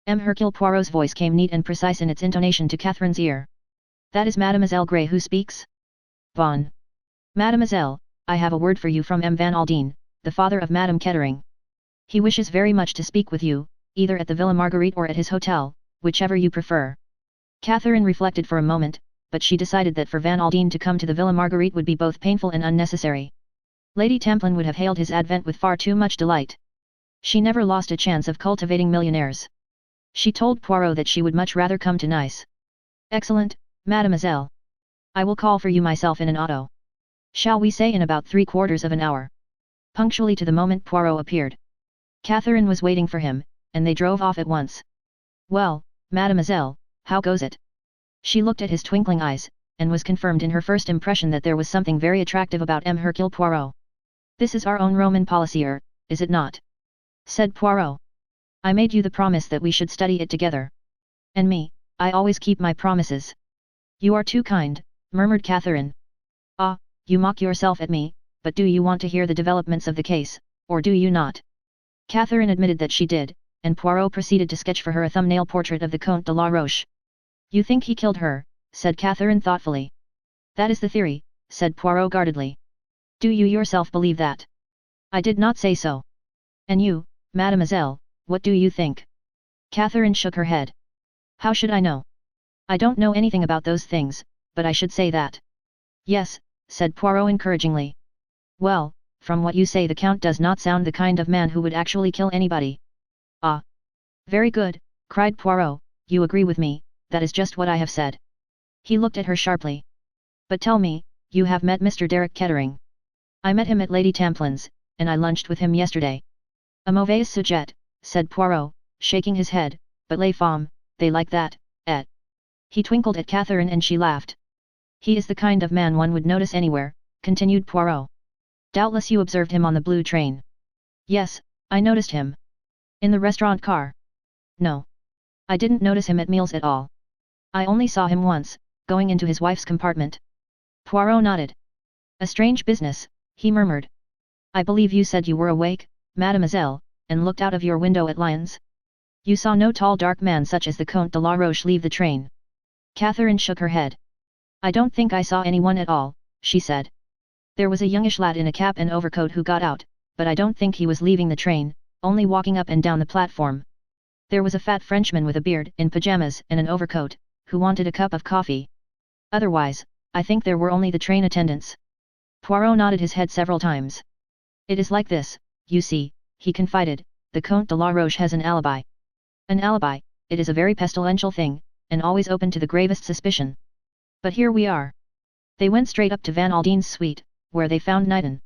Hercule Poirot's voice came neat and precise in its intonation to Catherine's ear. "That is Mademoiselle Grey who speaks?" "Von. Mademoiselle, I have a word for you from M. Van Aldine, the father of Madame Kettering. He wishes very much to speak with you, either at the Villa Marguerite or at his hotel, whichever you prefer." Catherine reflected for a moment, but she decided that for Van Aldine to come to the Villa Marguerite would be both painful and unnecessary. Lady Tamplin would have hailed his advent with far too much delight. She never lost a chance of cultivating millionaires. She told Poirot that she would much rather come to Nice. "Excellent, mademoiselle. I will call for you myself in an auto. Shall we say in about 3/4 of an hour?" Punctually to the moment Poirot appeared. Catherine was waiting for him, and they drove off at once. "Well, mademoiselle, how goes it?" She looked at his twinkling eyes, and was confirmed in her first impression that there was something very attractive about Hercule Poirot. "This is our own Roman policier, is it not?" said Poirot. "I made you the promise that we should study it together." "And me, I always keep my promises." "You are too kind," murmured Catherine. "Ah, you mock yourself at me, but do you want to hear the developments of the case, or do you not?" Catherine admitted that she did, and Poirot proceeded to sketch for her a thumbnail portrait of the Comte de la Roche. "You think he killed her," said Catherine thoughtfully. "That is the theory," said Poirot guardedly. "Do you yourself believe that?" "I did not say so." "And you, mademoiselle, what do you think?" Catherine shook her head. "How should I know? I don't know anything about those things, but I should say that." "Yes," said Poirot encouragingly. "Well, from what you say the Count does not sound the kind of man who would actually kill anybody." "Ah! Very good," cried Poirot, "you agree with me, that is just what I have said." He looked at her sharply. "But tell me, you have met Mr. Derek Kettering?" "I met him at Lady Tamplin's, and I lunched with him yesterday." "A mauvaise sujet," said Poirot, shaking his head, "but les femmes, they like that, eh?" He twinkled at Catherine and she laughed. "He is the kind of man one would notice anywhere," continued Poirot. "Doubtless you observed him on the blue train." "Yes, I noticed him." "In the restaurant car?" "No. I didn't notice him at meals at all. I only saw him once, going into his wife's compartment." Poirot nodded. "A strange business," he murmured. "I believe you said you were awake, mademoiselle, and looked out of your window at Lyons?" You saw no tall dark man such as the Comte de la Roche leave the train. Catherine shook her head. I don't think I saw anyone at all, she said. There was a youngish lad in a cap and overcoat who got out, but I don't think he was leaving the train, only walking up and down the platform. There was a fat Frenchman with a beard, in pajamas and an overcoat, who wanted a cup of coffee. Otherwise, I think there were only the train attendants. Poirot nodded his head several times. It is like this, you see, he confided, the Comte de la Roche has an alibi. An alibi, it is a very pestilential thing, and always open to the gravest suspicion. But here we are. They went straight up to Van Aldine's suite, where they found Knighton.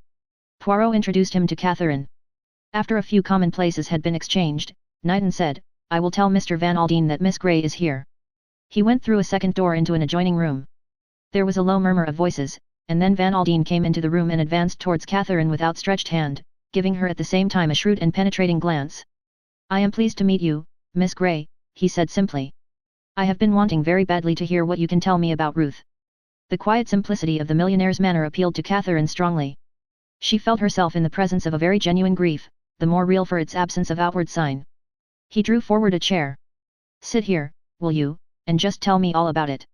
Poirot introduced him to Catherine. After a few commonplaces had been exchanged, Knighton said, I will tell Mr. Van Aldine that Miss Grey is here. He went through a second door into an adjoining room. There was a low murmur of voices, and then Van Aldine came into the room and advanced towards Catherine with outstretched hand, giving her at the same time a shrewd and penetrating glance. I am pleased to meet you, Miss Grey, he said simply. I have been wanting very badly to hear what you can tell me about Ruth. The quiet simplicity of the millionaire's manner appealed to Catherine strongly. She felt herself in the presence of a very genuine grief, the more real for its absence of outward sign. He drew forward a chair. Sit here, will you, and just tell me all about it.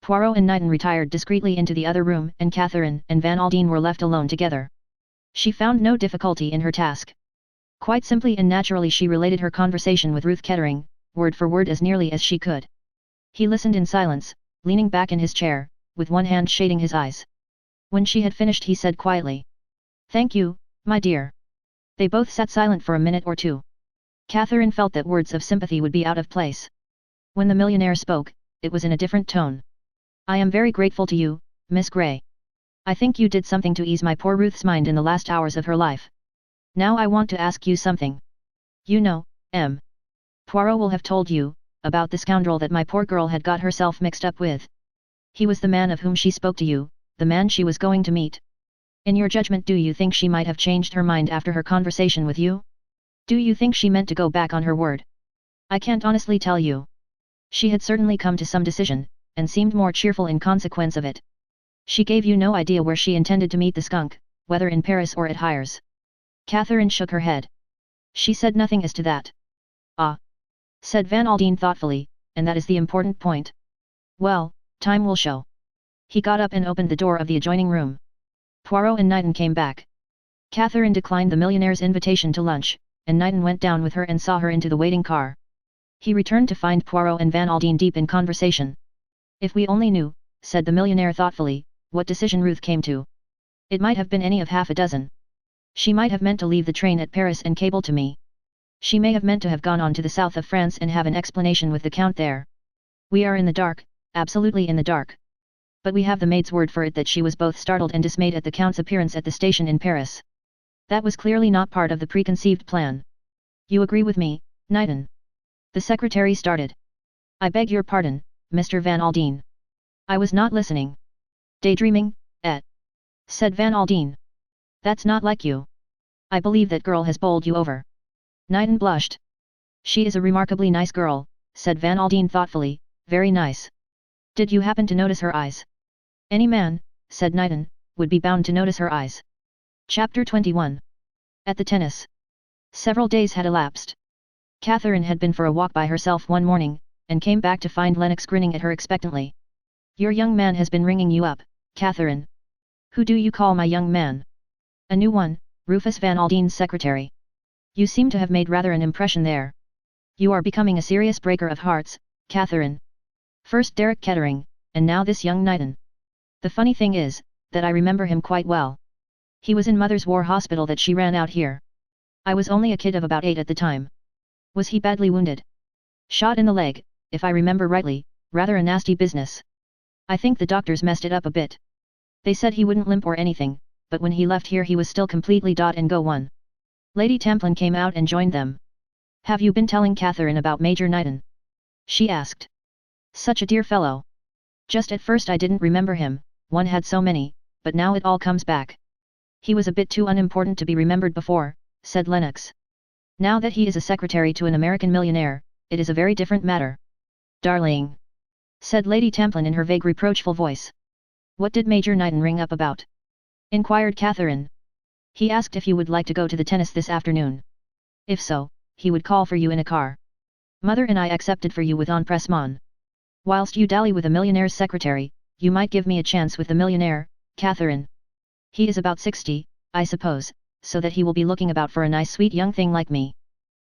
Poirot and Knighton retired discreetly into the other room, and Catherine and Van Aldine were left alone together. She found no difficulty in her task. Quite simply and naturally she related her conversation with Ruth Kettering, word for word as nearly as she could. He listened in silence, leaning back in his chair, with one hand shading his eyes. When she had finished he said quietly. Thank you, my dear. They both sat silent for a minute or two. Catherine felt that words of sympathy would be out of place. When the millionaire spoke, it was in a different tone. I am very grateful to you, Miss Grey. I think you did something to ease my poor Ruth's mind in the last hours of her life. Now I want to ask you something. You know, M. Poirot will have told you, about the scoundrel that my poor girl had got herself mixed up with. He was the man of whom she spoke to you, the man she was going to meet. In your judgment, do you think she might have changed her mind after her conversation with you? Do you think she meant to go back on her word? I can't honestly tell you. She had certainly come to some decision, and seemed more cheerful in consequence of it. She gave you no idea where she intended to meet the skunk, whether in Paris or at Hyères. Catherine shook her head. She said nothing as to that. Ah, said Van Aldine thoughtfully, and that is the important point. Well, time will show. He got up and opened the door of the adjoining room. Poirot and Knighton came back. Catherine declined the millionaire's invitation to lunch, and Knighton went down with her and saw her into the waiting car. He returned to find Poirot and Van Aldine deep in conversation. If we only knew, said the millionaire thoughtfully, what decision Ruth came to. It might have been any of half a dozen. She might have meant to leave the train at Paris and cable to me. She may have meant to have gone on to the south of France and have an explanation with the Count there. We are in the dark, absolutely in the dark. But we have the maid's word for it that she was both startled and dismayed at the Count's appearance at the station in Paris. That was clearly not part of the preconceived plan. You agree with me, Knighton? The secretary started. I beg your pardon, Mr. Van Aldine. I was not listening. Daydreaming, said Van Aldine. That's not like you. I believe that girl has bowled you over. Knighton blushed. She is a remarkably nice girl, said Van Aldine thoughtfully, very nice. Did you happen to notice her eyes? Any man, said Knighton, would be bound to notice her eyes. Chapter 21. At the tennis. Several days had elapsed. Catherine had been for a walk by herself one morning, and came back to find Lennox grinning at her expectantly. Your young man has been ringing you up, Catherine. Who do you call my young man? A new one, Rufus Van Aldine's secretary. You seem to have made rather an impression there. You are becoming a serious breaker of hearts, Catherine. First Derek Kettering, and now this young Knighton. The funny thing is, that I remember him quite well. He was in Mother's War Hospital that she ran out here. I was only a kid of about 8 at the time. Was he badly wounded? Shot in the leg, if I remember rightly, rather a nasty business. I think the doctors messed it up a bit. They said he wouldn't limp or anything, but when he left here he was still completely dot and go one. Lady Tamplin came out and joined them. Have you been telling Catherine about Major Knighton? She asked. Such a dear fellow. Just at first I didn't remember him, one had so many, but now it all comes back. He was a bit too unimportant to be remembered before, said Lennox. Now that he is a secretary to an American millionaire, it is a very different matter. Darling, said Lady Tamplin in her vague reproachful voice. What did Major Knighton ring up about? Inquired Catherine. He asked if you would like to go to the tennis this afternoon. If so, he would call for you in a car. Mother and I accepted for you with empressement. Whilst you dally with a millionaire's secretary, you might give me a chance with the millionaire, Catherine. He is about 60, I suppose, so that he will be looking about for a nice sweet young thing like me.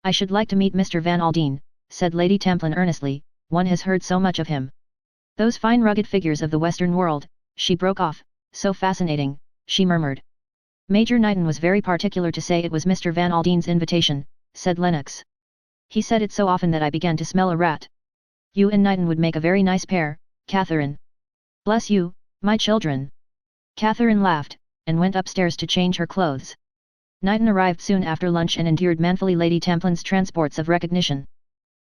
I should like to meet Mr. Van Aldine, said Lady Templin earnestly, one has heard so much of him. Those fine rugged figures of the Western world, she broke off, so fascinating, she murmured. Major Knighton was very particular to say it was Mr. Van Aldine's invitation, said Lennox. He said it so often that I began to smell a rat. You and Knighton would make a very nice pair, Catherine. Bless you, my children. Catherine laughed, and went upstairs to change her clothes. Knighton arrived soon after lunch and endured manfully Lady Templin's transports of recognition.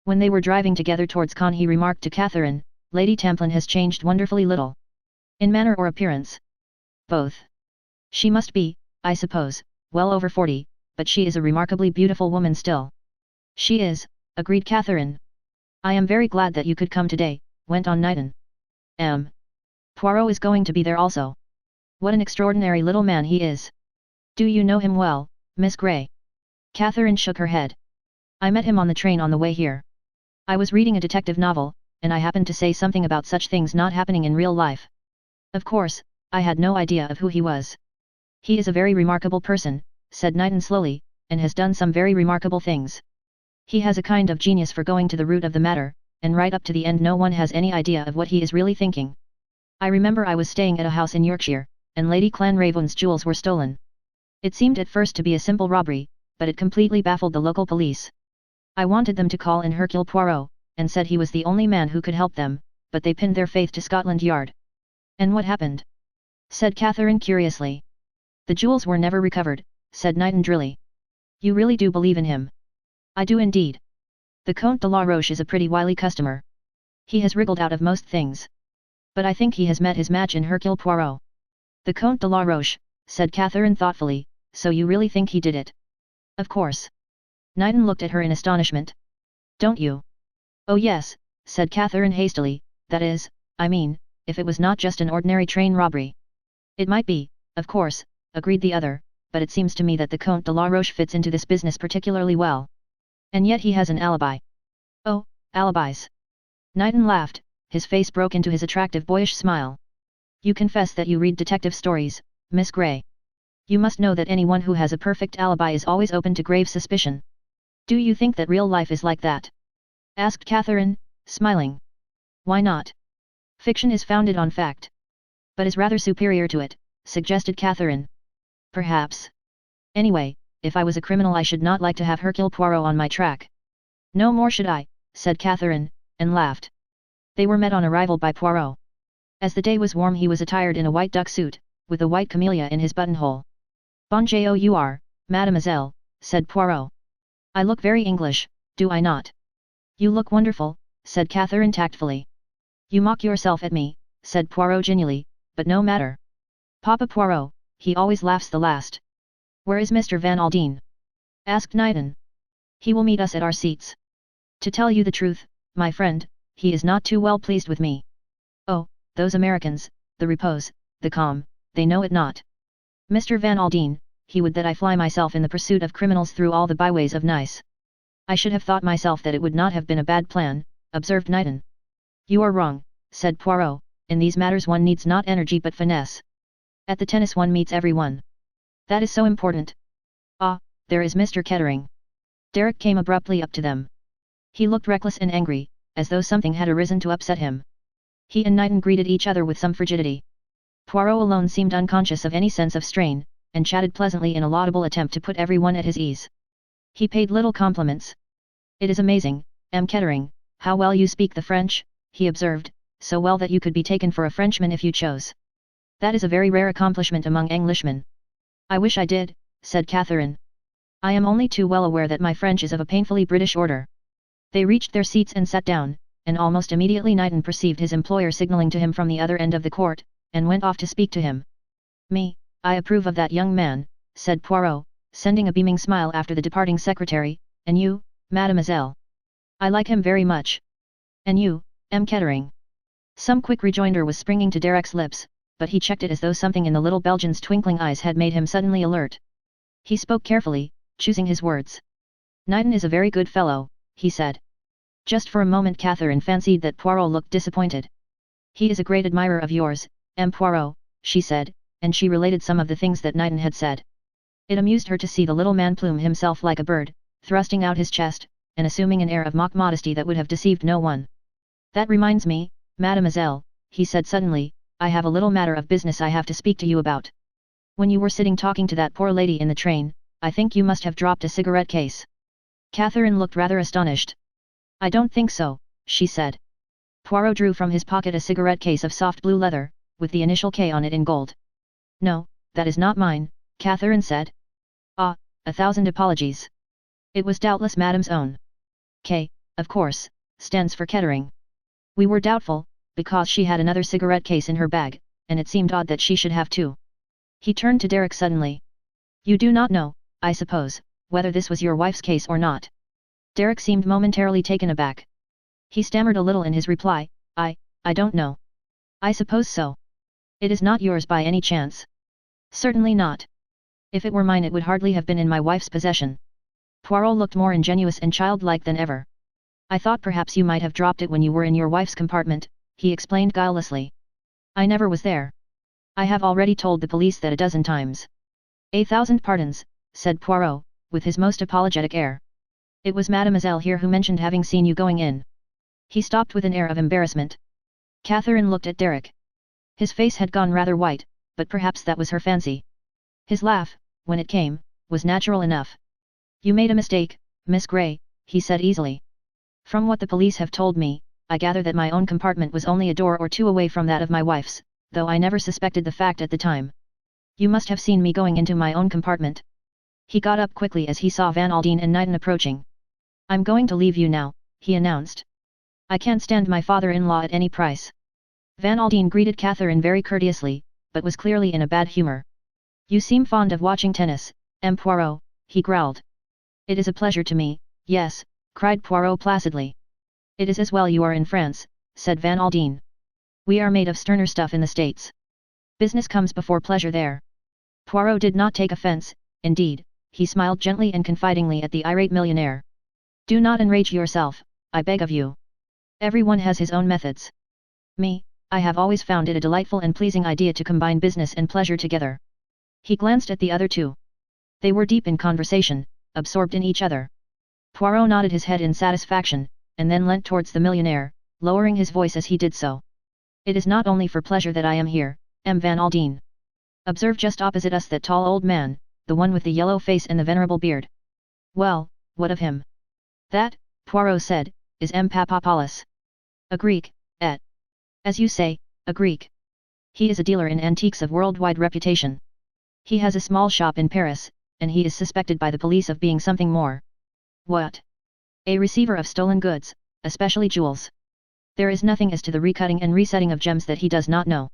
When they were driving together towards Cannes he remarked to Catherine, Lady Templin has changed wonderfully little. In manner or appearance? Both. She must be, I suppose, well over 40, but she is a remarkably beautiful woman still. She is, agreed Catherine. I am very glad that you could come today, went on Knighton. Poirot is going to be there also. What an extraordinary little man he is. Do you know him well, Miss Grey? Catherine shook her head. I met him on the train on the way here. I was reading a detective novel, and I happened to say something about such things not happening in real life. Of course, I had no idea of who he was. He is a very remarkable person, said Knighton slowly, and has done some very remarkable things. He has a kind of genius for going to the root of the matter, and right up to the end no one has any idea of what he is really thinking. I remember I was staying at a house in Yorkshire, and Lady Clanraven's jewels were stolen. It seemed at first to be a simple robbery, but it completely baffled the local police. I wanted them to call in Hercule Poirot, and said he was the only man who could help them, but they pinned their faith to Scotland Yard. And what happened? Said Catherine curiously. The jewels were never recovered, said Knighton drily. You really do believe in him? I do indeed. The Comte de la Roche is a pretty wily customer. He has wriggled out of most things. But I think he has met his match in Hercule Poirot. The Comte de la Roche, said Catherine thoughtfully, so you really think he did it? Of course. Knighton looked at her in astonishment. Don't you? Oh yes, said Catherine hastily, that is, I mean, if it was not just an ordinary train robbery. It might be, of course, agreed the other, but it seems to me that the Comte de la Roche fits into this business particularly well. And yet he has an alibi. Oh, alibis. Knighton laughed, his face broke into his attractive boyish smile. You confess that you read detective stories, Miss Grey. You must know that anyone who has a perfect alibi is always open to grave suspicion. Do you think that real life is like that? Asked Catherine, smiling. Why not? Fiction is founded on fact. But is rather superior to it, suggested Catherine. Perhaps. Anyway, if I was a criminal I should not like to have Hercule Poirot on my track. No more should I, said Catherine, and laughed. They were met on arrival by Poirot. As the day was warm he was attired in a white duck suit, with a white camellia in his buttonhole. Bonjour, mademoiselle, said Poirot. I look very English, do I not? You look wonderful, said Catherine tactfully. You mock yourself at me, said Poirot genially, but no matter. Papa Poirot, he always laughs the last. Where is Mr. Van Aldine? Asked Knighton. He will meet us at our seats. To tell you the truth, my friend, he is not too well pleased with me. Oh, those Americans, the repose, the calm, they know it not. Mr. Van Aldine, he would that I fly myself in the pursuit of criminals through all the byways of Nice. I should have thought myself that it would not have been a bad plan, observed Knighton. You are wrong, said Poirot, in these matters one needs not energy but finesse. At the tennis one meets everyone. That is so important. Ah, there is Mr. Kettering. Derek came abruptly up to them. He looked reckless and angry, as though something had arisen to upset him. He and Knighton greeted each other with some frigidity. Poirot alone seemed unconscious of any sense of strain, and chatted pleasantly in a laudable attempt to put everyone at his ease. He paid little compliments. It is amazing, M. Kettering, how well you speak the French, he observed, so well that you could be taken for a Frenchman if you chose. That is a very rare accomplishment among Englishmen. I wish I did, said Catherine. I am only too well aware that my French is of a painfully British order. They reached their seats and sat down, and almost immediately Knighton perceived his employer signalling to him from the other end of the court, and went off to speak to him. Me, I approve of that young man, said Poirot, sending a beaming smile after the departing secretary, and you, mademoiselle? I like him very much. And you, M. Kettering? Some quick rejoinder was springing to Derek's lips, but he checked it as though something in the little Belgian's twinkling eyes had made him suddenly alert. He spoke carefully, choosing his words. Knighton is a very good fellow, he said. Just for a moment Catherine fancied that Poirot looked disappointed. He is a great admirer of yours, M. Poirot, she said, and she related some of the things that Knighton had said. It amused her to see the little man plume himself like a bird, thrusting out his chest, and assuming an air of mock modesty that would have deceived no one. That reminds me, mademoiselle, he said suddenly, I have a little matter of business I have to speak to you about. When you were sitting talking to that poor lady in the train, I think you must have dropped a cigarette case. Catherine looked rather astonished. I don't think so, she said. Poirot drew from his pocket a cigarette case of soft blue leather, with the initial K on it in gold. No, that is not mine, Catherine said. Ah, 1,000 apologies. It was doubtless Madame's own. K, of course, stands for Kettering. We were doubtful, because she had another cigarette case in her bag, and it seemed odd that she should have two. He turned to Derek suddenly. You do not know, I suppose, whether this was your wife's case or not. Derek seemed momentarily taken aback. He stammered a little in his reply, I don't know. I suppose so. It is not yours by any chance. Certainly not. If it were mine it would hardly have been in my wife's possession. Poirot looked more ingenuous and childlike than ever. I thought perhaps you might have dropped it when you were in your wife's compartment, he explained guilelessly. I never was there. I have already told the police that 12 times. 1,000 pardons, said Poirot, with his most apologetic air. It was Mademoiselle here who mentioned having seen you going in. He stopped with an air of embarrassment. Catherine looked at Derek. His face had gone rather white, but perhaps that was her fancy. His laugh, when it came, was natural enough. You made a mistake, Miss Grey, he said easily. From what the police have told me, I gather that my own compartment was only a door or two away from that of my wife's, though I never suspected the fact at the time. You must have seen me going into my own compartment. He got up quickly as he saw Van Aldine and Knighton approaching. I'm going to leave you now, he announced. I can't stand my father-in-law at any price. Van Aldine greeted Catherine very courteously, but was clearly in a bad humor. You seem fond of watching tennis, M. Poirot, he growled. It is a pleasure to me, yes, cried Poirot placidly. It is as well you are in France, said Van Aldine. We are made of sterner stuff in the States. Business comes before pleasure there. Poirot did not take offense, indeed, he smiled gently and confidingly at the irate millionaire. Do not enrage yourself, I beg of you. Everyone has his own methods. Me, I have always found it a delightful and pleasing idea to combine business and pleasure together. He glanced at the other two. They were deep in conversation, absorbed in each other. Poirot nodded his head in satisfaction, and then leant towards the millionaire, lowering his voice as he did so. It is not only for pleasure that I am here, M. Van Aldine. Observe just opposite us that tall old man, the one with the yellow face and the venerable beard. Well, what of him? That, Poirot said, is M. Papopoulos. A Greek, as you say, a Greek. He is a dealer in antiques of worldwide reputation. He has a small shop in Paris, and he is suspected by the police of being something more. What? A receiver of stolen goods, especially jewels. There is nothing as to the recutting and resetting of gems that he does not know.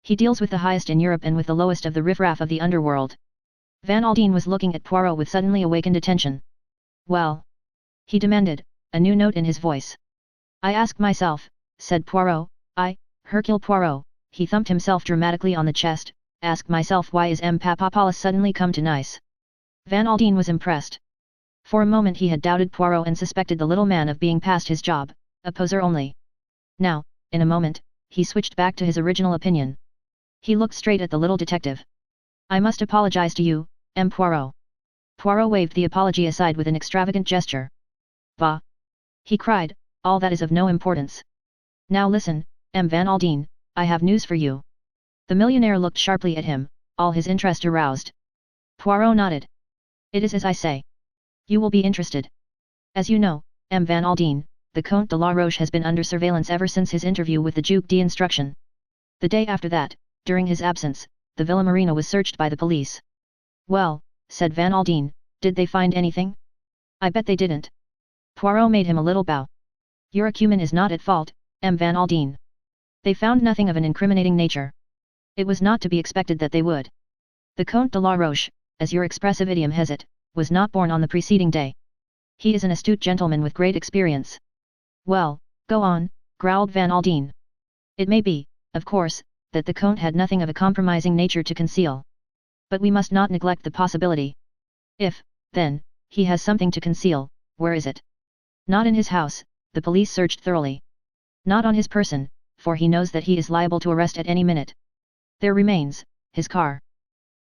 He deals with the highest in Europe and with the lowest of the riffraff of the underworld. Van Aldine was looking at Poirot with suddenly awakened attention. Well? He demanded, a new note in his voice. I ask myself, said Poirot, Hercule Poirot, he thumped himself dramatically on the chest, ask myself why is M. Papopoulos suddenly come to Nice. Van Aldine was impressed. For a moment he had doubted Poirot and suspected the little man of being past his job, a poser only. Now, in a moment, he switched back to his original opinion. He looked straight at the little detective. I must apologize to you, M. Poirot. Poirot waved the apology aside with an extravagant gesture. Bah! He cried, all that is of no importance. Now listen, M. Van Aldine, I have news for you. The millionaire looked sharply at him, all his interest aroused. Poirot nodded. It is as I say. You will be interested. As you know, M. Van Aldine, the Comte de la Roche has been under surveillance ever since his interview with the Duc d'Instruction. The day after that, during his absence, the Villa Marina was searched by the police. Well, said Van Aldine, did they find anything? I bet they didn't. Poirot made him a little bow. Your acumen is not at fault, M. Van Aldine. They found nothing of an incriminating nature. It was not to be expected that they would. The Comte de la Roche, as your expressive idiom has it, was not born on the preceding day. He is an astute gentleman with great experience. Well, go on, growled Van Aldine. It may be, of course, that the Comte had nothing of a compromising nature to conceal. But we must not neglect the possibility. If, then, he has something to conceal, where is it? Not in his house, the police searched thoroughly. Not on his person, for he knows that he is liable to arrest at any minute. There remains his car.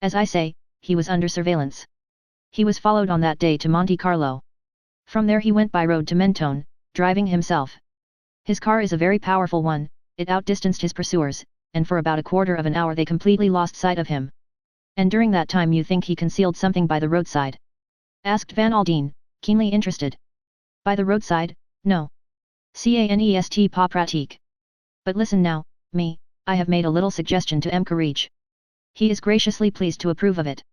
As I say, he was under surveillance. He was followed on that day to Monte Carlo. From there he went by road to Mentone, driving himself. His car is a very powerful one, it outdistanced his pursuers, and for about a quarter of an hour they completely lost sight of him. And during that time you think he concealed something by the roadside? Asked Van Aldine, keenly interested. By the roadside, no. Canest pas pratique. But listen now, I have made a little suggestion to M. Courage. He is graciously pleased to approve of it.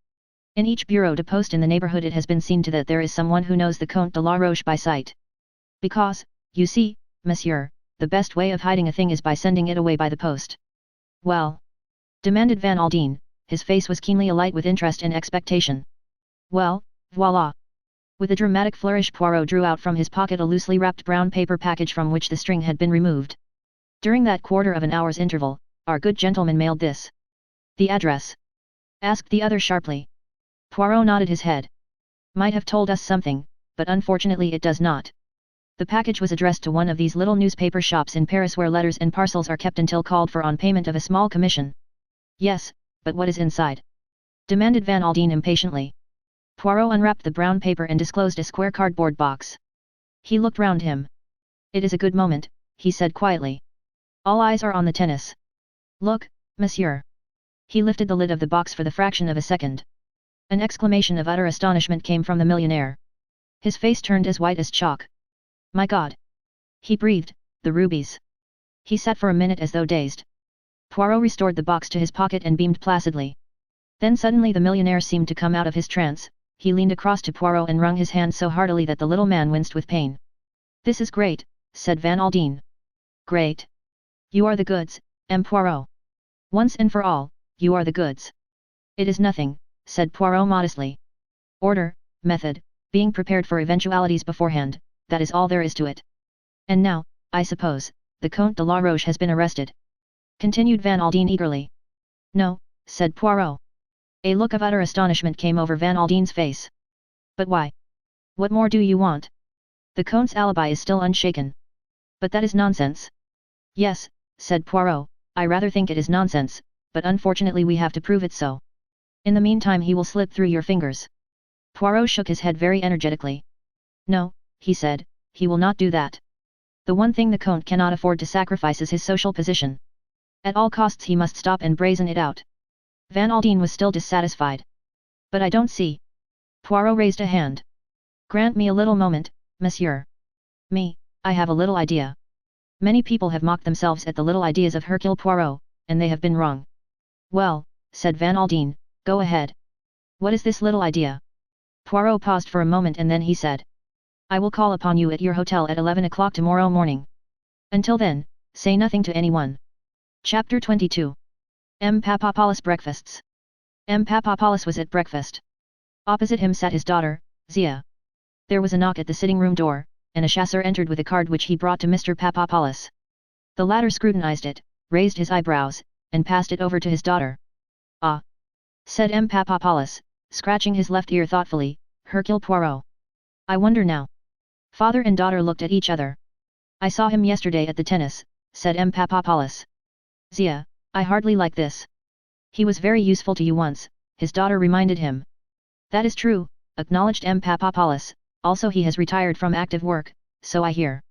In each bureau de poste in the neighborhood it has been seen to that there is someone who knows the Comte de la Roche by sight. Because, you see, monsieur, the best way of hiding a thing is by sending it away by the post. Well? Demanded Van Aldine, his face was keenly alight with interest and expectation. Well, voila! With a dramatic flourish Poirot drew out from his pocket a loosely wrapped brown paper package from which the string had been removed. During that quarter of an hour's interval, our good gentleman mailed this. The address? Asked the other sharply. Poirot nodded his head. Might have told us something, but unfortunately it does not. The package was addressed to one of these little newspaper shops in Paris where letters and parcels are kept until called for on payment of a small commission. Yes, but what is inside? Demanded Van Aldine impatiently. Poirot unwrapped the brown paper and disclosed a square cardboard box. He looked round him. It is a good moment, he said quietly. All eyes are on the tennis. Look, monsieur. He lifted the lid of the box for the fraction of a second. An exclamation of utter astonishment came from the millionaire. His face turned as white as chalk. My God! He breathed, the rubies. He sat for a minute as though dazed. Poirot restored the box to his pocket and beamed placidly. Then suddenly the millionaire seemed to come out of his trance, he leaned across to Poirot and wrung his hand so heartily that the little man winced with pain. This is great, said Van Aldine. Great. You are the goods, M. Poirot. Once and for all, you are the goods. It is nothing, said Poirot modestly. Order, method, being prepared for eventualities beforehand, that is all there is to it. And now, I suppose, the Comte de la Roche has been arrested? Continued Van Aldine eagerly. No, said Poirot. A look of utter astonishment came over Van Aldine's face. But why? What more do you want? The Comte's alibi is still unshaken. But that is nonsense. Yes, said Poirot, I rather think it is nonsense, but unfortunately we have to prove it so. In the meantime he will slip through your fingers. Poirot shook his head very energetically. No, he said, he will not do that. The one thing the Comte cannot afford to sacrifice is his social position. At all costs he must stop and brazen it out. Van Aldine was still dissatisfied. But I don't see. Poirot raised a hand. Grant me a little moment, monsieur. I have a little idea. Many people have mocked themselves at the little ideas of Hercule Poirot, and they have been wrong. Well, said Van Aldine, go ahead. What is this little idea? Poirot paused for a moment and then he said. I will call upon you at your hotel at 11 o'clock tomorrow morning. Until then, say nothing to anyone. Chapter 22. M. Papadopoulos breakfasts. M. Papadopoulos was at breakfast. Opposite him sat his daughter, Zia. There was a knock at the sitting-room door, and a chasseur entered with a card which he brought to Mr. Papadopoulos. The latter scrutinized it, raised his eyebrows, and passed it over to his daughter. Ah! Said M. Papadopoulos, scratching his left ear thoughtfully, Hercule Poirot. I wonder now. Father and daughter looked at each other. I saw him yesterday at the tennis, said M. Papadopoulos. Zia, I hardly like this. He was very useful to you once, his daughter reminded him. That is true, acknowledged M. Papadopoulos, also he has retired from active work, so I hear.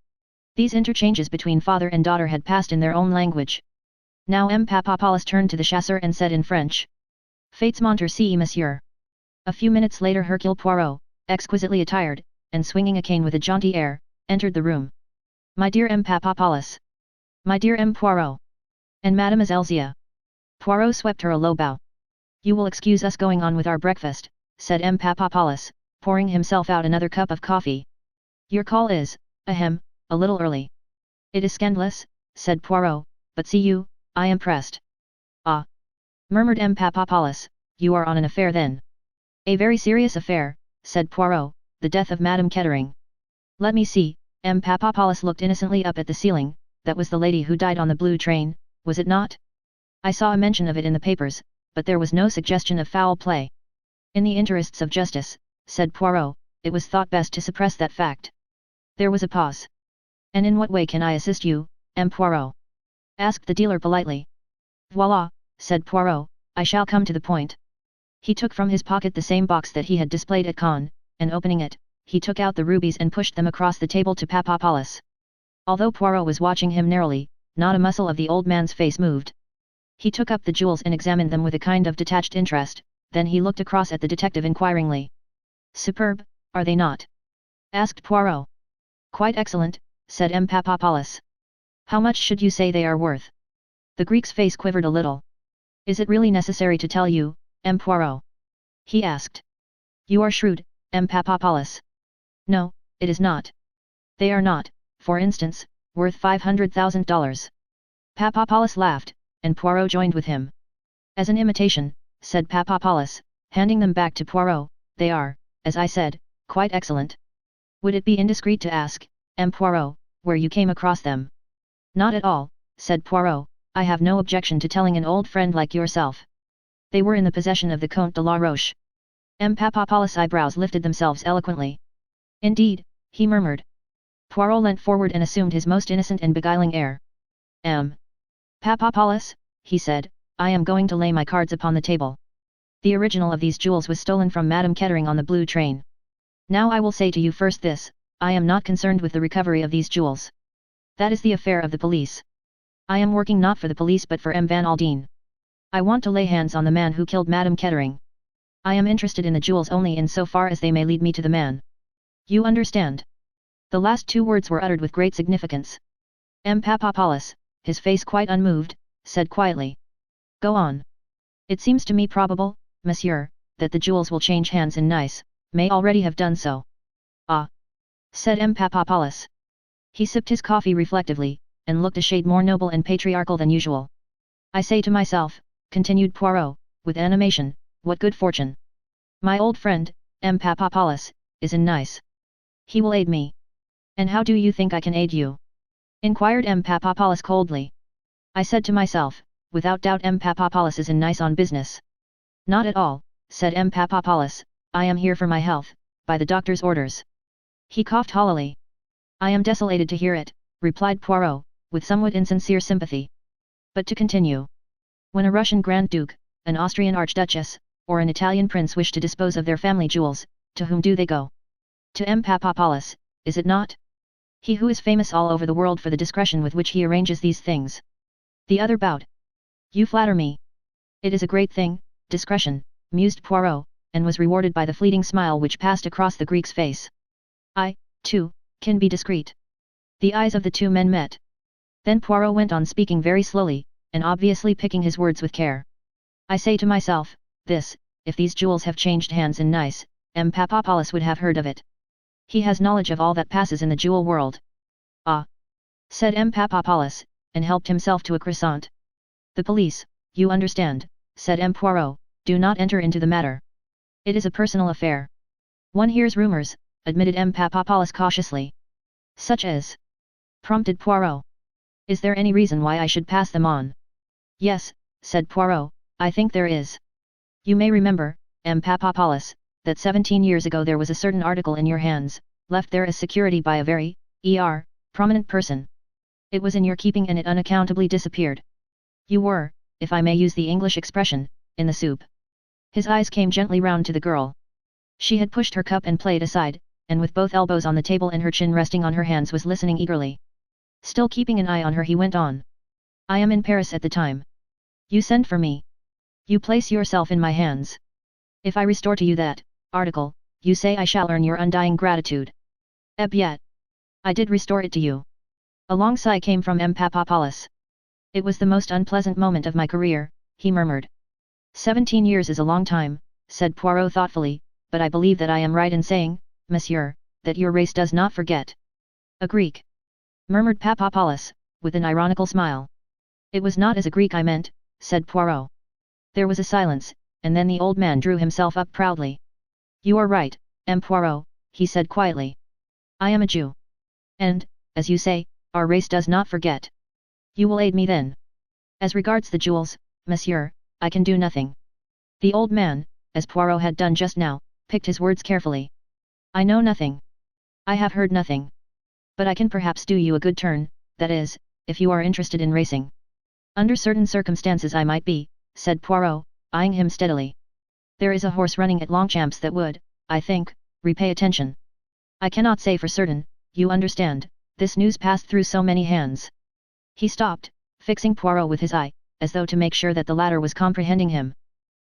These interchanges between father and daughter had passed in their own language. Now M. Papadopoulos turned to the chasseur and said in French. Fates Montercy monsieur. A few minutes later Hercule Poirot, exquisitely attired, and swinging a cane with a jaunty air, entered the room. My dear M. Papadopoulos. My dear M. Poirot. And Mademoiselle Zia. Poirot swept her a low bow. You will excuse us going on with our breakfast, said M. Papadopoulos, pouring himself out another cup of coffee. Your call is, ahem, a little early. It is scandalous, said Poirot, but see you, I am pressed. Ah! Murmured M. Papadopoulos, you are on an affair then. A very serious affair, said Poirot, the death of Madame Kettering. Let me see, M. Papadopoulos looked innocently up at the ceiling, that was the lady who died on the blue train, was it not? I saw a mention of it in the papers, but there was no suggestion of foul play. In the interests of justice, said Poirot, it was thought best to suppress that fact. There was a pause. And in what way can I assist you, M. Poirot? Asked the dealer politely. Voila, said Poirot, I shall come to the point. He took from his pocket the same box that he had displayed at Cannes, and opening it, he took out the rubies and pushed them across the table to Papadopoulos. Although Poirot was watching him narrowly, not a muscle of the old man's face moved. He took up the jewels and examined them with a kind of detached interest, then he looked across at the detective inquiringly. Superb, are they not? Asked Poirot. Quite excellent, said M. Papadopoulos. How much should you say they are worth? The Greek's face quivered a little. Is it really necessary to tell you, M. Poirot? He asked. You are shrewd, M. Papadopoulos. No, it is not. They are not, for instance, worth $500,000. Papadopoulos laughed, and Poirot joined with him. As an imitation, said Papadopoulos, handing them back to Poirot, they are, as I said, quite excellent. Would it be indiscreet to ask, M. Poirot, where you came across them? Not at all, said Poirot, I have no objection to telling an old friend like yourself. They were in the possession of the Comte de la Roche. M. Papadopoulos' eyebrows lifted themselves eloquently. Indeed, he murmured. Poirot leant forward and assumed his most innocent and beguiling air. M. Papadopoulos, he said, I am going to lay my cards upon the table. The original of these jewels was stolen from Madame Kettering on the blue train. Now I will say to you first this, I am not concerned with the recovery of these jewels. That is the affair of the police. I am working not for the police but for M. Van Aldine. I want to lay hands on the man who killed Madame Kettering. I am interested in the jewels only in so far as they may lead me to the man. You understand? The last two words were uttered with great significance. M. Papadopoulos, his face quite unmoved, said quietly. Go on. It seems to me probable, monsieur, that the jewels will change hands in Nice, may already have done so. Ah! Said M. Papadopoulos. He sipped his coffee reflectively, and looked a shade more noble and patriarchal than usual. I say to myself, continued Poirot, with animation, what good fortune. My old friend, M. Papadopoulos, is in Nice. He will aid me. And how do you think I can aid you? Inquired M. Papadopoulos coldly. I said to myself, without doubt M. Papadopoulos is in Nice on business. Not at all, said M. Papadopoulos, I am here for my health, by the doctor's orders. He coughed hollowly. I am desolated to hear it, replied Poirot, with somewhat insincere sympathy. But to continue. When a Russian Grand Duke, an Austrian Archduchess, or an Italian prince wish to dispose of their family jewels, to whom do they go? To M. Papadopoulos, is it not? He who is famous all over the world for the discretion with which he arranges these things. The other bowed. You flatter me. It is a great thing, discretion, mused Poirot, and was rewarded by the fleeting smile which passed across the Greek's face. I, too, can be discreet. The eyes of the two men met. Then Poirot went on speaking very slowly, and obviously picking his words with care. I say to myself, this, if these jewels have changed hands in Nice, M. Papadopoulos would have heard of it. He has knowledge of all that passes in the jewel world. Ah! Said M. Papadopoulos, and helped himself to a croissant. The police, you understand, said M. Poirot, do not enter into the matter. It is a personal affair. One hears rumors, admitted M. Papadopoulos cautiously. Such as? Prompted Poirot. Is there any reason why I should pass them on? Yes, said Poirot, I think there is. You may remember, M. Papadopoulos, that 17 years ago there was a certain article in your hands, left there as security by a very, prominent person. It was in your keeping and it unaccountably disappeared. You were, if I may use the English expression, in the soup. His eyes came gently round to the girl. She had pushed her cup and plate aside, and with both elbows on the table and her chin resting on her hands was listening eagerly. Still keeping an eye on her he went on. I am in Paris at the time. You send for me. You place yourself in my hands. If I restore to you that article, you say I shall earn your undying gratitude. Eh bien. I did restore it to you. A long sigh came from M. Papadopoulos. It was the most unpleasant moment of my career, he murmured. 17 years is a long time, said Poirot thoughtfully, but I believe that I am right in saying, monsieur, that your race does not forget. A Greek. Murmured Papadopoulos, with an ironical smile. It was not as a Greek I meant, said Poirot. There was a silence, and then the old man drew himself up proudly. You are right, M. Poirot, he said quietly. I am a Jew. And, as you say, our race does not forget. You will aid me then. As regards the jewels, monsieur, I can do nothing. The old man, as Poirot had done just now, picked his words carefully. I know nothing. I have heard nothing. But I can perhaps do you a good turn, that is, if you are interested in racing. Under certain circumstances I might be, said Poirot, eyeing him steadily. There is a horse running at Longchamps that would, I think, repay attention. I cannot say for certain, you understand, this news passed through so many hands. He stopped, fixing Poirot with his eye, as though to make sure that the latter was comprehending him.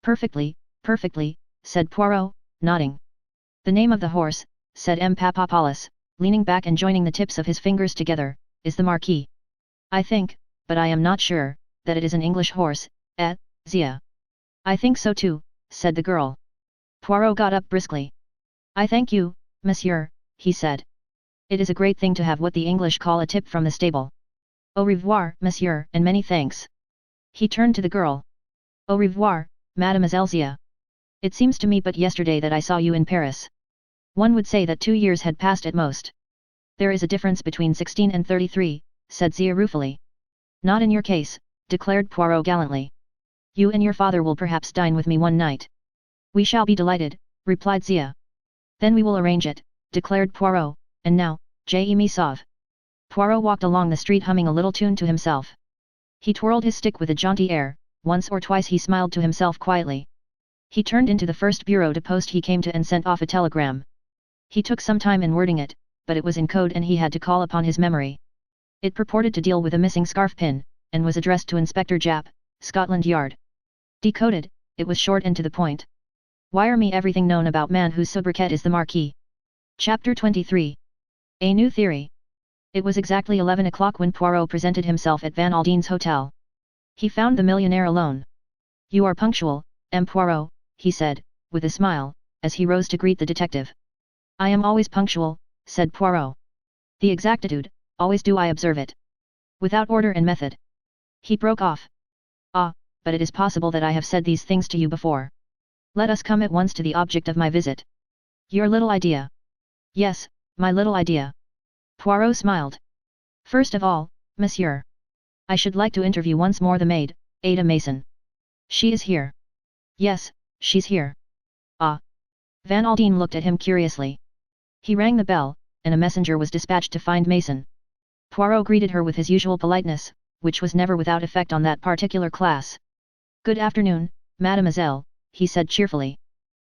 Perfectly, perfectly, said Poirot, nodding. The name of the horse, said M. Papadopoulos, leaning back and joining the tips of his fingers together, is the Marquis. I think, but I am not sure, that it is an English horse, Zia. I think so too, said the girl. Poirot got up briskly. I thank you, monsieur, he said. It is a great thing to have what the English call a tip from the stable. Au revoir, monsieur, and many thanks. He turned to the girl. Au revoir, Mademoiselle Zia. It seems to me but yesterday that I saw you in Paris. One would say that 2 years had passed at most. There is a difference between 16 and 33, said Zia ruefully. Not in your case, declared Poirot gallantly. You and your father will perhaps dine with me one night. We shall be delighted, replied Zia. Then we will arrange it, declared Poirot, and now, je me sauve. Poirot walked along the street humming a little tune to himself. He twirled his stick with a jaunty air, once or twice he smiled to himself quietly. He turned into the first bureau de poste he came to and sent off a telegram. He took some time in wording it, but it was in code and he had to call upon his memory. It purported to deal with a missing scarf pin, and was addressed to Inspector Japp, Scotland Yard. Decoded, it was short and to the point. Wire me everything known about man whose sobriquet is the Marquis. Chapter 23. A new theory. It was exactly 11 o'clock when Poirot presented himself at Van Aldine's hotel. He found the millionaire alone. You are punctual, M. Poirot, he said, with a smile, as he rose to greet the detective. I am always punctual, said Poirot. The exactitude, always do I observe it. Without order and method. He broke off. Ah, but it is possible that I have said these things to you before. Let us come at once to the object of my visit. Your little idea. Yes, my little idea. Poirot smiled. First of all, monsieur. I should like to interview once more the maid, Ada Mason. She is here. Yes, she's here. Ah. Van Aldine looked at him curiously. He rang the bell, and a messenger was dispatched to find Mason. Poirot greeted her with his usual politeness, which was never without effect on that particular class. Good afternoon, mademoiselle, he said cheerfully.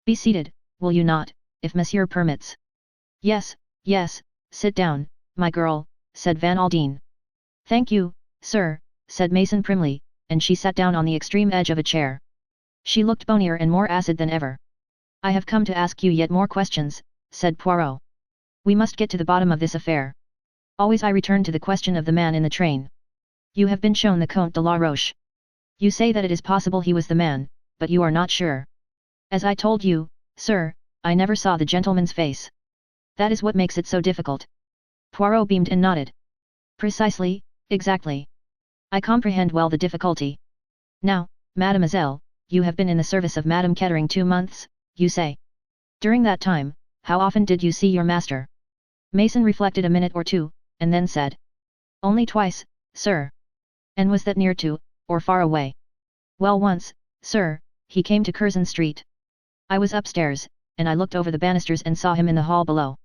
Be seated, will you not, if monsieur permits? Yes, yes, sit down, my girl, said Van Aldine. Thank you, sir, said Mason primly, and she sat down on the extreme edge of a chair. She looked bonier and more acid than ever. I have come to ask you yet more questions, said Poirot. We must get to the bottom of this affair. Always I return to the question of the man in the train. You have been shown the Comte de la Roche. You say that it is possible he was the man, but you are not sure. As I told you, sir, I never saw the gentleman's face. That is what makes it so difficult. Poirot beamed and nodded. Precisely, exactly. I comprehend well the difficulty. Now, mademoiselle, you have been in the service of Madame Kettering 2 months, you say. During that time, how often did you see your master? Mason reflected a minute or two, and then said. Only twice, sir. And was that near to, or far away? Well, once, sir, he came to Curzon Street. I was upstairs, and I looked over the banisters and saw him in the hall below.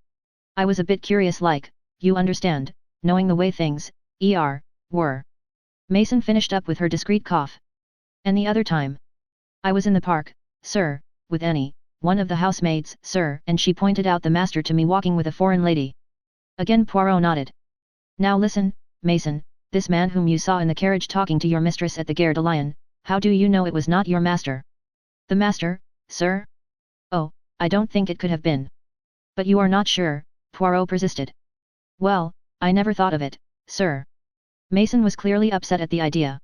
I was a bit curious like, you understand, knowing the way things, were. Mason finished up with her discreet cough. And the other time? I was in the park, sir, with Annie, one of the housemaids, sir, and she pointed out the master to me walking with a foreign lady. Again Poirot nodded. Now listen, Mason, this man whom you saw in the carriage talking to your mistress at the Gare de Lyon, how do you know it was not your master? The master, sir? Oh, I don't think it could have been. But you are not sure, Poirot persisted. Well, I never thought of it, sir. Mason was clearly upset at the idea.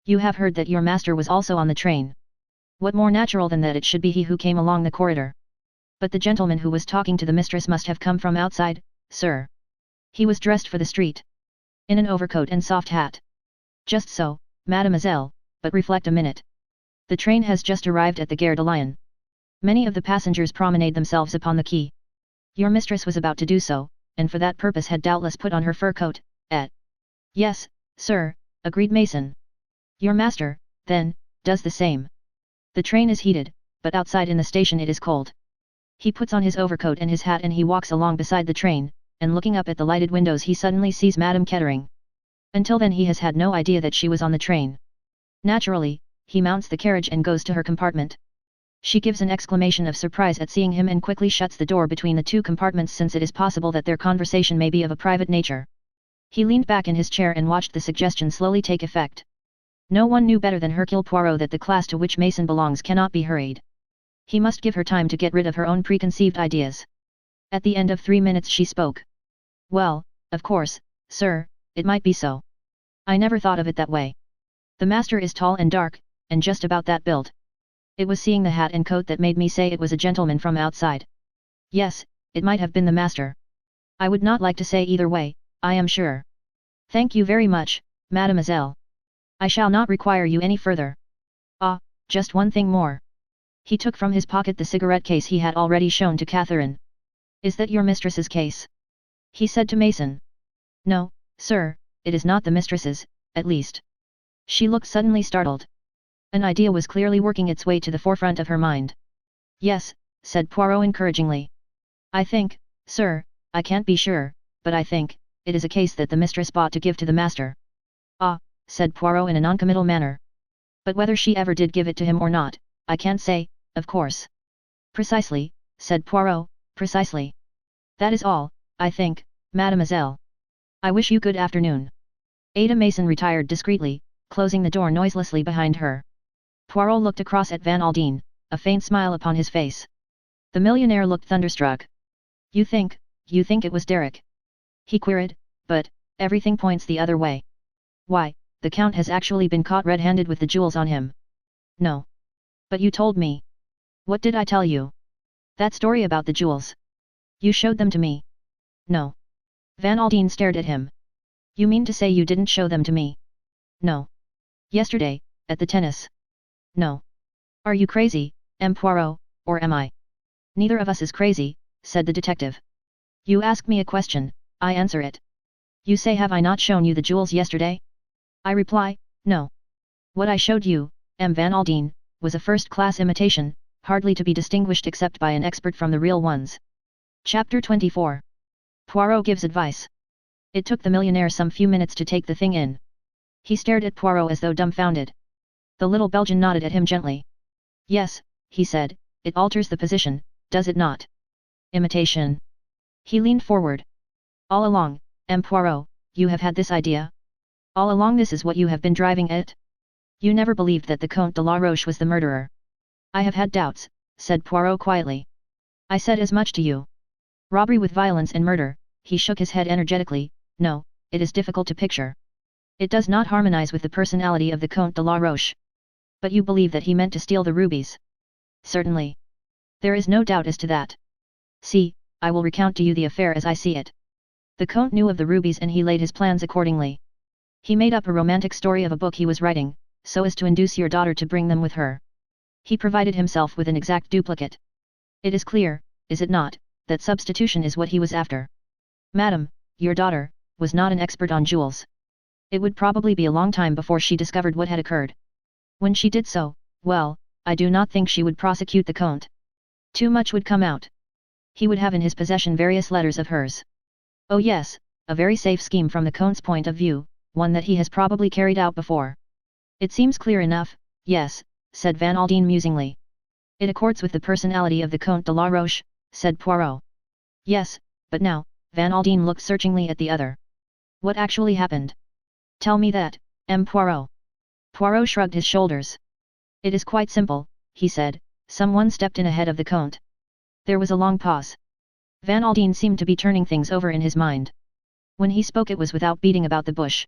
You have heard that your master was also on the train. What more natural than that it should be he who came along the corridor? But the gentleman who was talking to the mistress must have come from outside, sir. He was dressed for the street. In an overcoat and soft hat. Just so, mademoiselle, but reflect a minute. The train has just arrived at the Gare de Lyon. Many of the passengers promenade themselves upon the quay. Your mistress was about to do so, and for that purpose had doubtless put on her fur coat, Yes, sir, agreed Mason. Your master, then, does the same. The train is heated, but outside in the station it is cold. He puts on his overcoat and his hat and he walks along beside the train, and looking up at the lighted windows he suddenly sees Madame Kettering. Until then he has had no idea that she was on the train. Naturally, he mounts the carriage and goes to her compartment. She gives an exclamation of surprise at seeing him and quickly shuts the door between the two compartments since it is possible that their conversation may be of a private nature. He leaned back in his chair and watched the suggestion slowly take effect. No one knew better than Hercule Poirot that the class to which Mason belongs cannot be hurried. He must give her time to get rid of her own preconceived ideas. At the end of 3 minutes she spoke. Well, of course, sir, it might be so. I never thought of it that way. The master is tall and dark, and just about that build. It was seeing the hat and coat that made me say it was a gentleman from outside. Yes, it might have been the master. I would not like to say either way, I am sure. Thank you very much, mademoiselle. I shall not require you any further. Ah, just one thing more. He took from his pocket the cigarette case he had already shown to Catherine. Is that your mistress's case? He said to Mason. No, sir, it is not the mistress's, at least. She looked suddenly startled. An idea was clearly working its way to the forefront of her mind. Yes, said Poirot encouragingly. I think, sir, I can't be sure, but I think, it is a case that the mistress bought to give to the master. Ah, said Poirot in a noncommittal manner. But whether she ever did give it to him or not, I can't say, of course. Precisely, said Poirot, precisely. That is all, I think, mademoiselle. I wish you good afternoon. Ada Mason retired discreetly, closing the door noiselessly behind her. Poirot looked across at Van Aldine, a faint smile upon his face. The millionaire looked thunderstruck. You think it was Derek? He queried, but, everything points the other way. Why, the Count has actually been caught red-handed with the jewels on him. No. But you told me. What did I tell you? That story about the jewels. You showed them to me. No. Van Aldine stared at him. You mean to say you didn't show them to me? No. Yesterday, at the tennis. No. Are you crazy, M. Poirot, or am I? Neither of us is crazy, said the detective. You ask me a question, I answer it. You say have I not shown you the jewels yesterday? I reply, no. What I showed you, M. Van Aldine, was a first-class imitation, hardly to be distinguished except by an expert from the real ones. Chapter 24. Poirot gives advice. It took the millionaire some few minutes to take the thing in. He stared at Poirot as though dumbfounded. The little Belgian nodded at him gently. Yes, he said, it alters the position, does it not? Imitation. He leaned forward. All along, M. Poirot, you have had this idea? All along this is what you have been driving at? You never believed that the Comte de la Roche was the murderer. I have had doubts, said Poirot quietly. I said as much to you. Robbery with violence and murder, he shook his head energetically, no, it is difficult to picture. It does not harmonize with the personality of the Comte de la Roche. But you believe that he meant to steal the rubies? Certainly. There is no doubt as to that. See, I will recount to you the affair as I see it. The Comte knew of the rubies and he laid his plans accordingly. He made up a romantic story of a book he was writing, so as to induce your daughter to bring them with her. He provided himself with an exact duplicate. It is clear, is it not, that substitution is what he was after. Madam, your daughter, was not an expert on jewels. It would probably be a long time before she discovered what had occurred. When she did so, well, I do not think she would prosecute the Comte. Too much would come out. He would have in his possession various letters of hers. Oh yes, a very safe scheme from the Comte's point of view, one that he has probably carried out before. It seems clear enough, yes, said Van Aldine musingly. It accords with the personality of the Comte de la Roche, said Poirot. Yes, but now, Van Aldine looked searchingly at the other. What actually happened? Tell me that, M. Poirot. Poirot shrugged his shoulders. It is quite simple, he said, someone stepped in ahead of the Comte. There was a long pause. Van Aldine seemed to be turning things over in his mind. When he spoke it was without beating about the bush.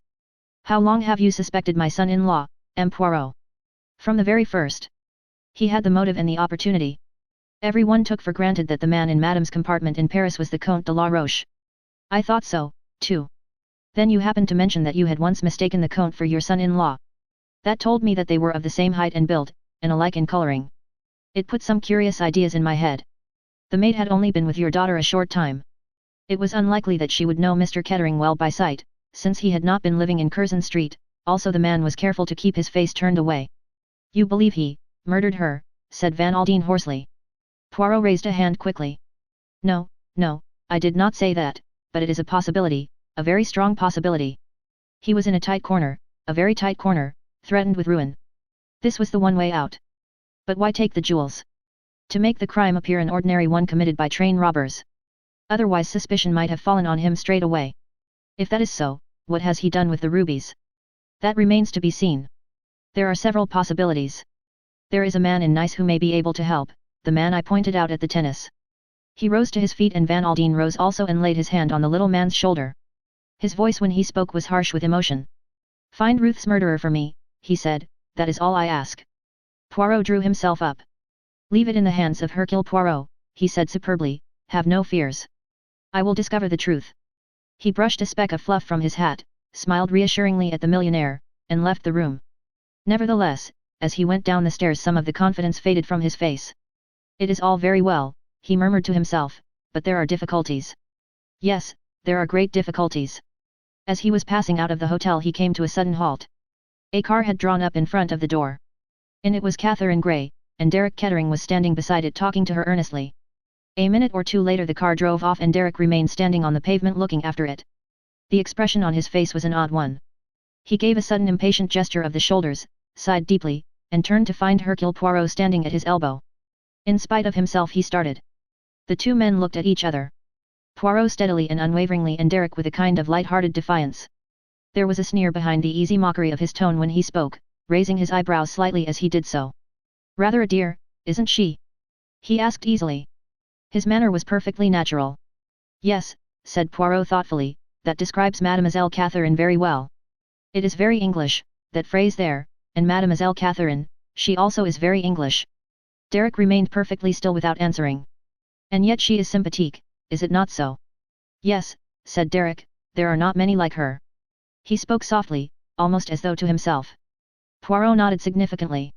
How long have you suspected my son-in-law, M. Poirot? From the very first. He had the motive and the opportunity. Everyone took for granted that the man in Madame's compartment in Paris was the Comte de la Roche. I thought so, too. Then you happened to mention that you had once mistaken the Comte for your son-in-law. That told me that they were of the same height and build, and alike in coloring. It put some curious ideas in my head. The maid had only been with your daughter a short time. It was unlikely that she would know Mr. Kettering well by sight, since he had not been living in Curzon Street, also the man was careful to keep his face turned away. You believe he murdered her, said Van Aldine hoarsely. Poirot raised a hand quickly. No, no, I did not say that, but it is a possibility, a very strong possibility. He was in a tight corner, a very tight corner, threatened with ruin. This was the one way out. But why take the jewels? To make the crime appear an ordinary one committed by train robbers. Otherwise suspicion might have fallen on him straight away. If that is so, what has he done with the rubies? That remains to be seen. There are several possibilities. There is a man in Nice who may be able to help, the man I pointed out at the tennis. He rose to his feet and Van Aldine rose also and laid his hand on the little man's shoulder. His voice when he spoke was harsh with emotion. Find Ruth's murderer for me, he said, that is all I ask. Poirot drew himself up. Leave it in the hands of Hercule Poirot, he said superbly, have no fears. I will discover the truth. He brushed a speck of fluff from his hat, smiled reassuringly at the millionaire, and left the room. Nevertheless, as he went down the stairs some of the confidence faded from his face. It is all very well, he murmured to himself, but there are difficulties. Yes, there are great difficulties. As he was passing out of the hotel he came to a sudden halt. A car had drawn up in front of the door. In it was Catherine Grey, and Derek Kettering was standing beside it talking to her earnestly. A minute or two later the car drove off and Derek remained standing on the pavement looking after it. The expression on his face was an odd one. He gave a sudden impatient gesture of the shoulders, sighed deeply, and turned to find Hercule Poirot standing at his elbow. In spite of himself he started. The two men looked at each other. Poirot steadily and unwaveringly and Derek with a kind of light-hearted defiance. There was a sneer behind the easy mockery of his tone when he spoke, raising his eyebrows slightly as he did so. Rather a dear, isn't she? He asked easily. His manner was perfectly natural. Yes, said Poirot thoughtfully, that describes Mademoiselle Catherine very well. It is very English, that phrase there, and Mademoiselle Catherine, she also is very English. Derek remained perfectly still without answering. And yet she is sympathique, is it not so? Yes, said Derek, there are not many like her. He spoke softly, almost as though to himself. Poirot nodded significantly.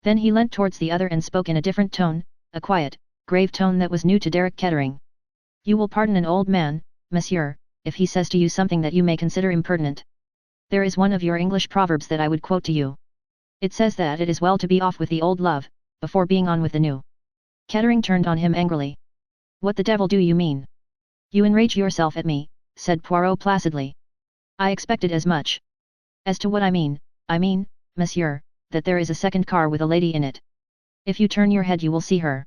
Then he leant towards the other and spoke in a different tone, a quiet, grave tone that was new to Derek Kettering. You will pardon an old man, monsieur, if he says to you something that you may consider impertinent. There is one of your English proverbs that I would quote to you. It says that it is well to be off with the old love, before being on with the new. Kettering turned on him angrily. What the devil do you mean? You enrage yourself at me, said Poirot placidly. I expected as much. As to what I mean, monsieur, that there is a second car with a lady in it. If you turn your head you will see her.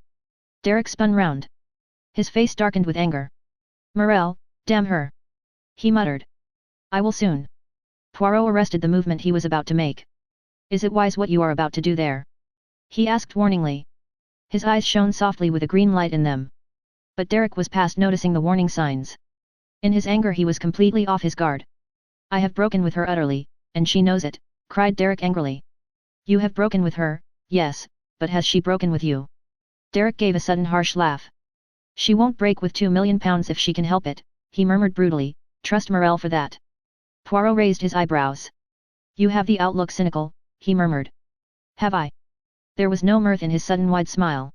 Derek spun round. His face darkened with anger. Morel, damn her! He muttered. I will soon. Poirot arrested the movement he was about to make. Is it wise what you are about to do there? He asked warningly. His eyes shone softly with a green light in them. But Derek was past noticing the warning signs. In his anger he was completely off his guard. I have broken with her utterly, and she knows it, cried Derek angrily. You have broken with her, yes, but has she broken with you? Derek gave a sudden harsh laugh. She won't break with £2 million if she can help it, he murmured brutally, trust Morel for that. Poirot raised his eyebrows. You have the outlook cynical, he murmured. Have I? There was no mirth in his sudden wide smile.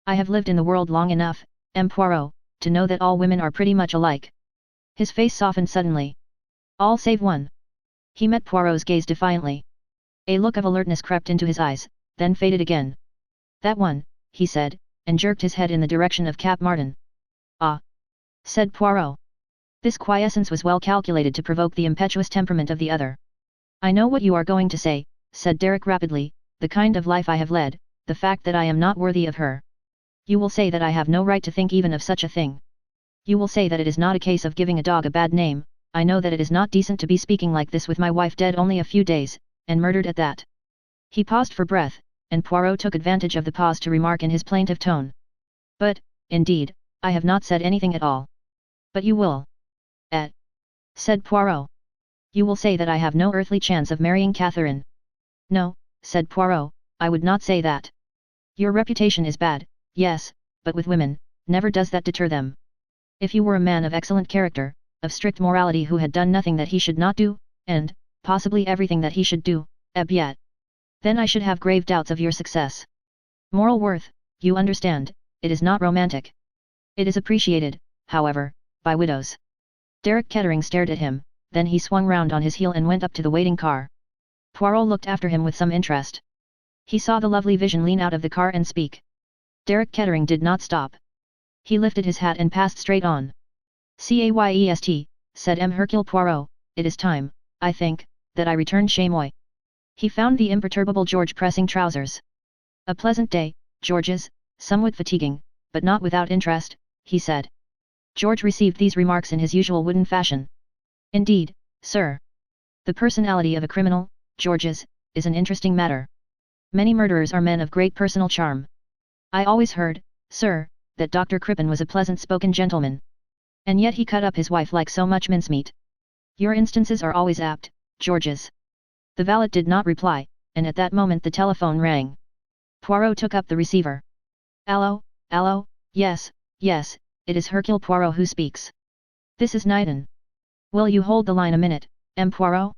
I have lived in the world long enough, M. Poirot, to know that all women are pretty much alike. His face softened suddenly. All save one. He met Poirot's gaze defiantly. A look of alertness crept into his eyes, then faded again. That one, he said, and jerked his head in the direction of Cap Martin. Ah! said Poirot. This quiescence was well calculated to provoke the impetuous temperament of the other. I know what you are going to say, said Derek rapidly, the kind of life I have led, the fact that I am not worthy of her. You will say that I have no right to think even of such a thing. You will say that it is not a case of giving a dog a bad name. I know that it is not decent to be speaking like this with my wife dead only a few days, and murdered at that. He paused for breath, and Poirot took advantage of the pause to remark in his plaintive tone. But, indeed, I have not said anything at all. But you will. Said Poirot. You will say that I have no earthly chance of marrying Catherine. No, said Poirot, I would not say that. Your reputation is bad, yes, but with women, never does that deter them. If you were a man of excellent character, of strict morality who had done nothing that he should not do, and, possibly everything that he should do, yet. Then I should have grave doubts of your success. Moral worth, you understand, it is not romantic. It is appreciated, however, by widows. Derek Kettering stared at him, then he swung round on his heel and went up to the waiting car. Poirot looked after him with some interest. He saw the lovely vision lean out of the car and speak. Derek Kettering did not stop. He lifted his hat and passed straight on. Cayest, said M. Hercule Poirot, it is time, I think, that I returned chez moi. He found the imperturbable George pressing trousers. A pleasant day, George's, somewhat fatiguing, but not without interest, he said. George received these remarks in his usual wooden fashion. Indeed, sir. The personality of a criminal, George's, is an interesting matter. Many murderers are men of great personal charm. I always heard, sir, that Dr. Crippen was a pleasant-spoken gentleman. And yet he cut up his wife like so much mincemeat. Your instances are always apt, George's. The valet did not reply, and at that moment the telephone rang. Poirot took up the receiver. Allo, allo, yes, yes, it is Hercule Poirot who speaks. This is Knighton. Will you hold the line a minute, M. Poirot?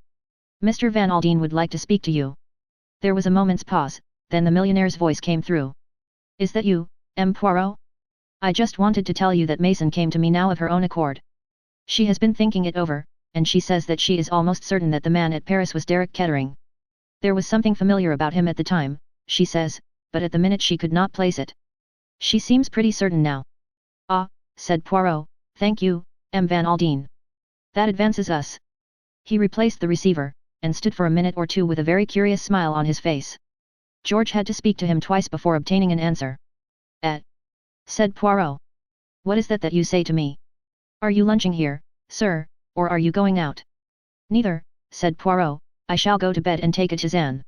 Mr. Van Aldine would like to speak to you. There was a moment's pause, then the millionaire's voice came through. Is that you, M. Poirot? I just wanted to tell you that Mason came to me now of her own accord. She has been thinking it over, and she says that she is almost certain that the man at Paris was Derek Kettering. There was something familiar about him at the time, she says, but at the minute she could not place it. She seems pretty certain now. Ah, said Poirot, thank you, M. Van Aldine. That advances us. He replaced the receiver, and stood for a minute or two with a very curious smile on his face. George had to speak to him twice before obtaining an answer. Said Poirot. What is that you say to me? Are you lunching here, sir, or are you going out? Neither, said Poirot, I shall go to bed and take a tisane.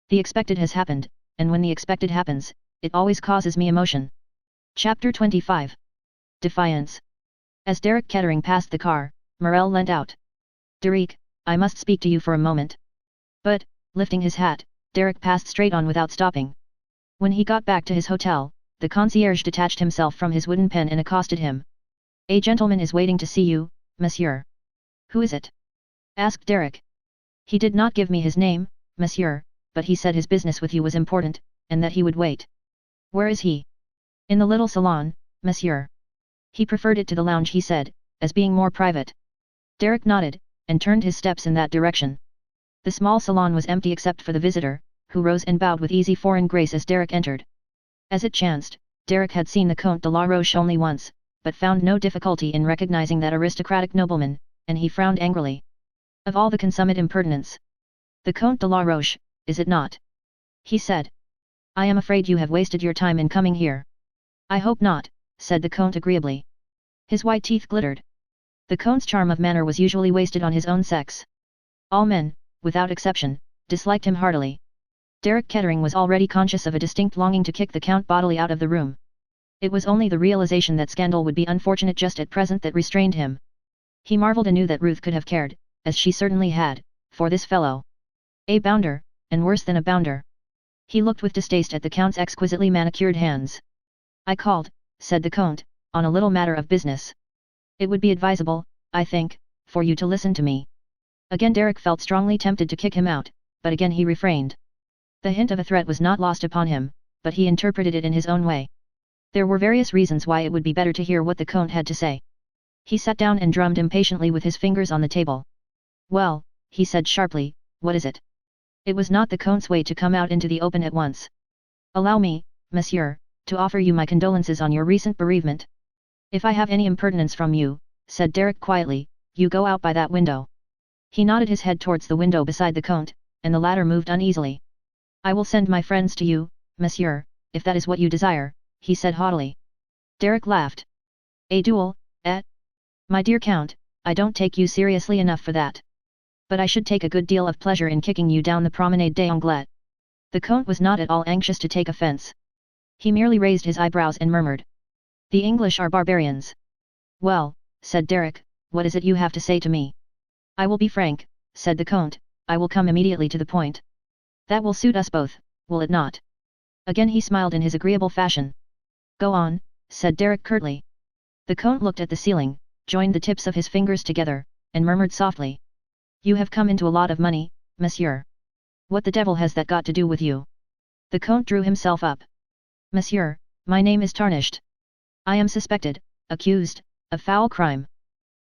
The expected has happened, and when the expected happens, it always causes me emotion. Chapter 25. Defiance. As Derek Kettering passed the car, Morel leant out. Derek, I must speak to you for a moment. But, lifting his hat, Derek passed straight on without stopping. When he got back to his hotel, the concierge detached himself from his wooden pen and accosted him. A gentleman is waiting to see you, monsieur. Who is it? Asked Derek. He did not give me his name, monsieur, but he said his business with you was important, and that he would wait. Where is he? In the little salon, monsieur. He preferred it to the lounge, he said, as being more private. Derek nodded, and turned his steps in that direction. The small salon was empty except for the visitor, who rose and bowed with easy foreign grace as Derek entered. As it chanced, Derek had seen the Comte de la Roche only once, but found no difficulty in recognizing that aristocratic nobleman, and he frowned angrily. Of all the consummate impertinence! The Comte de la Roche, is it not? He said. I am afraid you have wasted your time in coming here. I hope not, said the Comte agreeably. His white teeth glittered. The Comte's charm of manner was usually wasted on his own sex. All men, without exception, disliked him heartily. Derek Kettering was already conscious of a distinct longing to kick the Count bodily out of the room. It was only the realization that scandal would be unfortunate just at present that restrained him. He marveled anew that Ruth could have cared, as she certainly had, for this fellow. A bounder, and worse than a bounder. He looked with distaste at the Count's exquisitely manicured hands. I called, said the Count, on a little matter of business. It would be advisable, I think, for you to listen to me. Again Derek felt strongly tempted to kick him out, but again he refrained. The hint of a threat was not lost upon him, but he interpreted it in his own way. There were various reasons why it would be better to hear what the Count had to say. He sat down and drummed impatiently with his fingers on the table. Well, he said sharply, what is it? It was not the Count's way to come out into the open at once. Allow me, monsieur, to offer you my condolences on your recent bereavement. If I have any impertinence from you, said Derek quietly, you go out by that window. He nodded his head towards the window beside the Count, and the latter moved uneasily. I will send my friends to you, monsieur, if that is what you desire, he said haughtily. Derek laughed. A duel, eh? My dear Count, I don't take you seriously enough for that. But I should take a good deal of pleasure in kicking you down the Promenade des Anglais. The Count was not at all anxious to take offense. He merely raised his eyebrows and murmured. The English are barbarians. Well, said Derek, what is it you have to say to me? I will be frank, said the Count, I will come immediately to the point. That will suit us both, will it not? Again he smiled in his agreeable fashion. Go on, said Derek curtly. The Count looked at the ceiling, joined the tips of his fingers together, and murmured softly. You have come into a lot of money, monsieur. What the devil has that got to do with you? The Count drew himself up. Monsieur, my name is tarnished. I am suspected, accused, of foul crime.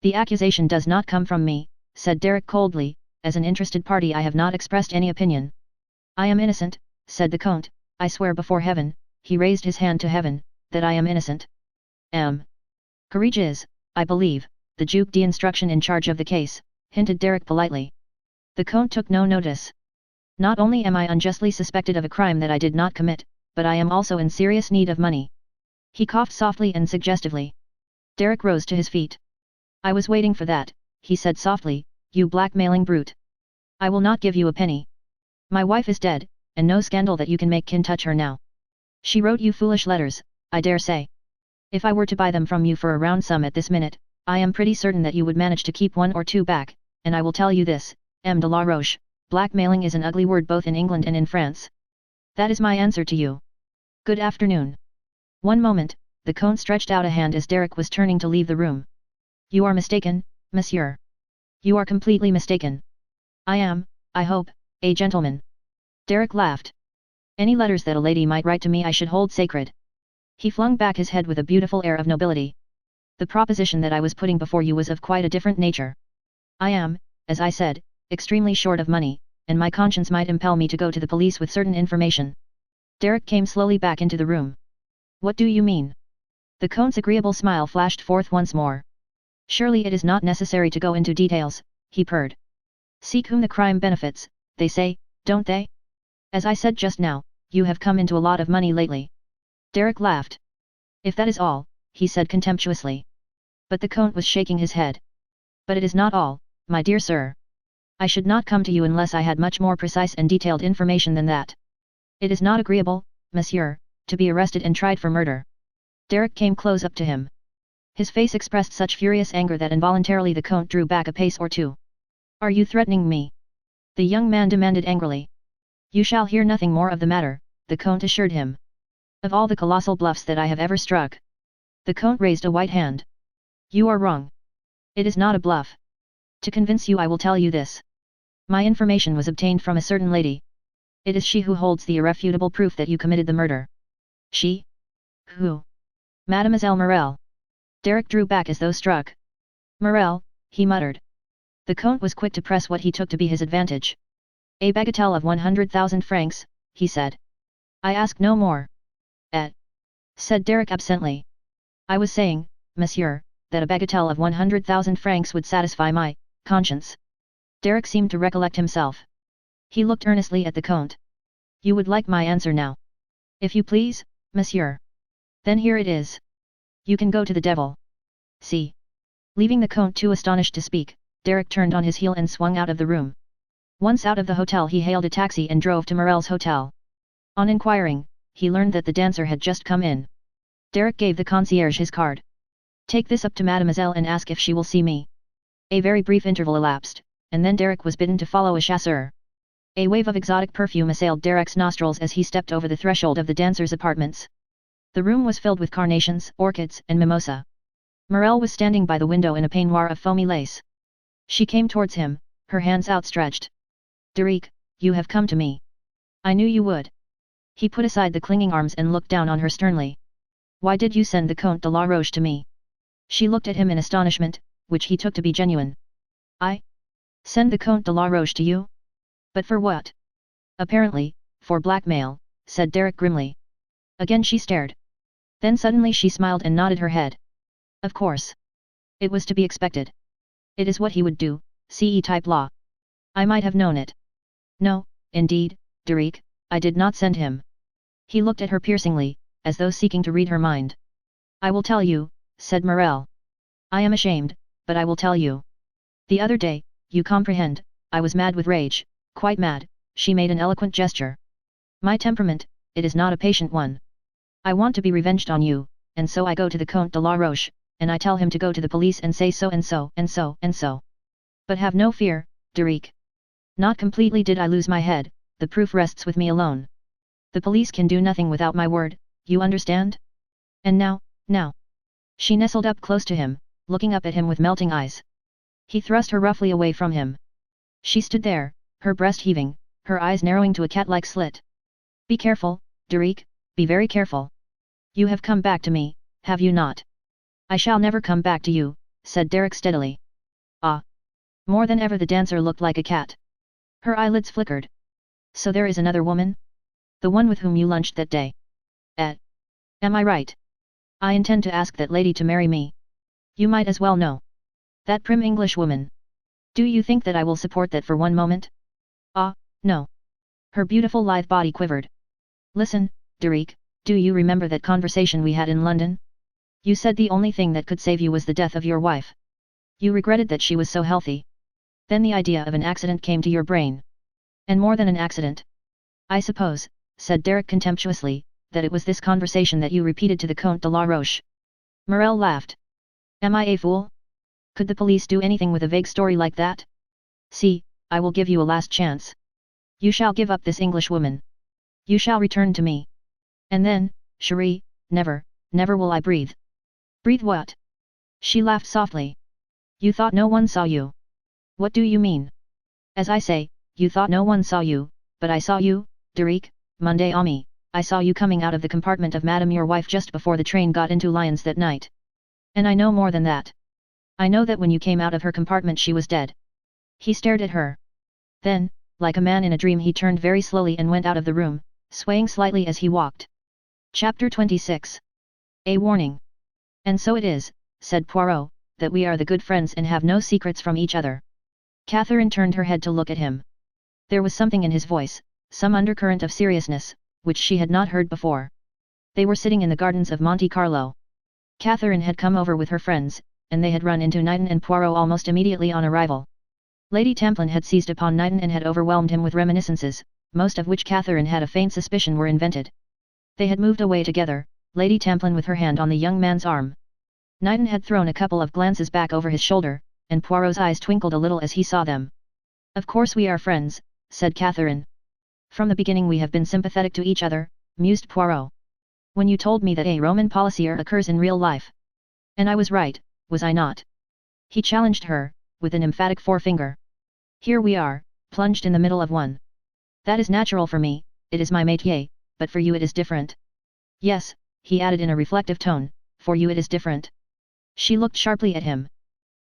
The accusation does not come from me, said Derek coldly, as an interested party I have not expressed any opinion. I am innocent, said the Count, I swear before heaven, he raised his hand to heaven, that I am innocent. Courage is, I believe, the Duke d'instruction in charge of the case, hinted Derek politely. The Count took no notice. Not only am I unjustly suspected of a crime that I did not commit, but I am also in serious need of money. He coughed softly and suggestively. Derek rose to his feet. I was waiting for that, he said softly, you blackmailing brute. I will not give you a penny. My wife is dead, and no scandal that you can make can touch her now. She wrote you foolish letters, I dare say. If I were to buy them from you for a round sum at this minute, I am pretty certain that you would manage to keep one or two back, and I will tell you this, M. de la Roche, blackmailing is an ugly word both in England and in France. That is my answer to you. Good afternoon. One moment, the Count stretched out a hand as Derek was turning to leave the room. You are mistaken, monsieur. You are completely mistaken. I am, I hope, a gentleman. Derek laughed. Any letters that a lady might write to me I should hold sacred. He flung back his head with a beautiful air of nobility. The proposition that I was putting before you was of quite a different nature. I am, as I said, extremely short of money, and my conscience might impel me to go to the police with certain information. Derek came slowly back into the room. What do you mean? The Count's agreeable smile flashed forth once more. Surely it is not necessary to go into details, he purred. Seek whom the crime benefits, they say, don't they? As I said just now, you have come into a lot of money lately. Derek laughed. If that is all, he said contemptuously. But the Count was shaking his head. But it is not all, my dear sir. I should not come to you unless I had much more precise and detailed information than that. It is not agreeable, monsieur, to be arrested and tried for murder. Derek came close up to him. His face expressed such furious anger that involuntarily the Count drew back a pace or two. Are you threatening me? The young man demanded angrily. You shall hear nothing more of the matter, the Count assured him. Of all the colossal bluffs that I have ever struck. The Count raised a white hand. You are wrong. It is not a bluff. To convince you I will tell you this. My information was obtained from a certain lady. It is she who holds the irrefutable proof that you committed the murder. She? Who? Mademoiselle Morel. Derek drew back as though struck. Morel, he muttered. The Count was quick to press what he took to be his advantage. A bagatelle of 100,000 francs, he said. I ask no more. Said Derek absently. I was saying, monsieur, that a bagatelle of 100,000 francs would satisfy my conscience. Derek seemed to recollect himself. He looked earnestly at the Count. You would like my answer now? If you please, monsieur. Then here it is. You can go to the devil. See. Leaving the Count too astonished to speak, Derek turned on his heel and swung out of the room. Once out of the hotel he hailed a taxi and drove to Morel's hotel. On inquiring, he learned that the dancer had just come in. Derek gave the concierge his card. Take this up to mademoiselle and ask if she will see me. A very brief interval elapsed, and then Derek was bidden to follow a chasseur. A wave of exotic perfume assailed Derek's nostrils as he stepped over the threshold of the dancer's apartments. The room was filled with carnations, orchids, and mimosa. Morel was standing by the window in a peignoir of foamy lace. She came towards him, her hands outstretched. Derek, you have come to me. I knew you would. He put aside the clinging arms and looked down on her sternly. Why did you send the Comte de la Roche to me? She looked at him in astonishment, which he took to be genuine. I? Send the Comte de la Roche to you? But for what? Apparently, for blackmail, said Derek grimly. Again she stared. Then suddenly she smiled and nodded her head. Of course. It was to be expected. It is what he would do, CE-type law. I might have known it. No, indeed, Derek, I did not send him. He looked at her piercingly, as though seeking to read her mind. I will tell you, said Morel. I am ashamed, but I will tell you. The other day, you comprehend, I was mad with rage, quite mad, she made an eloquent gesture. My temperament, it is not a patient one. I want to be revenged on you, and so I go to the Comte de la Roche, and I tell him to go to the police and say so and so and so and so. But have no fear, Derek. Not completely did I lose my head, the proof rests with me alone. The police can do nothing without my word, you understand? And now. She nestled up close to him, looking up at him with melting eyes. He thrust her roughly away from him. She stood there, her breast heaving, her eyes narrowing to a cat-like slit. Be careful, Derek, be very careful. You have come back to me, have you not? I shall never come back to you, said Derek steadily. Ah! More than ever the dancer looked like a cat. Her eyelids flickered. So there is another woman? The one with whom you lunched that day? Am I right? I intend to ask that lady to marry me. You might as well know. That prim English woman. Do you think that I will support that for one moment? Ah, no. Her beautiful lithe body quivered. Listen, Derek, do you remember that conversation we had in London? You said the only thing that could save you was the death of your wife. You regretted that she was so healthy. Then the idea of an accident came to your brain. And more than an accident. I suppose, said Derek contemptuously, that it was this conversation that you repeated to the Comte de la Roche. Morel laughed. Am I a fool? Could the police do anything with a vague story like that? See, I will give you a last chance. You shall give up this English woman. You shall return to me. And then, Cherie, never, never will I breathe. Breathe what? She laughed softly. You thought no one saw you. What do you mean? As I say, you thought no one saw you, but I saw you, Derek, Monday Ami, I saw you coming out of the compartment of Madame your wife just before the train got into Lyons that night. And I know more than that. I know that when you came out of her compartment she was dead. He stared at her. Then, like a man in a dream he turned very slowly and went out of the room, swaying slightly as he walked. Chapter 26. A warning. And so it is, said Poirot, that we are the good friends and have no secrets from each other. Catherine turned her head to look at him. There was something in his voice, some undercurrent of seriousness, which she had not heard before. They were sitting in the gardens of Monte Carlo. Catherine had come over with her friends, and they had run into Knighton and Poirot almost immediately on arrival. Lady Tamplin had seized upon Knighton and had overwhelmed him with reminiscences, most of which Catherine had a faint suspicion were invented. They had moved away together, Lady Tamplin with her hand on the young man's arm. Knighton had thrown a couple of glances back over his shoulder, and Poirot's eyes twinkled a little as he saw them. Of course we are friends, said Catherine. From the beginning we have been sympathetic to each other, mused Poirot. When you told me that a Roman policier occurs in real life. And I was right, was I not? He challenged her, with an emphatic forefinger. Here we are, plunged in the middle of one. That is natural for me, it is my métier, but for you it is different. Yes, he added in a reflective tone, for you it is different. She looked sharply at him.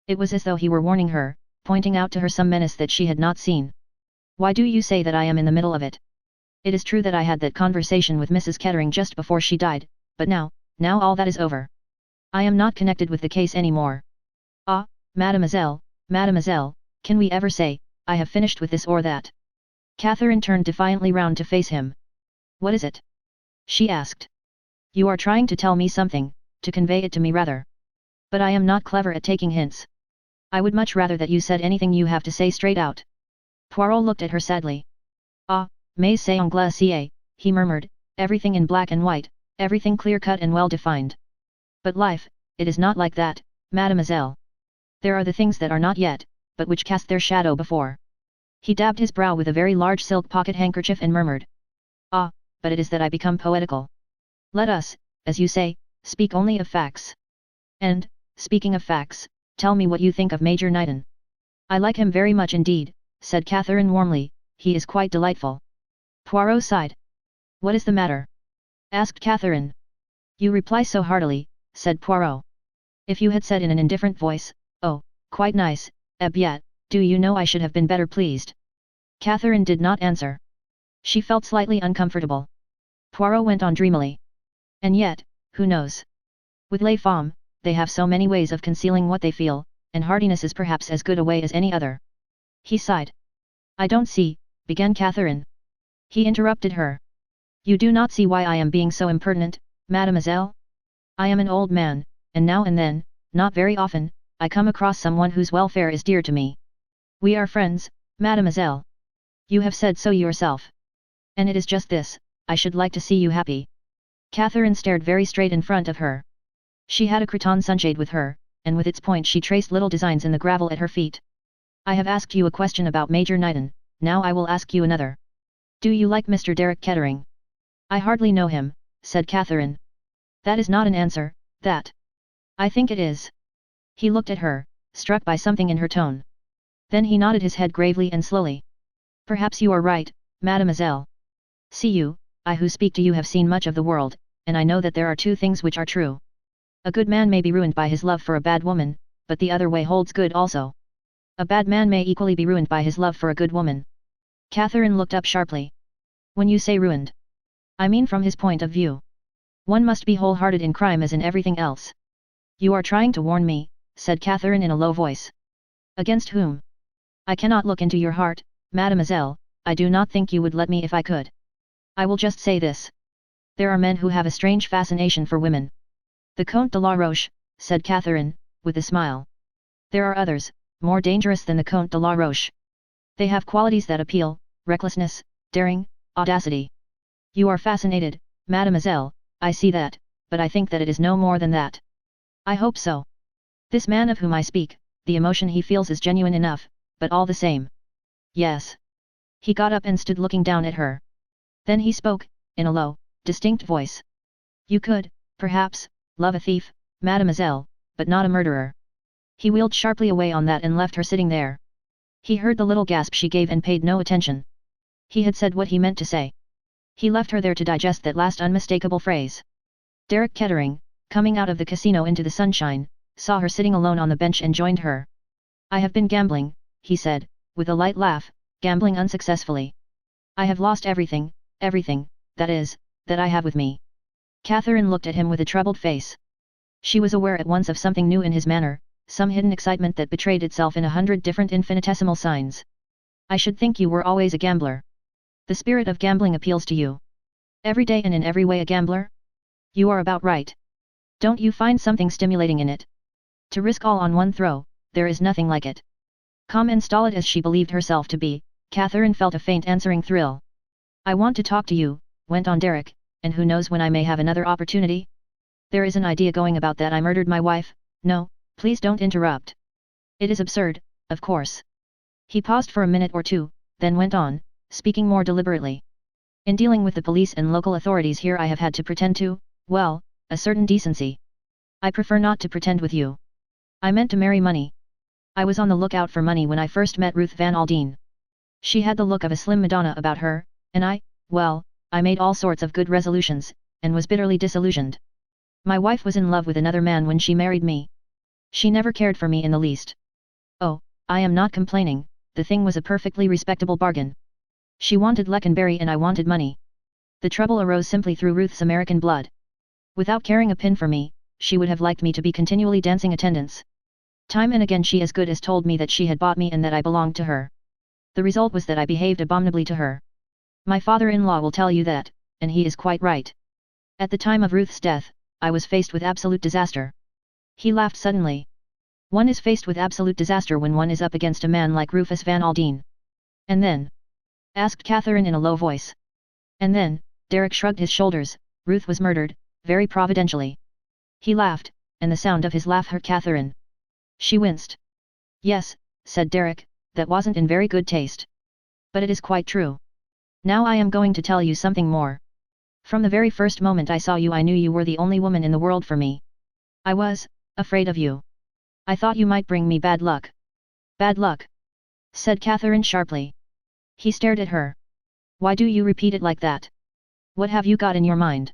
It was as though he were warning her, pointing out to her some menace that she had not seen. Why do you say that I am in the middle of it? It is true that I had that conversation with Mrs. Kettering just before she died, but now all that is over. I am not connected with the case any more. Ah, mademoiselle, can we ever say, I have finished with this or that? Catherine turned defiantly round to face him. What is it? She asked. You are trying to tell me something, to convey it to me rather. But I am not clever at taking hints. I would much rather that you said anything you have to say straight out. Poirot looked at her sadly. Ah, mais c'est en glacier, he murmured, everything in black and white, everything clear-cut and well-defined. But life, it is not like that, mademoiselle. There are the things that are not yet, but which cast their shadow before. He dabbed his brow with a very large silk pocket handkerchief and murmured. Ah, but it is that I become poetical. Let us, as you say, speak only of facts. And, speaking of facts, tell me what you think of Major Knighton. I like him very much indeed, said Catherine warmly, he is quite delightful. Poirot sighed. What is the matter? Asked Catherine. You reply so heartily, said Poirot. If you had said in an indifferent voice, oh, quite nice, eh bien, do you know I should have been better pleased. Catherine did not answer. She felt slightly uncomfortable. Poirot went on dreamily. And yet, who knows? With les femmes, they have so many ways of concealing what they feel, and hardiness is perhaps as good a way as any other. He sighed. I don't see, began Catherine. He interrupted her. You do not see why I am being so impertinent, mademoiselle? I am an old man, and now and then, not very often, I come across someone whose welfare is dear to me. We are friends, mademoiselle. You have said so yourself. And it is just this, I should like to see you happy. Catherine stared very straight in front of her. She had a cretonne sunshade with her, and with its point she traced little designs in the gravel at her feet. I have asked you a question about Major Knighton, now I will ask you another. Do you like Mr. Derek Kettering? I hardly know him, said Catherine. That is not an answer, that. I think it is. He looked at her, struck by something in her tone. Then he nodded his head gravely and slowly. Perhaps you are right, mademoiselle. See you, I who speak to you have seen much of the world, and I know that there are two things which are true. A good man may be ruined by his love for a bad woman, but the other way holds good also. A bad man may equally be ruined by his love for a good woman. Catherine looked up sharply. When you say ruined, I mean from his point of view. One must be wholehearted in crime as in everything else. You are trying to warn me, said Catherine in a low voice. Against whom? I cannot look into your heart, mademoiselle, I do not think you would let me if I could. I will just say this. There are men who have a strange fascination for women. The Comte de la Roche, said Catherine, with a smile. There are others, more dangerous than the Comte de la Roche. They have qualities that appeal, recklessness, daring, audacity. You are fascinated, mademoiselle, I see that, but I think that it is no more than that. I hope so. This man of whom I speak, the emotion he feels is genuine enough, but all the same. Yes. He got up and stood looking down at her. Then he spoke, in a low, distinct voice. You could, perhaps, love a thief, mademoiselle, but not a murderer. He wheeled sharply away on that and left her sitting there. He heard the little gasp she gave and paid no attention. He had said what he meant to say. He left her there to digest that last unmistakable phrase. Derek Kettering, coming out of the casino into the sunshine, saw her sitting alone on the bench and joined her. I have been gambling, he said, with a light laugh, gambling unsuccessfully. I have lost everything, everything, that is, that I have with me. Catherine looked at him with a troubled face. She was aware at once of something new in his manner, some hidden excitement that betrayed itself in 100 different infinitesimal signs. I should think you were always a gambler. The spirit of gambling appeals to you. Every day and in every way a gambler? You are about right. Don't you find something stimulating in it? To risk all on one throw, there is nothing like it. Calm and stolid as she believed herself to be, Catherine felt a faint answering thrill. I want to talk to you, went on Derek, and who knows when I may have another opportunity? There is an idea going about that I murdered my wife. No, please don't interrupt. It is absurd, of course. He paused for a minute or two, then went on, speaking more deliberately. In dealing with the police and local authorities here I have had to pretend to, well, a certain decency. I prefer not to pretend with you. I meant to marry money. I was on the lookout for money when I first met Ruth Van Aldine. She had the look of a slim Madonna about her, and I made all sorts of good resolutions, and was bitterly disillusioned. My wife was in love with another man when she married me. She never cared for me in the least. Oh, I am not complaining, the thing was a perfectly respectable bargain. She wanted Lecanberry and I wanted money. The trouble arose simply through Ruth's American blood. Without caring a pin for me, she would have liked me to be continually dancing attendance. Time and again she as good as told me that she had bought me and that I belonged to her. The result was that I behaved abominably to her. My father-in-law will tell you that, and he is quite right. At the time of Ruth's death, I was faced with absolute disaster. He laughed suddenly. One is faced with absolute disaster when one is up against a man like Rufus Van Aldine. And then? Asked Catherine in a low voice. And then, Derek shrugged his shoulders, Ruth was murdered, very providentially. He laughed, and the sound of his laugh hurt Catherine. She winced. Yes, said Derek, that wasn't in very good taste. But it is quite true. Now I am going to tell you something more. From the very first moment I saw you I knew you were the only woman in the world for me. I was afraid of you. I thought you might bring me bad luck. Bad luck? Said Catherine sharply. He stared at her. Why do you repeat it like that? What have you got in your mind?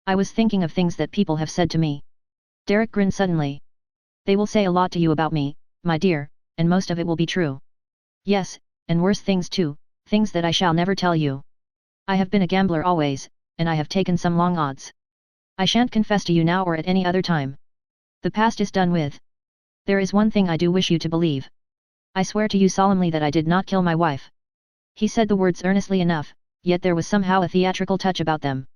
I was thinking of things that people have said to me. Derek grinned suddenly. They will say a lot to you about me, my dear, and most of it will be true. Yes, and worse things too, things that I shall never tell you. I have been a gambler always, and I have taken some long odds. I shan't confess to you now or at any other time. The past is done with. There is one thing I do wish you to believe. I swear to you solemnly that I did not kill my wife. He said the words earnestly enough, yet there was somehow a theatrical touch about them.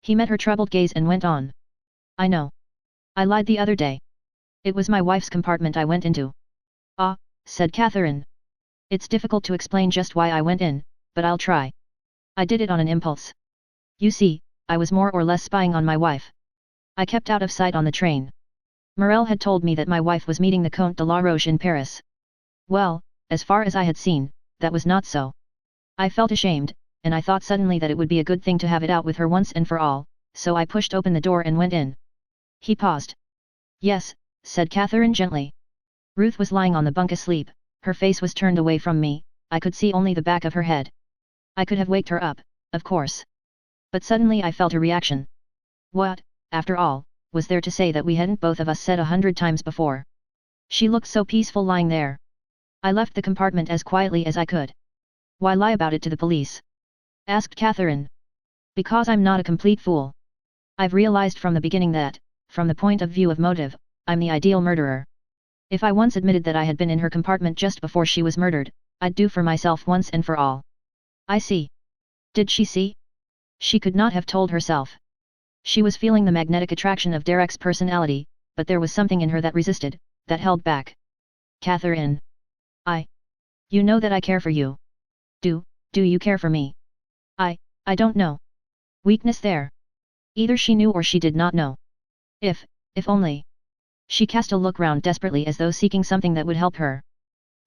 He met her troubled gaze and went on. I know. I lied the other day. It was my wife's compartment I went into. Ah, said Catherine. It's difficult to explain just why I went in, but I'll try. I did it on an impulse. You see, I was more or less spying on my wife. I kept out of sight on the train. Morel had told me that my wife was meeting the Comte de la Roche in Paris. Well, as far as I had seen, that was not so. I felt ashamed, and I thought suddenly that it would be a good thing to have it out with her once and for all, so I pushed open the door and went in. He paused. Yes, said Catherine gently. Ruth was lying on the bunk asleep, her face was turned away from me, I could see only the back of her head. I could have waked her up, of course. But suddenly I felt a reaction. What, after all, was there to say that we hadn't both of us said 100 times before? She looked so peaceful lying there. I left the compartment as quietly as I could. Why lie about it to the police? Asked Catherine. Because I'm not a complete fool. I've realized from the beginning that, from the point of view of motive, I'm the ideal murderer. If I once admitted that I had been in her compartment just before she was murdered, I'd do for myself once and for all. I see. Did she see? She could not have told herself. She was feeling the magnetic attraction of Derek's personality, but there was something in her that resisted, that held back. Catherine. You know that I care for you. Do you care for me? I don't know. Weakness there. Either she knew or she did not know. If only. She cast a look round desperately as though seeking something that would help her.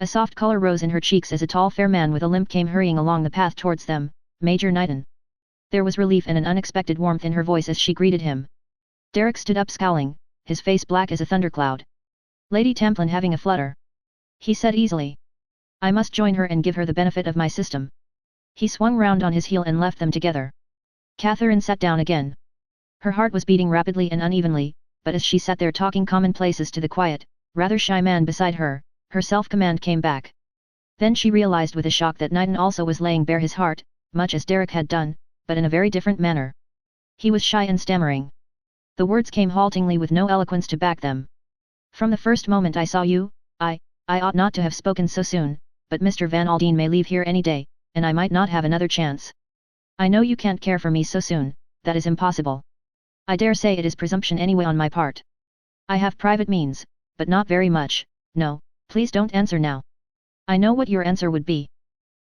A soft color rose in her cheeks as a tall fair man with a limp came hurrying along the path towards them, Major Knighton. There was relief and an unexpected warmth in her voice as she greeted him. Derek stood up scowling, his face black as a thundercloud. Lady Tamplin having a flutter. He said easily. I must join her and give her the benefit of my system. He swung round on his heel and left them together. Catherine sat down again. Her heart was beating rapidly and unevenly, but as she sat there talking commonplaces to the quiet, rather shy man beside her, her self-command came back. Then she realized with a shock that Knighton also was laying bare his heart, much as Derek had done, but in a very different manner. He was shy and stammering. The words came haltingly with no eloquence to back them. From the first moment I saw you, I ought not to have spoken so soon, but Mr. Van Aldine may leave here any day, and I might not have another chance. I know you can't care for me so soon, that is impossible. I dare say it is presumption anyway on my part. I have private means, but not very much. No, please don't answer now. I know what your answer would be.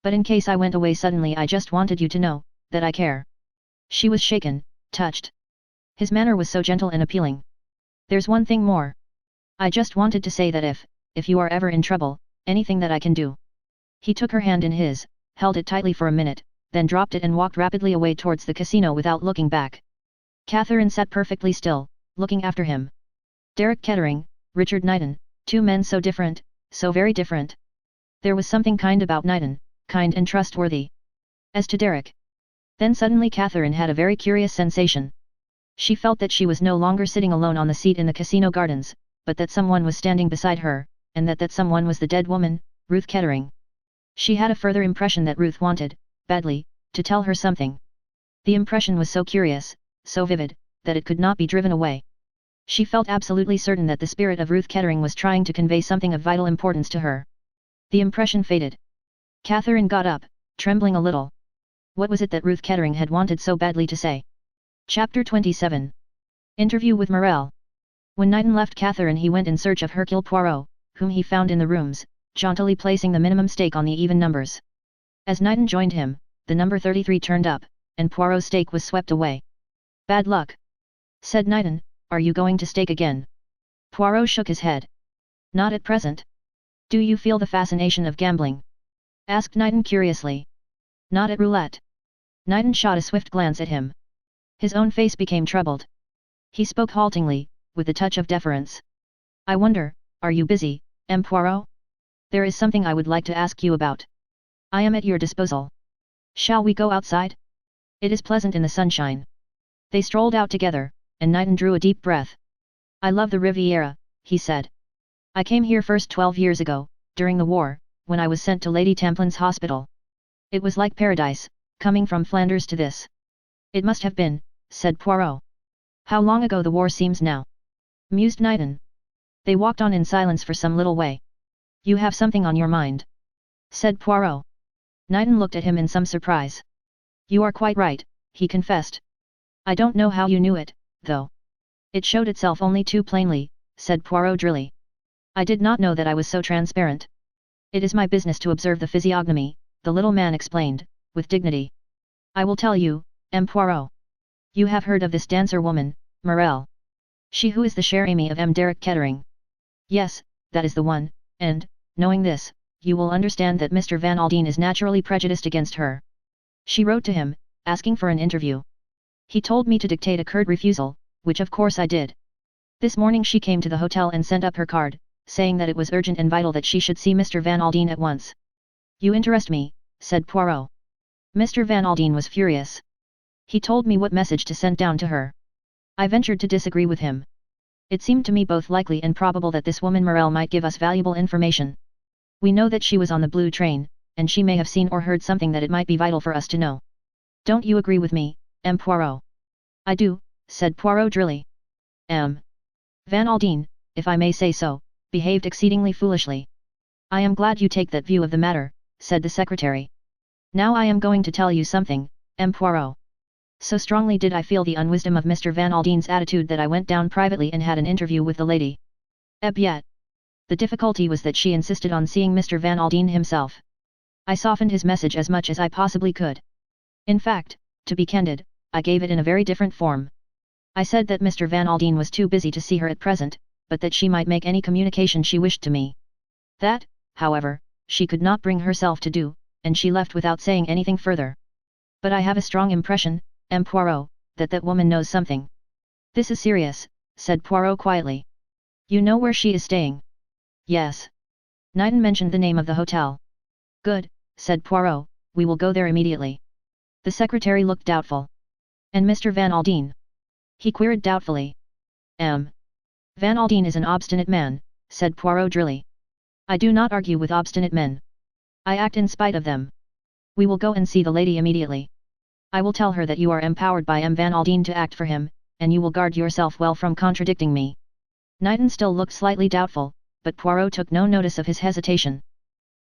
But in case I went away suddenly, I just wanted you to know that I care. She was shaken, touched. His manner was so gentle and appealing. There's one thing more. I just wanted to say that if you are ever in trouble, anything that I can do. He took her hand in his, held it tightly for a minute, then dropped it and walked rapidly away towards the casino without looking back. Catherine sat perfectly still, looking after him. Derek Kettering, Richard Knighton, two men so different, so very different. There was something kind about Knighton, kind and trustworthy. As to Derek. Then suddenly Catherine had a very curious sensation. She felt that she was no longer sitting alone on the seat in the casino gardens, but that someone was standing beside her, and that someone was the dead woman, Ruth Kettering. She had a further impression that Ruth wanted, badly, to tell her something. The impression was so curious, so vivid, that it could not be driven away. She felt absolutely certain that the spirit of Ruth Kettering was trying to convey something of vital importance to her. The impression faded. Catherine got up, trembling a little. What was it that Ruth Kettering had wanted so badly to say? Chapter 27. Interview with Morel. When Knighton left Catherine, he went in search of Hercule Poirot, whom he found in the rooms, jauntily placing the minimum stake on the even numbers. As Knighton joined him, the number 33 turned up, and Poirot's stake was swept away. Bad luck, said Knighton. Are you going to stake again? Poirot shook his head. Not at present. Do you feel the fascination of gambling? Asked Knighton curiously. Not at roulette. Knighton shot a swift glance at him. His own face became troubled. He spoke haltingly, with a touch of deference. I wonder, are you busy, M. Poirot? There is something I would like to ask you about. I am at your disposal. Shall we go outside? It is pleasant in the sunshine. They strolled out together, and Knighton drew a deep breath. I love the Riviera, he said. I came here first 12 years ago, during the war, when I was sent to Lady Tamplin's hospital. It was like paradise, coming from Flanders to this. It must have been, said Poirot. How long ago the war seems now, mused Knighton. They walked on in silence for some little way. You have something on your mind, said Poirot. Knighton looked at him in some surprise. You are quite right, he confessed. I don't know how you knew it, though. It showed itself only too plainly, said Poirot drily. I did not know that I was so transparent. It is my business to observe the physiognomy, the little man explained, with dignity. I will tell you, M. Poirot. You have heard of this dancer woman, Morel. She who is the chère amie of M. Derek Kettering. Yes, that is the one, and, knowing this, you will understand that Mr. Van Aldine is naturally prejudiced against her. She wrote to him, asking for an interview. He told me to dictate a curt refusal, which of course I did. This morning she came to the hotel and sent up her card, saying that it was urgent and vital that she should see Mr. Van Aldine at once. You interest me, said Poirot. Mr. Van Aldine was furious. He told me what message to send down to her. I ventured to disagree with him. It seemed to me both likely and probable that this woman Morel might give us valuable information. We know that she was on the blue train, and she may have seen or heard something that it might be vital for us to know. Don't you agree with me, M. Poirot? I do, said Poirot drily. M. Van Aldine, if I may say so, behaved exceedingly foolishly. I am glad you take that view of the matter, said the secretary. Now I am going to tell you something, M. Poirot. So strongly did I feel the unwisdom of Mr. Van Aldine's attitude that I went down privately and had an interview with the lady. Yet. The difficulty was that she insisted on seeing Mr. Van Aldine himself. I softened his message as much as I possibly could. In fact, to be candid, I gave it in a very different form. I said that Mr. Van Aldine was too busy to see her at present, but that she might make any communication she wished to me. That, however, she could not bring herself to do, and she left without saying anything further. But I have a strong impression, M. Poirot, that that woman knows something. This is serious, said Poirot quietly. You know where she is staying? Yes. Knighton mentioned the name of the hotel. Good, said Poirot, we will go there immediately. The secretary looked doubtful. And Mr. Van Aldine? He queried doubtfully. M. Van Aldine is an obstinate man, said Poirot drily. I do not argue with obstinate men. I act in spite of them. We will go and see the lady immediately. I will tell her that you are empowered by M. Van Aldine to act for him, and you will guard yourself well from contradicting me. Knighton still looked slightly doubtful, but Poirot took no notice of his hesitation.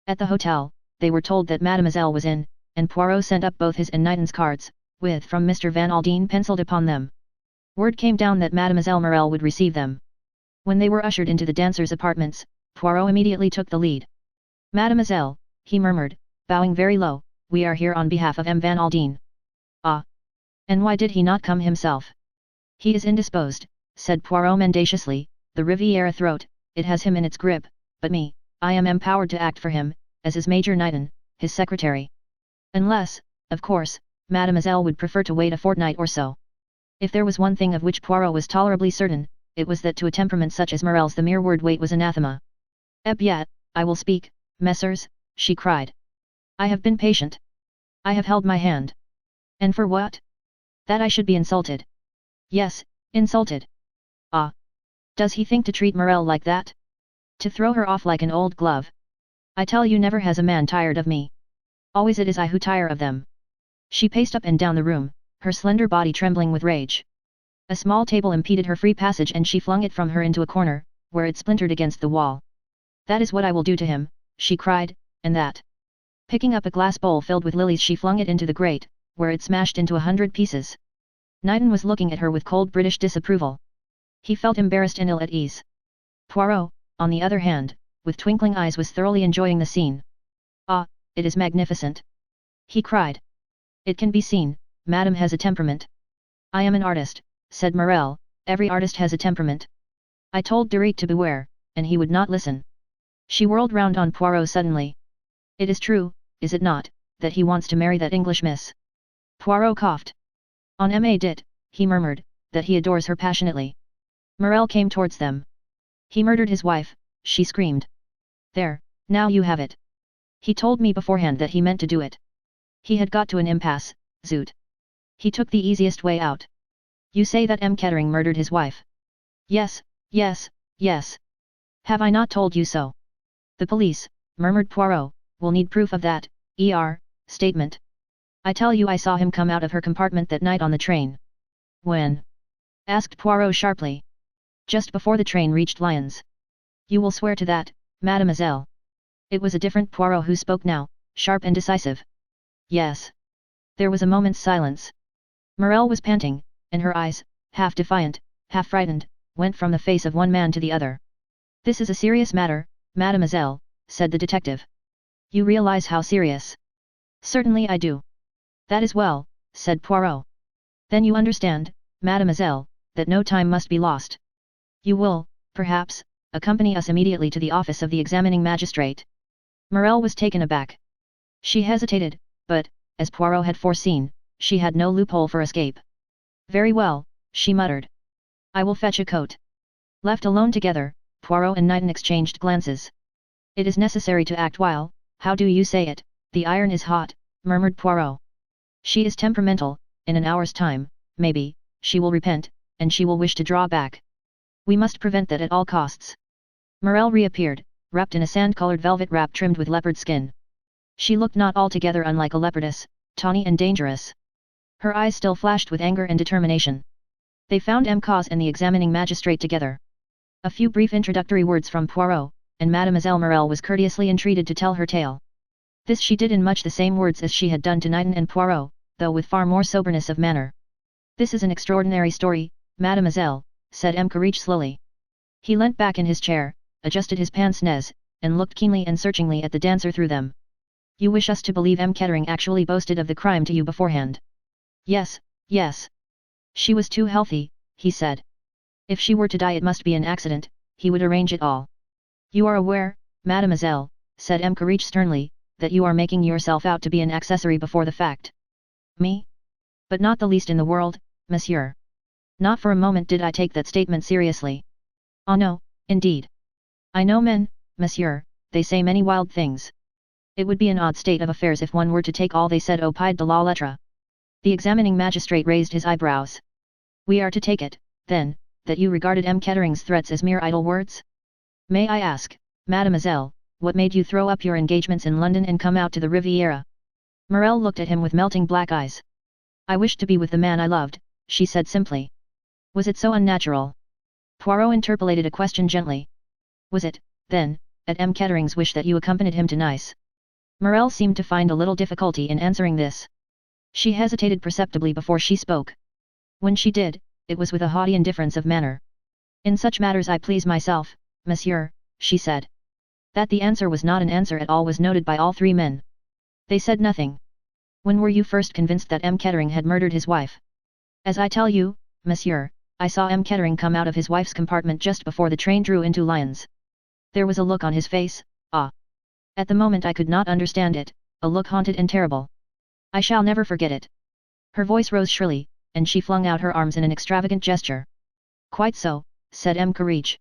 At the hotel, they were told that Mademoiselle was in, and Poirot sent up both his and Knighton's cards, with from Mr. Van Aldine penciled upon them. Word came down that Mademoiselle Morel would receive them. When they were ushered into the dancers' apartments, Poirot immediately took the lead. Mademoiselle, he murmured, bowing very low, we are here on behalf of M. Van Aldine. Ah! And why did he not come himself? He is indisposed, said Poirot mendaciously, the Riviera throat, it has him in its grip, but me, I am empowered to act for him, as is Major Knighton, his secretary. Unless, of course, Mademoiselle would prefer to wait a fortnight or so. If there was one thing of which Poirot was tolerably certain, it was that to a temperament such as Morel's the mere word wait was anathema. Yet, I will speak, messieurs, she cried. I have been patient. I have held my hand. And for what? That I should be insulted. Yes, insulted. Ah! Does he think to treat Morel like that? To throw her off like an old glove? I tell you never has a man tired of me. Always it is I who tire of them. She paced up and down the room, her slender body trembling with rage. A small table impeded her free passage and she flung it from her into a corner, where it splintered against the wall. That is what I will do to him, she cried, and that. Picking up a glass bowl filled with lilies she flung it into the grate, where it smashed into 100 pieces. Knighton was looking at her with cold British disapproval. He felt embarrassed and ill at ease. Poirot, on the other hand, with twinkling eyes was thoroughly enjoying the scene. Ah, it is magnificent! He cried. It can be seen, Madame has a temperament. I am an artist, said Morel, every artist has a temperament. I told Durit to beware, and he would not listen. She whirled round on Poirot suddenly. It is true, is it not, that he wants to marry that English miss? Poirot coughed. On M.A. dit, he murmured, that he adores her passionately. Morel came towards them. He murdered his wife, she screamed. There, now you have it. He told me beforehand that he meant to do it. He had got to an impasse, zut. He took the easiest way out. You say that M. Kettering murdered his wife? Yes, yes, yes. Have I not told you so? The police, murmured Poirot, will need proof of that, statement. I tell you I saw him come out of her compartment that night on the train. When? Asked Poirot sharply. Just before the train reached Lyons. You will swear to that, mademoiselle. It was a different Poirot who spoke now, sharp and decisive. Yes. There was a moment's silence. Morel was panting, and her eyes, half defiant, half frightened, went from the face of one man to the other. This is a serious matter, mademoiselle, said the detective. You realize how serious? Certainly I do. That is well, said Poirot. Then you understand, mademoiselle, that no time must be lost. You will, perhaps, accompany us immediately to the office of the examining magistrate. Morel was taken aback. She hesitated, but, as Poirot had foreseen, she had no loophole for escape. Very well, she muttered. I will fetch a coat. Left alone together, Poirot and Knighton exchanged glances. It is necessary to act while, how do you say it, the iron is hot, murmured Poirot. She is temperamental, in an hour's time, maybe, she will repent, and she will wish to draw back. We must prevent that at all costs. Morel reappeared, wrapped in a sand-colored velvet wrap trimmed with leopard skin. She looked not altogether unlike a leopardess, tawny and dangerous. Her eyes still flashed with anger and determination. They found M. Cos and the examining magistrate together. A few brief introductory words from Poirot, and Mademoiselle Morel was courteously entreated to tell her tale. This she did in much the same words as she had done to Knighton and Poirot, though with far more soberness of manner. "This is an extraordinary story, mademoiselle," said M. Carriche slowly. He leant back in his chair, adjusted his pince-nez, and looked keenly and searchingly at the dancer through them. "You wish us to believe M. Kettering actually boasted of the crime to you beforehand?" "Yes, yes. She was too healthy," he said. "If she were to die it must be an accident, he would arrange it all." "You are aware, mademoiselle," said M. Carriche sternly, "that you are making yourself out to be an accessory before the fact." "Me? But not the least in the world, monsieur. Not for a moment did I take that statement seriously. Ah no, indeed. I know men, monsieur, they say many wild things. It would be an odd state of affairs if one were to take all they said au pied de la lettre." The examining magistrate raised his eyebrows. "We are to take it, then, that you regarded M. Kettering's threats as mere idle words? May I ask, mademoiselle, what made you throw up your engagements in London and come out to the Riviera?" Morel looked at him with melting black eyes. "I wished to be with the man I loved," she said simply. "Was it so unnatural?" Poirot interpolated a question gently. "Was it, then, at M. Kettering's wish that you accompanied him to Nice?" Morel seemed to find a little difficulty in answering this. She hesitated perceptibly before she spoke. When she did, it was with a haughty indifference of manner. "In such matters I please myself, monsieur," she said. That the answer was not an answer at all was noted by all three men. They said nothing. "When were you first convinced that M. Kettering had murdered his wife?" "As I tell you, monsieur, I saw M. Kettering come out of his wife's compartment just before the train drew into Lyons. There was a look on his face, ah! At the moment I could not understand it, a look haunted and terrible. I shall never forget it." Her voice rose shrilly, and she flung out her arms in an extravagant gesture. "Quite so," said M. Carriche.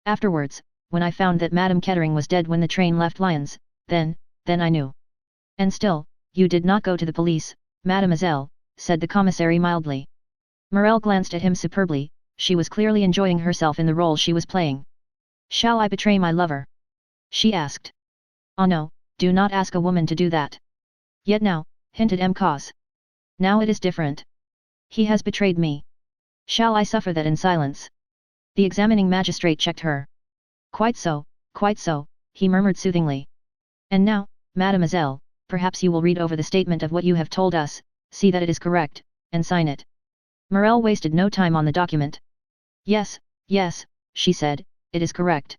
"Afterwards, when I found that Madame Kettering was dead when the train left Lyons, then I knew." "And still, you did not go to the police, mademoiselle," said the commissary mildly. Morel glanced at him superbly, she was clearly enjoying herself in the role she was playing. "Shall I betray my lover?" she asked. "Ah no, do not ask a woman to do that." "Yet now," hinted M. Cos. "Now it is different. He has betrayed me. Shall I suffer that in silence?" The examining magistrate checked her. Quite so," he murmured soothingly. "And now, mademoiselle, perhaps you will read over the statement of what you have told us, see that it is correct, and sign it." Morel wasted no time on the document. Yes, she said, "it is correct."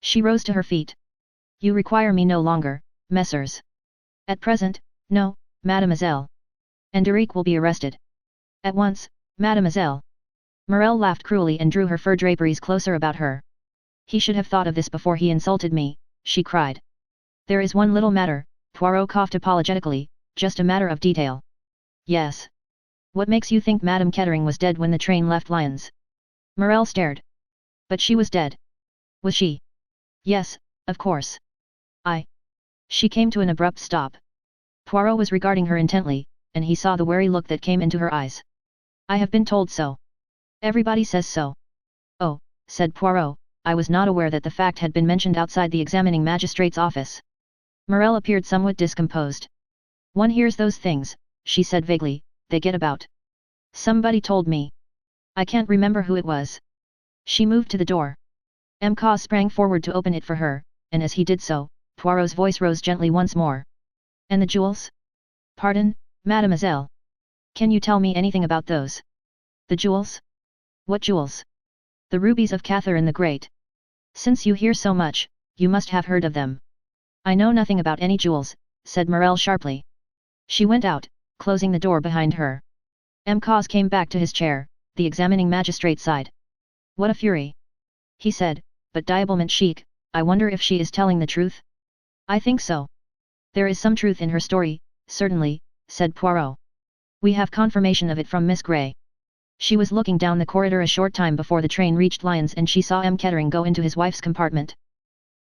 She rose to her feet. "You require me no longer, messieurs. At present, no, mademoiselle. And Derek will be arrested." "At once, mademoiselle." Morel laughed cruelly and drew her fur draperies closer about her. "He should have thought of this before he insulted me," she cried. "There is one little matter," Poirot coughed apologetically, "just a matter of detail." "Yes. What makes you think Madame Kettering was dead when the train left Lyons?" Morel stared. "But she was dead." "Was she?" "Yes, of course." She came to an abrupt stop. Poirot was regarding her intently, and he saw the wary look that came into her eyes. "I have been told so. Everybody says so." "Oh," said Poirot, "I was not aware that the fact had been mentioned outside the examining magistrate's office." Morel appeared somewhat discomposed. "One hears those things," she said vaguely, "they get about. Somebody told me. I can't remember who it was." She moved to the door. M. Cos sprang forward to open it for her, and as he did so, Poirot's voice rose gently once more. "And the jewels? Pardon, mademoiselle. Can you tell me anything about those?" "The jewels? What jewels?" "The rubies of Catherine the Great. Since you hear so much, you must have heard of them." "I know nothing about any jewels," said Morel sharply. She went out, closing the door behind her. M. Cos came back to his chair, the examining magistrate sighed. "What a fury!" he said, "but diablement chic, I wonder if she is telling the truth?" "I think so. There is some truth in her story, certainly," said Poirot. "We have confirmation of it from Miss Grey. She was looking down the corridor a short time before the train reached Lyons and she saw M. Kettering go into his wife's compartment."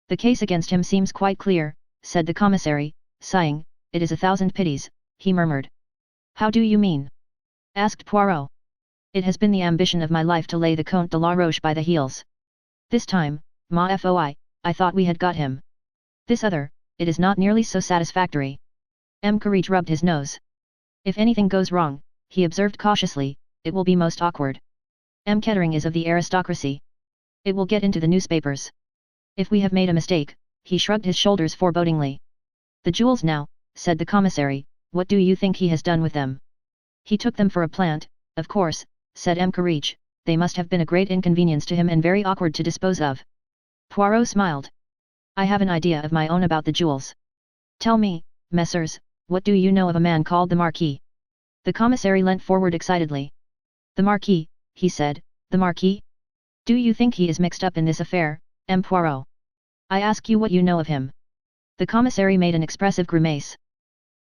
"The case against him seems quite clear," said the commissary, sighing. "It is a thousand pities," he murmured. "How do you mean?" asked Poirot. "It has been the ambition of my life to lay the Comte de la Roche by the heels. This time, ma foi, I thought we had got him. This other, it is not nearly so satisfactory." M. Carriche rubbed his nose. "If anything goes wrong," he observed cautiously, "it will be most awkward. M. Kettering is of the aristocracy. It will get into the newspapers. If we have made a mistake, he shrugged his shoulders forebodingly. The jewels now, said the commissary, what do you think he has done with them? He took them for a plant, of course, said Courage, they must have been a great inconvenience to him and very awkward to dispose of. Poirot smiled. I have an idea of my own about the jewels. Tell me, messieurs, what do you know of a man called the Marquis? The commissary leant forward excitedly. The Marquis, he said, the Marquis? Do you think he is mixed up in this affair, M. Poirot? I ask you what you know of him. The commissary made an expressive grimace.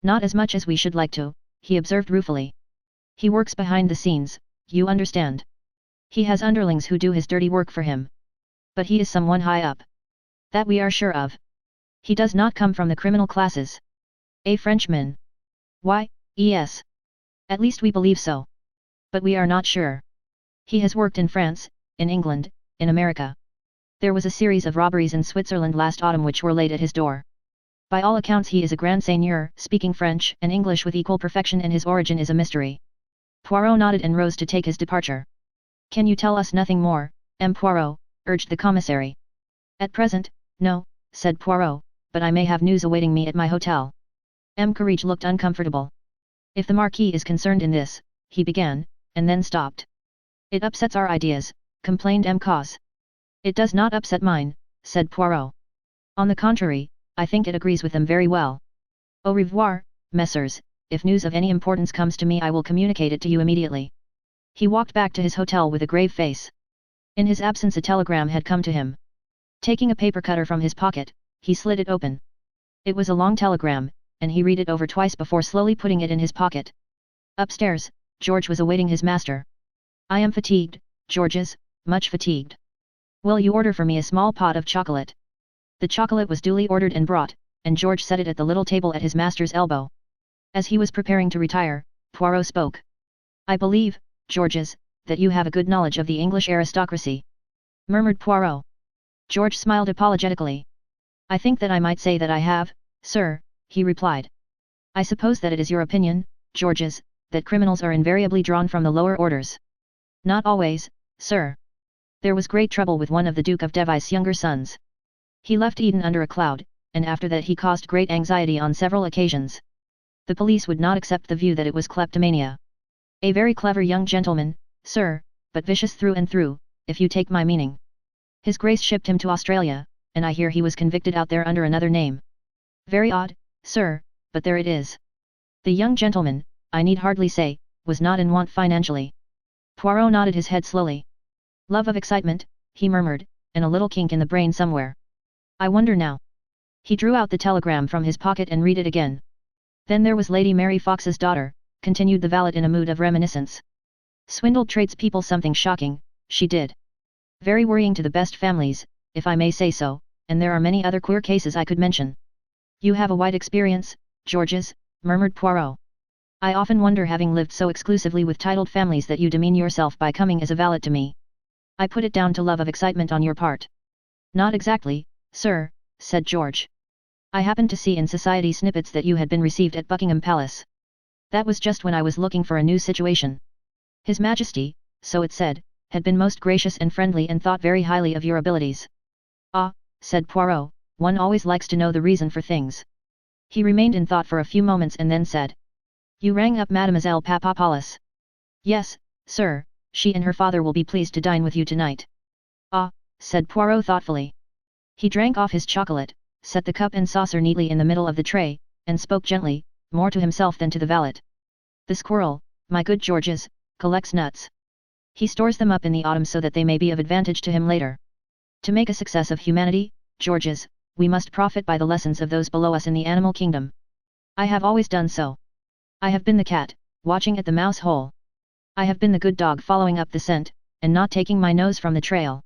Not as much as we should like to, he observed ruefully. He works behind the scenes, you understand. He has underlings who do his dirty work for him. But he is someone high up. That we are sure of. He does not come from the criminal classes. A Frenchman. Why, yes. At least we believe so. But we are not sure. He has worked in France, in England, in America. There was a series of robberies in Switzerland last autumn which were laid at his door. By all accounts he is a grand seigneur, speaking French and English with equal perfection, and his origin is a mystery. Poirot nodded and rose to take his departure. Can you tell us nothing more, M. Poirot? Urged the commissary. At present, no, said Poirot, but I may have news awaiting me at my hotel. Courage looked uncomfortable. If the Marquis is concerned in this, he began, and then stopped. It upsets our ideas, complained Cause. It does not upset mine, said Poirot. On the contrary, I think it agrees with them very well. Au revoir, messieurs, if news of any importance comes to me I will communicate it to you immediately. He walked back to his hotel with a grave face. In his absence a telegram had come to him. Taking a paper cutter from his pocket, he slid it open. It was a long telegram, and he read it over twice before slowly putting it in his pocket. Upstairs, George was awaiting his master. I am fatigued, Georges, much fatigued. Will you order for me a small pot of chocolate? The chocolate was duly ordered and brought, and George set it at the little table at his master's elbow. As he was preparing to retire, Poirot spoke. I believe, Georges, that you have a good knowledge of the English aristocracy, murmured Poirot. George smiled apologetically. I think that I might say that I have, sir, he replied. I suppose that it is your opinion, Georges, that criminals are invariably drawn from the lower orders. Not always, sir. There was great trouble with one of the Duke of Device's younger sons. He left Eden under a cloud, and after that he caused great anxiety on several occasions. The police would not accept the view that it was kleptomania. A very clever young gentleman, sir, but vicious through and through, if you take my meaning. His Grace shipped him to Australia, and I hear he was convicted out there under another name. Very odd, sir, but there it is. The young gentleman, I need hardly say, was not in want financially. Poirot nodded his head slowly. Love of excitement, he murmured, and a little kink in the brain somewhere. I wonder now. He drew out the telegram from his pocket and read it again. Then there was Lady Mary Fox's daughter, continued the valet in a mood of reminiscence. Swindled tradespeople something shocking, she did. Very worrying to the best families, if I may say so, and there are many other queer cases I could mention. You have a wide experience, Georges, murmured Poirot. I often wonder, having lived so exclusively with titled families, that you demean yourself by coming as a valet to me. I put it down to love of excitement on your part. Not exactly, sir, said George. I happened to see in society snippets that you had been received at Buckingham Palace. That was just when I was looking for a new situation. His Majesty, so it said, had been most gracious and friendly and thought very highly of your abilities. Ah, said Poirot, one always likes to know the reason for things. He remained in thought for a few moments and then said. You rang up Mademoiselle Papadopoulos. Yes, sir, she and her father will be pleased to dine with you tonight. Ah, said Poirot thoughtfully. He drank off his chocolate, set the cup and saucer neatly in the middle of the tray, and spoke gently, more to himself than to the valet. The squirrel, my good Georges, collects nuts. He stores them up in the autumn so that they may be of advantage to him later. To make a success of humanity, Georges, we must profit by the lessons of those below us in the animal kingdom. I have always done so. I have been the cat, watching at the mouse hole. I have been the good dog following up the scent, and not taking my nose from the trail.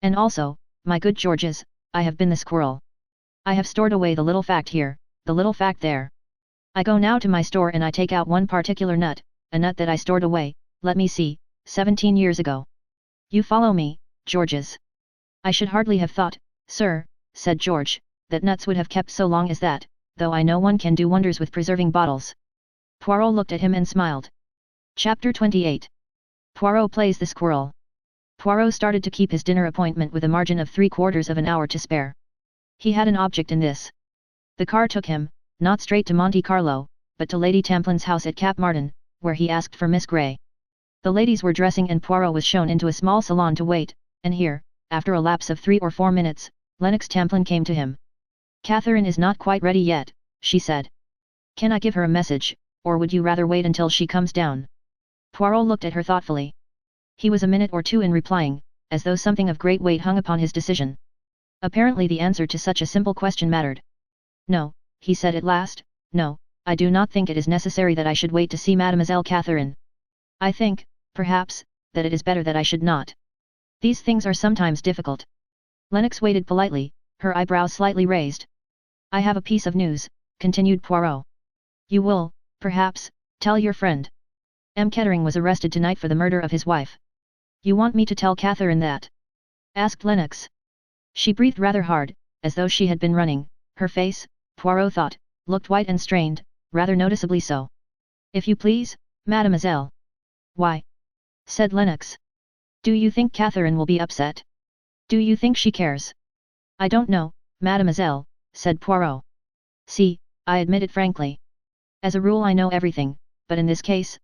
And also, my good Georges, I have been the squirrel. I have stored away the little fact here, the little fact there. I go now to my store and I take out one particular nut, a nut that I stored away, let me see, 17 years ago. You follow me, Georges? I should hardly have thought, sir, said George, that nuts would have kept so long as that, though I know one can do wonders with preserving bottles. Poirot looked at him and smiled. Chapter 28. Poirot plays the squirrel. Poirot started to keep his dinner appointment with a margin of 3/4 of an hour to spare. He had an object in this. The car took him, not straight to Monte Carlo, but to Lady Tamplin's house at Cap Martin, where he asked for Miss Grey. The ladies were dressing and Poirot was shown into a small salon to wait, and here, after a lapse of 3 or 4 minutes, Lennox Tamplin came to him. "Catherine is not quite ready yet," she said. "Can I give her a message, or would you rather wait until she comes down?" Poirot looked at her thoughtfully. He was a minute or two in replying, as though something of great weight hung upon his decision. Apparently the answer to such a simple question mattered. "No," he said at last, "no, I do not think it is necessary that I should wait to see Mademoiselle Catherine. I think, perhaps, that it is better that I should not. These things are sometimes difficult." Lennox waited politely, her eyebrows slightly raised. "I have a piece of news," continued Poirot. "You will, perhaps, tell your friend. M. Kettering was arrested tonight for the murder of his wife." "You want me to tell Catherine that?" asked Lennox. She breathed rather hard, as though she had been running. Her face, Poirot thought, looked white and strained, rather noticeably so. "If you please, mademoiselle." "Why?" said Lennox. "Do you think Catherine will be upset? Do you think she cares?" "I don't know, mademoiselle," said Poirot. "See, I admit it frankly. As a rule I know everything, but in this case,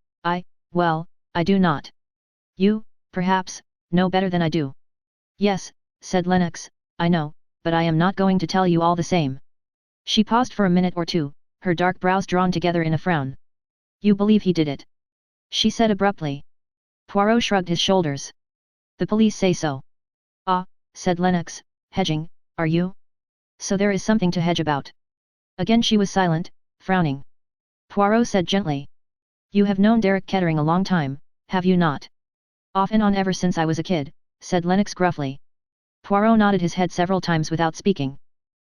well, I do not. You, perhaps, know better than I do." "Yes," said Lennox, "I know, but I am not going to tell you all the same." She paused for a minute or two, her dark brows drawn together in a frown. "You believe he did it?" she said abruptly. Poirot shrugged his shoulders. "The police say so." "Ah," said Lennox, hedging, "are you? So there is something to hedge about." Again she was silent, frowning. Poirot said gently. "You have known Derek Kettering a long time, have you not?" "Off and on ever since I was a kid," said Lennox gruffly. Poirot nodded his head several times without speaking.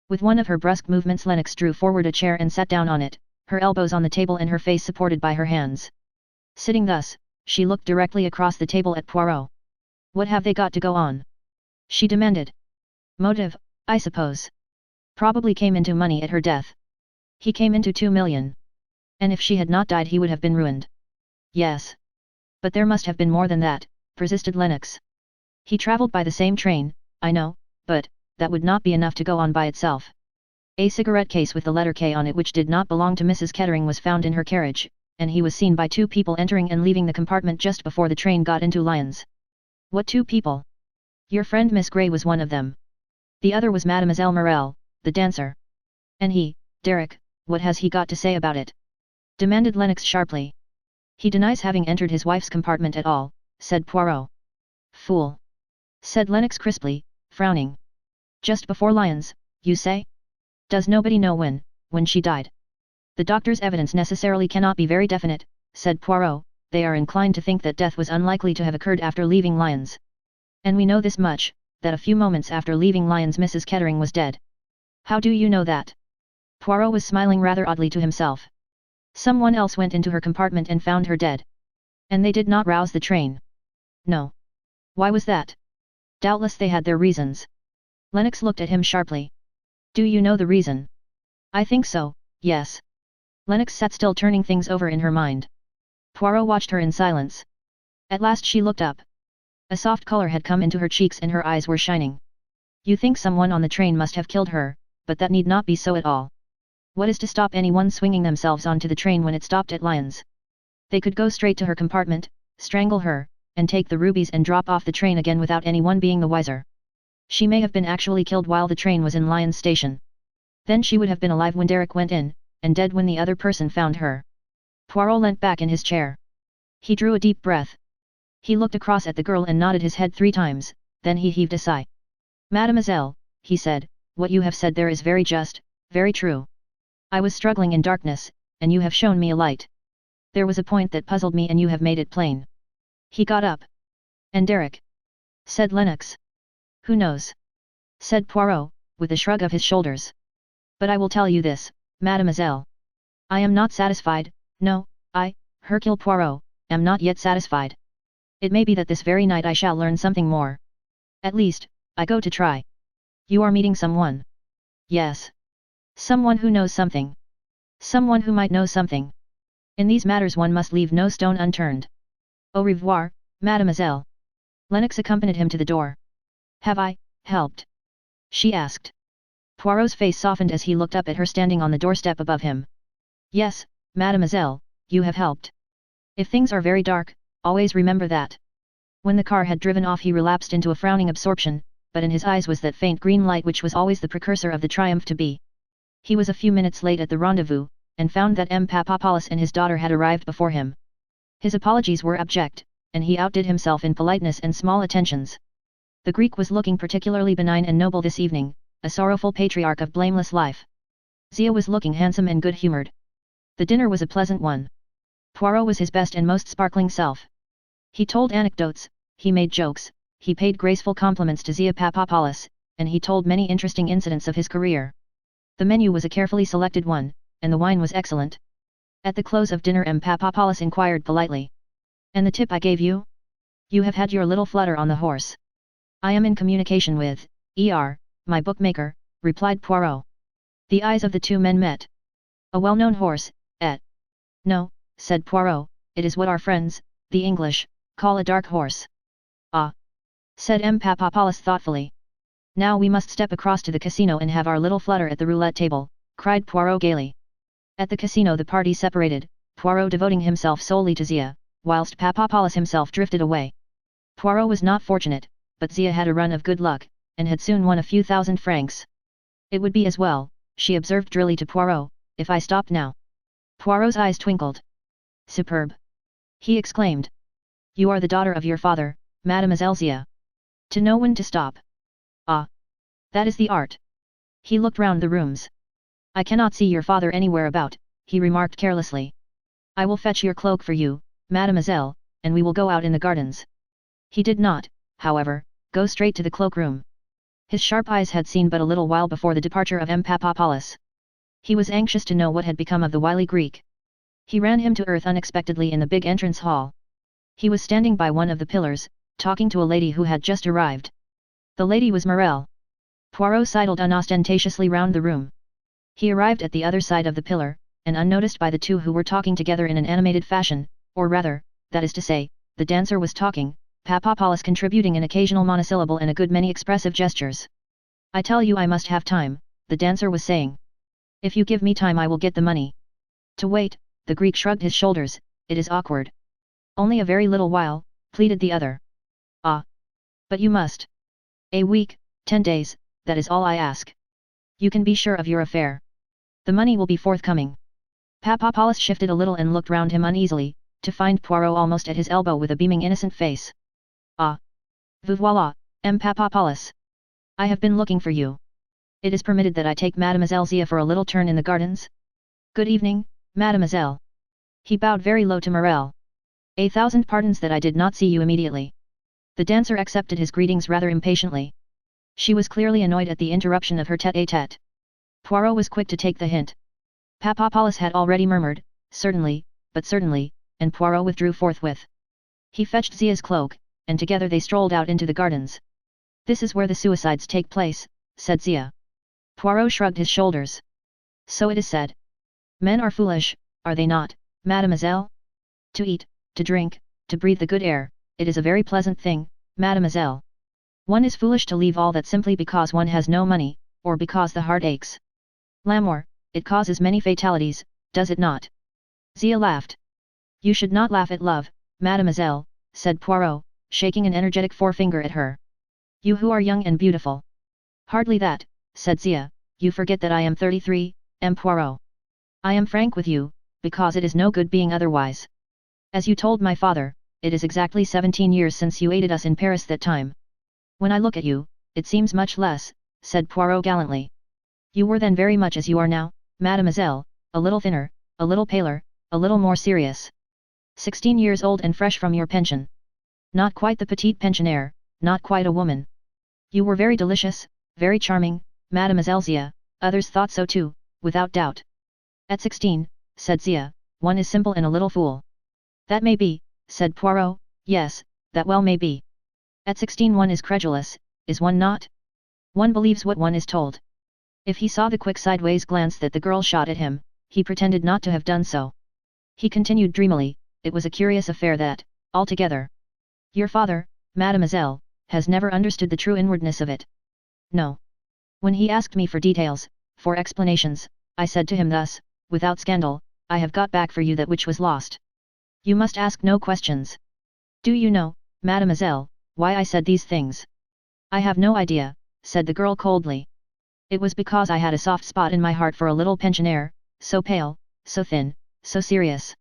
With one of her brusque movements Lennox drew forward a chair and sat down on it, her elbows on the table and her face supported by her hands. Sitting thus, she looked directly across the table at Poirot. "What have they got to go on?" she demanded. "Motive, I suppose. Probably came into money at her death. He came into 2 million. And if she had not died he would have been ruined." "Yes. But there must have been more than that," persisted Lennox. "He travelled by the same train, I know, but that would not be enough to go on by itself. A cigarette case with the letter K on it which did not belong to Mrs. Kettering was found in her carriage, and he was seen by 2 people entering and leaving the compartment just before the train got into Lyons." "What 2 people?" "Your friend Miss Grey was one of them. The other was Mademoiselle Morel, the dancer." "And he, Derek, what has he got to say about it?" demanded Lennox sharply. "He denies having entered his wife's compartment at all," said Poirot. "Fool!" said Lennox crisply, frowning. "Just before Lyons, you say? Does nobody know when she died?" "The doctor's evidence necessarily cannot be very definite," said Poirot, "they are inclined to think that death was unlikely to have occurred after leaving Lyons. And we know this much, that a few moments after leaving Lyons Mrs. Kettering was dead." "How do you know that?" Poirot was smiling rather oddly to himself. "Someone else went into her compartment and found her dead. And they did not rouse the train." "No. Why was that?" "Doubtless they had their reasons." Lennox looked at him sharply. "Do you know the reason?" "I think so, yes." Lennox sat still turning things over in her mind. Poirot watched her in silence. At last she looked up. A soft color had come into her cheeks and her eyes were shining. "You think someone on the train must have killed her, but that need not be so at all. What is to stop anyone swinging themselves onto the train when it stopped at Lyons? They could go straight to her compartment, strangle her, and take the rubies and drop off the train again without anyone being the wiser. She may have been actually killed while the train was in Lyons station. Then she would have been alive when Derek went in, and dead when the other person found her." Poirot leant back in his chair. He drew a deep breath. He looked across at the girl and nodded his head 3 times, then he heaved a sigh. "Mademoiselle," he said, "what you have said there is very just, very true. I was struggling in darkness, and you have shown me a light. There was a point that puzzled me and you have made it plain." He got up. "And Derek?" said Lennox. "Who knows?" said Poirot, with a shrug of his shoulders. "But I will tell you this, mademoiselle. I am not satisfied, no, I, Hercule Poirot, am not yet satisfied. It may be that this very night I shall learn something more. At least, I go to try." "You are meeting someone?" "Yes. Someone who knows something. Someone who might know something. In these matters one must leave no stone unturned. Au revoir, mademoiselle." Lennox accompanied him to the door. Have I helped? She asked. Poirot's face softened as he looked up at her standing on the doorstep above him. Yes, mademoiselle, you have helped. If things are very dark, always remember that. When the car had driven off he relapsed into a frowning absorption, but in his eyes was that faint green light which was always the precursor of the triumph to be. He was a few minutes late at the rendezvous, and found that M. Papadopoulos and his daughter had arrived before him. His apologies were abject, and he outdid himself in politeness and small attentions. The Greek was looking particularly benign and noble this evening, a sorrowful patriarch of blameless life. Zia was looking handsome and good-humoured. The dinner was a pleasant one. Poirot was his best and most sparkling self. He told anecdotes, he made jokes, he paid graceful compliments to Zia Papadopoulos, and he told many interesting incidents of his career. The menu was a carefully selected one, and the wine was excellent. At the close of dinner M. Papadopoulos inquired politely. And the tip I gave you? You have had your little flutter on the horse. I am in communication with, my bookmaker, replied Poirot. The eyes of the two men met. A well-known horse, No, said Poirot, it is what our friends, the English, call a dark horse. Ah, said M. Papadopoulos thoughtfully. Now we must step across to the casino and have our little flutter at the roulette table, cried Poirot gaily. At the casino the party separated, Poirot devoting himself solely to Zia, whilst Papadopoulos himself drifted away. Poirot was not fortunate, but Zia had a run of good luck, and had soon won a few thousand francs. It would be as well, she observed drily to Poirot, if I stopped now. Poirot's eyes twinkled. Superb! He exclaimed. You are the daughter of your father, Mademoiselle Zia. To know when to stop. Ah! That is the art. He looked round the rooms. I cannot see your father anywhere about, he remarked carelessly. I will fetch your cloak for you, mademoiselle, and we will go out in the gardens. He did not, however, go straight to the cloakroom. His sharp eyes had seen but a little while before the departure of M. Papadopoulos. He was anxious to know what had become of the wily Greek. He ran him to earth unexpectedly in the big entrance hall. He was standing by one of the pillars, talking to a lady who had just arrived. The lady was Morel. Poirot sidled unostentatiously round the room. He arrived at the other side of the pillar, and unnoticed by the two who were talking together in an animated fashion, or rather, that is to say, the dancer was talking, Papadopoulos contributing an occasional monosyllable and a good many expressive gestures. I tell you I must have time, the dancer was saying. If you give me time I will get the money. To wait, the Greek shrugged his shoulders, it is awkward. Only a very little while, pleaded the other. Ah! But you must. A week, 10 days, that is all I ask. You can be sure of your affair. The money will be forthcoming. Papadopoulos shifted a little and looked round him uneasily, to find Poirot almost at his elbow with a beaming innocent face. Ah! Vous voilà, M. Papadopoulos. I have been looking for you. It is permitted that I take Mademoiselle Zia for a little turn in the gardens? Good evening, mademoiselle. He bowed very low to Morel. 1,000 pardons that I did not see you immediately. The dancer accepted his greetings rather impatiently. She was clearly annoyed at the interruption of her tête-à-tête. Poirot was quick to take the hint. Papadopoulos had already murmured, certainly, and Poirot withdrew forthwith. He fetched Zia's cloak, and together they strolled out into the gardens. This is where the suicides take place, said Zia. Poirot shrugged his shoulders. So it is said. Men are foolish, are they not, mademoiselle? To eat, to drink, to breathe the good air, it is a very pleasant thing, mademoiselle. One is foolish to leave all that simply because one has no money, or because the heart aches. L'amour, it causes many fatalities, does it not? Zia laughed. You should not laugh at love, mademoiselle, said Poirot, shaking an energetic forefinger at her. You who are young and beautiful. Hardly that, said Zia, you forget that I am 33, M. Poirot. I am frank with you, because it is no good being otherwise. As you told my father, it is exactly 17 years since you aided us in Paris that time. When I look at you, it seems much less, said Poirot gallantly. You were then very much as you are now, mademoiselle, a little thinner, a little paler, a little more serious. 16 years old and fresh from your pension. Not quite the petite pensionnaire, not quite a woman. You were very delicious, very charming, mademoiselle Zia, others thought so too, without doubt. At 16, said Zia, one is simple and a little fool. That may be, said Poirot, yes, that well may be. At 16 one is credulous, is one not? One believes what one is told. If he saw the quick sideways glance that the girl shot at him, he pretended not to have done so. He continued dreamily, it was a curious affair that, altogether. Your father, mademoiselle, has never understood the true inwardness of it. No. When he asked me for details, for explanations, I said to him thus, without scandal, I have got back for you that which was lost. You must ask no questions. Do you know, mademoiselle, why I said these things? I have no idea, said the girl coldly. It was because I had a soft spot in my heart for a little pensionaire, so pale, so thin, so serious.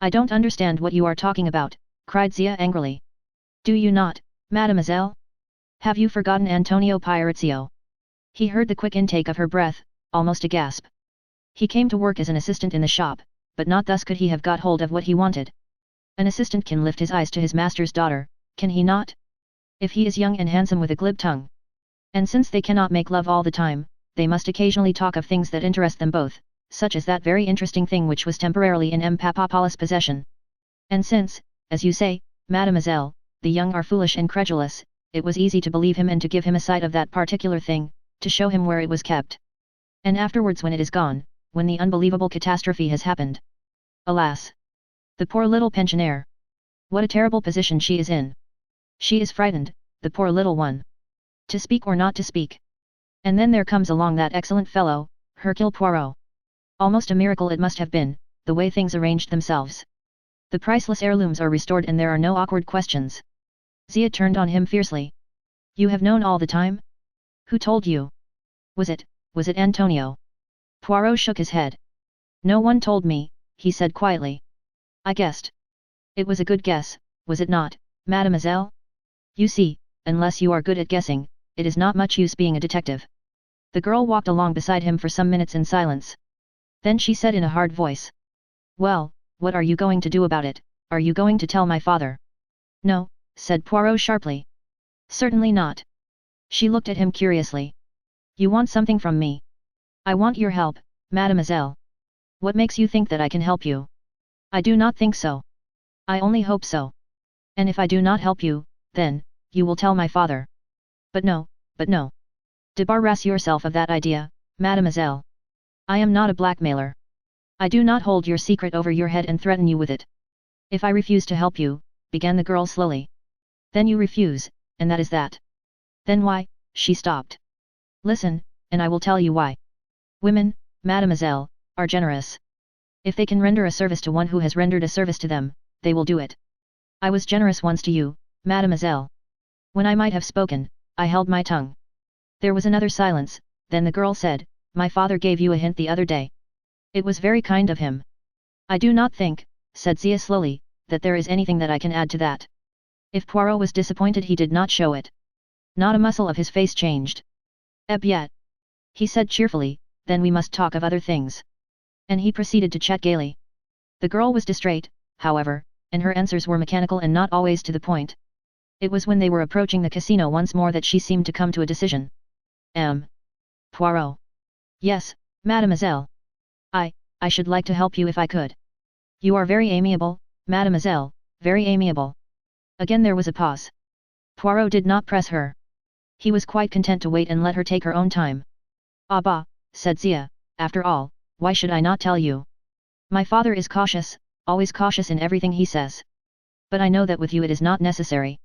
I don't understand what you are talking about, cried Zia angrily. Do you not, mademoiselle? Have you forgotten Antonio Pierizio? He heard the quick intake of her breath, almost a gasp. He came to work as an assistant in the shop, but not thus could he have got hold of what he wanted. An assistant can lift his eyes to his master's daughter, can he not? If he is young and handsome with a glib tongue. And since they cannot make love all the time, they must occasionally talk of things that interest them both, such as that very interesting thing which was temporarily in M. Papapolis' possession. And since, as you say, mademoiselle, the young are foolish and credulous, it was easy to believe him and to give him a sight of that particular thing, to show him where it was kept. And afterwards when it is gone, when the unbelievable catastrophe has happened. Alas! The poor little pensionaire! What a terrible position she is in! She is frightened, the poor little one. To speak or not to speak. And then there comes along that excellent fellow, Hercule Poirot. Almost a miracle it must have been, the way things arranged themselves. The priceless heirlooms are restored and there are no awkward questions. Zia turned on him fiercely. You have known all the time? Who told you? Was it Antonio? Poirot shook his head. No one told me, he said quietly. I guessed. It was a good guess, was it not, mademoiselle? You see, unless you are good at guessing, it is not much use being a detective. The girl walked along beside him for some minutes in silence. Then she said in a hard voice. Well, what are you going to do about it? Are you going to tell my father? No, said Poirot sharply. Certainly not. She looked at him curiously. You want something from me? I want your help, mademoiselle. What makes you think that I can help you? I do not think so. I only hope so. And if I do not help you, then, you will tell my father. But no. Debarrass yourself of that idea, mademoiselle. I am not a blackmailer. I do not hold your secret over your head and threaten you with it. If I refuse to help you, began the girl slowly. Then you refuse, and that is that. Then why? She stopped. Listen, and I will tell you why. Women, mademoiselle, are generous. If they can render a service to one who has rendered a service to them, they will do it. I was generous once to you, mademoiselle. When I might have spoken, I held my tongue. There was another silence, then the girl said, My father gave you a hint the other day. It was very kind of him. I do not think, said Zia slowly, that there is anything that I can add to that. If Poirot was disappointed he did not show it. Not a muscle of his face changed. Yet, he said cheerfully, then we must talk of other things. And he proceeded to chat gaily. The girl was distrait, however, and her answers were mechanical and not always to the point. It was when they were approaching the casino once more that she seemed to come to a decision. Poirot. Yes, mademoiselle. I should like to help you if I could. You are very amiable, mademoiselle, very amiable. Again there was a pause. Poirot did not press her. He was quite content to wait and let her take her own time. Ah bah, said Zia, after all, why should I not tell you? My father is cautious, always cautious in everything he says. But I know that with you it is not necessary.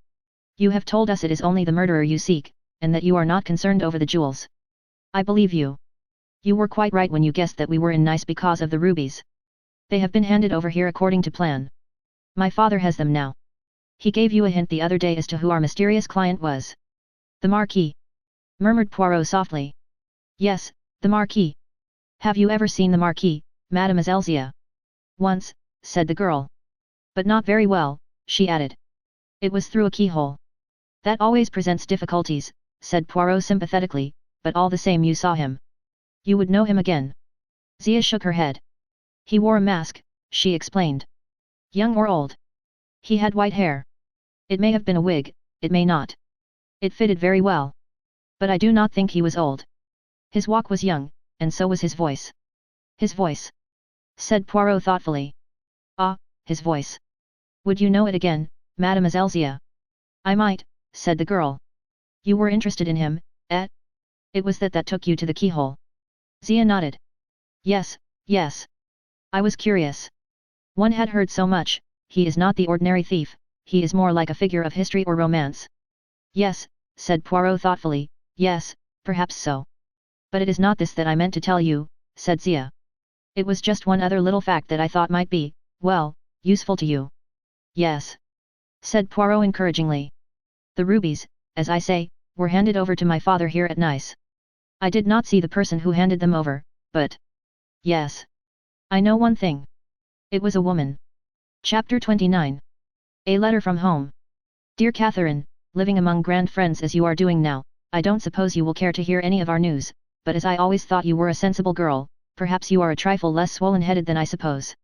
You have told us it is only the murderer you seek, and that you are not concerned over the jewels. I believe you. You were quite right when you guessed that we were in Nice because of the rubies. They have been handed over here according to plan. My father has them now. He gave you a hint the other day as to who our mysterious client was. The Marquis. Murmured Poirot softly. Yes, the Marquis. Have you ever seen the Marquis, Mademoiselle Zia? Once, said the girl. But not very well, she added. It was through a keyhole. That always presents difficulties, said Poirot sympathetically, but all the same you saw him. You would know him again. Zia shook her head. He wore a mask, she explained. Young or old? He had white hair. It may have been a wig, it may not. It fitted very well. But I do not think he was old. His walk was young, and so was his voice. His voice? Said Poirot thoughtfully. Ah, his voice. Would you know it again, Mademoiselle Zia? I might, said the girl. You were interested in him, eh? It was that took you to the keyhole. Zia nodded. Yes. I was curious. One had heard so much, he is not the ordinary thief, he is more like a figure of history or romance. Yes, said Poirot thoughtfully, yes, perhaps so. But it is not this that I meant to tell you, said Zia. It was just one other little fact that I thought might be, well, useful to you. Yes, said Poirot encouragingly. The rubies, as I say, were handed over to my father here at Nice. I did not see the person who handed them over, but... Yes. I know one thing. It was a woman. Chapter 29. A letter from home. Dear Catherine, living among grand friends as you are doing now, I don't suppose you will care to hear any of our news, but as I always thought you were a sensible girl, perhaps you are a trifle less swollen-headed than I suppose.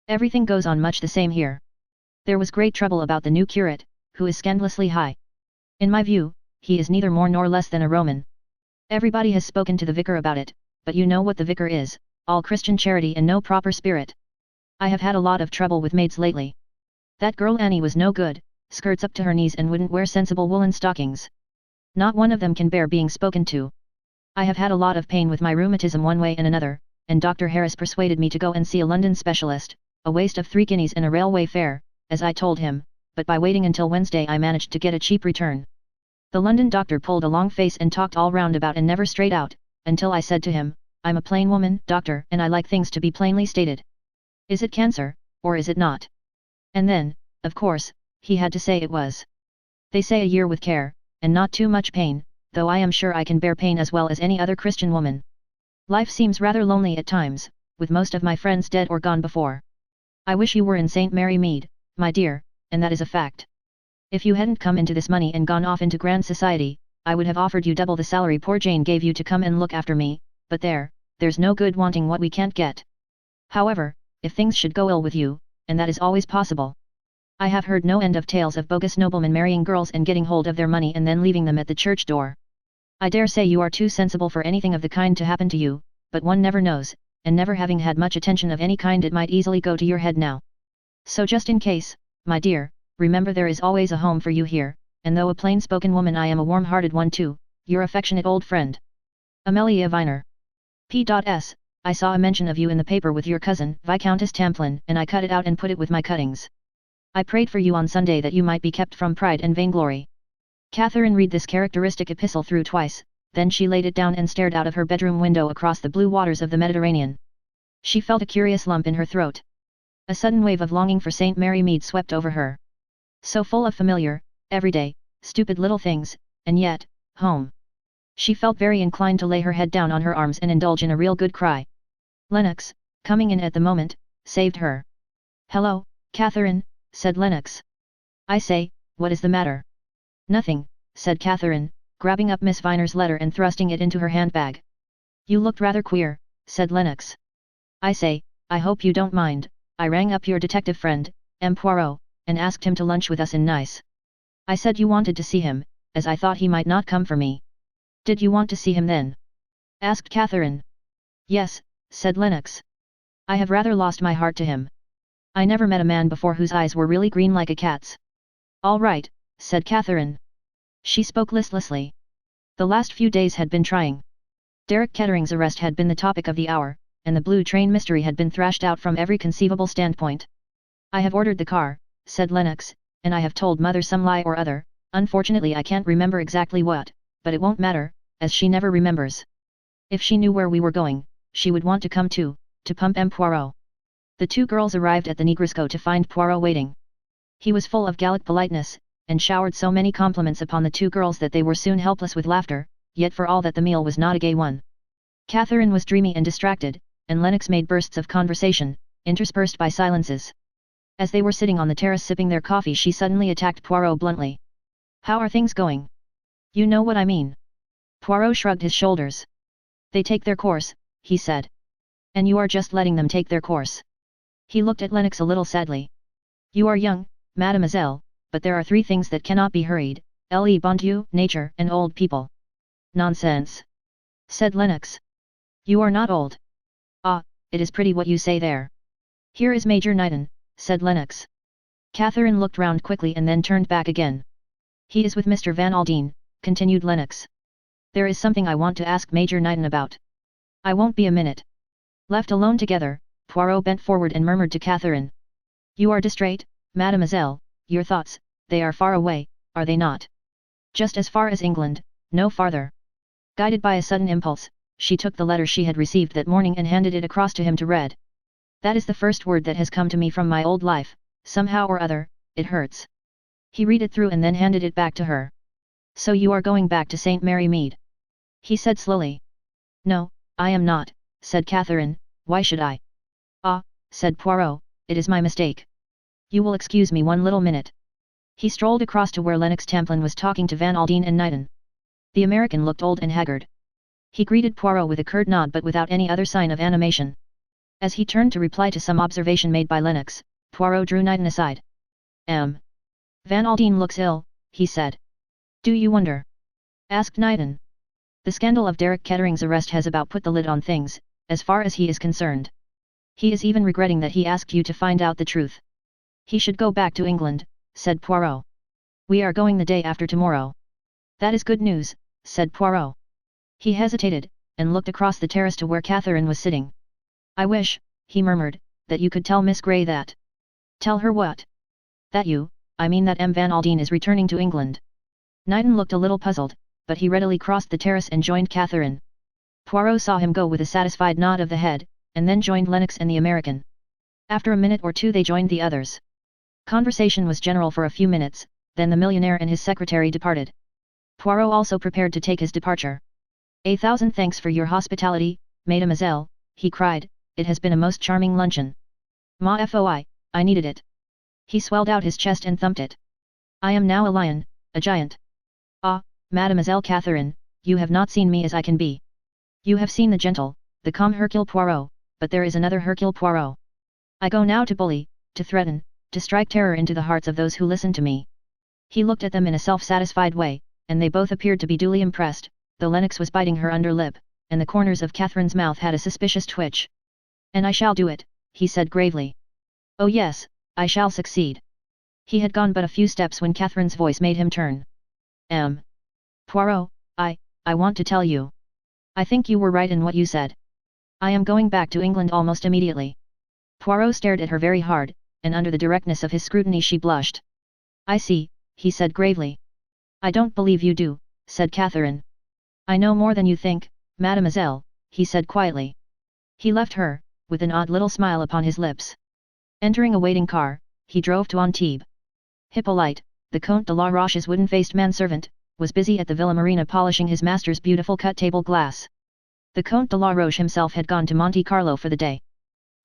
Everything goes on much the same here. There was great trouble about the new curate, who is scandalously high. In my view, he is neither more nor less than a Roman. Everybody has spoken to the vicar about it, but you know what the vicar is, all Christian charity and no proper spirit. I have had a lot of trouble with maids lately. That girl Annie was no good, skirts up to her knees and wouldn't wear sensible woolen stockings. Not one of them can bear being spoken to. I have had a lot of pain with my rheumatism one way and another, and Dr. Harris persuaded me to go and see a London specialist, a waste of 3 guineas and a railway fare, as I told him, but by waiting until Wednesday I managed to get a cheap return. The London doctor pulled a long face and talked all round about and never straight out, until I said to him, I'm a plain woman, doctor, and I like things to be plainly stated. Is it cancer, or is it not? And then, of course, he had to say it was. They say a year with care, and not too much pain, though I am sure I can bear pain as well as any other Christian woman. Life seems rather lonely at times, with most of my friends dead or gone before. I wish you were in St. Mary Mead, my dear, and that is a fact. If you hadn't come into this money and gone off into grand society, I would have offered you double the salary poor Jane gave you to come and look after me, but there's no good wanting what we can't get. However, if things should go ill with you, and that is always possible. I have heard no end of tales of bogus noblemen marrying girls and getting hold of their money and then leaving them at the church door. I dare say you are too sensible for anything of the kind to happen to you, but one never knows, and never having had much attention of any kind it might easily go to your head now. So just in case, my dear, remember there is always a home for you here, and though a plain-spoken woman I am a warm-hearted one too, your affectionate old friend. Amelia Viner. P.S. I saw a mention of you in the paper with your cousin, Viscountess Tamplin, and I cut it out and put it with my cuttings. I prayed for you on Sunday that you might be kept from pride and vainglory. Catherine read this characteristic epistle through twice, then she laid it down and stared out of her bedroom window across the blue waters of the Mediterranean. She felt a curious lump in her throat. A sudden wave of longing for St. Mary Mead swept over her. So full of familiar, everyday, stupid little things, and yet, home. She felt very inclined to lay her head down on her arms and indulge in a real good cry. Lennox, coming in at the moment, saved her. Hello, Catherine, said Lennox. I say, what is the matter? Nothing, said Catherine, grabbing up Miss Viner's letter and thrusting it into her handbag. You looked rather queer, said Lennox. I say, I hope you don't mind, I rang up your detective friend, M. Poirot, and asked him to lunch with us in Nice. I said you wanted to see him, as I thought he might not come for me. Did you want to see him then? Asked Catherine. Yes, said Lennox. I have rather lost my heart to him. I never met a man before whose eyes were really green like a cat's. All right, said Catherine. She spoke listlessly. The last few days had been trying. Derek Kettering's arrest had been the topic of the hour, and the blue train mystery had been thrashed out from every conceivable standpoint. I have ordered the car, said Lennox, and I have told Mother some lie or other, unfortunately I can't remember exactly what, but it won't matter, as she never remembers. If she knew where we were going, she would want to come too, to pump M. Poirot. The two girls arrived at the Negresco to find Poirot waiting. He was full of Gallic politeness, and showered so many compliments upon the two girls that they were soon helpless with laughter, yet for all that the meal was not a gay one. Catherine was dreamy and distracted, and Lennox made bursts of conversation, interspersed by silences. As they were sitting on the terrace sipping their coffee she suddenly attacked Poirot bluntly. How are things going? You know what I mean. Poirot shrugged his shoulders. They take their course, he said. And you are just letting them take their course. He looked at Lennox a little sadly. You are young, mademoiselle, but there are 3 things that cannot be hurried, le bon Dieu, nature, and old people. Nonsense, said Lennox. You are not old. Ah, it is pretty what you say there. Here is Major Knighton, said Lennox. Catherine looked round quickly and then turned back again. He is with Mr. Van Aldine, continued Lennox. There is something I want to ask Major Knighton about. I won't be a minute. Left alone together, Poirot bent forward and murmured to Catherine. You are distrait, mademoiselle, your thoughts, they are far away, are they not? Just as far as England, no farther. Guided by a sudden impulse, she took the letter she had received that morning and handed it across to him to read. That is the first word that has come to me from my old life, somehow or other, it hurts. He read it through and then handed it back to her. So you are going back to St. Mary Mead? He said slowly. No, I am not, said Catherine, why should I? Ah, said Poirot, it is my mistake. You will excuse me one little minute. He strolled across to where Lennox Tamplin was talking to Van Aldine and Knighton. The American looked old and haggard. He greeted Poirot with a curt nod but without any other sign of animation. As he turned to reply to some observation made by Lennox, Poirot drew Knighton aside. Van Aldine looks ill, he said. Do you wonder? Asked Knighton. The scandal of Derek Kettering's arrest has about put the lid on things, as far as he is concerned. He is even regretting that he asked you to find out the truth. He should go back to England, said Poirot. We are going the day after tomorrow. That is good news, said Poirot. He hesitated, and looked across the terrace to where Catherine was sitting. I wish, he murmured, that you could tell Miss Grey that. Tell her what? That I mean that Van Aldine is returning to England. Knighton looked a little puzzled, but he readily crossed the terrace and joined Catherine. Poirot saw him go with a satisfied nod of the head, and then joined Lennox and the American. After a minute or two they joined the others. Conversation was general for a few minutes, then the millionaire and his secretary departed. Poirot also prepared to take his departure. A thousand thanks for your hospitality, mademoiselle, he cried, it has been a most charming luncheon. Ma foi, I needed it. He swelled out his chest and thumped it. I am now a lion, a giant. Ah, Mademoiselle Catherine, you have not seen me as I can be. You have seen the gentle, the calm Hercule Poirot, but there is another Hercule Poirot. I go now to bully, to threaten, to strike terror into the hearts of those who listen to me. He looked at them in a self-satisfied way, and they both appeared to be duly impressed, though Lennox was biting her under lip, and the corners of Catherine's mouth had a suspicious twitch. And I shall do it, he said gravely. Oh yes, I shall succeed. He had gone but a few steps when Catherine's voice made him turn. Poirot, I want to tell you. I think you were right in what you said. I am going back to England almost immediately. Poirot stared at her very hard, and under the directness of his scrutiny she blushed. I see, he said gravely. I don't believe you do, said Catherine. I know more than you think, mademoiselle, he said quietly. He left her, with an odd little smile upon his lips. Entering a waiting car, he drove to Antibes. Hippolyte, the Comte de la Roche's wooden-faced manservant, was busy at the Villa Marina polishing his master's beautiful cut table glass. The Comte de la Roche himself had gone to Monte Carlo for the day.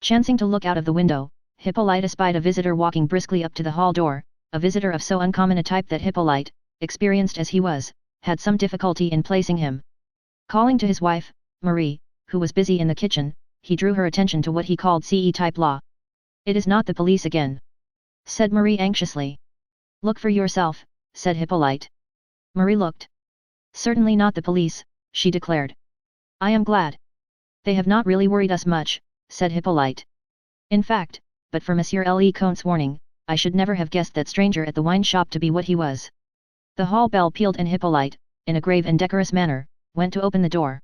Chancing to look out of the window, Hippolyte espied a visitor walking briskly up to the hall door, a visitor of so uncommon a type that Hippolyte, experienced as he was, had some difficulty in placing him. Calling to his wife, Marie, who was busy in the kitchen, he drew her attention to what he called CE-type law. It is not the police again, said Marie anxiously. Look for yourself, said Hippolyte. Marie looked. Certainly not the police, she declared. I am glad. They have not really worried us much, said Hippolyte. In fact, but for Monsieur Le Comte's warning, I should never have guessed that stranger at the wine shop to be what he was. The hall bell pealed and Hippolyte, in a grave and decorous manner, went to open the door.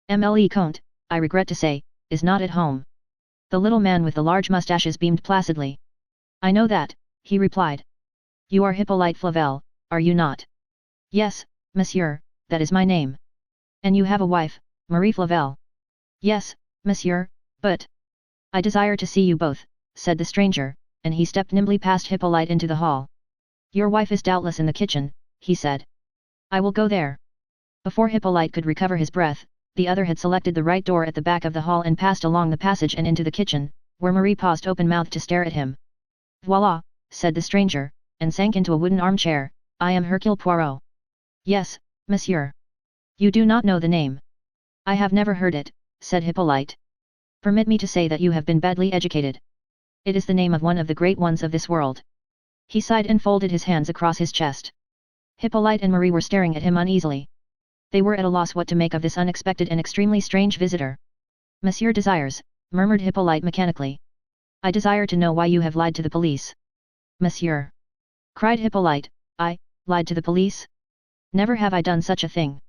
Le Comte, I regret to say, is not at home. The little man with the large moustaches beamed placidly. I know that, he replied. You are Hippolyte Flavel, are you not? Yes, monsieur, that is my name. And you have a wife, Marie Flavel? Yes, monsieur, but... I desire to see you both, said the stranger, and he stepped nimbly past Hippolyte into the hall. Your wife is doubtless in the kitchen, he said. I will go there. Before Hippolyte could recover his breath, the other had selected the right door at the back of the hall and passed along the passage and into the kitchen, where Marie paused open-mouthed to stare at him. Voila, said the stranger, and sank into a wooden armchair, I am Hercule Poirot. Yes, monsieur. You do not know the name. I have never heard it, said Hippolyte. Permit me to say that you have been badly educated. It is the name of one of the great ones of this world. He sighed and folded his hands across his chest. Hippolyte and Marie were staring at him uneasily. They were at a loss what to make of this unexpected and extremely strange visitor. Monsieur desires, murmured Hippolyte mechanically. I desire to know why you have lied to the police. Monsieur! Cried Hippolyte, I, lied to the police? Never have I done such a thing.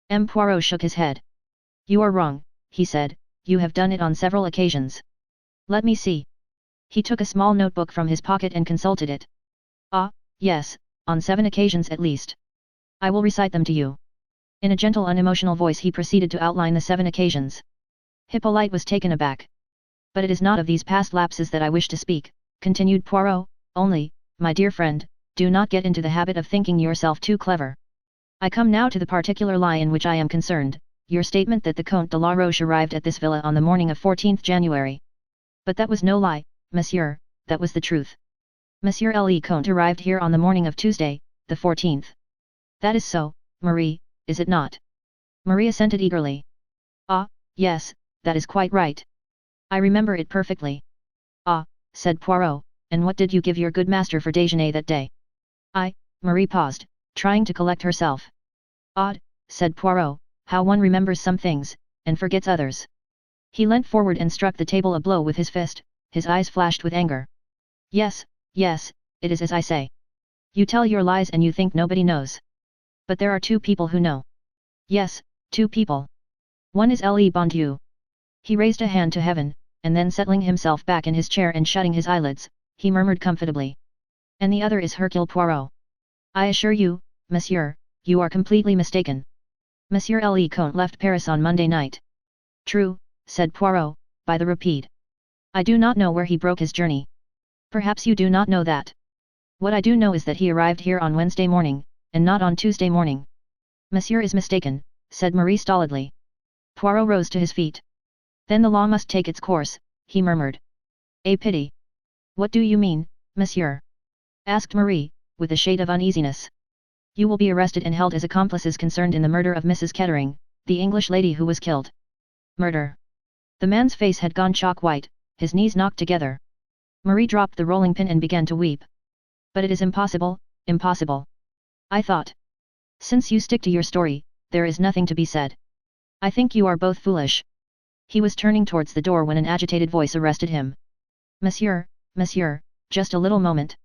Poirot shook his head. You are wrong, he said, you have done it on several occasions. Let me see. He took a small notebook from his pocket and consulted it. Ah, yes, on 7 occasions at least. I will recite them to you. In a gentle unemotional voice he proceeded to outline the 7 occasions. Hippolyte was taken aback. But it is not of these past lapses that I wish to speak, continued Poirot, only, my dear friend, do not get into the habit of thinking yourself too clever. I come now to the particular lie in which I am concerned, your statement that the Comte de la Roche arrived at this villa on the morning of 14th January. But that was no lie, monsieur, that was the truth. Monsieur Le Comte arrived here on the morning of Tuesday, the 14th. That is so, Marie, is it not? Marie assented eagerly. Ah, yes, that is quite right. I remember it perfectly. Ah, said Poirot, and what did you give your good master for déjeuner that day? Marie paused, trying to collect herself. Odd, said Poirot, how one remembers some things, and forgets others. He leant forward and struck the table a blow with his fist, his eyes flashed with anger. Yes, yes, it is as I say. You tell your lies and you think nobody knows. But there are 2 people who know. Yes, 2 people. One is Le Bon Dieu. He raised a hand to heaven, and then settling himself back in his chair and shutting his eyelids, he murmured comfortably. And the other is Hercule Poirot. I assure you, monsieur, you are completely mistaken. Monsieur Le Comte left Paris on Monday night. True, said Poirot, by the rapide. I do not know where he broke his journey. Perhaps you do not know that. What I do know is that he arrived here on Wednesday morning, and not on Tuesday morning. Monsieur is mistaken, said Marie stolidly. Poirot rose to his feet. Then the law must take its course, he murmured. A pity. What do you mean, monsieur? Asked Marie, with a shade of uneasiness. You will be arrested and held as accomplices concerned in the murder of Mrs. Kettering, the English lady who was killed. Murder. The man's face had gone chalk white, his knees knocked together. Marie dropped the rolling pin and began to weep. But it is impossible, impossible. I thought. Since you stick to your story, there is nothing to be said. I think you are both foolish. He was turning towards the door when an agitated voice arrested him. Monsieur, monsieur, just a little moment.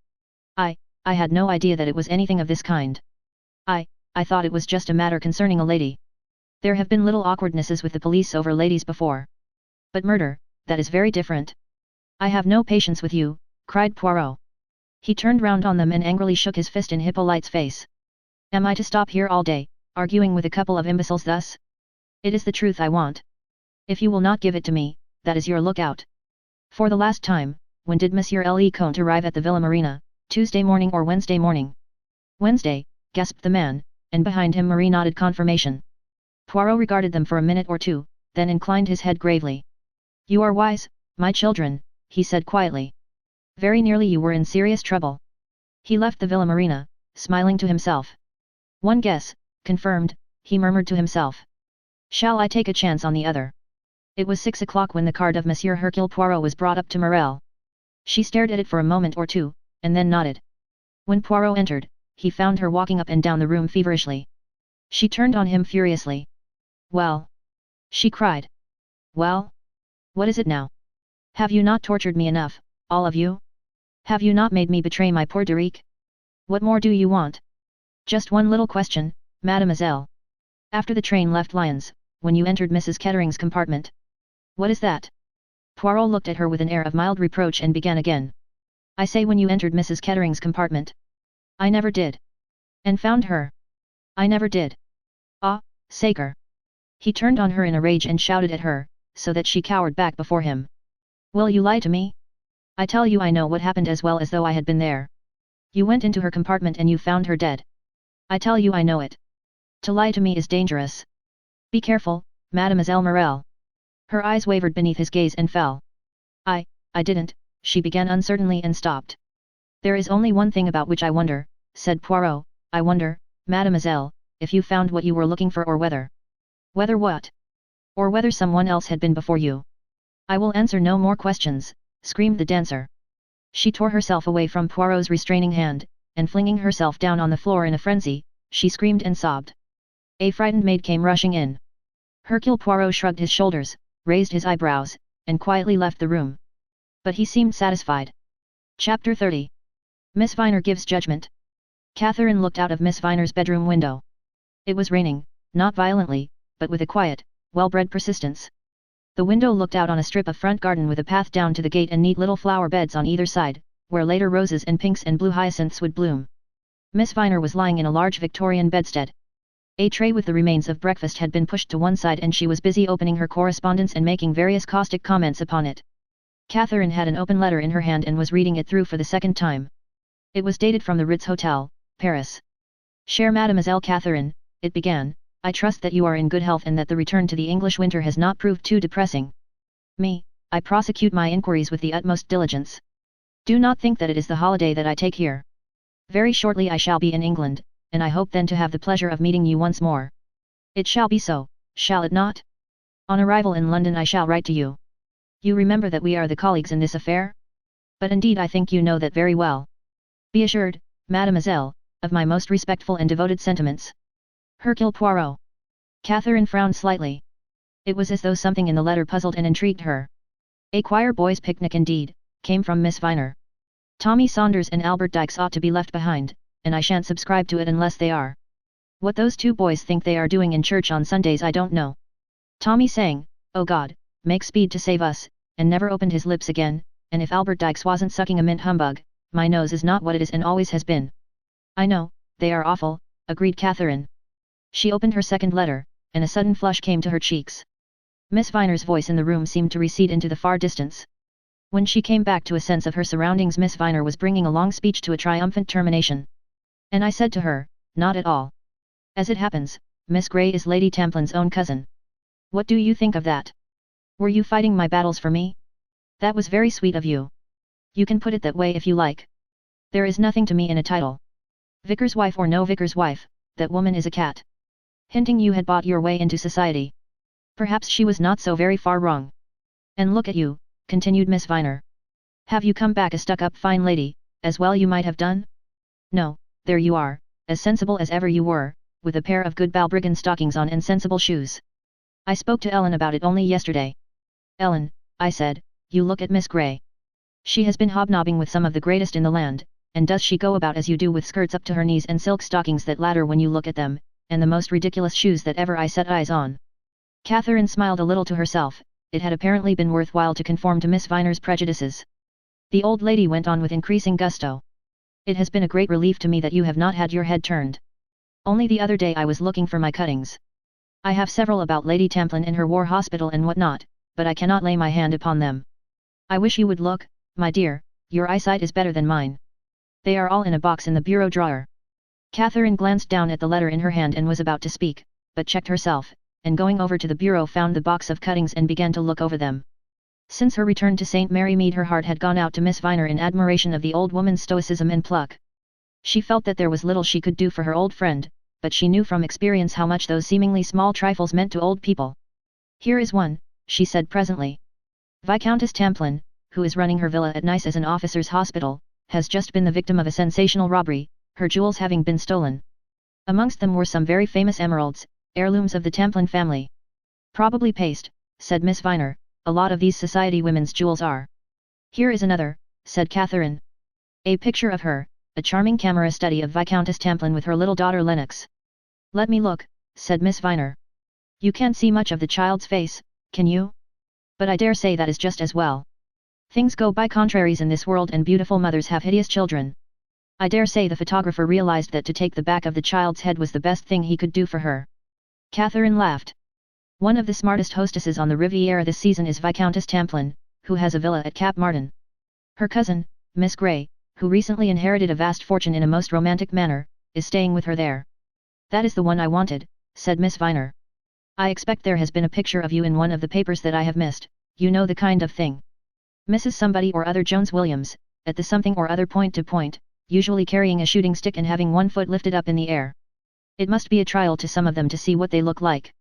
I had no idea that it was anything of this kind. I thought it was just a matter concerning a lady. There have been little awkwardnesses with the police over ladies before. But murder, that is very different. I have no patience with you, cried Poirot. He turned round on them and angrily shook his fist in Hippolyte's face. Am I to stop here all day, arguing with a couple of imbeciles thus? It is the truth I want. If you will not give it to me, that is your lookout. For the last time, when did Monsieur Le Comte arrive at the Villa Marina, Tuesday morning or Wednesday morning? Wednesday, gasped the man, and behind him Marie nodded confirmation. Poirot regarded them for a minute or two, then inclined his head gravely. You are wise, my children, he said quietly. Very nearly you were in serious trouble. He left the Villa Marina, smiling to himself. One guess, confirmed, he murmured to himself. Shall I take a chance on the other? It was 6 o'clock when the card of Monsieur Hercule Poirot was brought up to Morel. She stared at it for a moment or two, and then nodded. When Poirot entered, he found her walking up and down the room feverishly. She turned on him furiously. Well? She cried. Well? What is it now? Have you not tortured me enough, all of you? Have you not made me betray my poor Derek? What more do you want? Just one little question, mademoiselle. After the train left Lyons, when you entered Mrs. Kettering's compartment. What is that? Poirot looked at her with an air of mild reproach and began again. I say when you entered Mrs. Kettering's compartment. I never did. And found her. I never did. Ah, sacre. He turned on her in a rage and shouted at her, so that she cowered back before him. Will you lie to me? I tell you I know what happened as well as though I had been there. You went into her compartment and you found her dead. I tell you I know it. To lie to me is dangerous. Be careful, Mademoiselle Morel. Her eyes wavered beneath his gaze and fell. I didn't, she began uncertainly and stopped. There is only one thing about which I wonder, said Poirot, I wonder, mademoiselle, if you found what you were looking for or whether. Whether what? Or whether someone else had been before you. I will answer no more questions, screamed the dancer. She tore herself away from Poirot's restraining hand, and flinging herself down on the floor in a frenzy, she screamed and sobbed. A frightened maid came rushing in. Hercule Poirot shrugged his shoulders, raised his eyebrows, and quietly left the room. But he seemed satisfied. Chapter 30. Miss Viner gives judgment. Catherine looked out of Miss Viner's bedroom window. It was raining, not violently, but with a quiet, well-bred persistence. The window looked out on a strip of front garden with a path down to the gate and neat little flower beds on either side, where later roses and pinks and blue hyacinths would bloom. Miss Viner was lying in a large Victorian bedstead. A tray with the remains of breakfast had been pushed to one side and she was busy opening her correspondence and making various caustic comments upon it. Catherine had an open letter in her hand and was reading it through for the second time. It was dated from the Ritz Hotel, Paris. Chère Mademoiselle Catherine, it began, I trust that you are in good health and that the return to the English winter has not proved too depressing. I prosecute my inquiries with the utmost diligence. Do not think that it is the holiday that I take here. Very shortly I shall be in England, and I hope then to have the pleasure of meeting you once more. It shall be so, shall it not? On arrival in London I shall write to you. You remember that we are the colleagues in this affair? But indeed I think you know that very well. Be assured, mademoiselle, of my most respectful and devoted sentiments. Hercule Poirot. Catherine frowned slightly. It was as though something in the letter puzzled and intrigued her. A choir boys' picnic indeed, came from Miss Viner. Tommy Saunders and Albert Dykes ought to be left behind, and I shan't subscribe to it unless they are. What those two boys think they are doing in church on Sundays I don't know. Tommy sang, "Oh God, make speed to save us," and never opened his lips again, and if Albert Dykes wasn't sucking a mint humbug, my nose is not what it is and always has been. I know, they are awful, agreed Catherine. She opened her second letter, and a sudden flush came to her cheeks. Miss Viner's voice in the room seemed to recede into the far distance. When she came back to a sense of her surroundings, Miss Viner was bringing a long speech to a triumphant termination. And I said to her, not at all. As it happens, Miss Grey is Lady Tamplin's own cousin. What do you think of that? Were you fighting my battles for me? That was very sweet of you. You can put it that way if you like. There is nothing to me in a title. Vicar's wife or no vicar's wife, that woman is a cat. Hinting you had bought your way into society. Perhaps she was not so very far wrong. And look at you, continued Miss Viner. Have you come back a stuck-up fine lady, as well you might have done? No, there you are, as sensible as ever you were, with a pair of good balbriggan stockings on and sensible shoes. I spoke to Ellen about it only yesterday. Ellen, I said, you look at Miss Grey. She has been hobnobbing with some of the greatest in the land, and does she go about as you do with skirts up to her knees and silk stockings that latter when you look at them, and the most ridiculous shoes that ever I set eyes on. Catherine smiled a little to herself. It had apparently been worthwhile to conform to Miss Viner's prejudices. The old lady went on with increasing gusto. It has been a great relief to me that you have not had your head turned. Only the other day I was looking for my cuttings. I have several about Lady Tamplin and her war hospital and what not, but I cannot lay my hand upon them. I wish you would look, my dear, your eyesight is better than mine. They are all in a box in the bureau drawer. Catherine glanced down at the letter in her hand and was about to speak, but checked herself, and going over to the bureau found the box of cuttings and began to look over them. Since her return to St. Mary Mead her heart had gone out to Miss Viner in admiration of the old woman's stoicism and pluck. She felt that there was little she could do for her old friend, but she knew from experience how much those seemingly small trifles meant to old people. Here is one, she said presently. Viscountess Tamplin, who is running her villa at Nice as an officer's hospital, has just been the victim of a sensational robbery, her jewels having been stolen. Amongst them were some very famous emeralds, heirlooms of the Tamplin family. Probably paste, said Miss Viner, a lot of these society women's jewels are. Here is another, said Catherine. A picture of her, a charming camera study of Viscountess Tamplin with her little daughter Lennox. Let me look, said Miss Viner. You can't see much of the child's face, can you? But I dare say that is just as well. Things go by contraries in this world and beautiful mothers have hideous children. I dare say the photographer realized that to take the back of the child's head was the best thing he could do for her. Catherine laughed. One of the smartest hostesses on the Riviera this season is Viscountess Tamplin, who has a villa at Cap Martin. Her cousin, Miss Grey, who recently inherited a vast fortune in a most romantic manner, is staying with her there. That is the one I wanted, said Miss Viner. I expect there has been a picture of you in one of the papers that I have missed, you know the kind of thing. Mrs. Somebody or other Jones Williams, at the something or other point to point, usually carrying a shooting stick and having one foot lifted up in the air. It must be a trial to some of them to see what they look like.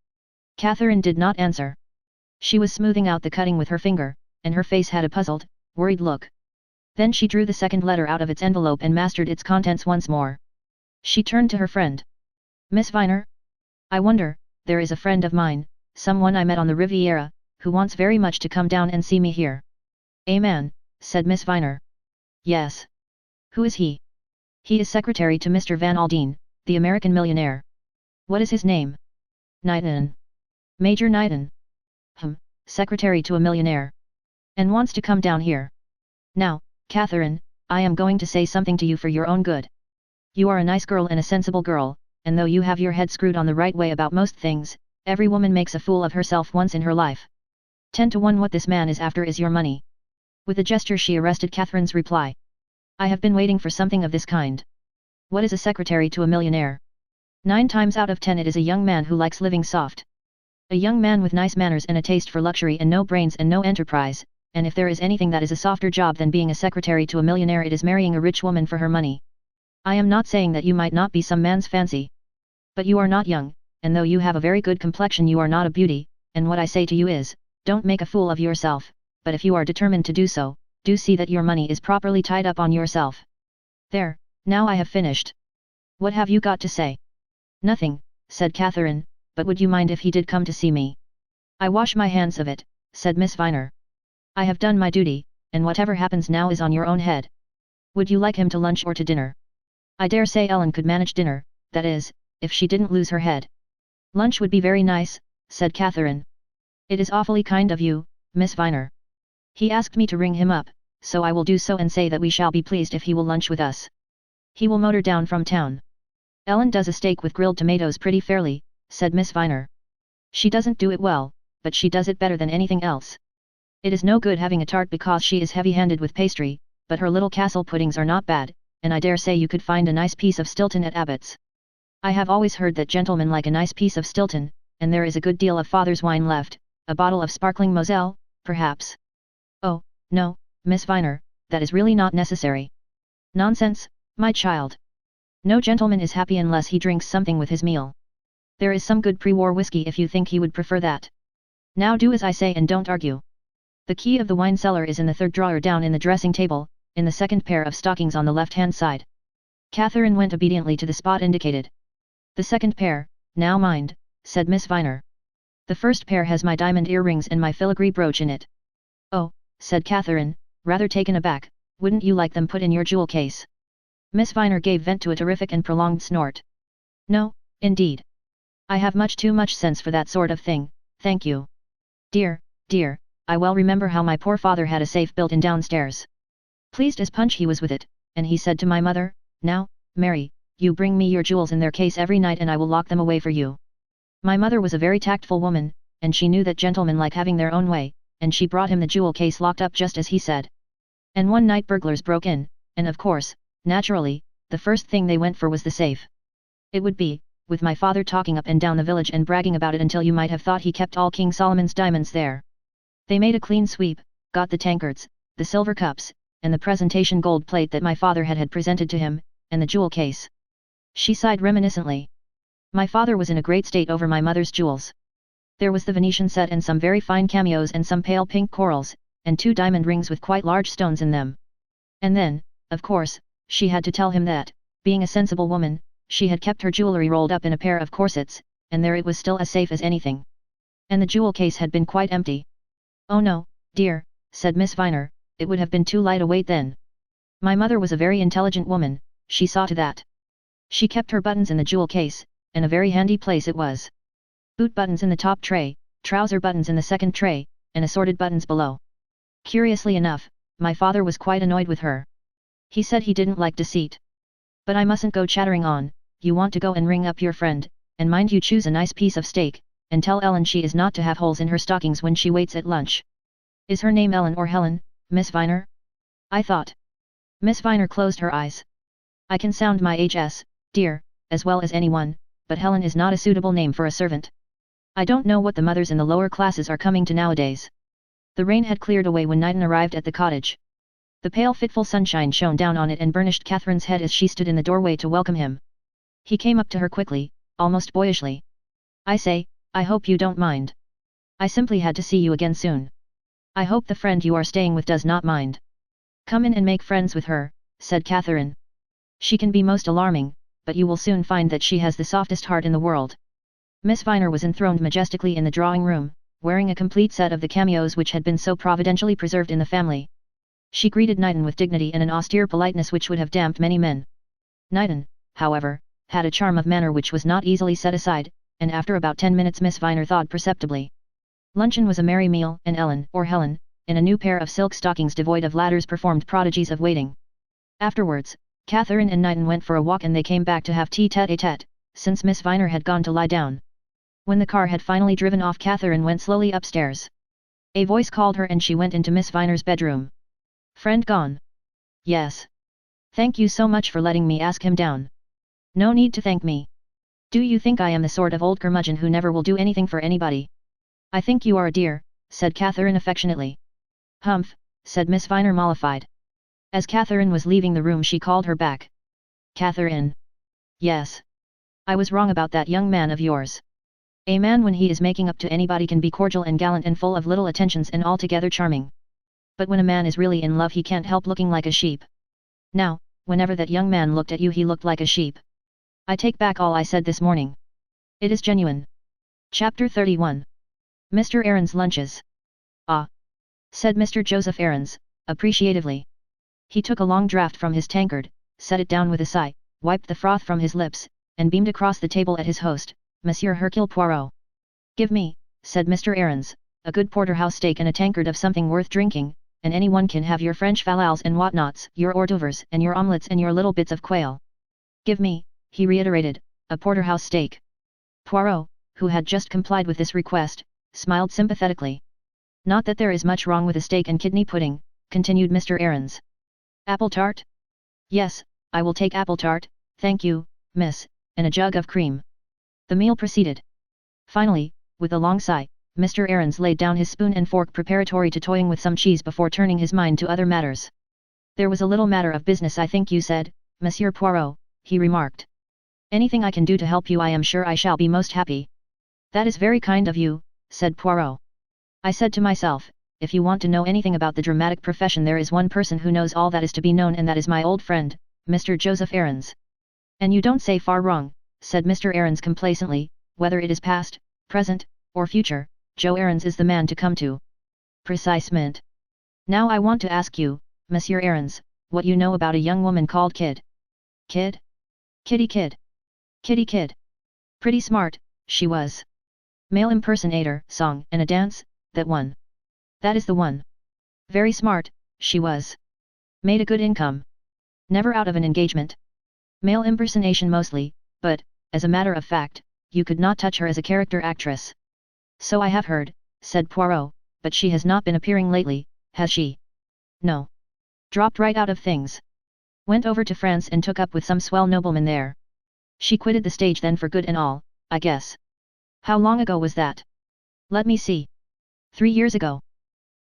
Catherine did not answer. She was smoothing out the cutting with her finger, and her face had a puzzled, worried look. Then she drew the second letter out of its envelope and mastered its contents once more. She turned to her friend. Miss Viner? I wonder, there is a friend of mine, someone I met on the Riviera, who wants very much to come down and see me here. A man, said Miss Viner. Yes. Who is he? He is secretary to Mr. Van Aldine, the American millionaire. What is his name? Knighton. Major Knighton. Secretary to a millionaire. And wants to come down here. Now, Catherine, I am going to say something to you for your own good. You are a nice girl and a sensible girl, and though you have your head screwed on the right way about most things, every woman makes a fool of herself once in her life. 10 to 1 what this man is after is your money. With a gesture she arrested Catherine's reply. I have been waiting for something of this kind. What is a secretary to a millionaire? 9 times out of 10 it is a young man who likes living soft. A young man with nice manners and a taste for luxury and no brains and no enterprise, and if there is anything that is a softer job than being a secretary to a millionaire it is marrying a rich woman for her money. I am not saying that you might not be some man's fancy. But you are not young, and though you have a very good complexion you are not a beauty, and what I say to you is, don't make a fool of yourself, but if you are determined to do so, do see that your money is properly tied up on yourself. There, now I have finished. What have you got to say? Nothing, said Catherine, but would you mind if he did come to see me? I wash my hands of it, said Miss Viner. I have done my duty, and whatever happens now is on your own head. Would you like him to lunch or to dinner? I dare say Ellen could manage dinner, that is, if she didn't lose her head. Lunch would be very nice, said Catherine. It is awfully kind of you, Miss Viner. He asked me to ring him up, so I will do so and say that we shall be pleased if he will lunch with us. He will motor down from town. Ellen does a steak with grilled tomatoes pretty fairly, said Miss Viner. She doesn't do it well, but she does it better than anything else. It is no good having a tart because she is heavy-handed with pastry, but her little castle puddings are not bad, and I dare say you could find a nice piece of Stilton at Abbott's. I have always heard that gentlemen like a nice piece of Stilton, and there is a good deal of father's wine left, a bottle of sparkling Moselle, perhaps. Oh, no, Miss Viner, that is really not necessary. Nonsense, my child. No gentleman is happy unless he drinks something with his meal. There is some good pre-war whiskey if you think he would prefer that. Now do as I say and don't argue. The key of the wine cellar is in the third drawer down in the dressing table, in the second pair of stockings on the left-hand side. Catherine went obediently to the spot indicated. The second pair, now mind, said Miss Viner. The first pair has my diamond earrings and my filigree brooch in it. Oh, said Catherine, rather taken aback, wouldn't you like them put in your jewel case? Miss Viner gave vent to a terrific and prolonged snort. No, indeed. I have much too much sense for that sort of thing, thank you. Dear, dear, I well remember how my poor father had a safe built in downstairs. Pleased as punch he was with it, and he said to my mother, now, Mary, you bring me your jewels in their case every night and I will lock them away for you. My mother was a very tactful woman, and she knew that gentlemen like having their own way, and she brought him the jewel case locked up just as he said. And one night burglars broke in, and of course, naturally, the first thing they went for was the safe. It would be, with my father talking up and down the village and bragging about it until you might have thought he kept all King Solomon's diamonds there. They made a clean sweep, got the tankards, the silver cups, and the presentation gold plate that my father had presented to him, and the jewel case. She sighed reminiscently. My father was in a great state over my mother's jewels. There was the Venetian set and some very fine cameos and some pale pink corals, and 2 diamond rings with quite large stones in them. And then, of course, she had to tell him that, being a sensible woman, she had kept her jewellery rolled up in a pair of corsets, and there it was still as safe as anything. And the jewel case had been quite empty. Oh no, dear, said Miss Viner, it would have been too light a weight then. My mother was a very intelligent woman, she saw to that. She kept her buttons in the jewel case, and a very handy place it was. Boot buttons in the top tray, trouser buttons in the second tray, and assorted buttons below. Curiously enough, my father was quite annoyed with her. He said he didn't like deceit. But I mustn't go chattering on, you want to go and ring up your friend, and mind you choose a nice piece of steak, and tell Ellen she is not to have holes in her stockings when she waits at lunch. Is her name Ellen or Helen, Miss Viner? I thought. Miss Viner closed her eyes. I can sound my HS, dear, as well as anyone, but Helen is not a suitable name for a servant. I don't know what the mothers in the lower classes are coming to nowadays. The rain had cleared away when Knighton arrived at the cottage. The pale fitful sunshine shone down on it and burnished Catherine's head as she stood in the doorway to welcome him. He came up to her quickly, almost boyishly. I say, I hope you don't mind. I simply had to see you again soon. I hope the friend you are staying with does not mind. Come in and make friends with her, said Catherine. She can be most alarming, but you will soon find that she has the softest heart in the world. Miss Viner was enthroned majestically in the drawing-room, wearing a complete set of the cameos which had been so providentially preserved in the family. She greeted Knighton with dignity and an austere politeness which would have damped many men. Knighton, however, had a charm of manner which was not easily set aside, and after about 10 minutes Miss Viner thawed perceptibly. Luncheon was a merry meal, and Ellen, or Helen, in a new pair of silk stockings devoid of ladders performed prodigies of waiting. Afterwards, Catherine and Knighton went for a walk and they came back to have tea tete-a-tete, since Miss Viner had gone to lie down. When the car had finally driven off, Catherine went slowly upstairs. A voice called her and she went into Miss Viner's bedroom. Friend gone? Yes. Thank you so much for letting me ask him down. No need to thank me. Do you think I am the sort of old curmudgeon who never will do anything for anybody? I think you are a dear, said Catherine affectionately. Humph, said Miss Viner mollified. As Catherine was leaving the room she called her back. Catherine. Yes. I was wrong about that young man of yours. A man when he is making up to anybody can be cordial and gallant and full of little attentions and altogether charming. But when a man is really in love he can't help looking like a sheep. Now, whenever that young man looked at you he looked like a sheep. I take back all I said this morning. It is genuine. Chapter 31. Mr. Aaron's lunches. Ah! Said Mr. Joseph Aarons, appreciatively. He took a long draught from his tankard, set it down with a sigh, wiped the froth from his lips, and beamed across the table at his host, Monsieur Hercule Poirot. Give me, said Mr. Aarons, a good porterhouse steak and a tankard of something worth drinking, and anyone can have your French fallals and whatnots, your hors d'oeuvres and your omelettes and your little bits of quail. Give me, he reiterated, a porterhouse steak. Poirot, who had just complied with this request, smiled sympathetically. Not that there is much wrong with a steak and kidney pudding, continued Mr. Aarons. Apple tart? Yes, I will take apple tart, thank you, miss, and a jug of cream. The meal proceeded. Finally, with a long sigh, Mr. Aarons laid down his spoon and fork preparatory to toying with some cheese before turning his mind to other matters. There was a little matter of business I think you said, Monsieur Poirot, he remarked. Anything I can do to help you I am sure I shall be most happy. That is very kind of you, said Poirot. I said to myself, if you want to know anything about the dramatic profession there is one person who knows all that is to be known and that is my old friend, Mr. Joseph Aarons. And you don't say far wrong, said Mr. Aarons complacently, whether it is past, present, or future, Joe Aarons is the man to come to. Precisement. Now I want to ask you, Monsieur Aarons, what you know about a young woman called Kid. Kid? Kitty Kid. Kitty Kid. Pretty smart, she was. Male impersonator, song and a dance, that one. That is the one. Very smart, she was. Made a good income. Never out of an engagement. Male impersonation mostly, but, as a matter of fact, you could not touch her as a character actress. So I have heard, said Poirot, but she has not been appearing lately, has she? No. Dropped right out of things. Went over to France and took up with some swell nobleman there. She quitted the stage then for good and all, I guess. How long ago was that? Let me see. 3 years ago.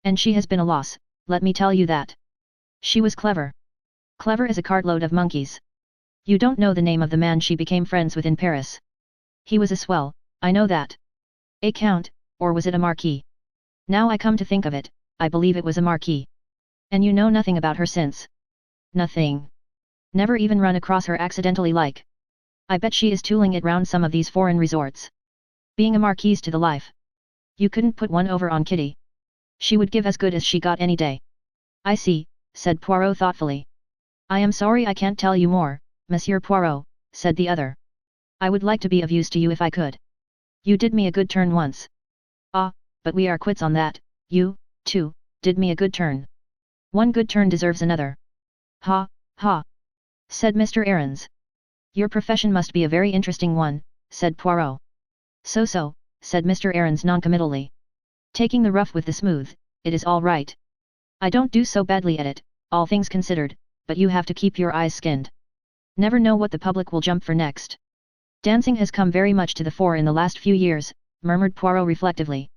And she has been a loss, let me tell you that. She was clever. Clever as a cartload of monkeys. You don't know the name of the man she became friends with in Paris. He was a swell, I know that. A count, or was it a marquis? Now I come to think of it, I believe it was a marquis. And you know nothing about her since? Nothing. Never even run across her accidentally like. I bet she is tooling it round some of these foreign resorts. Being a marquise to the life. You couldn't put one over on Kitty. She would give as good as she got any day. I see, said Poirot thoughtfully. I am sorry I can't tell you more, Monsieur Poirot, said the other. I would like to be of use to you if I could. You did me a good turn once. Ah, but we are quits on that, you, too, did me a good turn. One good turn deserves another. Ha, ha, said Mr. Aarons. Your profession must be a very interesting one, said Poirot. So, said Mr. Aarons noncommittally. Taking the rough with the smooth, it is all right. I don't do so badly at it, all things considered, but you have to keep your eyes skinned. Never know what the public will jump for next. Dancing has come very much to the fore in the last few years, murmured Poirot reflectively.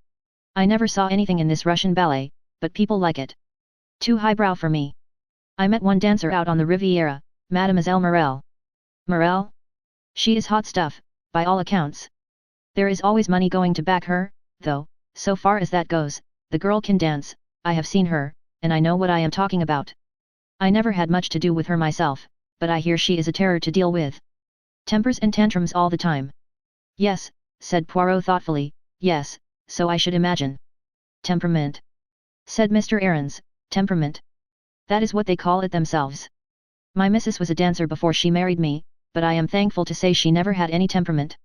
I never saw anything in this Russian ballet, but people like it. Too highbrow for me. I met one dancer out on the Riviera, Mademoiselle Morel. Morel? She is hot stuff, by all accounts. There is always money going to back her, though, so far as that goes, the girl can dance, I have seen her, and I know what I am talking about. I never had much to do with her myself, but I hear she is a terror to deal with. Tempers and tantrums all the time. Yes, said Poirot thoughtfully, yes, so I should imagine. Temperament. Said Mr. Aarons, temperament. That is what they call it themselves. My missus was a dancer before she married me, but I am thankful to say she never had any temperament.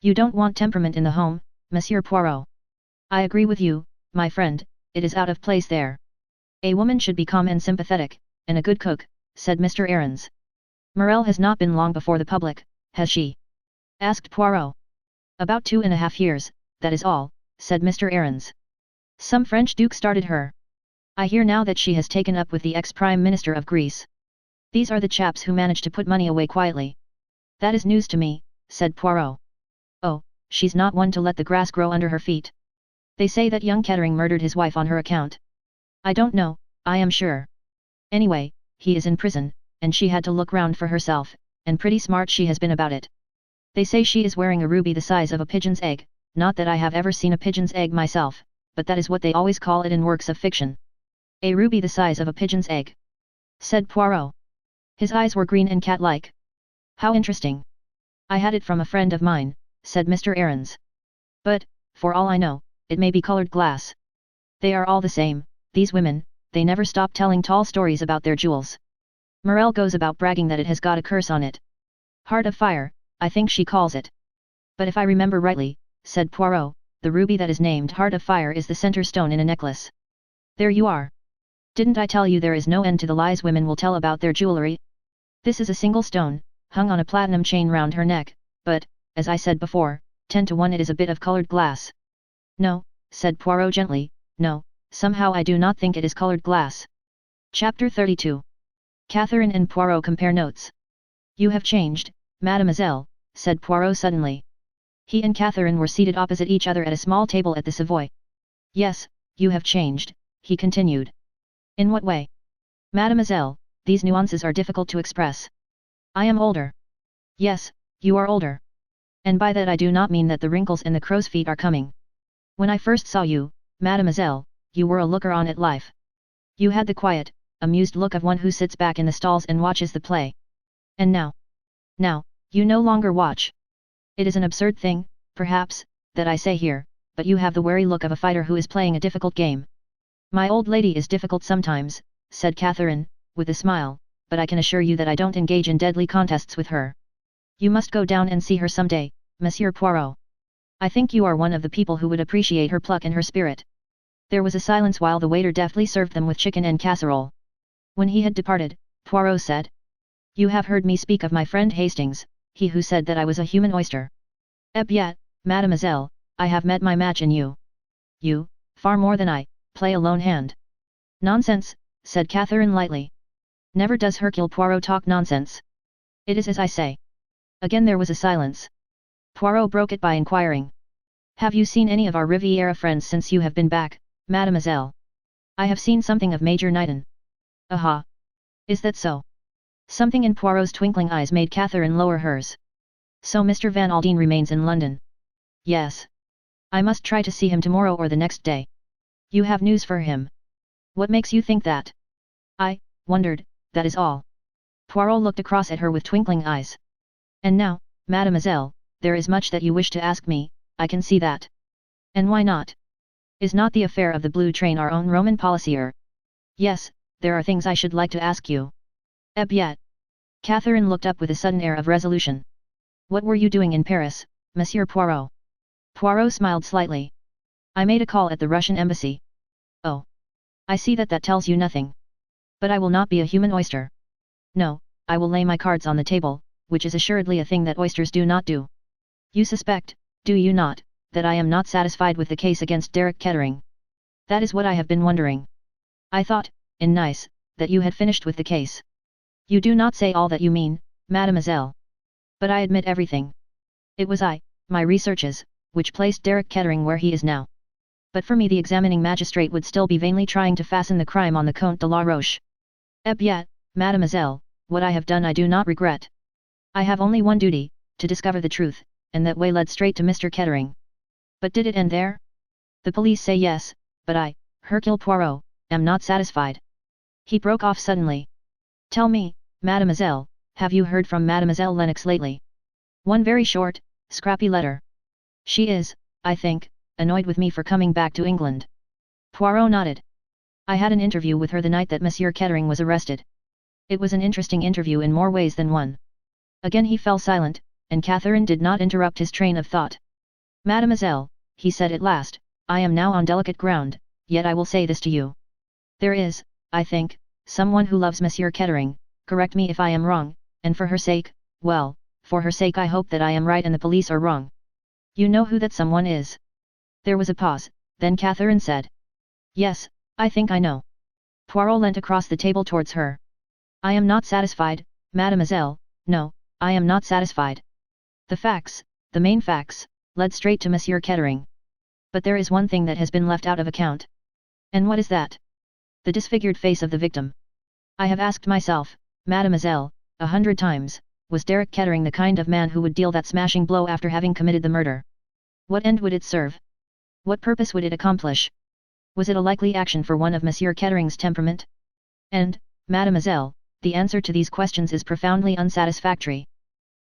You don't want temperament in the home, Monsieur Poirot. I agree with you, my friend, it is out of place there. A woman should be calm and sympathetic, and a good cook, said Mr. Ahrens. Morel has not been long before the public, has she? Asked Poirot. About 2.5 years, that is all, said Mr. Ahrens. Some French duke started her. I hear now that she has taken up with the ex-Prime Minister of Greece. These are the chaps who manage to put money away quietly. That is news to me, said Poirot. Oh, she's not one to let the grass grow under her feet. They say that young Kettering murdered his wife on her account. I don't know, I am sure. Anyway, he is in prison, and she had to look round for herself, and pretty smart she has been about it. They say she is wearing a ruby the size of a pigeon's egg, not that I have ever seen a pigeon's egg myself, but that is what they always call it in works of fiction. A ruby the size of a pigeon's egg, said Poirot. His eyes were green and cat-like. How interesting. I had it from a friend of mine, said Mr. Ahrens. But, for all I know, it may be colored glass. They are all the same, these women, they never stop telling tall stories about their jewels. Morel goes about bragging that it has got a curse on it. Heart of fire, I think she calls it. But if I remember rightly, said Poirot, the ruby that is named Heart of Fire is the center stone in a necklace. There you are. Didn't I tell you there is no end to the lies women will tell about their jewelry? This is a single stone, hung on a platinum chain round her neck, but, as I said before, 10 to 1 it is a bit of colored glass. No, said Poirot gently, no, somehow I do not think it is colored glass. Chapter 32. Catherine and Poirot compare notes. You have changed, mademoiselle, said Poirot suddenly. He and Catherine were seated opposite each other at a small table at the Savoy. Yes, you have changed, he continued. In what way? Mademoiselle, these nuances are difficult to express. I am older. Yes, you are older. And by that I do not mean that the wrinkles and the crow's feet are coming. When I first saw you, mademoiselle, you were a looker-on at life. You had the quiet, amused look of one who sits back in the stalls and watches the play. And now? Now, you no longer watch. It is an absurd thing, perhaps, that I say here, but you have the wary look of a fighter who is playing a difficult game. My old lady is difficult sometimes, said Catherine, with a smile, but I can assure you that I don't engage in deadly contests with her. You must go down and see her some day, Monsieur Poirot. I think you are one of the people who would appreciate her pluck and her spirit. There was a silence while the waiter deftly served them with chicken and casserole. When he had departed, Poirot said, You have heard me speak of my friend Hastings, he who said that I was a human oyster. Eh bien, mademoiselle, I have met my match in you. You, far more than I, play a lone hand. Nonsense, said Catherine lightly. Never does Hercule Poirot talk nonsense. It is as I say. Again there was a silence. Poirot broke it by inquiring. Have you seen any of our Riviera friends since you have been back, mademoiselle? I have seen something of Major Knighton. Aha! Is that so? Something in Poirot's twinkling eyes made Catherine lower hers. So Mr. Van Aldine remains in London? Yes. I must try to see him tomorrow or the next day. You have news for him. What makes you think that? I wondered, that is all. Poirot looked across at her with twinkling eyes. And now, mademoiselle, there is much that you wish to ask me, I can see that. And why not? Is not the affair of the blue train our own Roman policy? Yes, there are things I should like to ask you. Eh bien. Catherine looked up with a sudden air of resolution. What were you doing in Paris, Monsieur Poirot? Poirot smiled slightly. I made a call at the Russian embassy. Oh. I see that tells you nothing. But I will not be a human oyster. No, I will lay my cards on the table, which is assuredly a thing that oysters do not do. You suspect, do you not, that I am not satisfied with the case against Derek Kettering? That is what I have been wondering. I thought, in Nice, that you had finished with the case. You do not say all that you mean, mademoiselle. But I admit everything. It was my researches, which placed Derek Kettering where he is now. But for me the examining magistrate would still be vainly trying to fasten the crime on the Comte de la Roche. Eh bien, mademoiselle, what I have done I do not regret. I have only one duty, to discover the truth, and that way led straight to Mr. Kettering. But did it end there? The police say yes, but I, Hercule Poirot, am not satisfied. He broke off suddenly. Tell me, mademoiselle, have you heard from Mademoiselle Lennox lately? One very short, scrappy letter. She is, I think, annoyed with me for coming back to England. Poirot nodded. I had an interview with her the night that Monsieur Kettering was arrested. It was an interesting interview in more ways than one. Again he fell silent, and Catherine did not interrupt his train of thought. Mademoiselle, he said at last, I am now on delicate ground, yet I will say this to you. There is, I think, someone who loves Monsieur Kettering, Correct me if I am wrong, and for her sake, well, for her sake I hope that I am right and the police are wrong. You know who that someone is? There was a pause, then Catherine said. Yes, I think I know. Poirot leant across the table towards her. I am not satisfied, mademoiselle, no, I am not satisfied. The facts, the main facts, led straight to Monsieur Kettering. But there is one thing that has been left out of account. And what is that? The disfigured face of the victim. I have asked myself, mademoiselle, 100 times, was Derek Kettering the kind of man who would deal that smashing blow after having committed the murder? What end would it serve? What purpose would it accomplish? Was it a likely action for one of Monsieur Kettering's temperament? And, mademoiselle, the answer to these questions is profoundly unsatisfactory.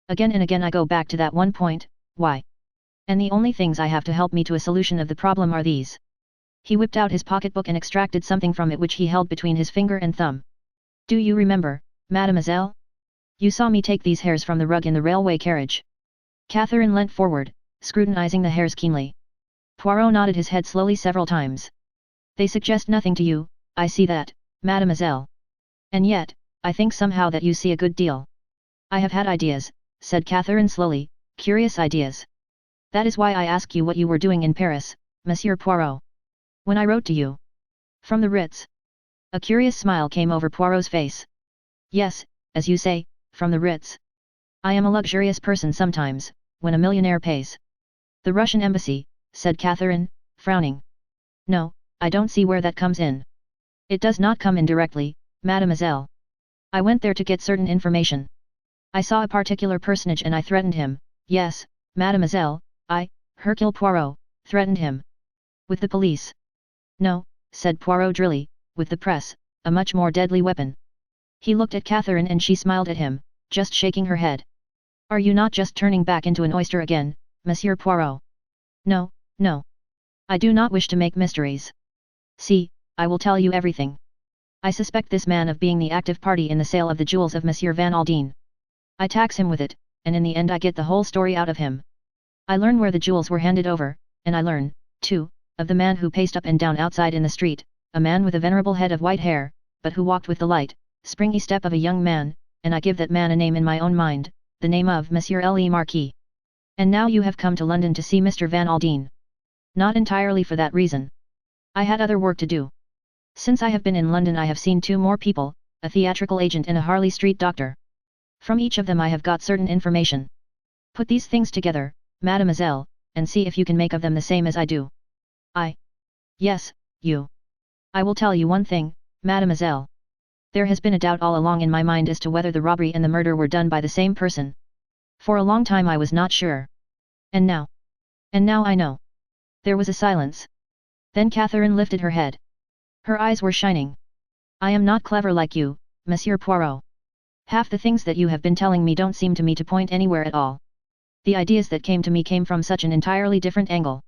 Again and again I go back to that one point, why? And the only things I have to help me to a solution of the problem are these. He whipped out his pocketbook and extracted something from it which he held between his finger and thumb. Do you remember, mademoiselle? You saw me take these hairs from the rug in the railway carriage. Catherine leant forward, scrutinizing the hairs keenly. Poirot nodded his head slowly several times. They suggest nothing to you, I see that, mademoiselle. And yet, I think somehow that you see a good deal. I have had ideas, said Catherine slowly, curious ideas. That is why I ask you what you were doing in Paris, Monsieur Poirot. When I wrote to you. From the Ritz. A curious smile came over Poirot's face. Yes, as you say, from the Ritz. I am a luxurious person sometimes, when a millionaire pays. The Russian embassy, said Catherine, frowning. No, I don't see where that comes in. It does not come in directly, mademoiselle. I went there to get certain information. I saw a particular personage and I threatened him, yes, mademoiselle, I, Hercule Poirot, threatened him. With the police. No, said Poirot drily, with the press, a much more deadly weapon. He looked at Catherine and she smiled at him, just shaking her head. Are you not just turning back into an oyster again, Monsieur Poirot? No, no. I do not wish to make mysteries. See, I will tell you everything. I suspect this man of being the active party in the sale of the jewels of Monsieur Van Aldine. I tax him with it, and in the end I get the whole story out of him. I learn where the jewels were handed over, and I learn, too, of the man who paced up and down outside in the street, a man with a venerable head of white hair, but who walked with the light, springy step of a young man, and I give that man a name in my own mind, the name of Monsieur Le Marquis. And now you have come to London to see Mr. Van Aldine. Not entirely for that reason. I had other work to do. Since I have been in London I have seen 2 more people, a theatrical agent and a Harley Street doctor. From each of them I have got certain information. Put these things together, mademoiselle, and see if you can make of them the same as I do. Yes, you. I will tell you one thing, mademoiselle. There has been a doubt all along in my mind as to whether the robbery and the murder were done by the same person. For a long time I was not sure. And now I know. There was a silence. Then Catherine lifted her head. Her eyes were shining. I am not clever like you, Monsieur Poirot. Half the things that you have been telling me don't seem to me to point anywhere at all. The ideas that came to me came from such an entirely different angle.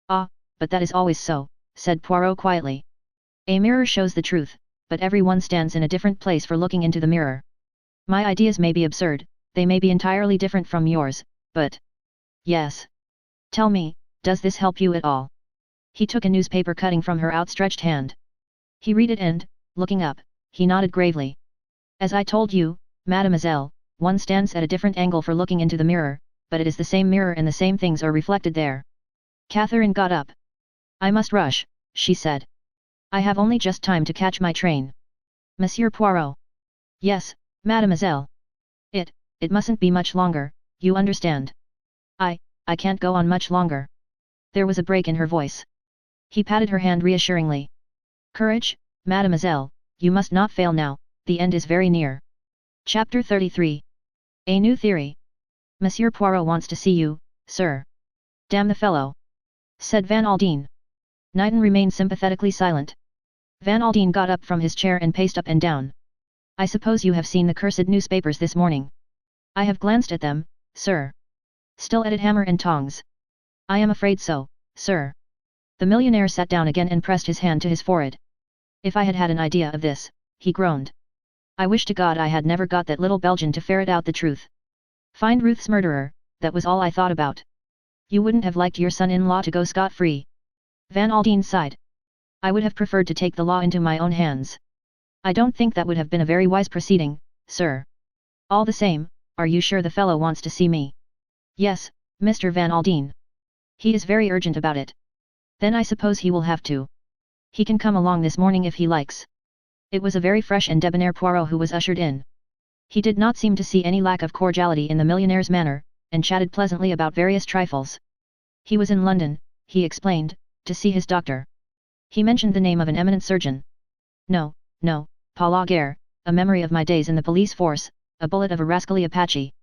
Ah, but that is always so, said Poirot quietly. A mirror shows the truth, but everyone stands in a different place for looking into the mirror. My ideas may be absurd, they may be entirely different from yours, but... Yes. Tell me, does this help you at all? He took a newspaper cutting from her outstretched hand. He read it and, looking up, he nodded gravely. As I told you, mademoiselle, one stands at a different angle for looking into the mirror, but it is the same mirror and the same things are reflected there. Catherine got up. I must rush, she said. I have only just time to catch my train. Monsieur Poirot. Yes, mademoiselle. It mustn't be much longer, you understand. I can't go on much longer. There was a break in her voice. He patted her hand reassuringly. Courage, mademoiselle, you must not fail now, the end is very near. Chapter 33. A new theory. Monsieur Poirot wants to see you, sir. Damn the fellow. Said Van Aldine. Knighton remained sympathetically silent. Van Aldine got up from his chair and paced up and down. I suppose you have seen the cursed newspapers this morning. I have glanced at them, sir. Still at it hammer and tongs. I am afraid so, sir. The millionaire sat down again and pressed his hand to his forehead. If I had had an idea of this, he groaned. I wish to God I had never got that little Belgian to ferret out the truth. Find Ruth's murderer, that was all I thought about. You wouldn't have liked your son-in-law to go scot-free. Van Aldine sighed. I would have preferred to take the law into my own hands. I don't think that would have been a very wise proceeding, sir. All the same, are you sure the fellow wants to see me? Yes, Mr. Van Aldine. He is very urgent about it. Then I suppose he will have to. He can come along this morning if he likes. It was a very fresh and debonair Poirot who was ushered in. He did not seem to see any lack of cordiality in the millionaire's manner, and chatted pleasantly about various trifles. He was in London, he explained, to see his doctor. He mentioned the name of an eminent surgeon. No, Paul Augier, a memory of my days in the police force, a bullet of a rascally Apache.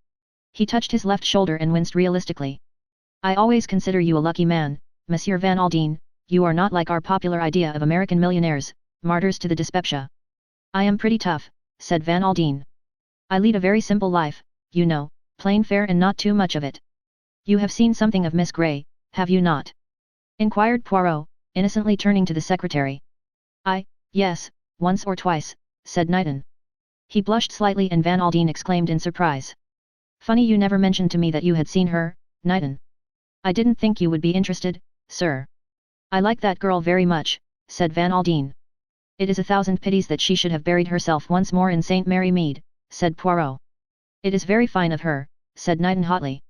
He touched his left shoulder and winced realistically. I always consider you a lucky man, Monsieur Van Aldine. You are not like our popular idea of American millionaires, martyrs to the dyspepsia. I am pretty tough, said Van Aldine. I lead a very simple life, you know, plain fare and not too much of it. You have seen something of Miss Grey, have you not? Inquired Poirot, innocently turning to the secretary. Yes, once or twice, said Knighton. He blushed slightly and Van Aldine exclaimed in surprise. Funny you never mentioned to me that you had seen her, Knighton. I didn't think you would be interested, sir. I like that girl very much, said Van Aldine. It is 1,000 pities that she should have buried herself once more in St. Mary Mead, said Poirot. It is very fine of her, said Knighton hotly.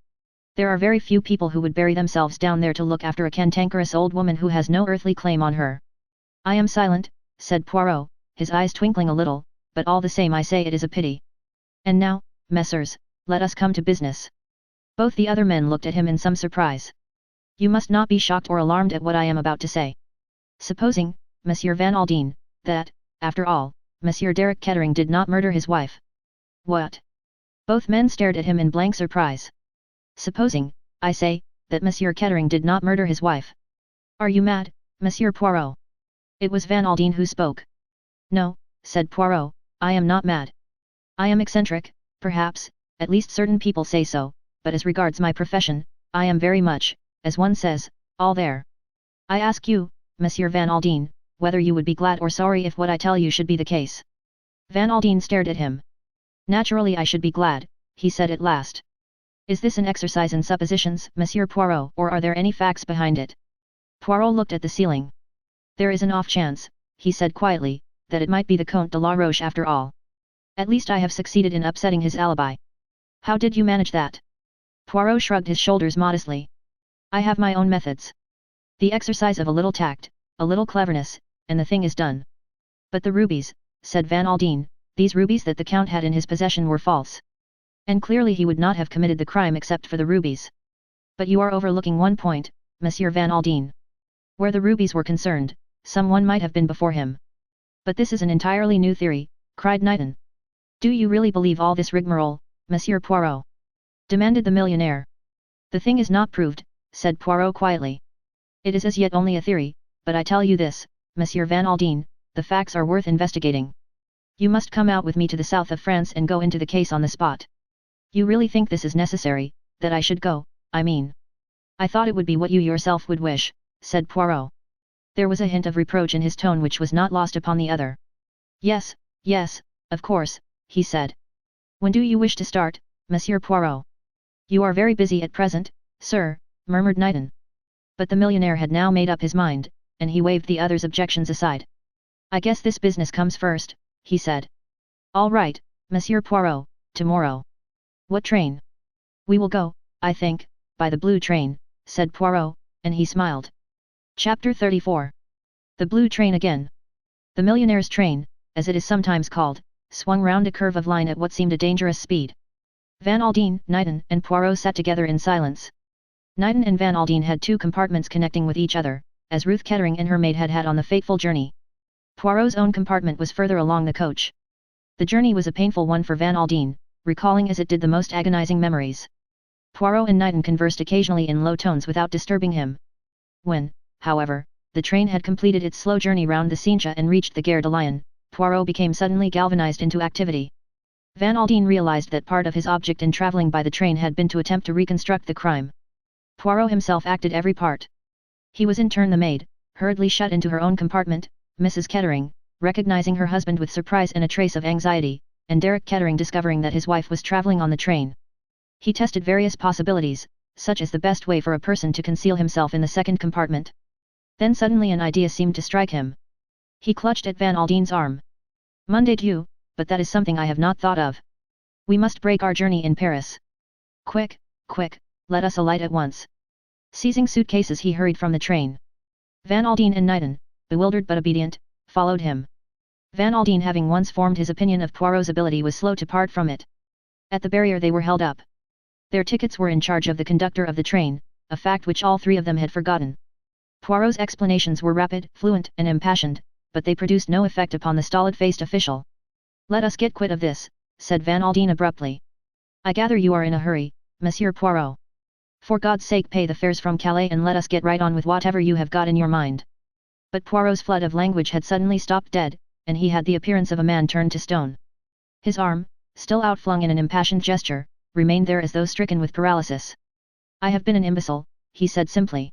There are very few people who would bury themselves down there to look after a cantankerous old woman who has no earthly claim on her. I am silent, said Poirot, his eyes twinkling a little, but all the same I say it is a pity. And now, messieurs, let us come to business. Both the other men looked at him in some surprise. You must not be shocked or alarmed at what I am about to say. Supposing, Monsieur Van Aldine, that, after all, Monsieur Derek Kettering did not murder his wife. What? Both men stared at him in blank surprise. Supposing, I say, that Monsieur Kettering did not murder his wife. Are you mad, Monsieur Poirot? It was Van Aldine who spoke. No, said Poirot, I am not mad. I am eccentric, perhaps, at least certain people say so, but as regards my profession, I am very much, as one says, all there. I ask you, Monsieur Van Aldine, whether you would be glad or sorry if what I tell you should be the case. Van Aldine stared at him. Naturally I should be glad, he said at last. Is this an exercise in suppositions, Monsieur Poirot, or are there any facts behind it? Poirot looked at the ceiling. There is an off chance, he said quietly, that it might be the Comte de la Roche after all. At least I have succeeded in upsetting his alibi. How did you manage that? Poirot shrugged his shoulders modestly. I have my own methods. The exercise of a little tact, a little cleverness, and the thing is done. But the rubies, said Van Aldine, these rubies that the Count had in his possession were false. And clearly he would not have committed the crime except for the rubies. But you are overlooking one point, Monsieur Van Aldine. Where the rubies were concerned, someone might have been before him. But this is an entirely new theory, cried Knighton. Do you really believe all this rigmarole, Monsieur Poirot? Demanded the millionaire. The thing is not proved, said Poirot quietly. It is as yet only a theory, but I tell you this, Monsieur Van Aldine, the facts are worth investigating. You must come out with me to the south of France and go into the case on the spot. You really think this is necessary, that I should go, I mean? I thought it would be what you yourself would wish, said Poirot. There was a hint of reproach in his tone which was not lost upon the other. Yes, of course, he said. When do you wish to start, Monsieur Poirot? You are very busy at present, sir, murmured Knighton. But the millionaire had now made up his mind, and he waved the other's objections aside. I guess this business comes first, he said. All right, Monsieur Poirot, tomorrow. What train? We will go, I think, by the blue train, said Poirot, and he smiled. Chapter 34. The blue train again. The millionaire's train, as it is sometimes called, swung round a curve of line at what seemed a dangerous speed. Van Aldine, Knighton, and Poirot sat together in silence. Knighton and Van Aldine had two compartments connecting with each other, as Ruth Kettering and her maid had had on the fateful journey. Poirot's own compartment was further along the coach. The journey was a painful one for Van Aldine, recalling as it did the most agonizing memories. Poirot and Knighton conversed occasionally in low tones without disturbing him. When, however, the train had completed its slow journey round the Cincha and reached the Gare de Lyon, Poirot became suddenly galvanized into activity. Van Aldine realized that part of his object in travelling by the train had been to attempt to reconstruct the crime. Poirot himself acted every part. He was in turn the maid, hurriedly shut into her own compartment, Mrs. Kettering, recognizing her husband with surprise and a trace of anxiety, and Derek Kettering discovering that his wife was travelling on the train. He tested various possibilities, such as the best way for a person to conceal himself in the second compartment. Then suddenly an idea seemed to strike him. He clutched at Van Aldine's arm. Monday Dieu, but that is something I have not thought of. We must break our journey in Paris. Quick, quick, let us alight at once. Seizing suitcases he hurried from the train. Van Aldine and Knighton, bewildered but obedient, followed him. Van Aldine, having once formed his opinion of Poirot's ability, was slow to part from it. At the barrier they were held up. Their tickets were in charge of the conductor of the train, a fact which all three of them had forgotten. Poirot's explanations were rapid, fluent, and impassioned, but they produced no effect upon the stolid-faced official. "Let us get quit of this," said Van Aldine abruptly. "I gather you are in a hurry, Monsieur Poirot. For God's sake, pay the fares from Calais and let us get right on with whatever you have got in your mind." But Poirot's flood of language had suddenly stopped dead, and he had the appearance of a man turned to stone. His arm, still outflung in an impassioned gesture, remained there as though stricken with paralysis. "I have been an imbecile," he said simply.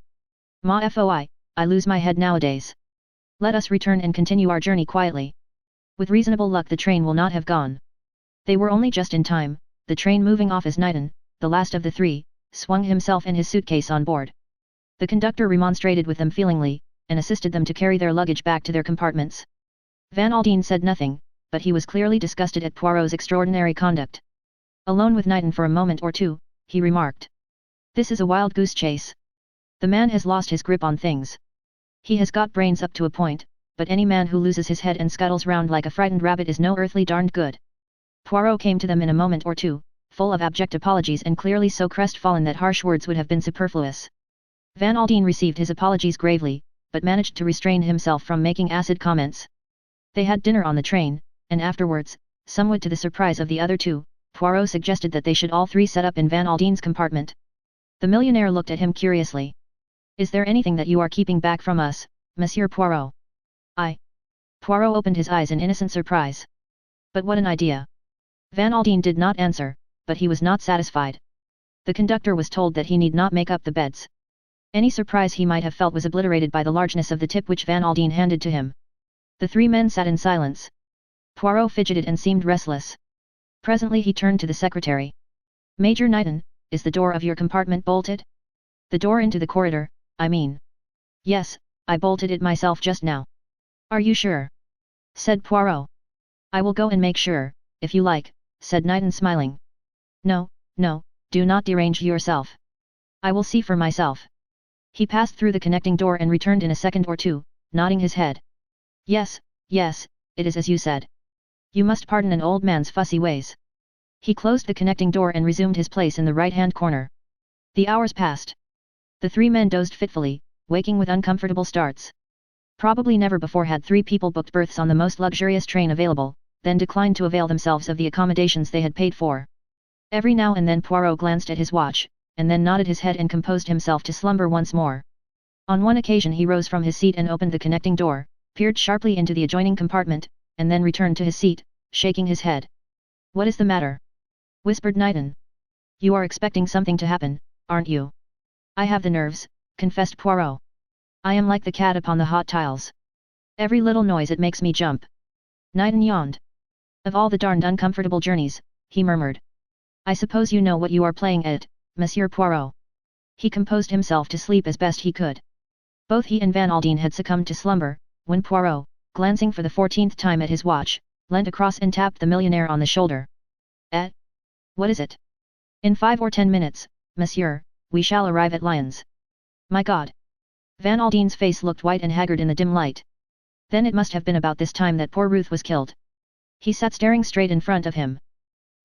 "Ma foi, I lose my head nowadays. Let us return and continue our journey quietly. With reasonable luck the train will not have gone." They were only just in time, the train moving off as Knighton, the last of the three, swung himself and his suitcase on board. The conductor remonstrated with them feelingly, and assisted them to carry their luggage back to their compartments. Van Aldine said nothing, but he was clearly disgusted at Poirot's extraordinary conduct. Alone with Knighton for a moment or two, he remarked. "This is a wild goose chase. The man has lost his grip on things. He has got brains up to a point, but any man who loses his head and scuttles round like a frightened rabbit is no earthly darned good." Poirot came to them in a moment or two, full of abject apologies and clearly so crestfallen that harsh words would have been superfluous. Van Aldine received his apologies gravely, but managed to restrain himself from making acid comments. They had dinner on the train, and afterwards, somewhat to the surprise of the other two, Poirot suggested that they should all three set up in Van Aldine's compartment. The millionaire looked at him curiously. "Is there anything that you are keeping back from us, Monsieur Poirot?" Poirot opened his eyes in innocent surprise. "But what an idea!" Van Aldine did not answer, but he was not satisfied. The conductor was told that he need not make up the beds. Any surprise he might have felt was obliterated by the largeness of the tip which Van Aldine handed to him. The three men sat in silence. Poirot fidgeted and seemed restless. Presently he turned to the secretary. "Major Knighton, is the door of your compartment bolted?" "The door into the corridor, I mean." "Yes, I bolted it myself just now." "Are you sure?" said Poirot. "I will go and make sure, if you like," said Knighton smiling. "No, no, do not derange yourself. I will see for myself." He passed through the connecting door and returned in a second or two, nodding his head. "Yes, yes, it is as you said. You must pardon an old man's fussy ways." He closed the connecting door and resumed his place in the right-hand corner. The hours passed. The three men dozed fitfully, waking with uncomfortable starts. Probably never before had three people booked berths on the most luxurious train available, then declined to avail themselves of the accommodations they had paid for. Every now and then Poirot glanced at his watch, and then nodded his head and composed himself to slumber once more. On one occasion he rose from his seat and opened the connecting door, peered sharply into the adjoining compartment, and then returned to his seat, shaking his head. "What is the matter?" whispered Knighton. "You are expecting something to happen, aren't you?" "I have the nerves," confessed Poirot. "I am like the cat upon the hot tiles. Every little noise it makes me jump." Knighton yawned. "Of all the darned uncomfortable journeys," he murmured. "I suppose you know what you are playing at, Monsieur Poirot." He composed himself to sleep as best he could. Both he and Van Aldine had succumbed to slumber, when Poirot, glancing for the 14th time at his watch, leant across and tapped the millionaire on the shoulder. What is it?" "In 5 or 10 minutes, monsieur, we shall arrive at Lyons." "My God!" Van Aldine's face looked white and haggard in the dim light. "Then it must have been about this time that poor Ruth was killed." He sat staring straight in front of him.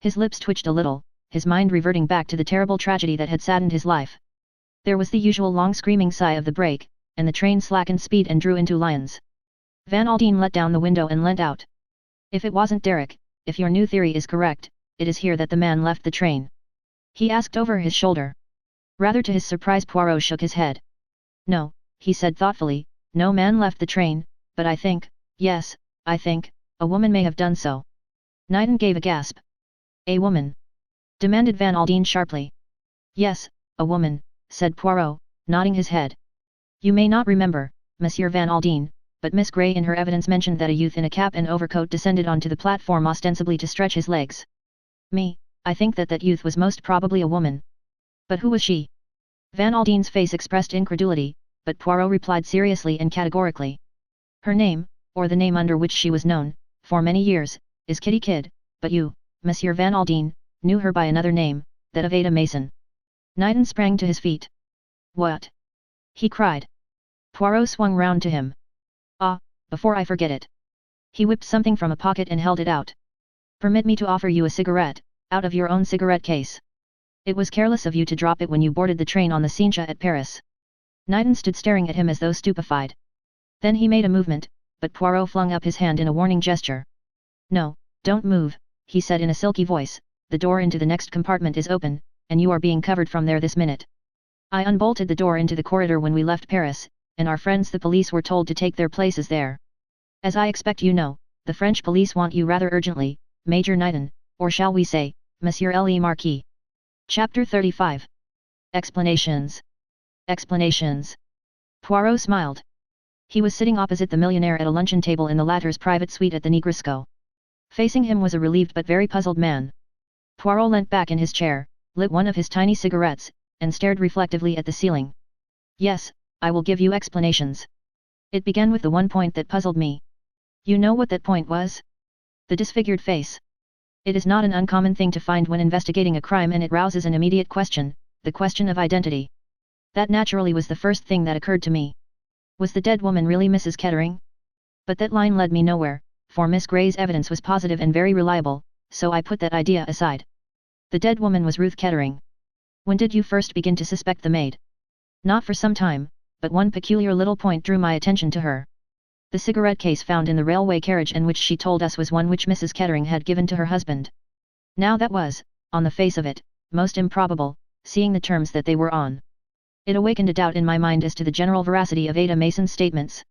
His lips twitched a little, his mind reverting back to the terrible tragedy that had saddened his life. There was the usual long screaming sigh of the brake, and the train slackened speed and drew into Lyons. Van Aldine let down the window and leant out. "If it wasn't Derek, if your new theory is correct, it is here that the man left the train?" he asked over his shoulder. Rather to his surprise Poirot shook his head. "No," he said thoughtfully, "no man left the train, but I think, yes, I think, a woman may have done so." Knighton gave a gasp. "A woman?" demanded Van Aldine sharply. "Yes, a woman," said Poirot, nodding his head. "You may not remember, Monsieur Van Aldine, but Miss Grey in her evidence mentioned that a youth in a cap and overcoat descended onto the platform ostensibly to stretch his legs. I think that youth was most probably a woman." "But who was she?" Van Aldine's face expressed incredulity, but Poirot replied seriously and categorically. "Her name, or the name under which she was known, for many years, is Kitty Kidd, but you, Monsieur Van Aldine, knew her by another name, that of Ada Mason. Knighton sprang to his feet. What? He cried. Poirot swung round to him. Ah, before I forget it. He whipped something from a pocket and held it out. Permit me to offer you a cigarette, out of your own cigarette case. It was careless of you to drop it when you boarded the train on the Cincha at Paris. Knighton stood staring at him as though stupefied. Then he made a movement, but Poirot flung up his hand in a warning gesture. No, don't move, he said in a silky voice, the door into the next compartment is open, and you are being covered from there this minute. I unbolted the door into the corridor when we left Paris, and our friends the police were told to take their places there. As I expect you know, the French police want you rather urgently, Major Knighton, or shall we say, Monsieur le Marquis. Chapter 35. Explanations. Explanations. Poirot smiled. He was sitting opposite the millionaire at a luncheon table in the latter's private suite at the Negresco. Facing him was a relieved but very puzzled man. Poirot leant back in his chair, lit one of his tiny cigarettes, and stared reflectively at the ceiling. Yes, I will give you explanations. It began with the one point that puzzled me. You know what that point was? The disfigured face. It is not an uncommon thing to find when investigating a crime, and it rouses an immediate question, the question of identity. That naturally was the first thing that occurred to me. Was the dead woman really Mrs. Kettering? But that line led me nowhere, for Miss Grey's evidence was positive and very reliable, so I put that idea aside. The dead woman was Ruth Kettering. When did you first begin to suspect the maid? Not for some time, but one peculiar little point drew my attention to her. The cigarette case found in the railway carriage, and which she told us was one which Mrs. Kettering had given to her husband. Now that was, on the face of it, most improbable, seeing the terms that they were on. It awakened a doubt in my mind as to the general veracity of Ada Mason's statements.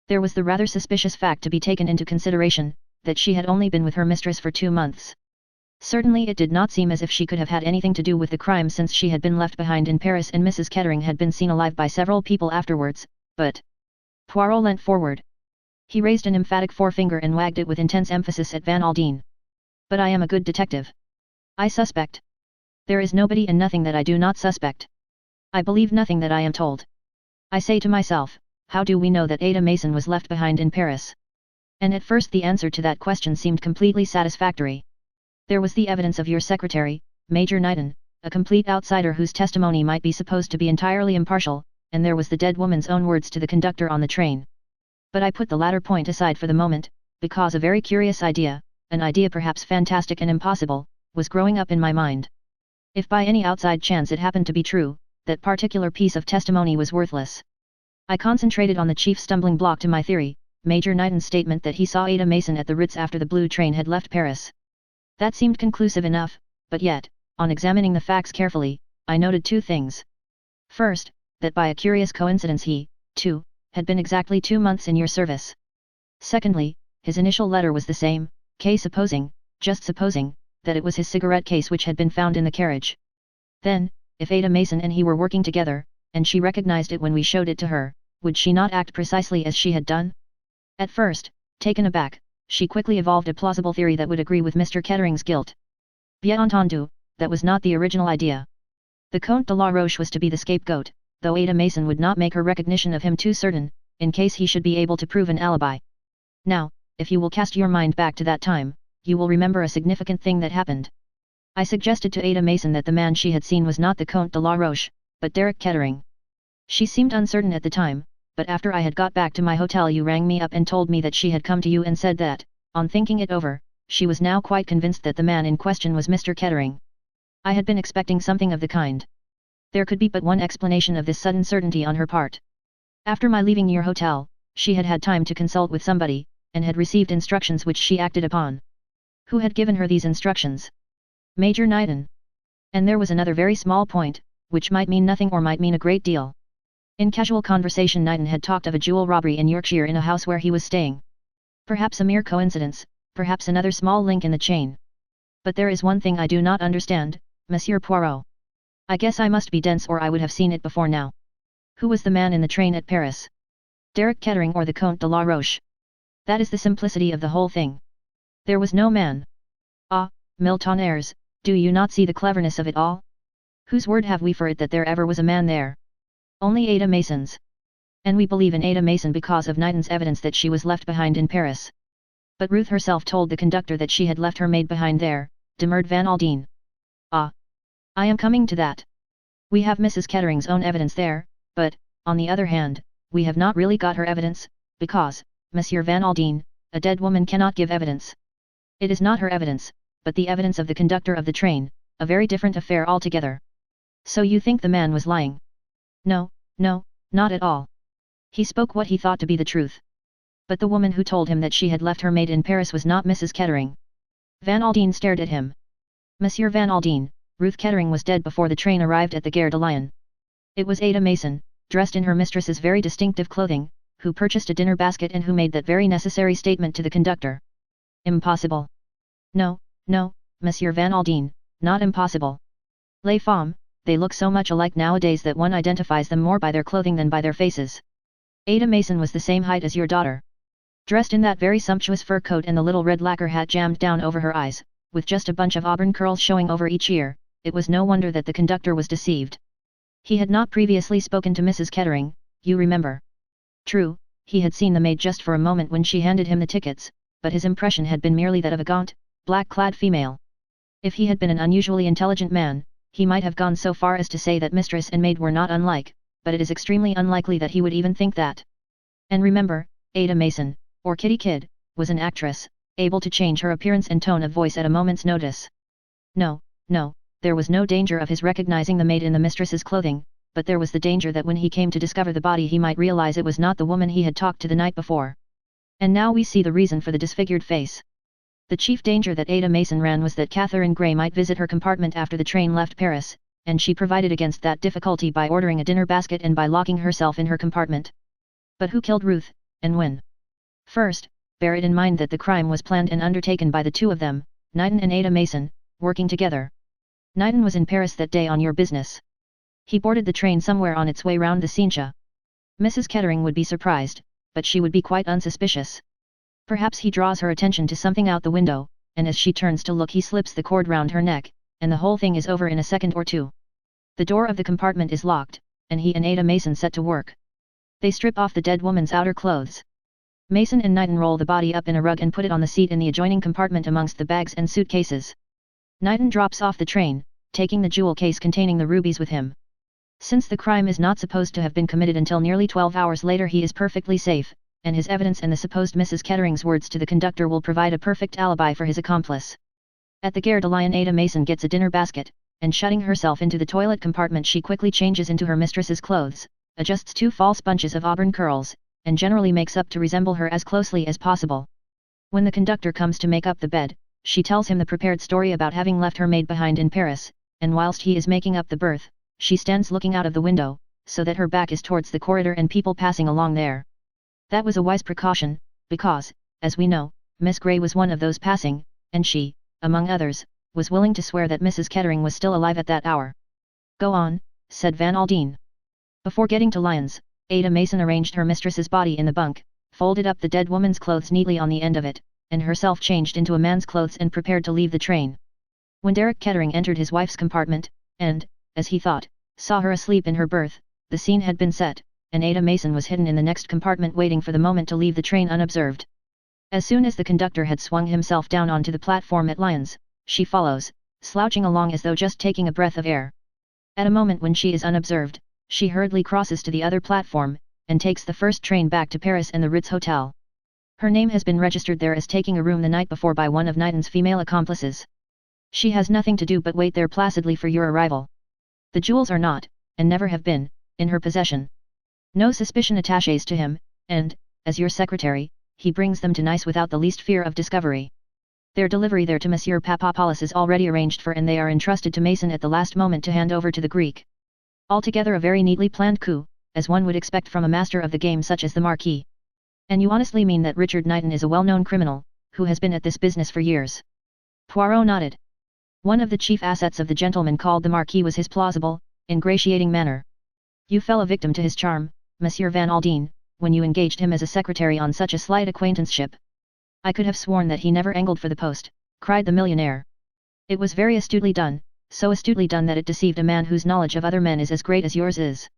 There was the rather suspicious fact to be taken into consideration, that she had only been with her mistress for 2 months. Certainly it did not seem as if she could have had anything to do with the crime, since she had been left behind in Paris and Mrs. Kettering had been seen alive by several people afterwards, but... Poirot leant forward. He raised an emphatic forefinger and wagged it with intense emphasis at Van Aldine. But I am a good detective. I suspect. There is nobody and nothing that I do not suspect. I believe nothing that I am told. I say to myself, how do we know that Ada Mason was left behind in Paris? And at first the answer to that question seemed completely satisfactory. There was the evidence of your secretary, Major Knighton, a complete outsider whose testimony might be supposed to be entirely impartial, and there was the dead woman's own words to the conductor on the train. But I put the latter point aside for the moment, because a very curious idea, an idea perhaps fantastic and impossible, was growing up in my mind. If by any outside chance it happened to be true, that particular piece of testimony was worthless. I concentrated on the chief stumbling block to my theory, Major Knighton's statement that he saw Ada Mason at the Ritz after the blue train had left Paris. That seemed conclusive enough, but yet, on examining the facts carefully, I noted 2 things. First, that by a curious coincidence he, too, had been exactly 2 months in your service. Secondly, his initial letter was the same, supposing, just supposing, that it was his cigarette case which had been found in the carriage. Then, if Ada Mason and he were working together, and she recognized it when we showed it to her, would she not act precisely as she had done? At first, taken aback, she quickly evolved a plausible theory that would agree with Mr. Kettering's guilt. Bien entendu, that was not the original idea. The Comte de la Roche was to be the scapegoat, though Ada Mason would not make her recognition of him too certain, in case he should be able to prove an alibi. Now, if you will cast your mind back to that time, you will remember a significant thing that happened. I suggested to Ada Mason that the man she had seen was not the Comte de la Roche, but Derek Kettering. She seemed uncertain at the time, but after I had got back to my hotel you rang me up and told me that she had come to you and said that, on thinking it over, she was now quite convinced that the man in question was Mr. Kettering. I had been expecting something of the kind. There could be but one explanation of this sudden certainty on her part. After my leaving your hotel, she had had time to consult with somebody, and had received instructions which she acted upon. Who had given her these instructions? Major Knighton. And there was another very small point, which might mean nothing or might mean a great deal. In casual conversation Knighton had talked of a jewel robbery in Yorkshire in a house where he was staying. Perhaps a mere coincidence, perhaps another small link in the chain. But there is one thing I do not understand, Monsieur Poirot. I guess I must be dense or I would have seen it before now. Who was the man in the train at Paris? Derek Kettering or the Comte de la Roche? That is the simplicity of the whole thing. There was no man. Ah, Miltonaires, do you not see the cleverness of it all? Whose word have we for it that there ever was a man there? Only Ada Mason's. And we believe in Ada Mason because of Knighton's evidence that she was left behind in Paris. But Ruth herself told the conductor that she had left her maid behind there, demurred Van Aldine. Ah! I am coming to that. We have Mrs. Kettering's own evidence there, but, on the other hand, we have not really got her evidence, because, Monsieur Van Aldine, a dead woman cannot give evidence. It is not her evidence, but the evidence of the conductor of the train, a very different affair altogether. So you think the man was lying? No, no, not at all. He spoke what he thought to be the truth. But the woman who told him that she had left her maid in Paris was not Mrs. Kettering. Van Aldine stared at him. Monsieur Van Aldine, Ruth Kettering was dead before the train arrived at the Gare de Lyon. It was Ada Mason, dressed in her mistress's very distinctive clothing, who purchased a dinner basket and who made that very necessary statement to the conductor. Impossible. No, no, Monsieur Van Aldine, not impossible. Les femmes, they look so much alike nowadays that one identifies them more by their clothing than by their faces. Ada Mason was the same height as your daughter. Dressed in that very sumptuous fur coat and the little red lacquer hat jammed down over her eyes, with just a bunch of auburn curls showing over each ear, it was no wonder that the conductor was deceived. He had not previously spoken to Mrs. Kettering, you remember. True, he had seen the maid just for a moment when she handed him the tickets, but his impression had been merely that of a gaunt, black-clad female. If he had been an unusually intelligent man, he might have gone so far as to say that mistress and maid were not unlike, but it is extremely unlikely that he would even think that. And remember, Ada Mason, or Kitty Kidd, was an actress, able to change her appearance and tone of voice at a moment's notice. No, no, there was no danger of his recognizing the maid in the mistress's clothing, but there was the danger that when he came to discover the body he might realize it was not the woman he had talked to the night before. And now we see the reason for the disfigured face. The chief danger that Ada Mason ran was that Catherine Grey might visit her compartment after the train left Paris, and she provided against that difficulty by ordering a dinner basket and by locking herself in her compartment. But who killed Ruth, and when? First, bear it in mind that the crime was planned and undertaken by the two of them, Knighton and Ada Mason, working together. Knighton was in Paris that day on your business. He boarded the train somewhere on its way round the Cincha. Mrs. Kettering would be surprised, but she would be quite unsuspicious. Perhaps he draws her attention to something out the window, and as she turns to look he slips the cord round her neck, and the whole thing is over in a second or two. The door of the compartment is locked, and he and Ada Mason set to work. They strip off the dead woman's outer clothes. Mason and Knighton roll the body up in a rug and put it on the seat in the adjoining compartment amongst the bags and suitcases. Knighton drops off the train, taking the jewel case containing the rubies with him. Since the crime is not supposed to have been committed until nearly 12 hours later, he is perfectly safe, and his evidence and the supposed Mrs. Kettering's words to the conductor will provide a perfect alibi for his accomplice. At the Gare de Lyon, Ada Mason gets a dinner basket, and shutting herself into the toilet compartment she quickly changes into her mistress's clothes, adjusts 2 false bunches of auburn curls, and generally makes up to resemble her as closely as possible. When the conductor comes to make up the bed, she tells him the prepared story about having left her maid behind in Paris, and whilst he is making up the berth, she stands looking out of the window, so that her back is towards the corridor and people passing along there. That was a wise precaution, because, as we know, Miss Grey was one of those passing, and she, among others, was willing to swear that Mrs. Kettering was still alive at that hour. Go on, said Van Aldine. Before getting to Lyons, Ada Mason arranged her mistress's body in the bunk, folded up the dead woman's clothes neatly on the end of it, and herself changed into a man's clothes and prepared to leave the train. When Derek Kettering entered his wife's compartment, and, as he thought, saw her asleep in her berth, the scene had been set, and Ada Mason was hidden in the next compartment waiting for the moment to leave the train unobserved. As soon as the conductor had swung himself down onto the platform at Lyons, she follows, slouching along as though just taking a breath of air. At a moment when she is unobserved, she hurriedly crosses to the other platform, and takes the first train back to Paris and the Ritz Hotel. Her name has been registered there as taking a room the night before by one of Knighton's female accomplices. She has nothing to do but wait there placidly for your arrival. The jewels are not, and never have been, in her possession. No suspicion attaches to him, and, as your secretary, he brings them to Nice without the least fear of discovery. Their delivery there to Monsieur Papadopoulos is already arranged for, and they are entrusted to Mason at the last moment to hand over to the Greek. Altogether a very neatly planned coup, as one would expect from a master of the game such as the Marquis. And you honestly mean that Richard Knighton is a well-known criminal, who has been at this business for years? Poirot nodded. One of the chief assets of the gentleman called the Marquis was his plausible, ingratiating manner. You fell a victim to his charm, Monsieur Van Aldine, when you engaged him as a secretary on such a slight acquaintanceship. I could have sworn that he never angled for the post, cried the millionaire. It was very astutely done, so astutely done that it deceived a man whose knowledge of other men is as great as yours is.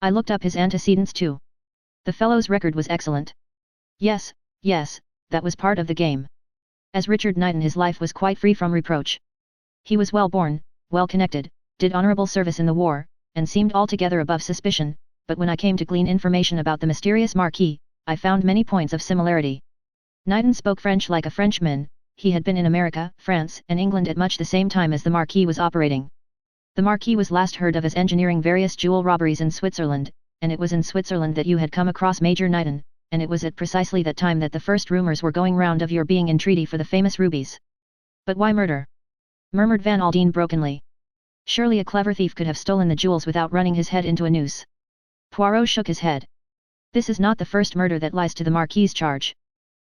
I looked up his antecedents too. The fellow's record was excellent. Yes, yes, that was part of the game. As Richard Knighton, his life was quite free from reproach. He was well born, well connected, did honorable service in the war, and seemed altogether above suspicion, but when I came to glean information about the mysterious Marquis, I found many points of similarity. Knighton spoke French like a Frenchman, he had been in America, France, and England at much the same time as the Marquis was operating. The Marquis was last heard of as engineering various jewel robberies in Switzerland, and it was in Switzerland that you had come across Major Knighton, and it was at precisely that time that the first rumors were going round of your being in treaty for the famous rubies. But why murder? Murmured Van Aldine brokenly. Surely a clever thief could have stolen the jewels without running his head into a noose. Poirot shook his head. This is not the first murder that lies to the Marquis's charge.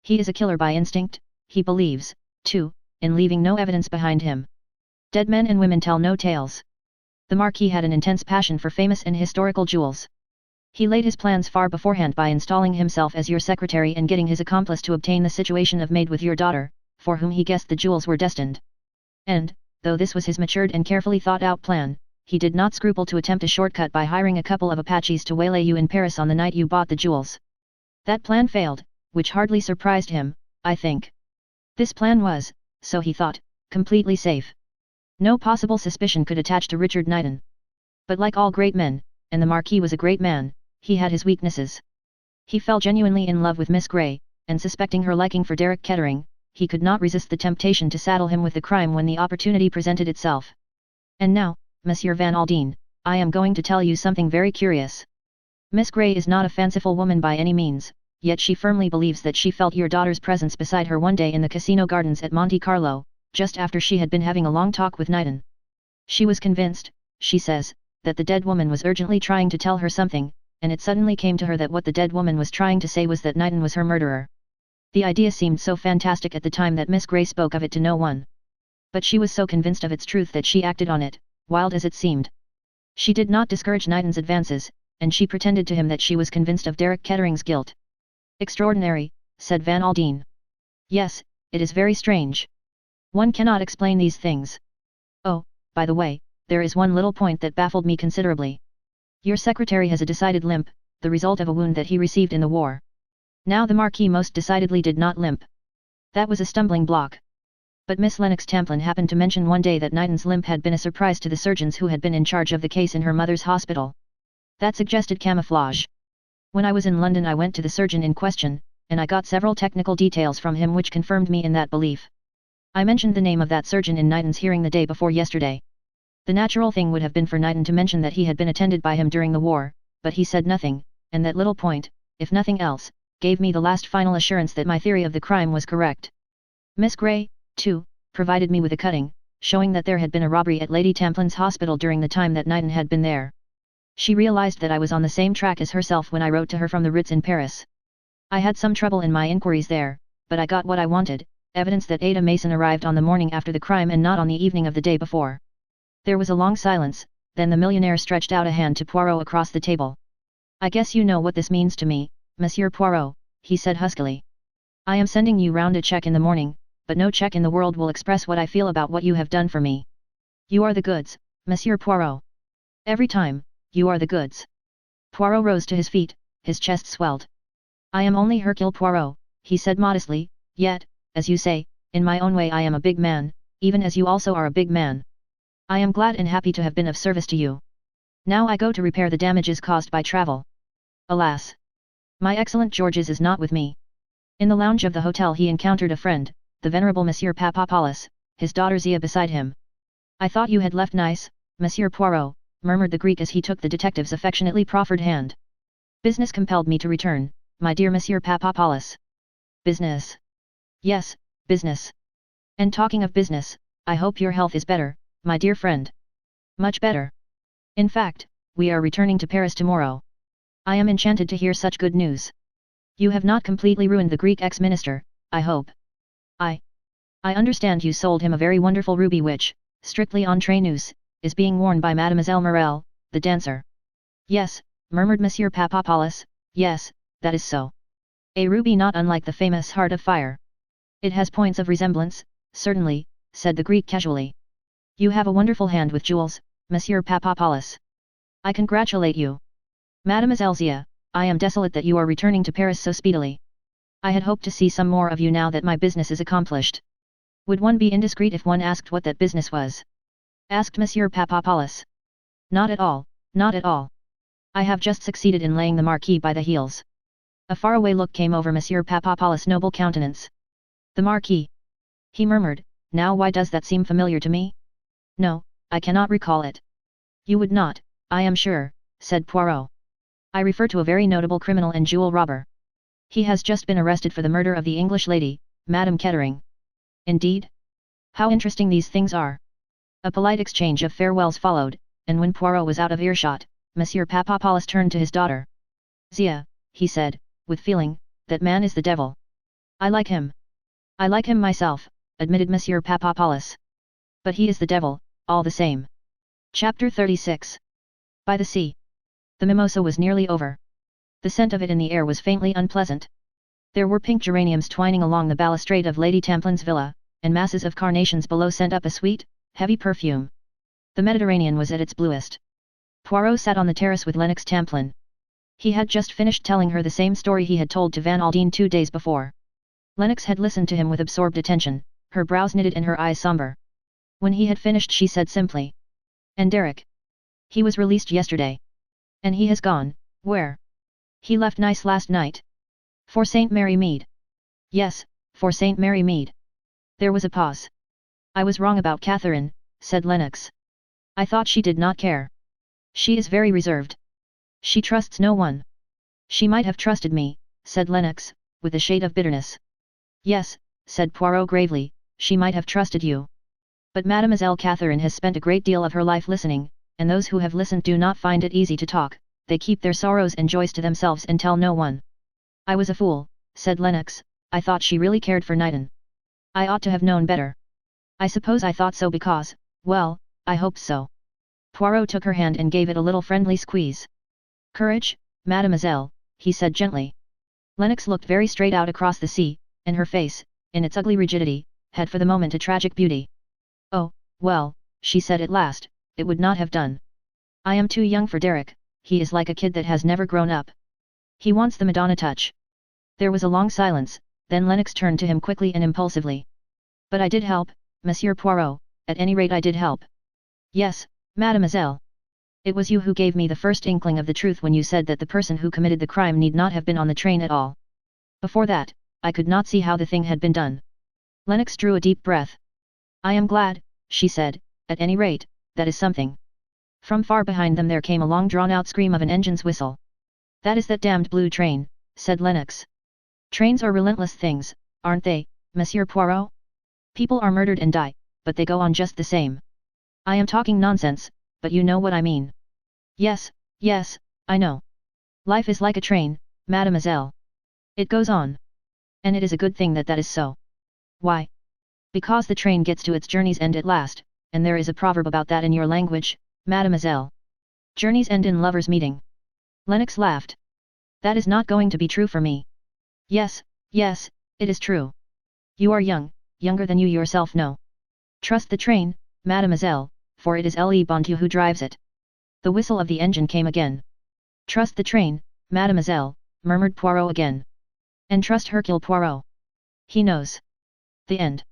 He is a killer by instinct, he believes, too, in leaving no evidence behind him. Dead men and women tell no tales. The Marquis had an intense passion for famous and historical jewels. He laid his plans far beforehand by installing himself as your secretary and getting his accomplice to obtain the situation of maid with your daughter, for whom he guessed the jewels were destined. And, though this was his matured and carefully thought-out plan, he did not scruple to attempt a shortcut by hiring a couple of Apaches to waylay you in Paris on the night you bought the jewels. That plan failed, which hardly surprised him, I think. This plan was, so he thought, completely safe. No possible suspicion could attach to Richard Knighton. But like all great men, and the Marquis was a great man, he had his weaknesses. He fell genuinely in love with Miss Grey, and suspecting her liking for Derek Kettering, he could not resist the temptation to saddle him with the crime when the opportunity presented itself. And now, Monsieur Van Aldine, I am going to tell you something very curious. Miss Grey is not a fanciful woman by any means, yet she firmly believes that she felt your daughter's presence beside her one day in the casino gardens at Monte Carlo, just after she had been having a long talk with Knighton. She was convinced, she says, that the dead woman was urgently trying to tell her something, and it suddenly came to her that what the dead woman was trying to say was that Knighton was her murderer. The idea seemed so fantastic at the time that Miss Grey spoke of it to no one. But she was so convinced of its truth that she acted on it, wild as it seemed. She did not discourage Knighton's advances, and she pretended to him that she was convinced of Derek Kettering's guilt. Extraordinary, said Van Aldine. Yes, it is very strange. One cannot explain these things. Oh, by the way, there is one little point that baffled me considerably. Your secretary has a decided limp, the result of a wound that he received in the war. Now the Marquis most decidedly did not limp. That was a stumbling block. But Miss Lennox Tamplin happened to mention one day that Knighton's limp had been a surprise to the surgeons who had been in charge of the case in her mother's hospital. That suggested camouflage. When I was in London I went to the surgeon in question, and I got several technical details from him which confirmed me in that belief. I mentioned the name of that surgeon in Knighton's hearing the day before yesterday. The natural thing would have been for Knighton to mention that he had been attended by him during the war, but he said nothing, and that little point, if nothing else, gave me the last final assurance that my theory of the crime was correct. Miss Grey, too, provided me with a cutting, showing that there had been a robbery at Lady Tamplin's hospital during the time that Knighton had been there. She realized that I was on the same track as herself when I wrote to her from the Ritz in Paris. I had some trouble in my inquiries there, but I got what I wanted, evidence that Ada Mason arrived on the morning after the crime and not on the evening of the day before. There was a long silence, then the millionaire stretched out a hand to Poirot across the table. I guess you know what this means to me, Monsieur Poirot, he said huskily. I am sending you round a cheque in the morning, but no cheque in the world will express what I feel about what you have done for me. You are the goods, Monsieur Poirot. Every time, you are the goods. Poirot rose to his feet, his chest swelled. I am only Hercule Poirot, he said modestly, yet, as you say, in my own way I am a big man, even as you also are a big man. I am glad and happy to have been of service to you. Now I go to repair the damages caused by travel. Alas! My excellent Georges is not with me. In the lounge of the hotel he encountered a friend, the venerable Monsieur Papadopoulos, his daughter Zia beside him. I thought you had left Nice, Monsieur Poirot, murmured the Greek as he took the detective's affectionately proffered hand. Business compelled me to return, my dear Monsieur Papadopoulos. Business? Yes, business. And talking of business, I hope your health is better, my dear friend. Much better. In fact, we are returning to Paris tomorrow. I am enchanted to hear such good news. You have not completely ruined the Greek ex-minister, I hope. I understand you sold him a very wonderful ruby which, strictly entre nous, is being worn by Mademoiselle Morel, the dancer. Yes, murmured Monsieur Papadopoulos, yes, that is so. A ruby not unlike the famous Heart of Fire. It has points of resemblance, certainly, said the Greek casually. You have a wonderful hand with jewels, Monsieur Papadopoulos. I congratulate you. Mademoiselle Zia, I am desolate that you are returning to Paris so speedily. I had hoped to see some more of you now that my business is accomplished. Would one be indiscreet if one asked what that business was? Asked Monsieur Papadopoulos. Not at all, not at all. I have just succeeded in laying the Marquis by the heels. A faraway look came over Monsieur Papadopoulos' noble countenance. The Marquis? He murmured, now why does that seem familiar to me? No, I cannot recall it. You would not, I am sure, said Poirot. I refer to a very notable criminal and jewel robber. He has just been arrested for the murder of the English lady, Madame Kettering. Indeed? How interesting these things are. A polite exchange of farewells followed, and when Poirot was out of earshot, Monsieur Papadopoulos turned to his daughter. Zia, he said, with feeling, that man is the devil. I like him. I like him myself, admitted Monsieur Papadopoulos. But he is the devil, all the same. Chapter 36. By the sea. The mimosa was nearly over. The scent of it in the air was faintly unpleasant. There were pink geraniums twining along the balustrade of Lady Templin's villa, and masses of carnations below sent up a sweet, heavy perfume. The Mediterranean was at its bluest. Poirot sat on the terrace with Lennox Templin. He had just finished telling her the same story he had told to Van Aldine 2 days before. Lennox had listened to him with absorbed attention, her brows knitted and her eyes somber. When he had finished she said simply. And Derek? He was released yesterday. And he has gone, where? He left Nice last night. For St. Mary Mead. Yes, for St. Mary Mead. There was a pause. I was wrong about Catherine, said Lennox. I thought she did not care. She is very reserved. She trusts no one. She might have trusted me, said Lennox, with a shade of bitterness. Yes, said Poirot gravely, she might have trusted you. But Mademoiselle Catherine has spent a great deal of her life listening, and those who have listened do not find it easy to talk, they keep their sorrows and joys to themselves and tell no one. I was a fool, said Lennox, I thought she really cared for Knighton. I ought to have known better. I suppose I thought so because, well, I hoped so. Poirot took her hand and gave it a little friendly squeeze. Courage, mademoiselle, he said gently. Lennox looked very straight out across the sea, and her face, in its ugly rigidity, had for the moment a tragic beauty. Oh, well, she said at last, it would not have done. I am too young for Derek, he is like a kid that has never grown up. He wants the Madonna touch. There was a long silence, then Lennox turned to him quickly and impulsively. But I did help, Monsieur Poirot, at any rate I did help. Yes, mademoiselle. It was you who gave me the first inkling of the truth when you said that the person who committed the crime need not have been on the train at all. Before that, I could not see how the thing had been done. Lennox drew a deep breath. I am glad, she said, at any rate, that is something. From far behind them there came a long drawn-out scream of an engine's whistle. That is that damned blue train, said Lennox. Trains are relentless things, aren't they, Monsieur Poirot? People are murdered and die, but they go on just the same. I am talking nonsense, but you know what I mean. Yes, yes, I know. Life is like a train, mademoiselle. It goes on. And it is a good thing that that is so. Why? Because the train gets to its journey's end at last, and there is a proverb about that in your language, mademoiselle. Journeys end in lovers' meeting. Lennox laughed. That is not going to be true for me. Yes, yes, it is true. You are young, younger than you yourself know. Trust the train, mademoiselle, for it is Le Bon Dieu who drives it. The whistle of the engine came again. Trust the train, mademoiselle, murmured Poirot again. And trust Hercule Poirot. He knows. The end.